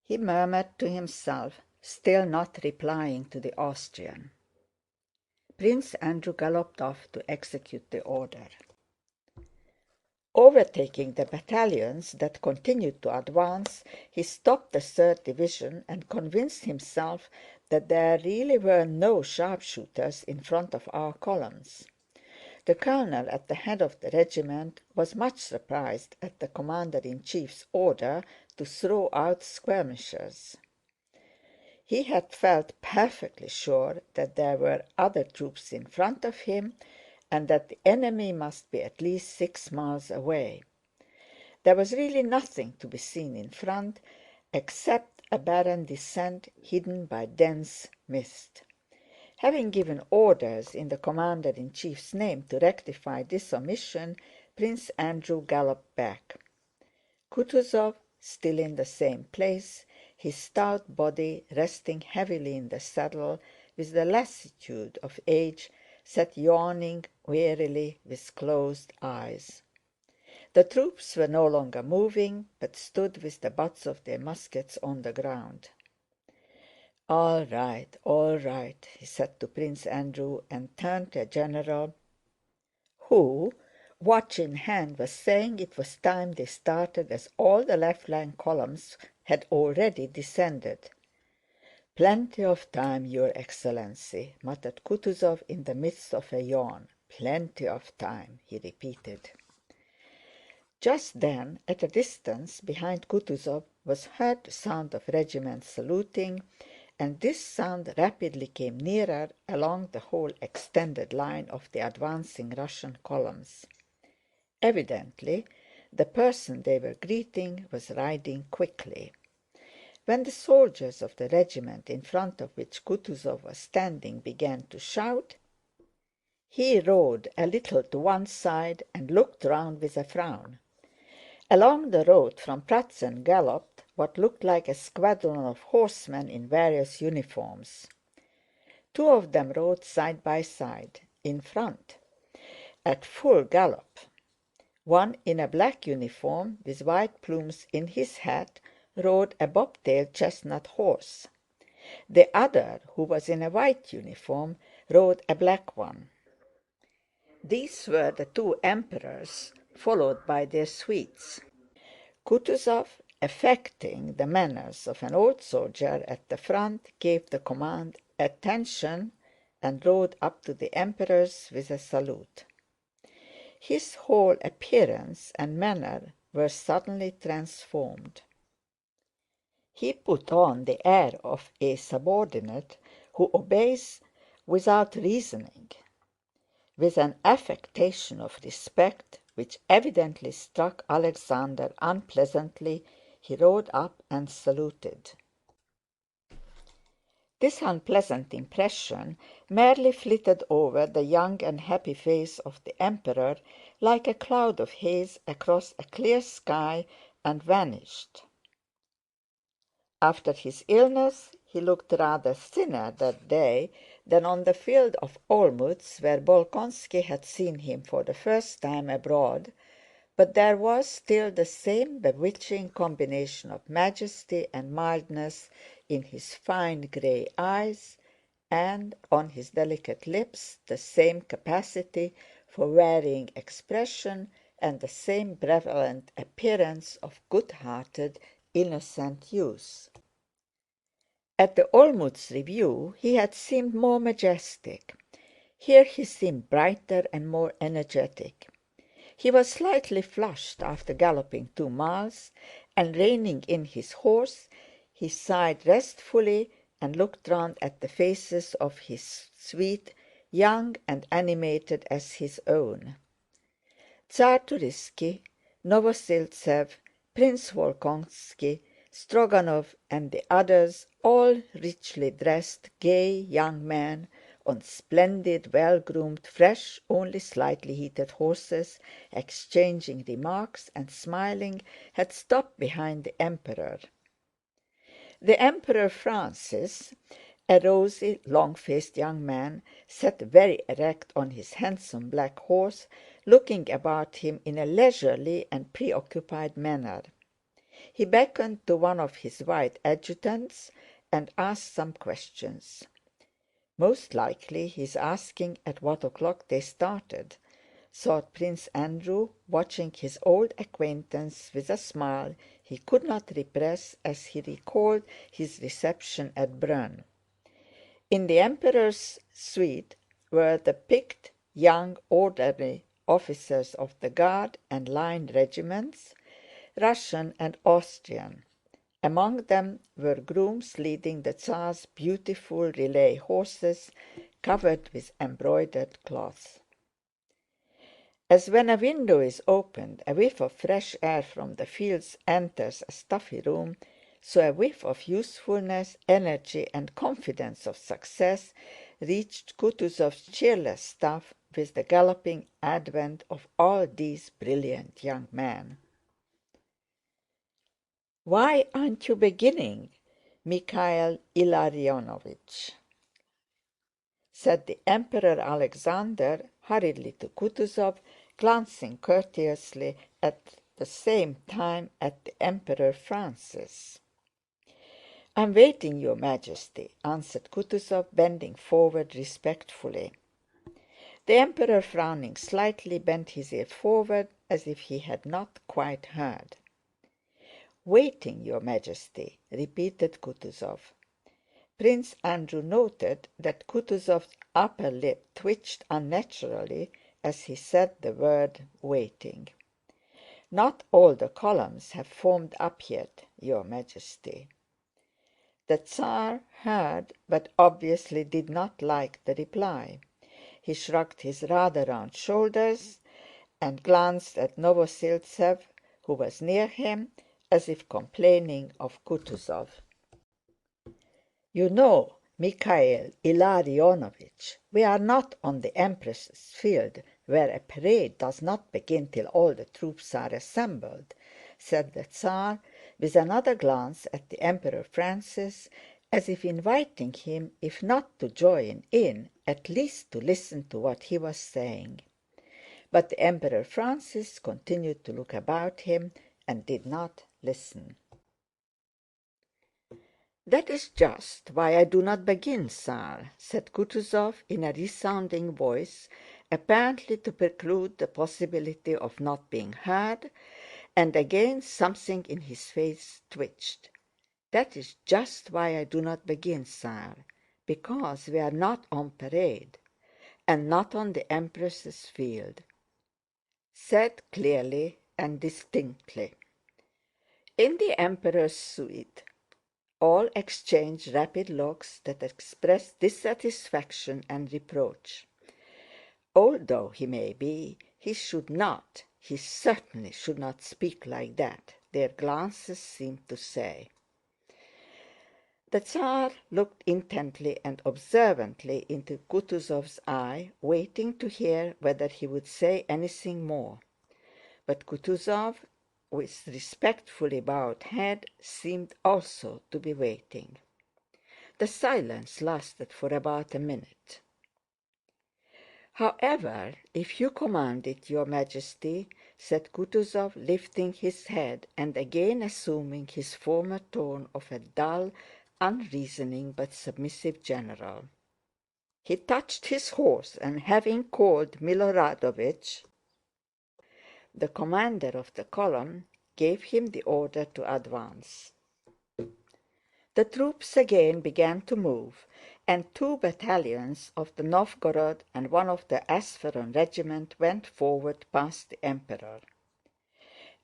he murmured to himself, still not replying to the Austrian. Prince Andrew galloped off to execute the order. Overtaking the battalions that continued to advance, he stopped the 3rd Division and convinced himself that there really were no sharpshooters in front of our columns. The colonel at the head of the regiment was much surprised at the commander-in-chief's order to throw out skirmishers. He had felt perfectly sure that there were other troops in front of him and that the enemy must be at least 6 miles away. There was really nothing to be seen in front except a barren descent hidden by dense mist. Having given orders in the commander-in-chief's name to rectify this omission, Prince Andrew galloped back. Kutúzov, still in the same place, his stout body resting heavily in the saddle with the lassitude of age, sat yawning wearily with closed eyes. The troops were no longer moving, but stood with the butts of their muskets on the ground. All right, he said to Prince Andrew, and turned to a general who, watch in hand, was saying it was time they started as all the left-line columns had already descended. "Plenty of time, Your Excellency," muttered Kutúzov in the midst of a yawn. "Plenty of time," he repeated. Just then, at a distance behind Kutúzov, was heard the sound of regiments saluting, and this sound rapidly came nearer along the whole extended line of the advancing Russian columns. Evidently, the person they were greeting was riding quickly. When the soldiers of the regiment in front of which Kutúzov was standing began to shout, he rode a little to one side and looked round with a frown. Along the road from Pratzen galloped what looked like a squadron of horsemen in various uniforms. 2 of them rode side by side, in front, at full gallop. One in a black uniform with white plumes in his hat rode a bobtailed chestnut horse. The other, who was in a white uniform, rode a black one. These were the 2 emperors, followed by their suites. Kutúzov, affecting the manners of an old soldier at the front, gave the command "Attention!" and rode up to the emperors with a salute. His whole appearance and manner were suddenly transformed. He put on the air of a subordinate who obeys without reasoning. With an affectation of respect which evidently struck Alexander unpleasantly, he rode up and saluted. This unpleasant impression merely flitted over the young and happy face of the Emperor like a cloud of haze across a clear sky and vanished. After his illness he looked rather thinner that day than on the field of Olmütz, where Bolkónski had seen him for the first time abroad, but there was still the same bewitching combination of majesty and mildness in his fine gray eyes, and on his delicate lips the same capacity for varying expression and the same prevalent appearance of good-hearted, innocent youth. At the Olmütz review he had seemed more majestic. Here he seemed brighter and more energetic. He was slightly flushed after galloping 2 miles, and reining in his horse, he sighed restfully and looked round at the faces of his suite, young and animated as his own. Czartoryski, Novosíltsev, Prince Volkonsky, Strógonov, and the others, all richly dressed, gay young men on splendid, well-groomed, fresh, only slightly heated horses, exchanging remarks and smiling, had stopped behind the Emperor. The Emperor Francis, a rosy, long-faced young man, sat very erect on his handsome black horse, looking about him in a leisurely and preoccupied manner. He beckoned to one of his white adjutants and asked some questions. "Most likely he's asking at what o'clock they started," thought Prince Andrew, watching his old acquaintance with a smile he could not repress as he recalled his reception at Brünn. In the Emperor's suite were the picked young orderly officers of the Guard and Line regiments, Russian and Austrian. Among them were grooms leading the Tsar's beautiful relay horses covered with embroidered cloth. As when a window is opened, a whiff of fresh air from the fields enters a stuffy room, so a whiff of usefulness, energy, and confidence of success reached Kutúzov's cheerless staff with the galloping advent of all these brilliant young men. "Why aren't you beginning, Mikhail Illarionovitch?" said the Emperor Alexander hurriedly to Kutúzov, glancing courteously at the same time at the Emperor Francis. "I'm waiting, Your Majesty," answered Kutúzov, bending forward respectfully. The Emperor, frowning slightly, bent his ear forward as if he had not quite heard. "Waiting, Your Majesty," repeated Kutúzov. Prince Andrew noted that Kutúzov's upper lip twitched unnaturally as he said the word waiting. "Not all the columns have formed up yet, Your Majesty." The Tsar heard, but obviously did not like the reply. He shrugged his rather round shoulders and glanced at Novosíltsev, who was near him, as if complaining of Kutúzov. "You know, Mikhail Illarionovitch, we are not on the Empress's field, where a parade does not begin till all the troops are assembled," said the Tsar, with another glance at the Emperor Francis, as if inviting him, if not to join in, at least to listen to what he was saying. But the Emperor Francis continued to look about him and did not listen. "That is just why I do not begin, Tsar," said Kutúzov in a resounding voice, apparently to preclude the possibility of not being heard, and again something in his face twitched. "That is just why I do not begin, Tsar, because we are not on parade, and not on the Empress's field," said clearly and distinctly. In the Emperor's suite all exchanged rapid looks that expressed dissatisfaction and reproach. Old though he may be, he certainly should not speak like that, their glances seemed to say. The Tsar looked intently and observantly into Kutúzov's eye, waiting to hear whether he would say anything more. But Kutúzov, with respectfully bowed head, seemed also to be waiting. The silence lasted for about a minute. "However, if you command it, Your Majesty," said Kutúzov, lifting his head and again assuming his former tone of a dull, unreasoning but submissive general. He touched his horse and, having called Miloradovich, the commander of the column, gave him the order to advance. The troops again began to move, and 2 battalions of the Novgorod and one of the Ápsheron regiment went forward past the Emperor.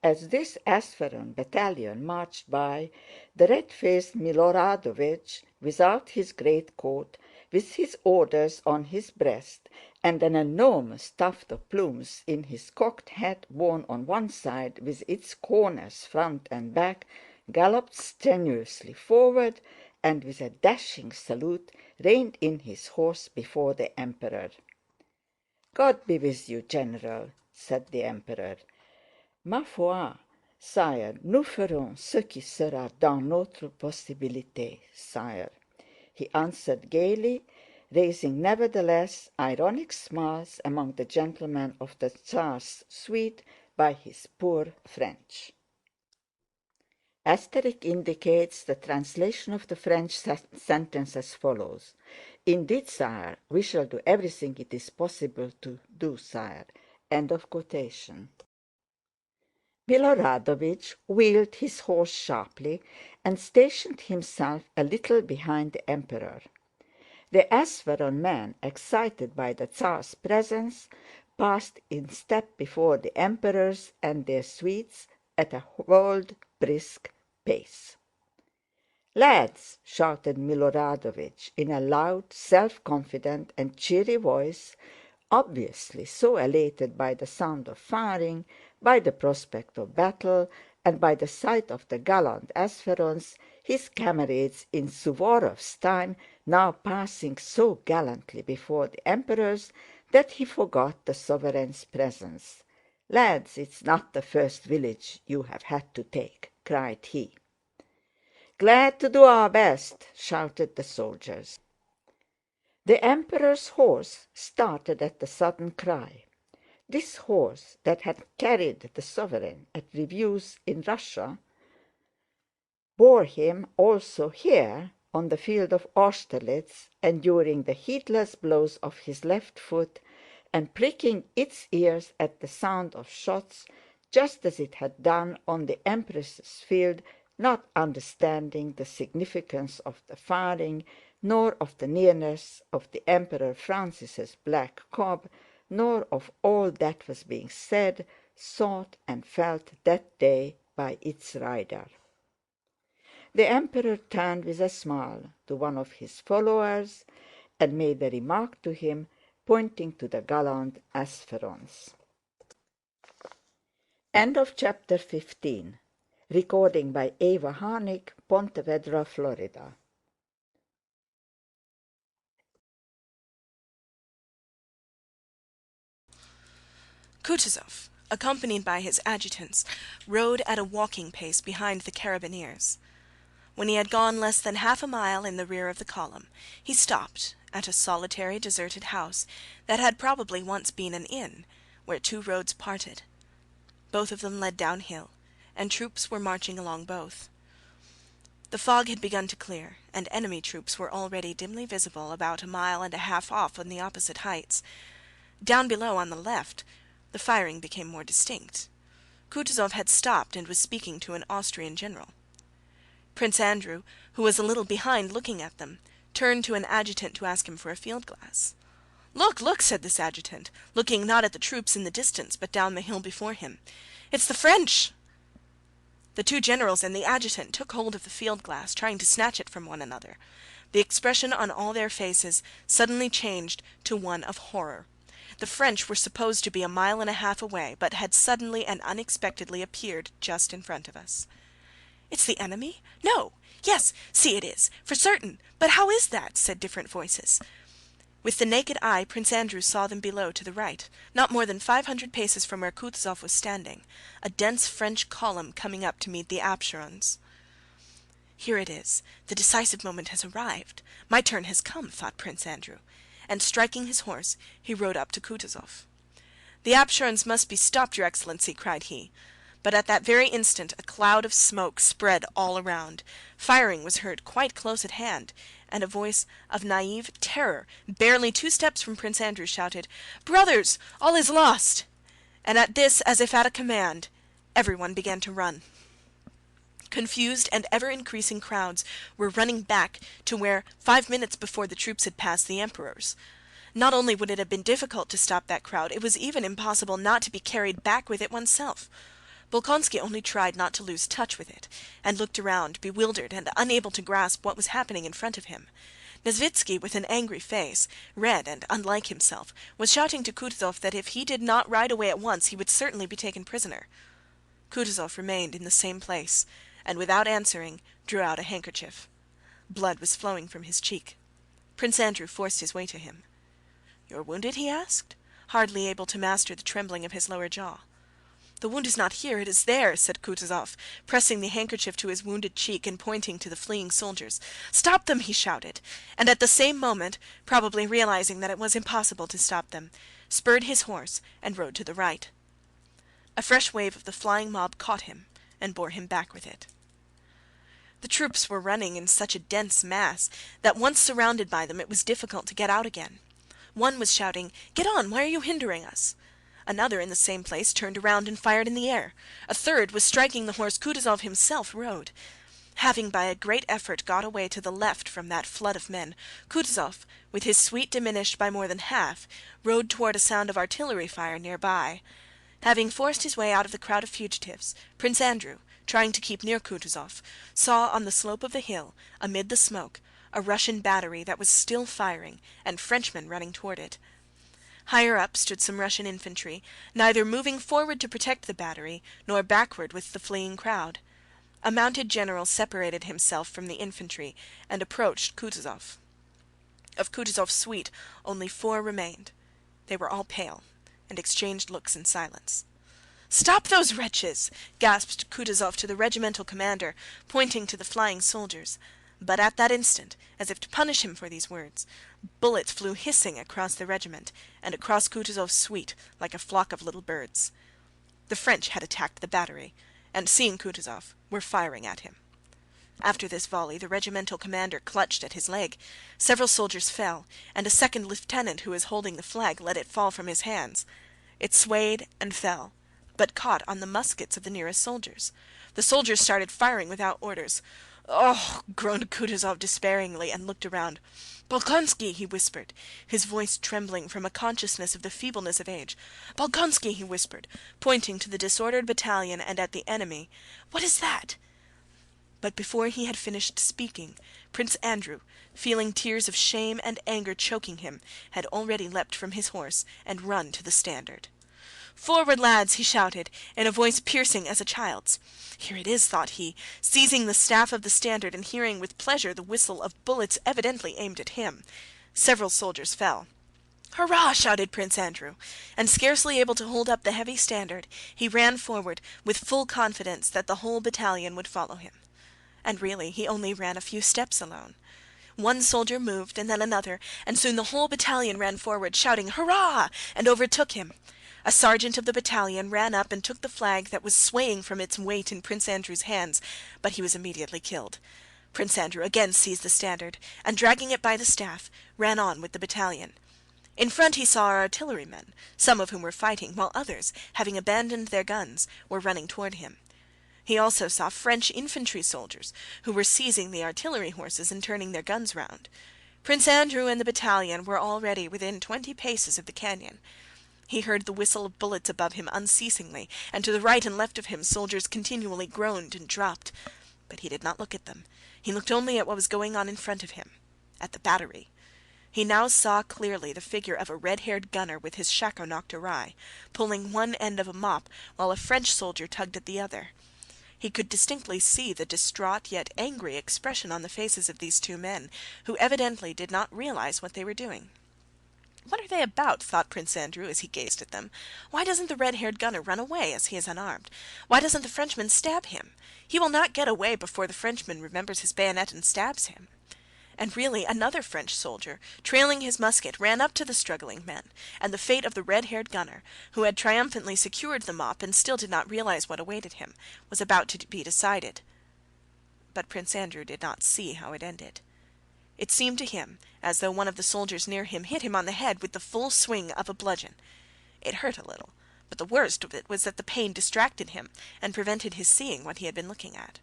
As this Ápsheron battalion marched by, the red-faced Miloradovich, without his greatcoat, with his orders on his breast, and an enormous tuft of plumes in his cocked hat worn on one side with its corners front and back, galloped strenuously forward and with a dashing salute reined in his horse before the Emperor. "God be with you, General," said the Emperor. "Ma foi, sire, nous ferons ce qui sera dans notre possibilité, sire," he answered gaily, raising nevertheless ironic smiles among the gentlemen of the Tsar's suite by his poor French. Asterisk indicates the translation of the French sentence as follows. Indeed, sire, we shall do everything it is possible to do, sire. End of quotation. Milorádovich wheeled his horse sharply and stationed himself a little behind the Emperor. The Ápsheron men, excited by the Tsar's presence, passed in step before the Emperors and their suites at a bold, brisk pace. "Lads!" shouted Milorádovich in a loud, self-confident and cheery voice, obviously so elated by the sound of firing, by the prospect of battle, and by the sight of the gallant Ápsherons, his comrades in Suvórov's time, now passing so gallantly before the Emperors that he forgot the sovereign's presence. "Lads, it's not the first village you have had to take," cried he. "Glad to do our best," shouted the soldiers. The Emperor's horse started at the sudden cry. This horse, that had carried the sovereign at reviews in Russia, bore him also here on the field of Austerlitz, enduring the heedless blows of his left foot and pricking its ears at the sound of shots, just as it had done on the Empress's field, not understanding the significance of the firing, nor of the nearness of the Emperor Francis's black cob, nor of all that was being said, thought, and felt that day by its rider. The Emperor turned with a smile to one of his followers and made a remark to him, pointing to the gallant Ápsherons. End of chapter 15. Recording by Eva Harnick, Ponte Vedra, Florida. Kutúzov, accompanied by his adjutants, rode at a walking pace behind the carabineers. When he had gone less than half a mile in the rear of the column, he stopped at a solitary deserted house that had probably once been an inn, where two roads parted. Both of them led downhill, and troops were marching along both. The fog had begun to clear, and enemy troops were already dimly visible about a mile and a half off on the opposite heights. Down below on the left, the firing became more distinct. Kutúzov had stopped and was speaking to an Austrian general. Prince Andrew, who was a little behind looking at them, turned to an adjutant to ask him for a field glass. "Look, look!" said this adjutant, looking not at the troops in the distance but down the hill before him. "It's the French!" The two generals and the adjutant took hold of the field glass, trying to snatch it from one another. The expression on all their faces suddenly changed to one of horror. The French were supposed to be a mile and a half away, but had suddenly and unexpectedly appeared just in front of us. "It's the enemy? No! Yes, see it is, for certain! But how is that?" said different voices. With the naked eye Prince Andrew saw them below to the right, not more than 500 paces from where Kutúzov was standing, a dense French column coming up to meet the Ápsherons. "Here it is, the decisive moment has arrived. My turn has come," thought Prince Andrew, and striking his horse he rode up to Kutúzov. "The Ápsherons must be stopped, your excellency," cried he. But at that very instant a cloud of smoke spread all around. Firing was heard quite close at hand, and a voice of naive terror, barely 2 steps from Prince Andrew, shouted, "Brothers, all is lost!" And at this, as if at a command, everyone began to run. Confused and ever-increasing crowds were running back to where 5 minutes before the troops had passed the Emperors. Not only would it have been difficult to stop that crowd, it was even impossible not to be carried back with it oneself. Bolkónski only tried not to lose touch with it, and looked around, bewildered and unable to grasp what was happening in front of him. Nesvítski, with an angry face, red and unlike himself, was shouting to Kutúzov that if he did not ride away at once he would certainly be taken prisoner. Kutúzov remained in the same place, and without answering drew out a handkerchief. Blood was flowing from his cheek. Prince Andrew forced his way to him. "You're wounded?" he asked, hardly able to master the trembling of his lower jaw. "The wound is not here, it is there," said Kutúzov, pressing the handkerchief to his wounded cheek and pointing to the fleeing soldiers. "Stop them!" he shouted, and at the same moment, probably realizing that it was impossible to stop them, spurred his horse and rode to the right. A fresh wave of the flying mob caught him and bore him back with it. The troops were running in such a dense mass that once surrounded by them it was difficult to get out again. One was shouting, "Get on! Why are you hindering us?" Another in the same place turned around and fired in the air. A third was striking the horse Kutúzov himself rode. Having by a great effort got away to the left from that flood of men, Kutúzov, with his suite diminished by more than half, rode toward a sound of artillery fire near by. Having forced his way out of the crowd of fugitives, Prince Andrew, trying to keep near Kutúzov, saw on the slope of the hill, amid the smoke, a Russian battery that was still firing and Frenchmen running toward it. Higher up stood some Russian infantry, neither moving forward to protect the battery nor backward with the fleeing crowd. A mounted general separated himself from the infantry and approached Kutúzov. Of Kutúzov's suite only 4 remained. They were all pale, and exchanged looks in silence. "Stop those wretches!" gasped Kutúzov to the regimental commander, pointing to the flying soldiers. But at that instant, as if to punish him for these words, bullets flew hissing across the regiment and across Kutúzov's suite like a flock of little birds. The French had attacked the battery, and seeing Kutúzov, were firing at him. After this volley the regimental commander clutched at his leg. Several soldiers fell, and a second lieutenant who was holding the flag let it fall from his hands. It swayed and fell, but caught on the muskets of the nearest soldiers. The soldiers started firing without orders. "Oh!" groaned Kutúzov despairingly and looked around. "Bolkónski!" he whispered, his voice trembling from a consciousness of the feebleness of age. "Bolkónski!" he whispered, pointing to the disordered battalion and at the enemy. "What is that?" But before he had finished speaking, Prince Andrew, feeling tears of shame and anger choking him, had already leapt from his horse and run to the standard. "Forward, lads!" he shouted, in a voice piercing as a child's. "Here it is," thought he, seizing the staff of the standard and hearing with pleasure the whistle of bullets evidently aimed at him. Several soldiers fell. "Hurrah!" shouted Prince Andrew, and scarcely able to hold up the heavy standard, he ran forward with full confidence that the whole battalion would follow him. And really he only ran a few steps alone. One soldier moved and then another, and soon the whole battalion ran forward, shouting "Hurrah!" and overtook him. A sergeant of the battalion ran up and took the flag that was swaying from its weight in Prince Andrew's hands, but he was immediately killed. Prince Andrew again seized the standard, and dragging it by the staff, ran on with the battalion. In front he saw artillerymen, some of whom were fighting, while others, having abandoned their guns, were running toward him. He also saw French infantry soldiers, who were seizing the artillery horses and turning their guns round. Prince Andrew and the battalion were already within 20 paces of the canyon. He heard the whistle of bullets above him unceasingly, and to the right and left of him soldiers continually groaned and dropped. But he did not look at them. He looked only at what was going on in front of him, at the battery. He now saw clearly the figure of a red-haired gunner with his shako knocked awry, pulling one end of a mop while a French soldier tugged at the other. He could distinctly see the distraught yet angry expression on the faces of these 2 men, who evidently did not realize what they were doing. "What are they about?" thought Prince Andrew as he gazed at them. "Why doesn't the red-haired gunner run away as he is unarmed? Why doesn't the Frenchman stab him? He will not get away before the Frenchman remembers his bayonet and stabs him." And really another French soldier, trailing his musket, ran up to the struggling men, and the fate of the red-haired gunner, who had triumphantly secured the mop and still did not realize what awaited him, was about to be decided. But Prince Andrew did not see how it ended. It seemed to him as though one of the soldiers near him hit him on the head with the full swing of a bludgeon. It hurt a little, but the worst of it was that the pain distracted him and prevented his seeing what he had been looking at.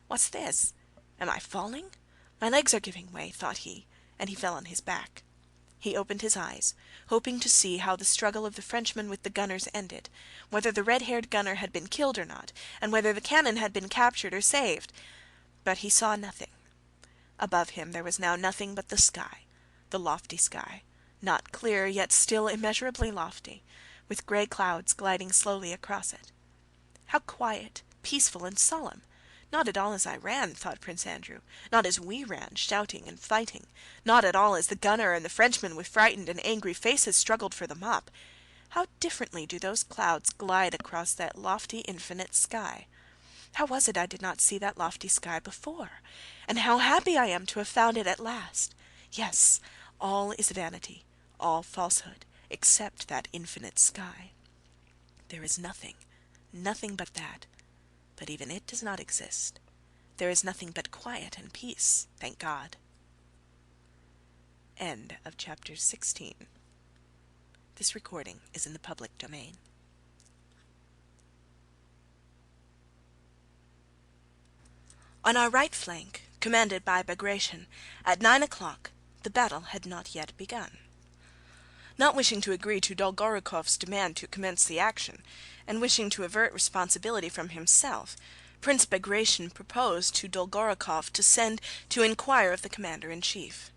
"What's this? Am I falling? My legs are giving way," thought he, and he fell on his back. He opened his eyes, hoping to see how the struggle of the Frenchman with the gunners ended, whether the red-haired gunner had been killed or not, and whether the cannon had been captured or saved. But he saw nothing. Above him there was now nothing but the sky, the lofty sky, not clear yet still immeasurably lofty, with gray clouds gliding slowly across it. How quiet, peaceful, and solemn! Not at all as I ran, thought Prince Andrew, not as we ran, shouting and fighting, not at all as the gunner and the Frenchman with frightened and angry faces struggled for the mop. How differently do those clouds glide across that lofty infinite sky! How was it I did not see that lofty sky before? And how happy I am to have found it at last! Yes, all is vanity, all falsehood, except that infinite sky. There is nothing, nothing but that, but even it does not exist. There is nothing but quiet and peace, thank God. End of chapter 16. This recording is in the public domain. On our right flank, commanded by Bagratión, at 9 o'clock, the battle had not yet begun. Not wishing to agree to Dolgorúkov's demand to commence the action, and wishing to avert responsibility from himself, Prince Bagratión proposed to Dolgorúkov to send to inquire of the commander-in-chief.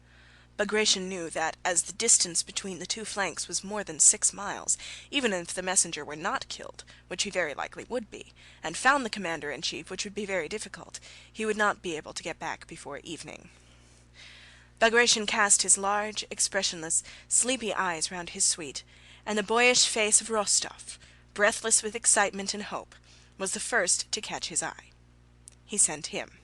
Bagratión knew that as the distance between the two flanks was more than 6 miles, even if the messenger were not killed, which he very likely would be, and found the commander-in-chief, which would be very difficult, he would not be able to get back before evening. Bagratión cast his large, expressionless, sleepy eyes round his suite, and the boyish face of Rostóv, breathless with excitement and hope, was the first to catch his eye. He sent him.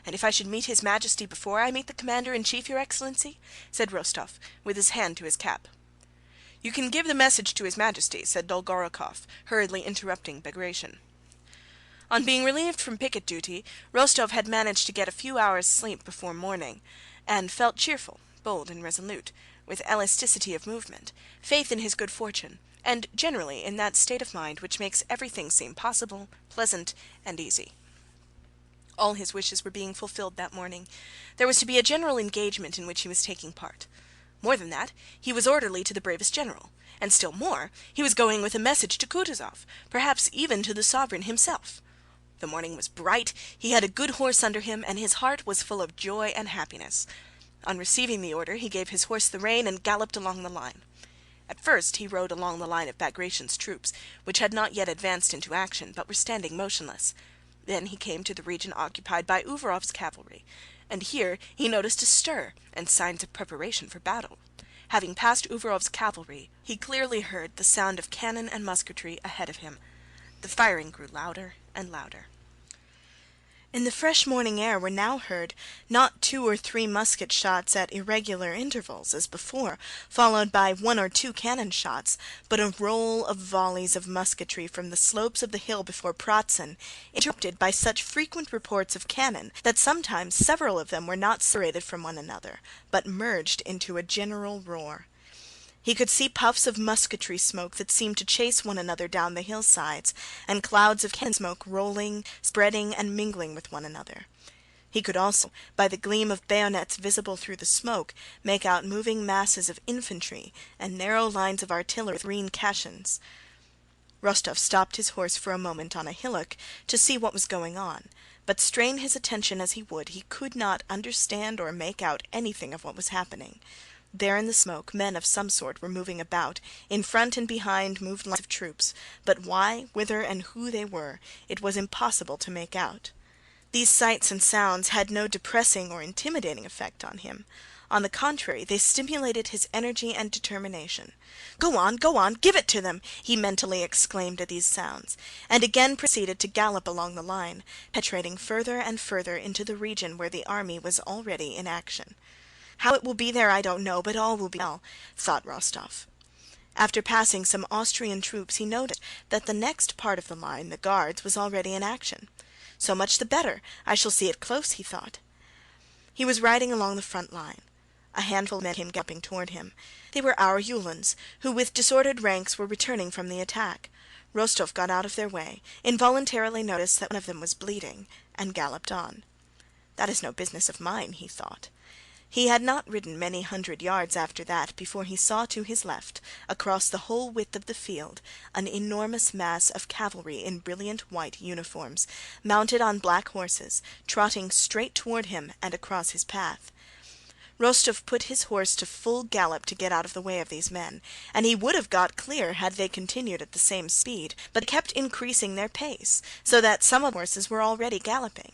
"And if I should meet his Majesty before I meet the commander-in-chief, your Excellency?" said Rostóv, with his hand to his cap. "You can give the message to his Majesty," said Dolgorúkov, hurriedly interrupting Bagratión. On being relieved from picket duty, Rostóv had managed to get a few hours' sleep before morning, and felt cheerful, bold, and resolute, with elasticity of movement, faith in his good fortune, and generally in that state of mind which makes everything seem possible, pleasant, and easy. All his wishes were being fulfilled that morning. There was to be a general engagement in which he was taking part. More than that, he was orderly to the bravest general, and still more, he was going with a message to Kutúzov, perhaps even to the sovereign himself. The morning was bright, he had a good horse under him, and his heart was full of joy and happiness. On receiving the order, he gave his horse the rein and galloped along the line. At first he rode along the line of Bagratión's troops, which had not yet advanced into action, but were standing motionless. Then he came to the region occupied by Uvárov's cavalry, and here he noticed a stir and signs of preparation for battle. Having passed Uvárov's cavalry, he clearly heard the sound of cannon and musketry ahead of him. The firing grew louder and louder. In the fresh morning air were now heard not 2 or 3 musket shots at irregular intervals as before, followed by 1 or 2 cannon shots, but a roll of volleys of musketry from the slopes of the hill before Pratzen, interrupted by such frequent reports of cannon that sometimes several of them were not separated from one another, but merged into a general roar. He could see puffs of musketry smoke that seemed to chase one another down the hillsides, and clouds of cannon smoke rolling, spreading, and mingling with one another. He could also, by the gleam of bayonets visible through the smoke, make out moving masses of infantry and narrow lines of artillery with green caissons. Rostóv stopped his horse for a moment on a hillock to see what was going on, but strain his attention as he would, he could not understand or make out anything of what was happening. There in the smoke men of some sort were moving about, in front and behind moved lines of troops, but why, whither, and who they were, it was impossible to make out. These sights and sounds had no depressing or intimidating effect on him. On the contrary, they stimulated his energy and determination. Go on, give it to them!" he mentally exclaimed at these sounds, and again proceeded to gallop along the line, penetrating further and further into the region where the army was already in action. "How it will be there I don't know, but all will be well," thought Rostóv. After passing some Austrian troops he noticed that the next part of the line, the Guards, was already in action. "So much the better, I shall see it close," he thought. He was riding along the front line. A handful of men came galloping toward him. They were our Uhlans, who with disordered ranks were returning from the attack. Rostóv got out of their way, involuntarily noticed that one of them was bleeding, and galloped on. "That is no business of mine," he thought. He had not ridden many hundred yards after that before he saw to his left, across the whole width of the field, an enormous mass of cavalry in brilliant white uniforms, mounted on black horses, trotting straight toward him and across his path. Rostóv put his horse to full gallop to get out of the way of these men, and he would have got clear had they continued at the same speed, but they kept increasing their pace, so that some of the horses were already galloping.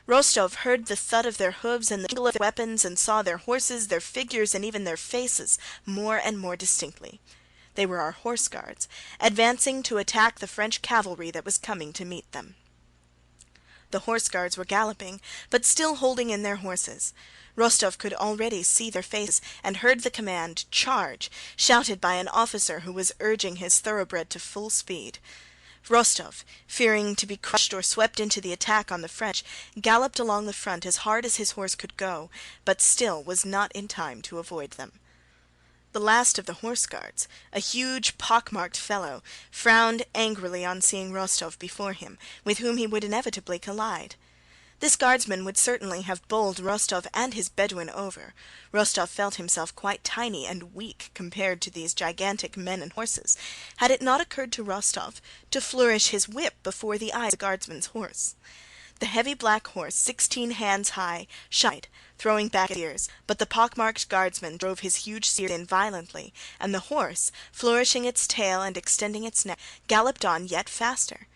Rostóv heard the thud of their hoofs and the jingle of their weapons, and saw their horses, their figures, and even their faces more and more distinctly. They were our Horse Guards, advancing to attack the French cavalry that was coming to meet them. The Horse Guards were galloping, but still holding in their horses. Rostóv could already see their faces and heard the command, "Charge!" shouted by an officer who was urging his thoroughbred to full speed. Rostov, fearing to be crushed or swept into the attack on the French, galloped along the front as hard as his horse could go, but still was not in time to avoid them. The last of the Horse Guards, a huge pock-marked fellow, frowned angrily on seeing Rostov before him, with whom he would inevitably collide. This guardsman would certainly have bowled Rostov and his Bedouin over. Rostov felt himself quite tiny and weak compared to these gigantic men and horses, had it not occurred to Rostov to flourish his whip before the eyes of the guardsman's horse. The heavy black horse, 16 hands high, shied, throwing back its ears, but the pock-marked guardsman drove his huge steed in violently, and the horse, flourishing its tail and extending its neck, galloped on yet faster.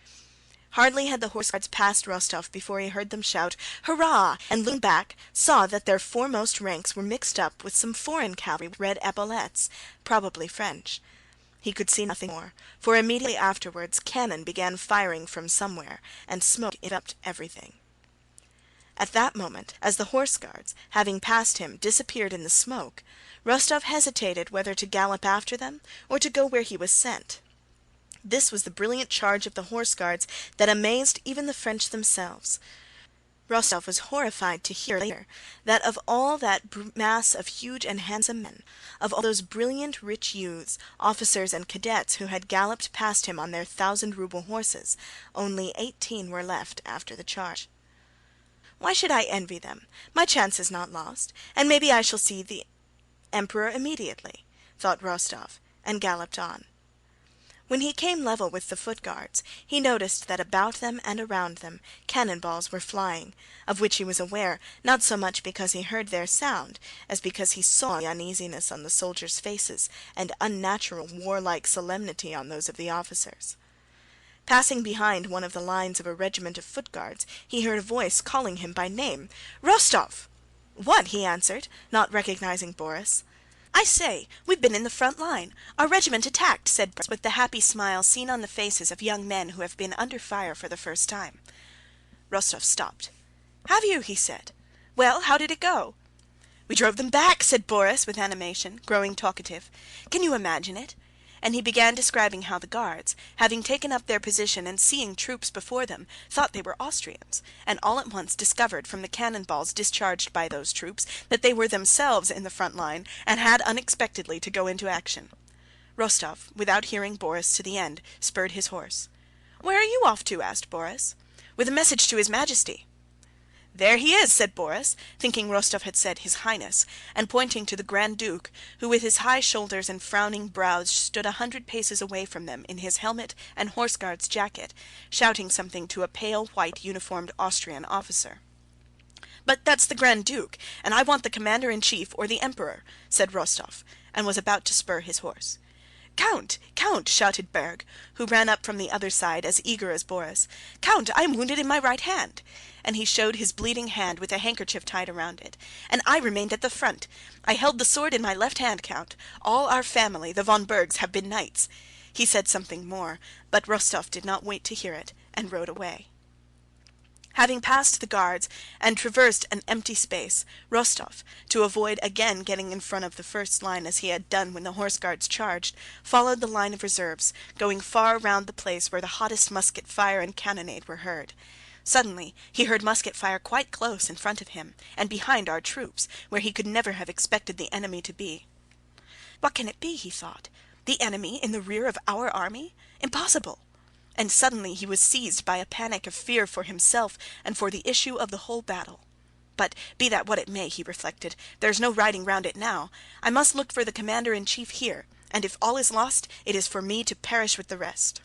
Hardly had the Horse Guards passed Rostov before he heard them shout, "Hurrah!" and looking back, saw that their foremost ranks were mixed up with some foreign cavalry with red epaulettes, probably French. He could see nothing more, for immediately afterwards cannon began firing from somewhere, and smoke enveloped everything. At that moment, as the Horse Guards, having passed him, disappeared in the smoke, Rostov hesitated whether to gallop after them or to go where he was sent. This was the brilliant charge of the Horse Guards that amazed even the French themselves. Rostov was horrified to hear later that of all that mass of huge and handsome men, of all those brilliant rich youths, officers and cadets who had galloped past him on their 1,000-ruble horses, only 18 were left after the charge. "Why should I envy them? My chance is not lost, and maybe I shall see the Emperor immediately," thought Rostov, and galloped on. When he came level with the Foot Guards, he noticed that about them and around them cannon balls were flying, of which he was aware, not so much because he heard their sound, as because he saw the uneasiness on the soldiers' faces and unnatural warlike solemnity on those of the officers. Passing behind one of the lines of a regiment of Foot Guards, he heard a voice calling him by name. "Rostov!" "What?" he answered, not recognizing Boris. "I say, we've been in the front line. Our regiment attacked," said Boris, with the happy smile seen on the faces of young men who have been under fire for the first time. Rostov stopped. "Have you?" he said. "Well, how did it go?" "We drove them back," said Boris with animation, growing talkative. "Can you imagine it?" And he began describing how the Guards, having taken up their position and seeing troops before them, thought they were Austrians, and all at once discovered from the cannon balls discharged by those troops that they were themselves in the front line and had unexpectedly to go into action. Rostov, without hearing Boris to the end, spurred his horse. "Where are you off to?" asked Boris. "With a message to His Majesty." "There he is," said Boris, thinking Rostov had said His Highness, and pointing to the Grand Duke, who with his high shoulders and frowning brows stood 100 paces away from them in his helmet and Horse Guard's jacket, shouting something to a pale white uniformed Austrian officer. "But that's the Grand Duke, and I want the Commander-in-Chief or the Emperor," said Rostov, and was about to spur his horse. "Count! Count!" shouted Berg, who ran up from the other side as eager as Boris. "Count, I am wounded in my right hand," and he showed his bleeding hand with a handkerchief tied around it. "And I remained at the front. I held the sword in my left hand, Count. All our family, the von Bergs, have been knights." He said something more, but Rostov did not wait to hear it, and rode away. Having passed the Guards and traversed an empty space, Rostov, to avoid again getting in front of the first line as he had done when the Horse Guards charged, followed the line of reserves, going far round the place where the hottest musket fire and cannonade were heard. Suddenly he heard musket fire quite close in front of him, and behind our troops, where he could never have expected the enemy to be. "What can it be?" he thought. "The enemy in the rear of our army? Impossible!" And suddenly he was seized by a panic of fear for himself and for the issue of the whole battle. But be that what it may, he reflected, there's no riding round it now. I must look for the Commander-in-Chief here, and if all is lost, it is for me to perish with the rest.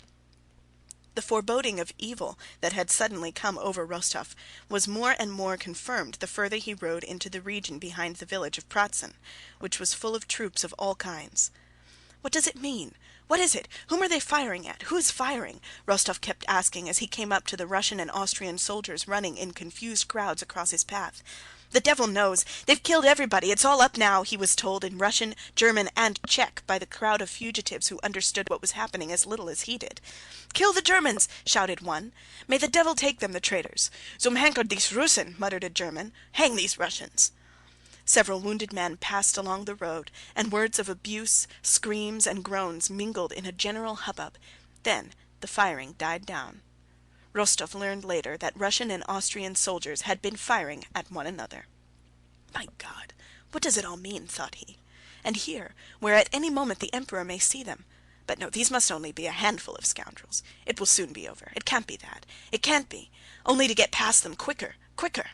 The foreboding of evil that had suddenly come over Rostov was more and more confirmed the further he rode into the region behind the village of Pratzen, which was full of troops of all kinds. "What does it mean? What is it? Whom are they firing at? Who is firing?" Rostov kept asking as he came up to the Russian and Austrian soldiers running in confused crowds across his path. "The devil knows! They've killed everybody! It's all up now!" he was told in Russian, German, and Czech by the crowd of fugitives who understood what was happening as little as he did. "Kill the Germans!" shouted one. "May the devil take them, the traitors!" "Zum Henker dies Russen!" muttered a German. "Hang these Russians!" Several wounded men passed along the road, and words of abuse, screams, and groans mingled in a general hubbub. Then The firing died down. Rostov learned later that Russian and Austrian soldiers had been firing at one another. "My God, what does it all mean?" thought he. "And here, where at any moment the Emperor may see them. But no, these must only be a handful of scoundrels. It will soon be over. It can't be that. It can't be. Only to get past them quicker, quicker."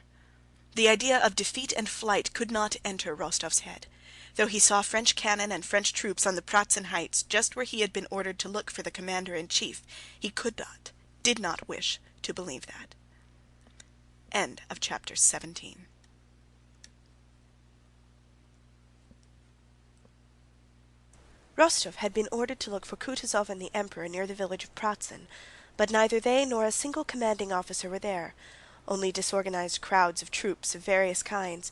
The idea of defeat and flight could not enter Rostov's head. Though he saw French cannon and French troops on the Pratzen heights just where he had been ordered to look for the commander-in-chief, he could not, did not wish to believe that. End of chapter 17. Rostov had been ordered to look for Kutuzov and the Emperor near the village of Pratzen, but neither they nor a single commanding officer were there, only disorganized crowds of troops of various kinds.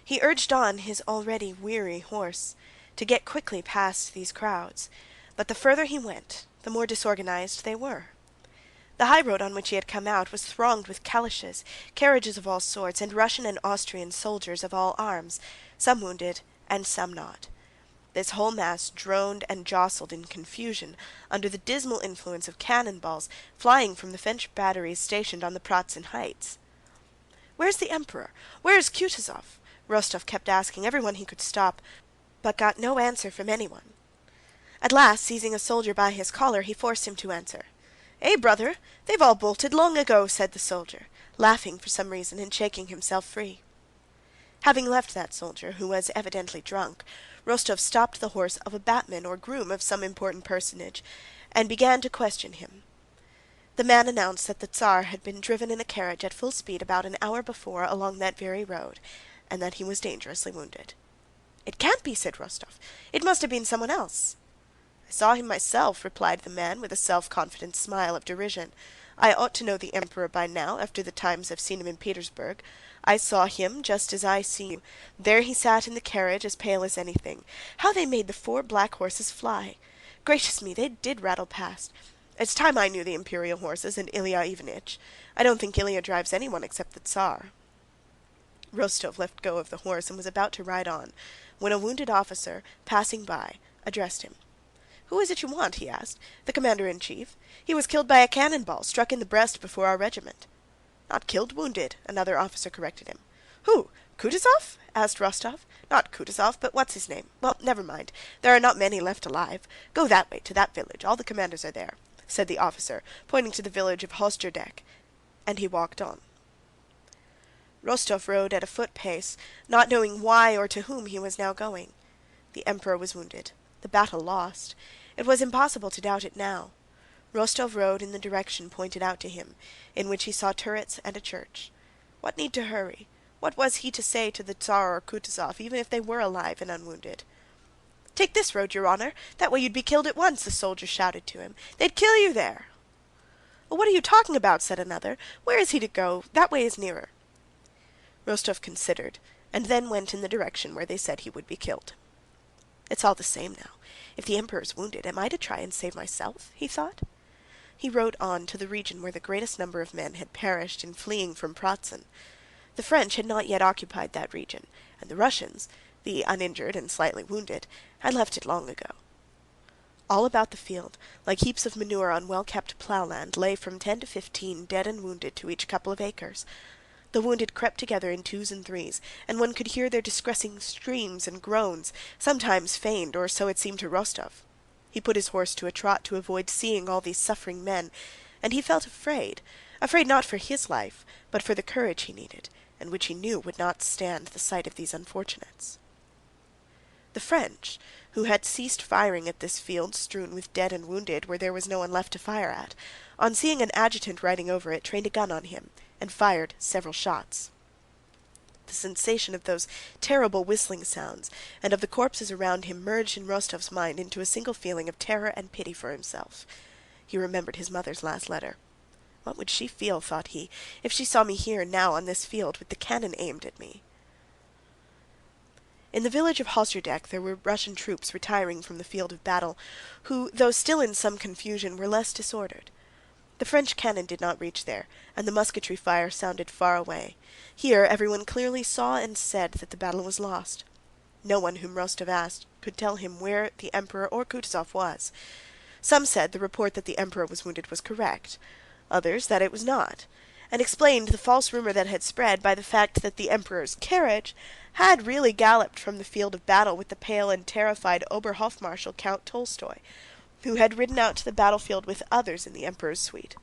He urged on his already weary horse to get quickly past these crowds, but the further he went, the more disorganized they were. The high road on which he had come out was thronged with calaches, carriages of all sorts, and Russian and Austrian soldiers of all arms, some wounded and some not. This whole mass droned and jostled in confusion under the dismal influence of cannon balls flying from the French batteries stationed on the Pratzen heights. "Where's the Emperor? Where's Kutuzov?" Rostov kept asking everyone he could stop, but got no answer from anyone. At last, seizing a soldier by his collar, he forced him to answer. "Eh, brother, they've all bolted long ago," said the soldier, laughing for some reason and shaking himself free. Having left that soldier, who was evidently drunk, Rostov stopped the horse of a batman or groom of some important personage, and began to question him. The man announced that the Tsar had been driven in a carriage at full speed about an hour before along that very road, and that he was dangerously wounded. "It can't be," said Rostov. "It must have been someone else." "I saw him myself," replied the man with a self-confident smile of derision. "I ought to know the Emperor by now, after the times I've seen him in Petersburg. I saw him just as I see you. There he sat in the carriage, as pale as anything. How they made the 4 black horses fly! Gracious me, they did rattle past. It's time I knew the imperial horses and Ilya Ivanitch. I don't think Ilya drives anyone except the Tsar." Rostov let go of the horse and was about to ride on, when a wounded officer, passing by, addressed him. "Who is it you want?" he asked. "The commander-in-chief. He was killed by a cannon-ball, struck in the breast before our regiment." "Not killed, wounded," another officer corrected him. "Who? Kutuzov?" asked Rostov. "Not Kutuzov, but what's his name? Well, never mind. There are not many left alive. Go that way, to that village. All the commanders are there," said the officer, pointing to the village of Hostjerdek, and he walked on. Rostov rode at a foot pace, not knowing why or to whom he was now going. The Emperor was wounded, the battle lost. It was impossible to doubt it now. Rostov rode in the direction pointed out to him, in which he saw turrets and a church. What need to hurry? What was he to say to the Tsar or Kutuzov, even if they were alive and unwounded? "Take this road, your honor. That way you'd be killed at once," the soldier shouted to him. "They'd kill you there." "Well, what are you talking about?" said another. "Where is he to go? That way is nearer." Rostov considered, and then went in the direction where they said he would be killed. "It's all the same now. If the Emperor's wounded, am I to try and save myself?" he thought. He rode on to the region where the greatest number of men had perished in fleeing from Pratzen. The French had not yet occupied that region, and the Russians, the uninjured and slightly wounded, had left it long ago. All about the field, like heaps of manure on well-kept ploughland, lay from 10 to 15 dead and wounded to each couple of acres. The wounded crept together in 2s and 3s, and one could hear their distressing screams and groans, sometimes feigned, or so it seemed to Rostov. He put his horse to a trot to avoid seeing all these suffering men, and he felt afraid not for his life, but for the courage he needed, and which he knew would not stand the sight of these unfortunates. The French, who had ceased firing at this field strewn with dead and wounded where there was no one left to fire at, on seeing an adjutant riding over it, trained a gun on him, and fired several shots. The sensation of those terrible whistling sounds and of the corpses around him merged in Rostov's mind into a single feeling of terror and pity for himself. He remembered his mother's last letter. What would she feel, thought he, if she saw me here now on this field with the cannon aimed at me? In the village of Hostjerdek there were Russian troops retiring from the field of battle, who, though still in some confusion, were less disordered. The French cannon did not reach there, and the musketry fire sounded far away. Here everyone clearly saw and said that the battle was lost. No one whom Rostov asked could tell him where the Emperor or Kutuzov was. Some said the report that the Emperor was wounded was correct, others that it was not, and explained the false rumor that had spread by the fact that the Emperor's carriage had really galloped from the field of battle with the pale and terrified Oberhofmarschall Count Tolstoy, who had ridden out to the battlefield with others in the Emperor's suite.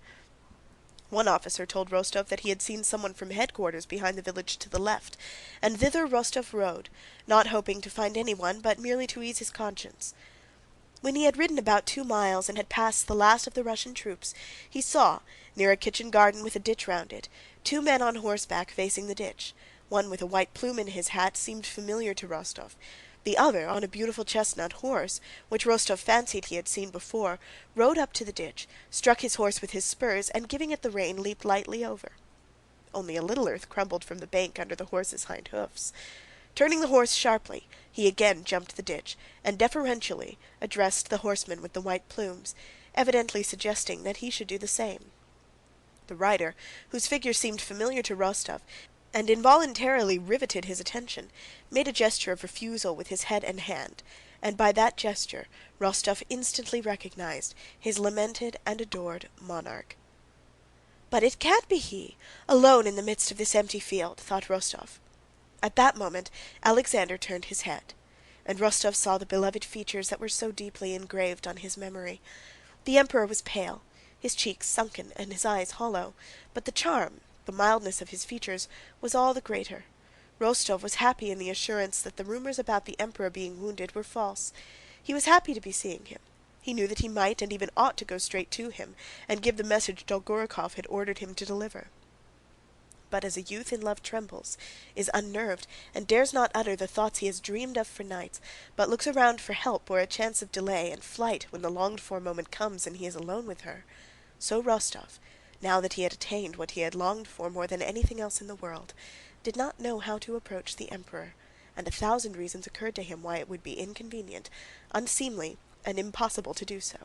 One officer told Rostov that he had seen someone from headquarters behind the village to the left, and thither Rostov rode, not hoping to find anyone, but merely to ease his conscience. When he had ridden about 2 miles and had passed the last of the Russian troops, he saw, near a kitchen garden with a ditch round it, 2 men on horseback facing the ditch. One with a white plume in his hat seemed familiar to Rostov. The other, on a beautiful chestnut horse, which Rostov fancied he had seen before, rode up to the ditch, struck his horse with his spurs, and giving it the rein, leaped lightly over. Only a little earth crumbled from the bank under the horse's hind hoofs. Turning the horse sharply, he again jumped the ditch, and deferentially addressed the horseman with the white plumes, evidently suggesting that he should do the same. The rider, whose figure seemed familiar to Rostov, and involuntarily riveted his attention, made a gesture of refusal with his head and hand, and by that gesture Rostov instantly recognized his lamented and adored monarch. "But it can't be he, alone in the midst of this empty field," thought Rostov. At that moment Alexander turned his head, and Rostov saw the beloved features that were so deeply engraved on his memory. The Emperor was pale, his cheeks sunken and his eyes hollow, but the charm, the mildness of his features was all the greater. Rostov was happy in the assurance that the rumors about the Emperor being wounded were false. He was happy to be seeing him. He knew that he might and even ought to go straight to him and give the message Dolgorukov had ordered him to deliver. But as a youth in love trembles, is unnerved, and dares not utter the thoughts he has dreamed of for nights, but looks around for help or a chance of delay and flight when the longed-for moment comes and he is alone with her, so Rostov, now that he had attained what he had longed for more than anything else in the world, did not know how to approach the Emperor, and 1,000 reasons occurred to him why it would be inconvenient, unseemly, and impossible to do so.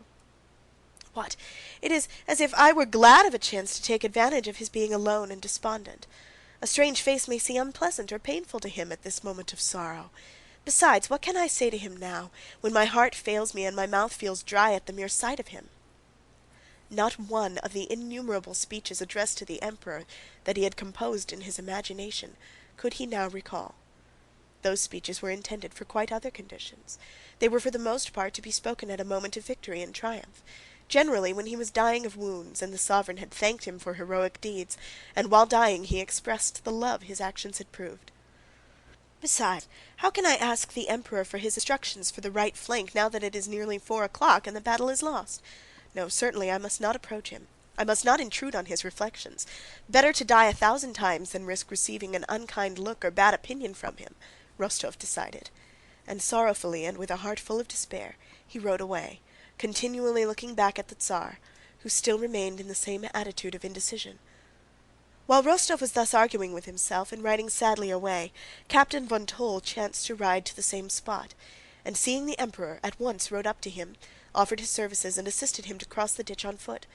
What? It is as if I were glad of a chance to take advantage of his being alone and despondent. A strange face may seem unpleasant or painful to him at this moment of sorrow. Besides, what can I say to him now, when my heart fails me and my mouth feels dry at the mere sight of him? Not one of the innumerable speeches addressed to the Emperor that he had composed in his imagination could he now recall. Those speeches were intended for quite other conditions. They were for the most part to be spoken at a moment of victory and triumph, generally when he was dying of wounds and the sovereign had thanked him for heroic deeds, and while dying he expressed the love his actions had proved. Besides, how can I ask the Emperor for his instructions for the right flank now that it is nearly 4 o'clock and the battle is lost? No, certainly I must not approach him. I must not intrude on his reflections. Better to die 1,000 times than risk receiving an unkind look or bad opinion from him, Rostov decided, and sorrowfully and with a heart full of despair he rode away, continually looking back at the Tsar, who still remained in the same attitude of indecision. While Rostov was thus arguing with himself and riding sadly away, Captain von Toll chanced to ride to the same spot, and seeing the Emperor, at once rode up to him, offered his services, and assisted him to cross the ditch on foot.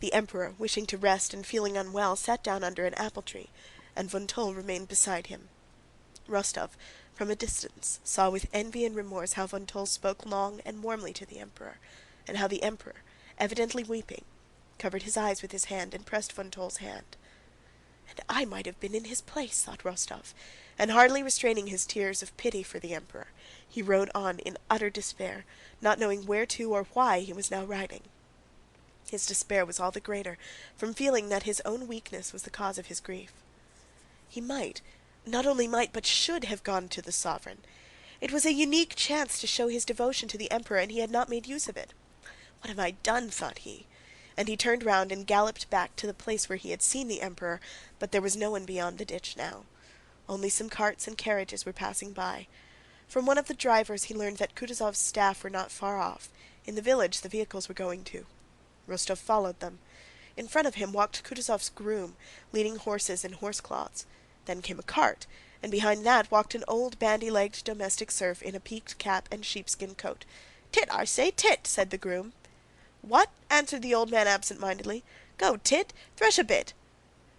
The Emperor, wishing to rest and feeling unwell, sat down under an apple tree, and von Toll remained beside him. Rostov, from a distance, saw with envy and remorse how von Toll spoke long and warmly to the Emperor, and how the Emperor, evidently weeping, covered his eyes with his hand and pressed von Toll's hand. And I might have been in his place, thought Rostov, and hardly restraining his tears of pity for the Emperor, he rode on in utter despair, not knowing where to or why he was now riding. His despair was all the greater from feeling that his own weakness was the cause of his grief. He might, not only might, but should have gone to the sovereign. It was a unique chance to show his devotion to the Emperor, and he had not made use of it. What have I done, thought he, and he turned round and galloped back to the place where he had seen the Emperor, but there was no one beyond the ditch now. Only some carts and carriages were passing by. From one of the drivers he learned that Kutuzov's staff were not far off. In the village the vehicles were going to. Rostov followed them. In front of him walked Kutuzov's groom, leading horses in horsecloths. Then came a cart, and behind that walked an old bandy-legged domestic serf in a peaked cap and sheepskin coat. "Tit, I say, tit," said the groom. "What?" answered the old man absent-mindedly. "Go, tit, thresh a bit."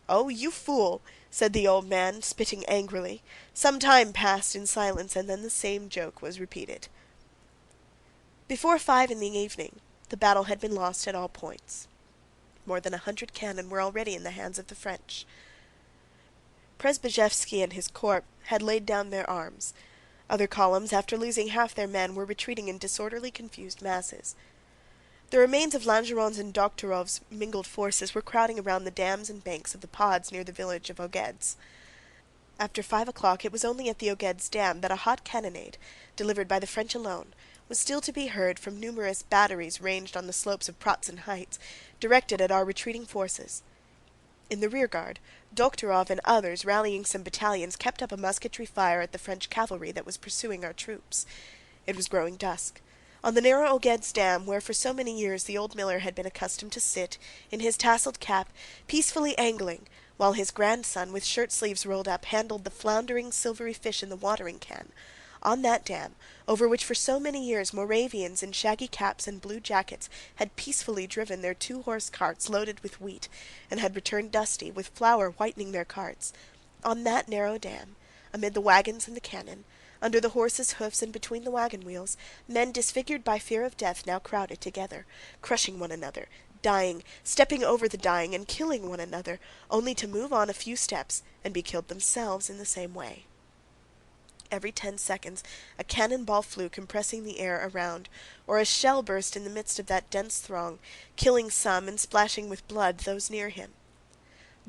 "Oh, you fool!" said the old man, spitting angrily. Some time passed in silence, and then the same joke was repeated. Before 5 in the evening, The battle had been lost at all points. More than 100 cannon were already in the hands of the French. Przebyshev and his corps had laid down their arms. Other columns, after losing half their men, were retreating in disorderly, confused masses. The remains of Langeron's and Dokhturov's mingled forces were crowding around the dams and banks of the pods near the village of Ogeds. After 5 o'clock it was only at the Ogeds dam that a hot cannonade, delivered by the French alone, was still to be heard from numerous batteries ranged on the slopes of Pratzen Heights, directed at our retreating forces. In the rearguard, Dokhturov and others, rallying some battalions, kept up a musketry fire at the French cavalry that was pursuing our troops. It was growing dusk. On the narrow Ogeds dam, where for so many years the old miller had been accustomed to sit, in his tasseled cap, peacefully angling, while his grandson, with shirt-sleeves rolled up, handled the floundering silvery fish in the watering can, on that dam, over which for so many years Moravians in shaggy caps and blue jackets had peacefully driven their 2-horse carts loaded with wheat, and had returned dusty, with flour whitening their carts, on that narrow dam, amid the wagons and the cannon, under the horses' hoofs and between the wagon wheels, men disfigured by fear of death now crowded together, crushing one another, dying, stepping over the dying, and killing one another, only to move on a few steps and be killed themselves in the same way. Every 10 seconds a cannon ball flew compressing the air around, or a shell burst in the midst of that dense throng, killing some and splashing with blood those near him.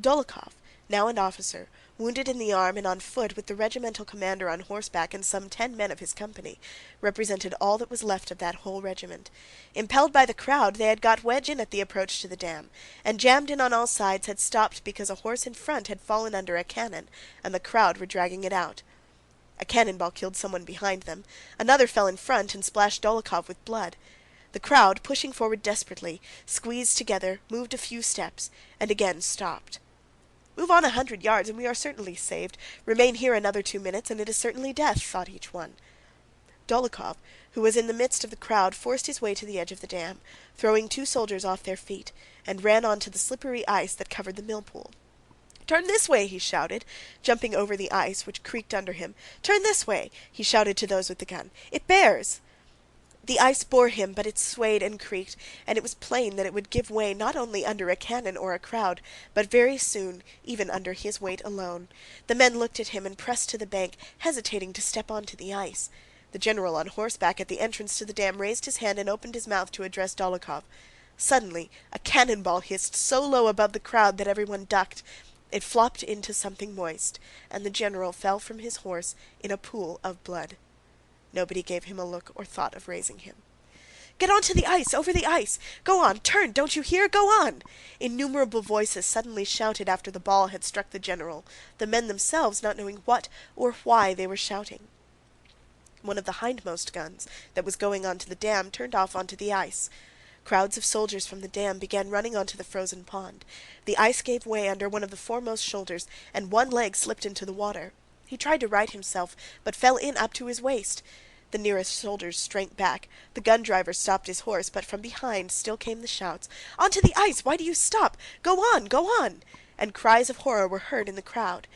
Dólokhov, now an officer, wounded in the arm and on foot with the regimental commander on horseback and some 10 men of his company, represented all that was left of that whole regiment. Impelled by the crowd, they had got wedge in at the approach to the dam, and jammed in on all sides had stopped because a horse in front had fallen under a cannon, and the crowd were dragging it out. A cannonball killed someone behind them, another fell in front and splashed Dólokhov with blood. The crowd, pushing forward desperately, squeezed together, moved a few steps, and again stopped. "Move on 100 yards and we are certainly saved. Remain here another 2 minutes and it is certainly death," thought each one. Dólokhov, who was in the midst of the crowd, forced his way to the edge of the dam, throwing 2 soldiers off their feet, and ran on to the slippery ice that covered the millpool. "Turn this way!" he shouted, jumping over the ice, which creaked under him. "Turn this way!" he shouted to those with the gun. "It bears!" The ice bore him, but it swayed and creaked, and it was plain that it would give way not only under a cannon or a crowd, but very soon even under his weight alone. The men looked at him and pressed to the bank, hesitating to step onto the ice. The general on horseback at the entrance to the dam raised his hand and opened his mouth to address Dólokhov. Suddenly a cannonball hissed so low above the crowd that everyone ducked. It flopped into something moist, and the general fell from his horse in a pool of blood. Nobody gave him a look or thought of raising him. "Get onto the ice, over the ice! Go on, turn, don't you hear? Go on!" Innumerable voices suddenly shouted after the ball had struck the general, the men themselves not knowing what or why they were shouting. One of the hindmost guns that was going onto the dam turned off onto the ice. Crowds of soldiers from the dam began running onto the frozen pond. The ice gave way under one of the foremost shoulders, and one leg slipped into the water. He tried to right himself, but fell in up to his waist. The nearest soldiers shrank back. The gun driver stopped his horse, but from behind still came the shouts. "Onto the ice! Why do you stop? Go on! Go on!" And cries of horror were heard in the crowd.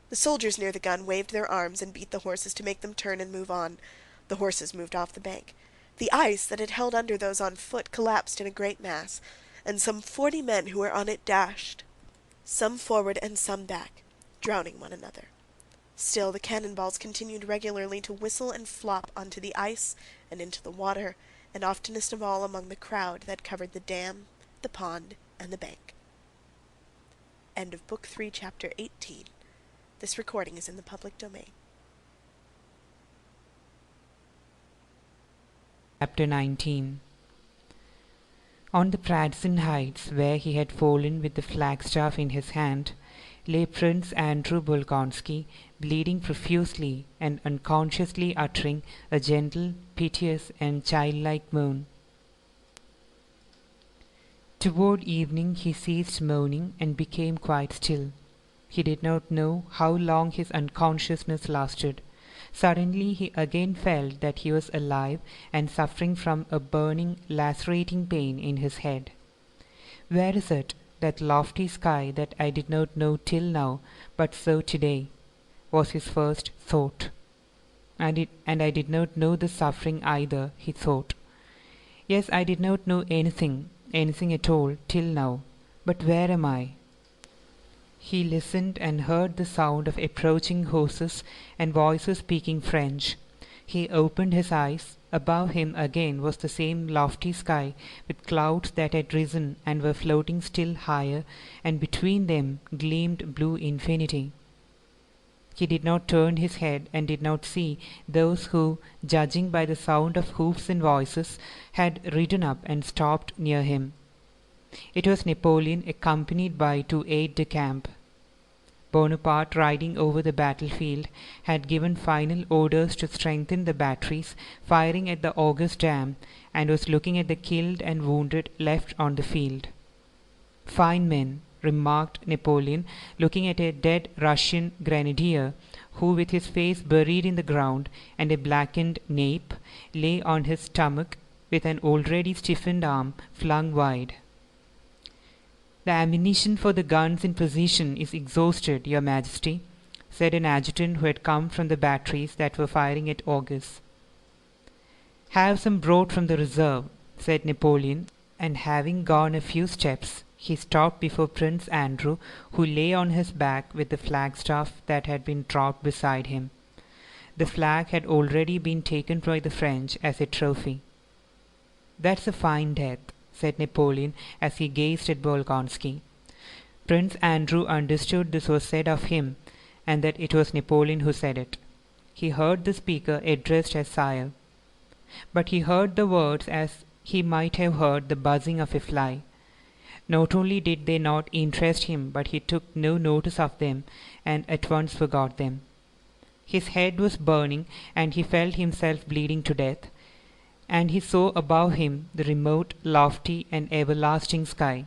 The soldiers near the gun waved their arms and beat the horses to make them turn and move on. The horses moved off the bank. The ice that had held under those on foot collapsed in a great mass, and some 40 men who were on it dashed, some forward and some back, drowning one another. Still the cannonballs continued regularly to whistle and flop onto the ice and into the water, and oftenest of all among the crowd that covered the dam, the pond, and the bank. End of Book 3, Chapter 18. This recording is in the public domain. Chapter 19. On the Pratzen Heights, where he had fallen with the flagstaff in his hand, lay Prince Andrew Bolkonsky, bleeding profusely and unconsciously uttering a gentle, piteous, and childlike moan. Toward evening he ceased moaning and became quite still. He did not know how long his unconsciousness lasted. Suddenly he again felt that he was alive and suffering from a burning, lacerating pain in his head. "Where is it, that lofty sky that I did not know till now, but saw today?" was his first thought. And I did not know the suffering either, he thought. Yes, I did not know anything at all, till now. But where am I? He listened and heard the sound of approaching horses and voices speaking French. He opened his eyes. Above him again was the same lofty sky, with clouds that had risen and were floating still higher, and between them gleamed blue infinity. He did not turn his head and did not see those who, judging by the sound of hoofs and voices, had ridden up and stopped near him. It was Napoleon accompanied by 2 aides-de-camp. Bonaparte, riding over the battlefield, had given final orders to strengthen the batteries firing at the August dam, and was looking at the killed and wounded left on the field. "Fine men," remarked Napoleon, looking at a dead Russian grenadier, who, with his face buried in the ground and a blackened nape, lay on his stomach with an already stiffened arm flung wide. "The ammunition for the guns in position is exhausted, Your Majesty," said an adjutant who had come from the batteries that were firing at August. "Have some brought from the reserve," said Napoleon, and having gone a few steps, he stopped before Prince Andrew, who lay on his back with the flagstaff that had been dropped beside him. The flag had already been taken by the French as a trophy. "That's a fine death," said Napoleon as he gazed at Bolkonsky. Prince Andrew understood this was said of him, and that it was Napoleon who said it. He heard the speaker addressed as sire. But he heard the words as he might have heard the buzzing of a fly. Not only did they not interest him, but he took no notice of them, and at once forgot them. His head was burning, and he felt himself bleeding to death, and he saw above him the remote, lofty, and everlasting sky.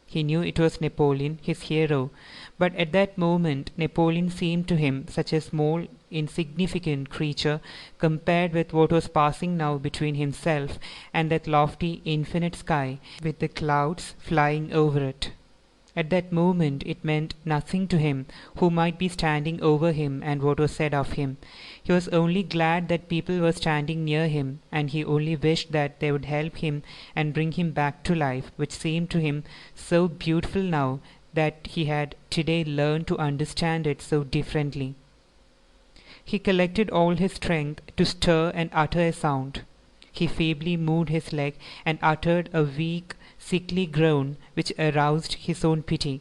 He knew it was Napoleon, his hero, but at that moment Napoleon seemed to him such a small, insignificant creature compared with what was passing now between himself and that lofty, infinite sky with the clouds flying over it. At that moment it meant nothing to him who might be standing over him and what was said of him. He was only glad that people were standing near him, and he only wished that they would help him and bring him back to life, which seemed to him so beautiful now that he had today learned to understand it so differently. He collected all his strength to stir and utter a sound. He feebly moved his leg and uttered a weak, sickly groan which aroused his own pity.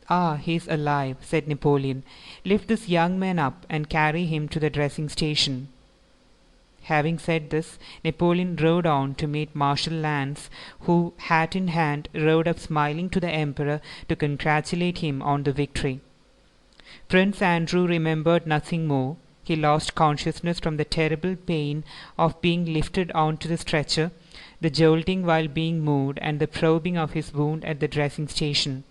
"Ah, he is alive," said Napoleon. "Lift this young man up and carry him to the dressing station." Having said this, Napoleon rode on to meet Marshal Lannes, who, hat in hand, rode up smiling to the Emperor to congratulate him on the victory. Prince Andrew remembered nothing more. He lost consciousness from the terrible pain of being lifted on to the stretcher, the jolting while being moved, and the probing of his wound at the dressing station.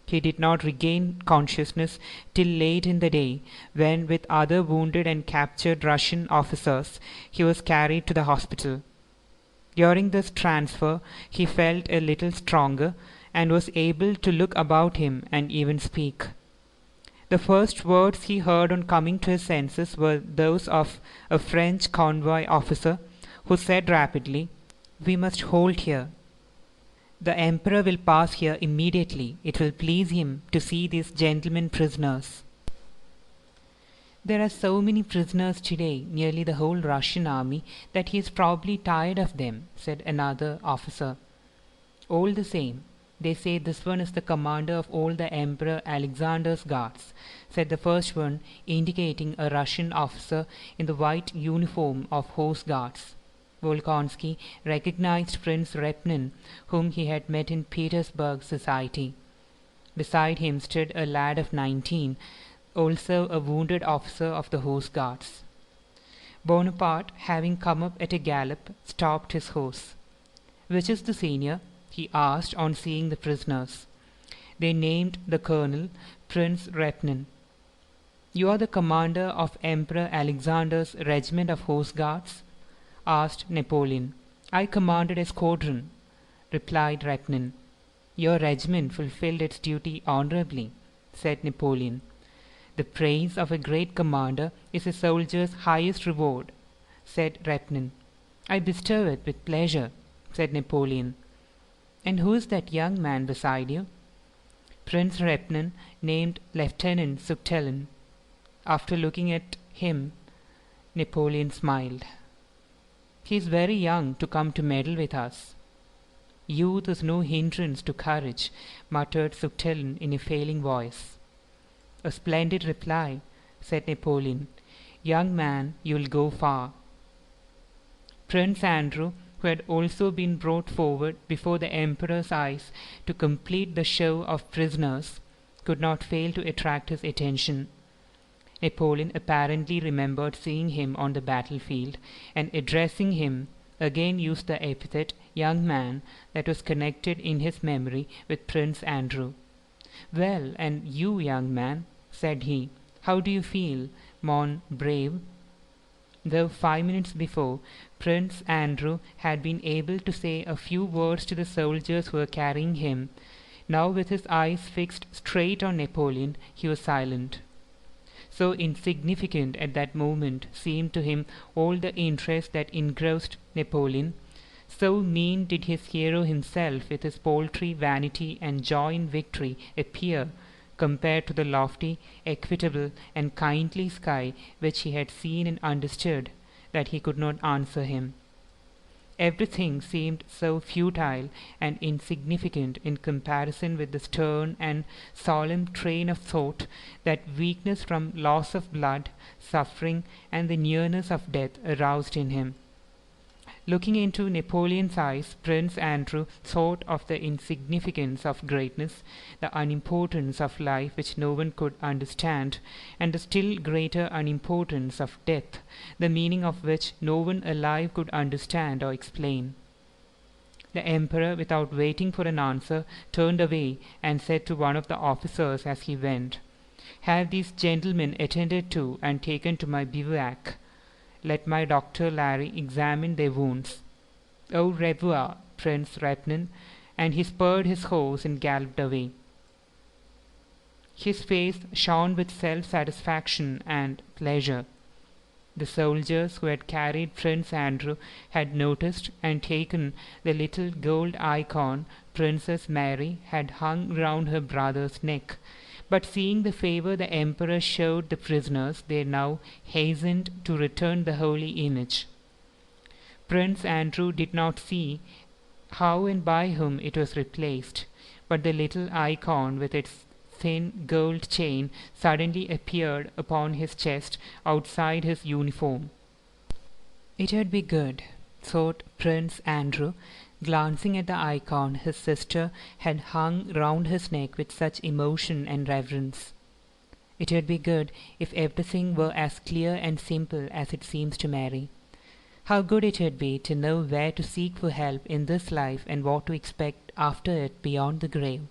He did not regain consciousness till late in the day, when, with other wounded and captured Russian officers, he was carried to the hospital. During this transfer he felt a little stronger, and was able to look about him and even speak. The first words he heard on coming to his senses were those of a French convoy officer, who said rapidly, "We must halt here. The Emperor will pass here immediately. It will please him to see these gentlemen prisoners." "There are so many prisoners today, nearly the whole Russian army, that he is probably tired of them," said another officer. "All the same, they say this one is the commander of all the Emperor Alexander's guards," said the first one, indicating a Russian officer in the white uniform of Horse Guards. Bolkonsky recognized Prince Repnin, whom he had met in Petersburg society. Beside him stood a lad of 19, also a wounded officer of the Horse Guards. Bonaparte, having come up at a gallop, stopped his horse. "Which is the senior?" he asked on seeing the prisoners. They named the colonel, Prince Repnin. "You are the commander of Emperor Alexander's regiment of Horse Guards?" asked Napoleon. "I commanded a squadron," replied Repnin. "Your regiment fulfilled its duty honorably," said Napoleon. "The praise of a great commander is a soldier's highest reward," said Repnin. "I bestow it with pleasure," said Napoleon. "And who is that young man beside you?" "Prince Repnin, named Lieutenant Zuchtelin." After looking at him, Napoleon smiled. "He is very young to come to meddle with us." "Youth is no hindrance to courage," muttered Zuchtelin in a failing voice. "A splendid reply," said Napoleon. "Young man, you will go far." Prince Andrew, who had also been brought forward before the Emperor's eyes to complete the show of prisoners, could not fail to attract his attention. Napoleon apparently remembered seeing him on the battlefield, and addressing him, again used the epithet "young man" that was connected in his memory with Prince Andrew. "Well, and you, young man," said he, "how do you feel, mon brave?" Though 5 minutes before, Prince Andrew had been able to say a few words to the soldiers who were carrying him, now with his eyes fixed straight on Napoleon, he was silent. So insignificant at that moment seemed to him all the interest that engrossed Napoleon, so mean did his hero himself with his paltry vanity and joy in victory appear, compared to the lofty, equitable, and kindly sky which he had seen and understood, that he could not answer him. Everything seemed so futile and insignificant in comparison with the stern and solemn train of thought that weakness from loss of blood, suffering, and the nearness of death aroused in him. Looking into Napoleon's eyes, Prince Andrew thought of the insignificance of greatness, the unimportance of life which no one could understand, and the still greater unimportance of death, the meaning of which no one alive could understand or explain. The Emperor, without waiting for an answer, turned away and said to one of the officers as he went, "Have these gentlemen attended to and taken to my bivouac. Let my Dr. Larry examine their wounds. Au revoir, Prince Repnin," and he spurred his horse and galloped away. His face shone with self-satisfaction and pleasure. The soldiers who had carried Prince Andrew had noticed and taken the little gold icon Princess Mary had hung round her brother's neck, but seeing the favour the Emperor showed the prisoners, they now hastened to return the holy image. Prince Andrew did not see how and by whom it was replaced, but the little icon with its thin gold chain suddenly appeared upon his chest outside his uniform. It would be good, thought Prince Andrew, glancing at the icon his sister had hung round his neck with such emotion and reverence. It would be good if everything were as clear and simple as it seems to Mary. How good it would be to know where to seek for help in this life and what to expect after it beyond the grave.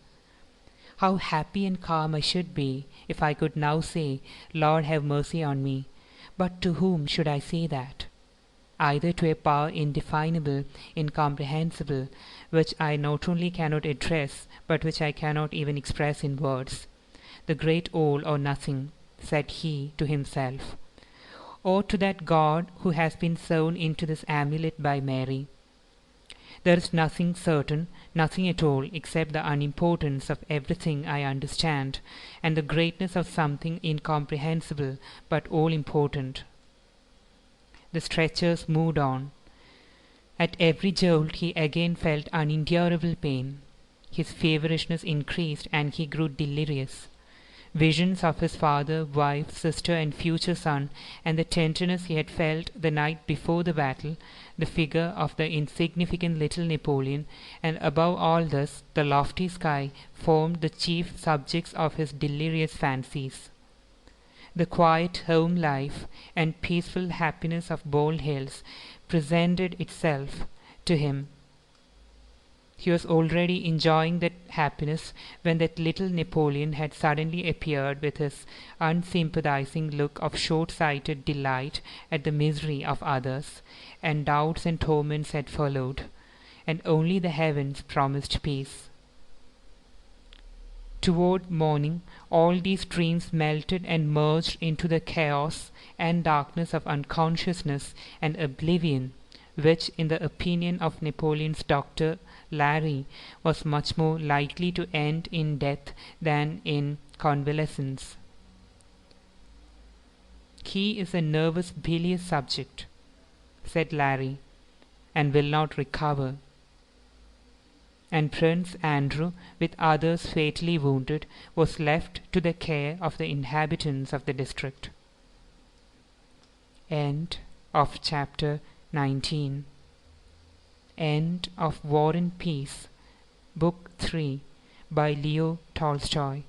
How happy and calm I should be if I could now say, "Lord, have mercy on me." But to whom should I say that? Either to a power indefinable, incomprehensible, which I not only cannot address, but which I cannot even express in words. The great all or nothing, said he to himself. Or to that God who has been sewn into this amulet by Mary. There is nothing certain, nothing at all, except the unimportance of everything I understand, and the greatness of something incomprehensible, but all-important. The stretchers moved on. At every jolt he again felt unendurable pain. His feverishness increased, and he grew delirious. Visions of his father, wife, sister, and future son, and the tenderness he had felt the night before the battle, the figure of the insignificant little Napoleon, and above all this, the lofty sky, formed the chief subjects of his delirious fancies. The quiet home life and peaceful happiness of Bald Hills presented itself to him. He was already enjoying that happiness when that little Napoleon had suddenly appeared with his unsympathizing look of short-sighted delight at the misery of others, and doubts and torments had followed, and only the heavens promised peace. Toward morning, all these dreams melted and merged into the chaos and darkness of unconsciousness and oblivion, which in the opinion of Napoleon's doctor Larry was much more likely to end in death than in convalescence. "He is a nervous bilious subject," said Larry, "and will not recover." And Prince Andrew, with others fatally wounded, was left to the care of the inhabitants of the district. End of chapter 19. End of War and Peace, Book 3, by Leo Tolstoy.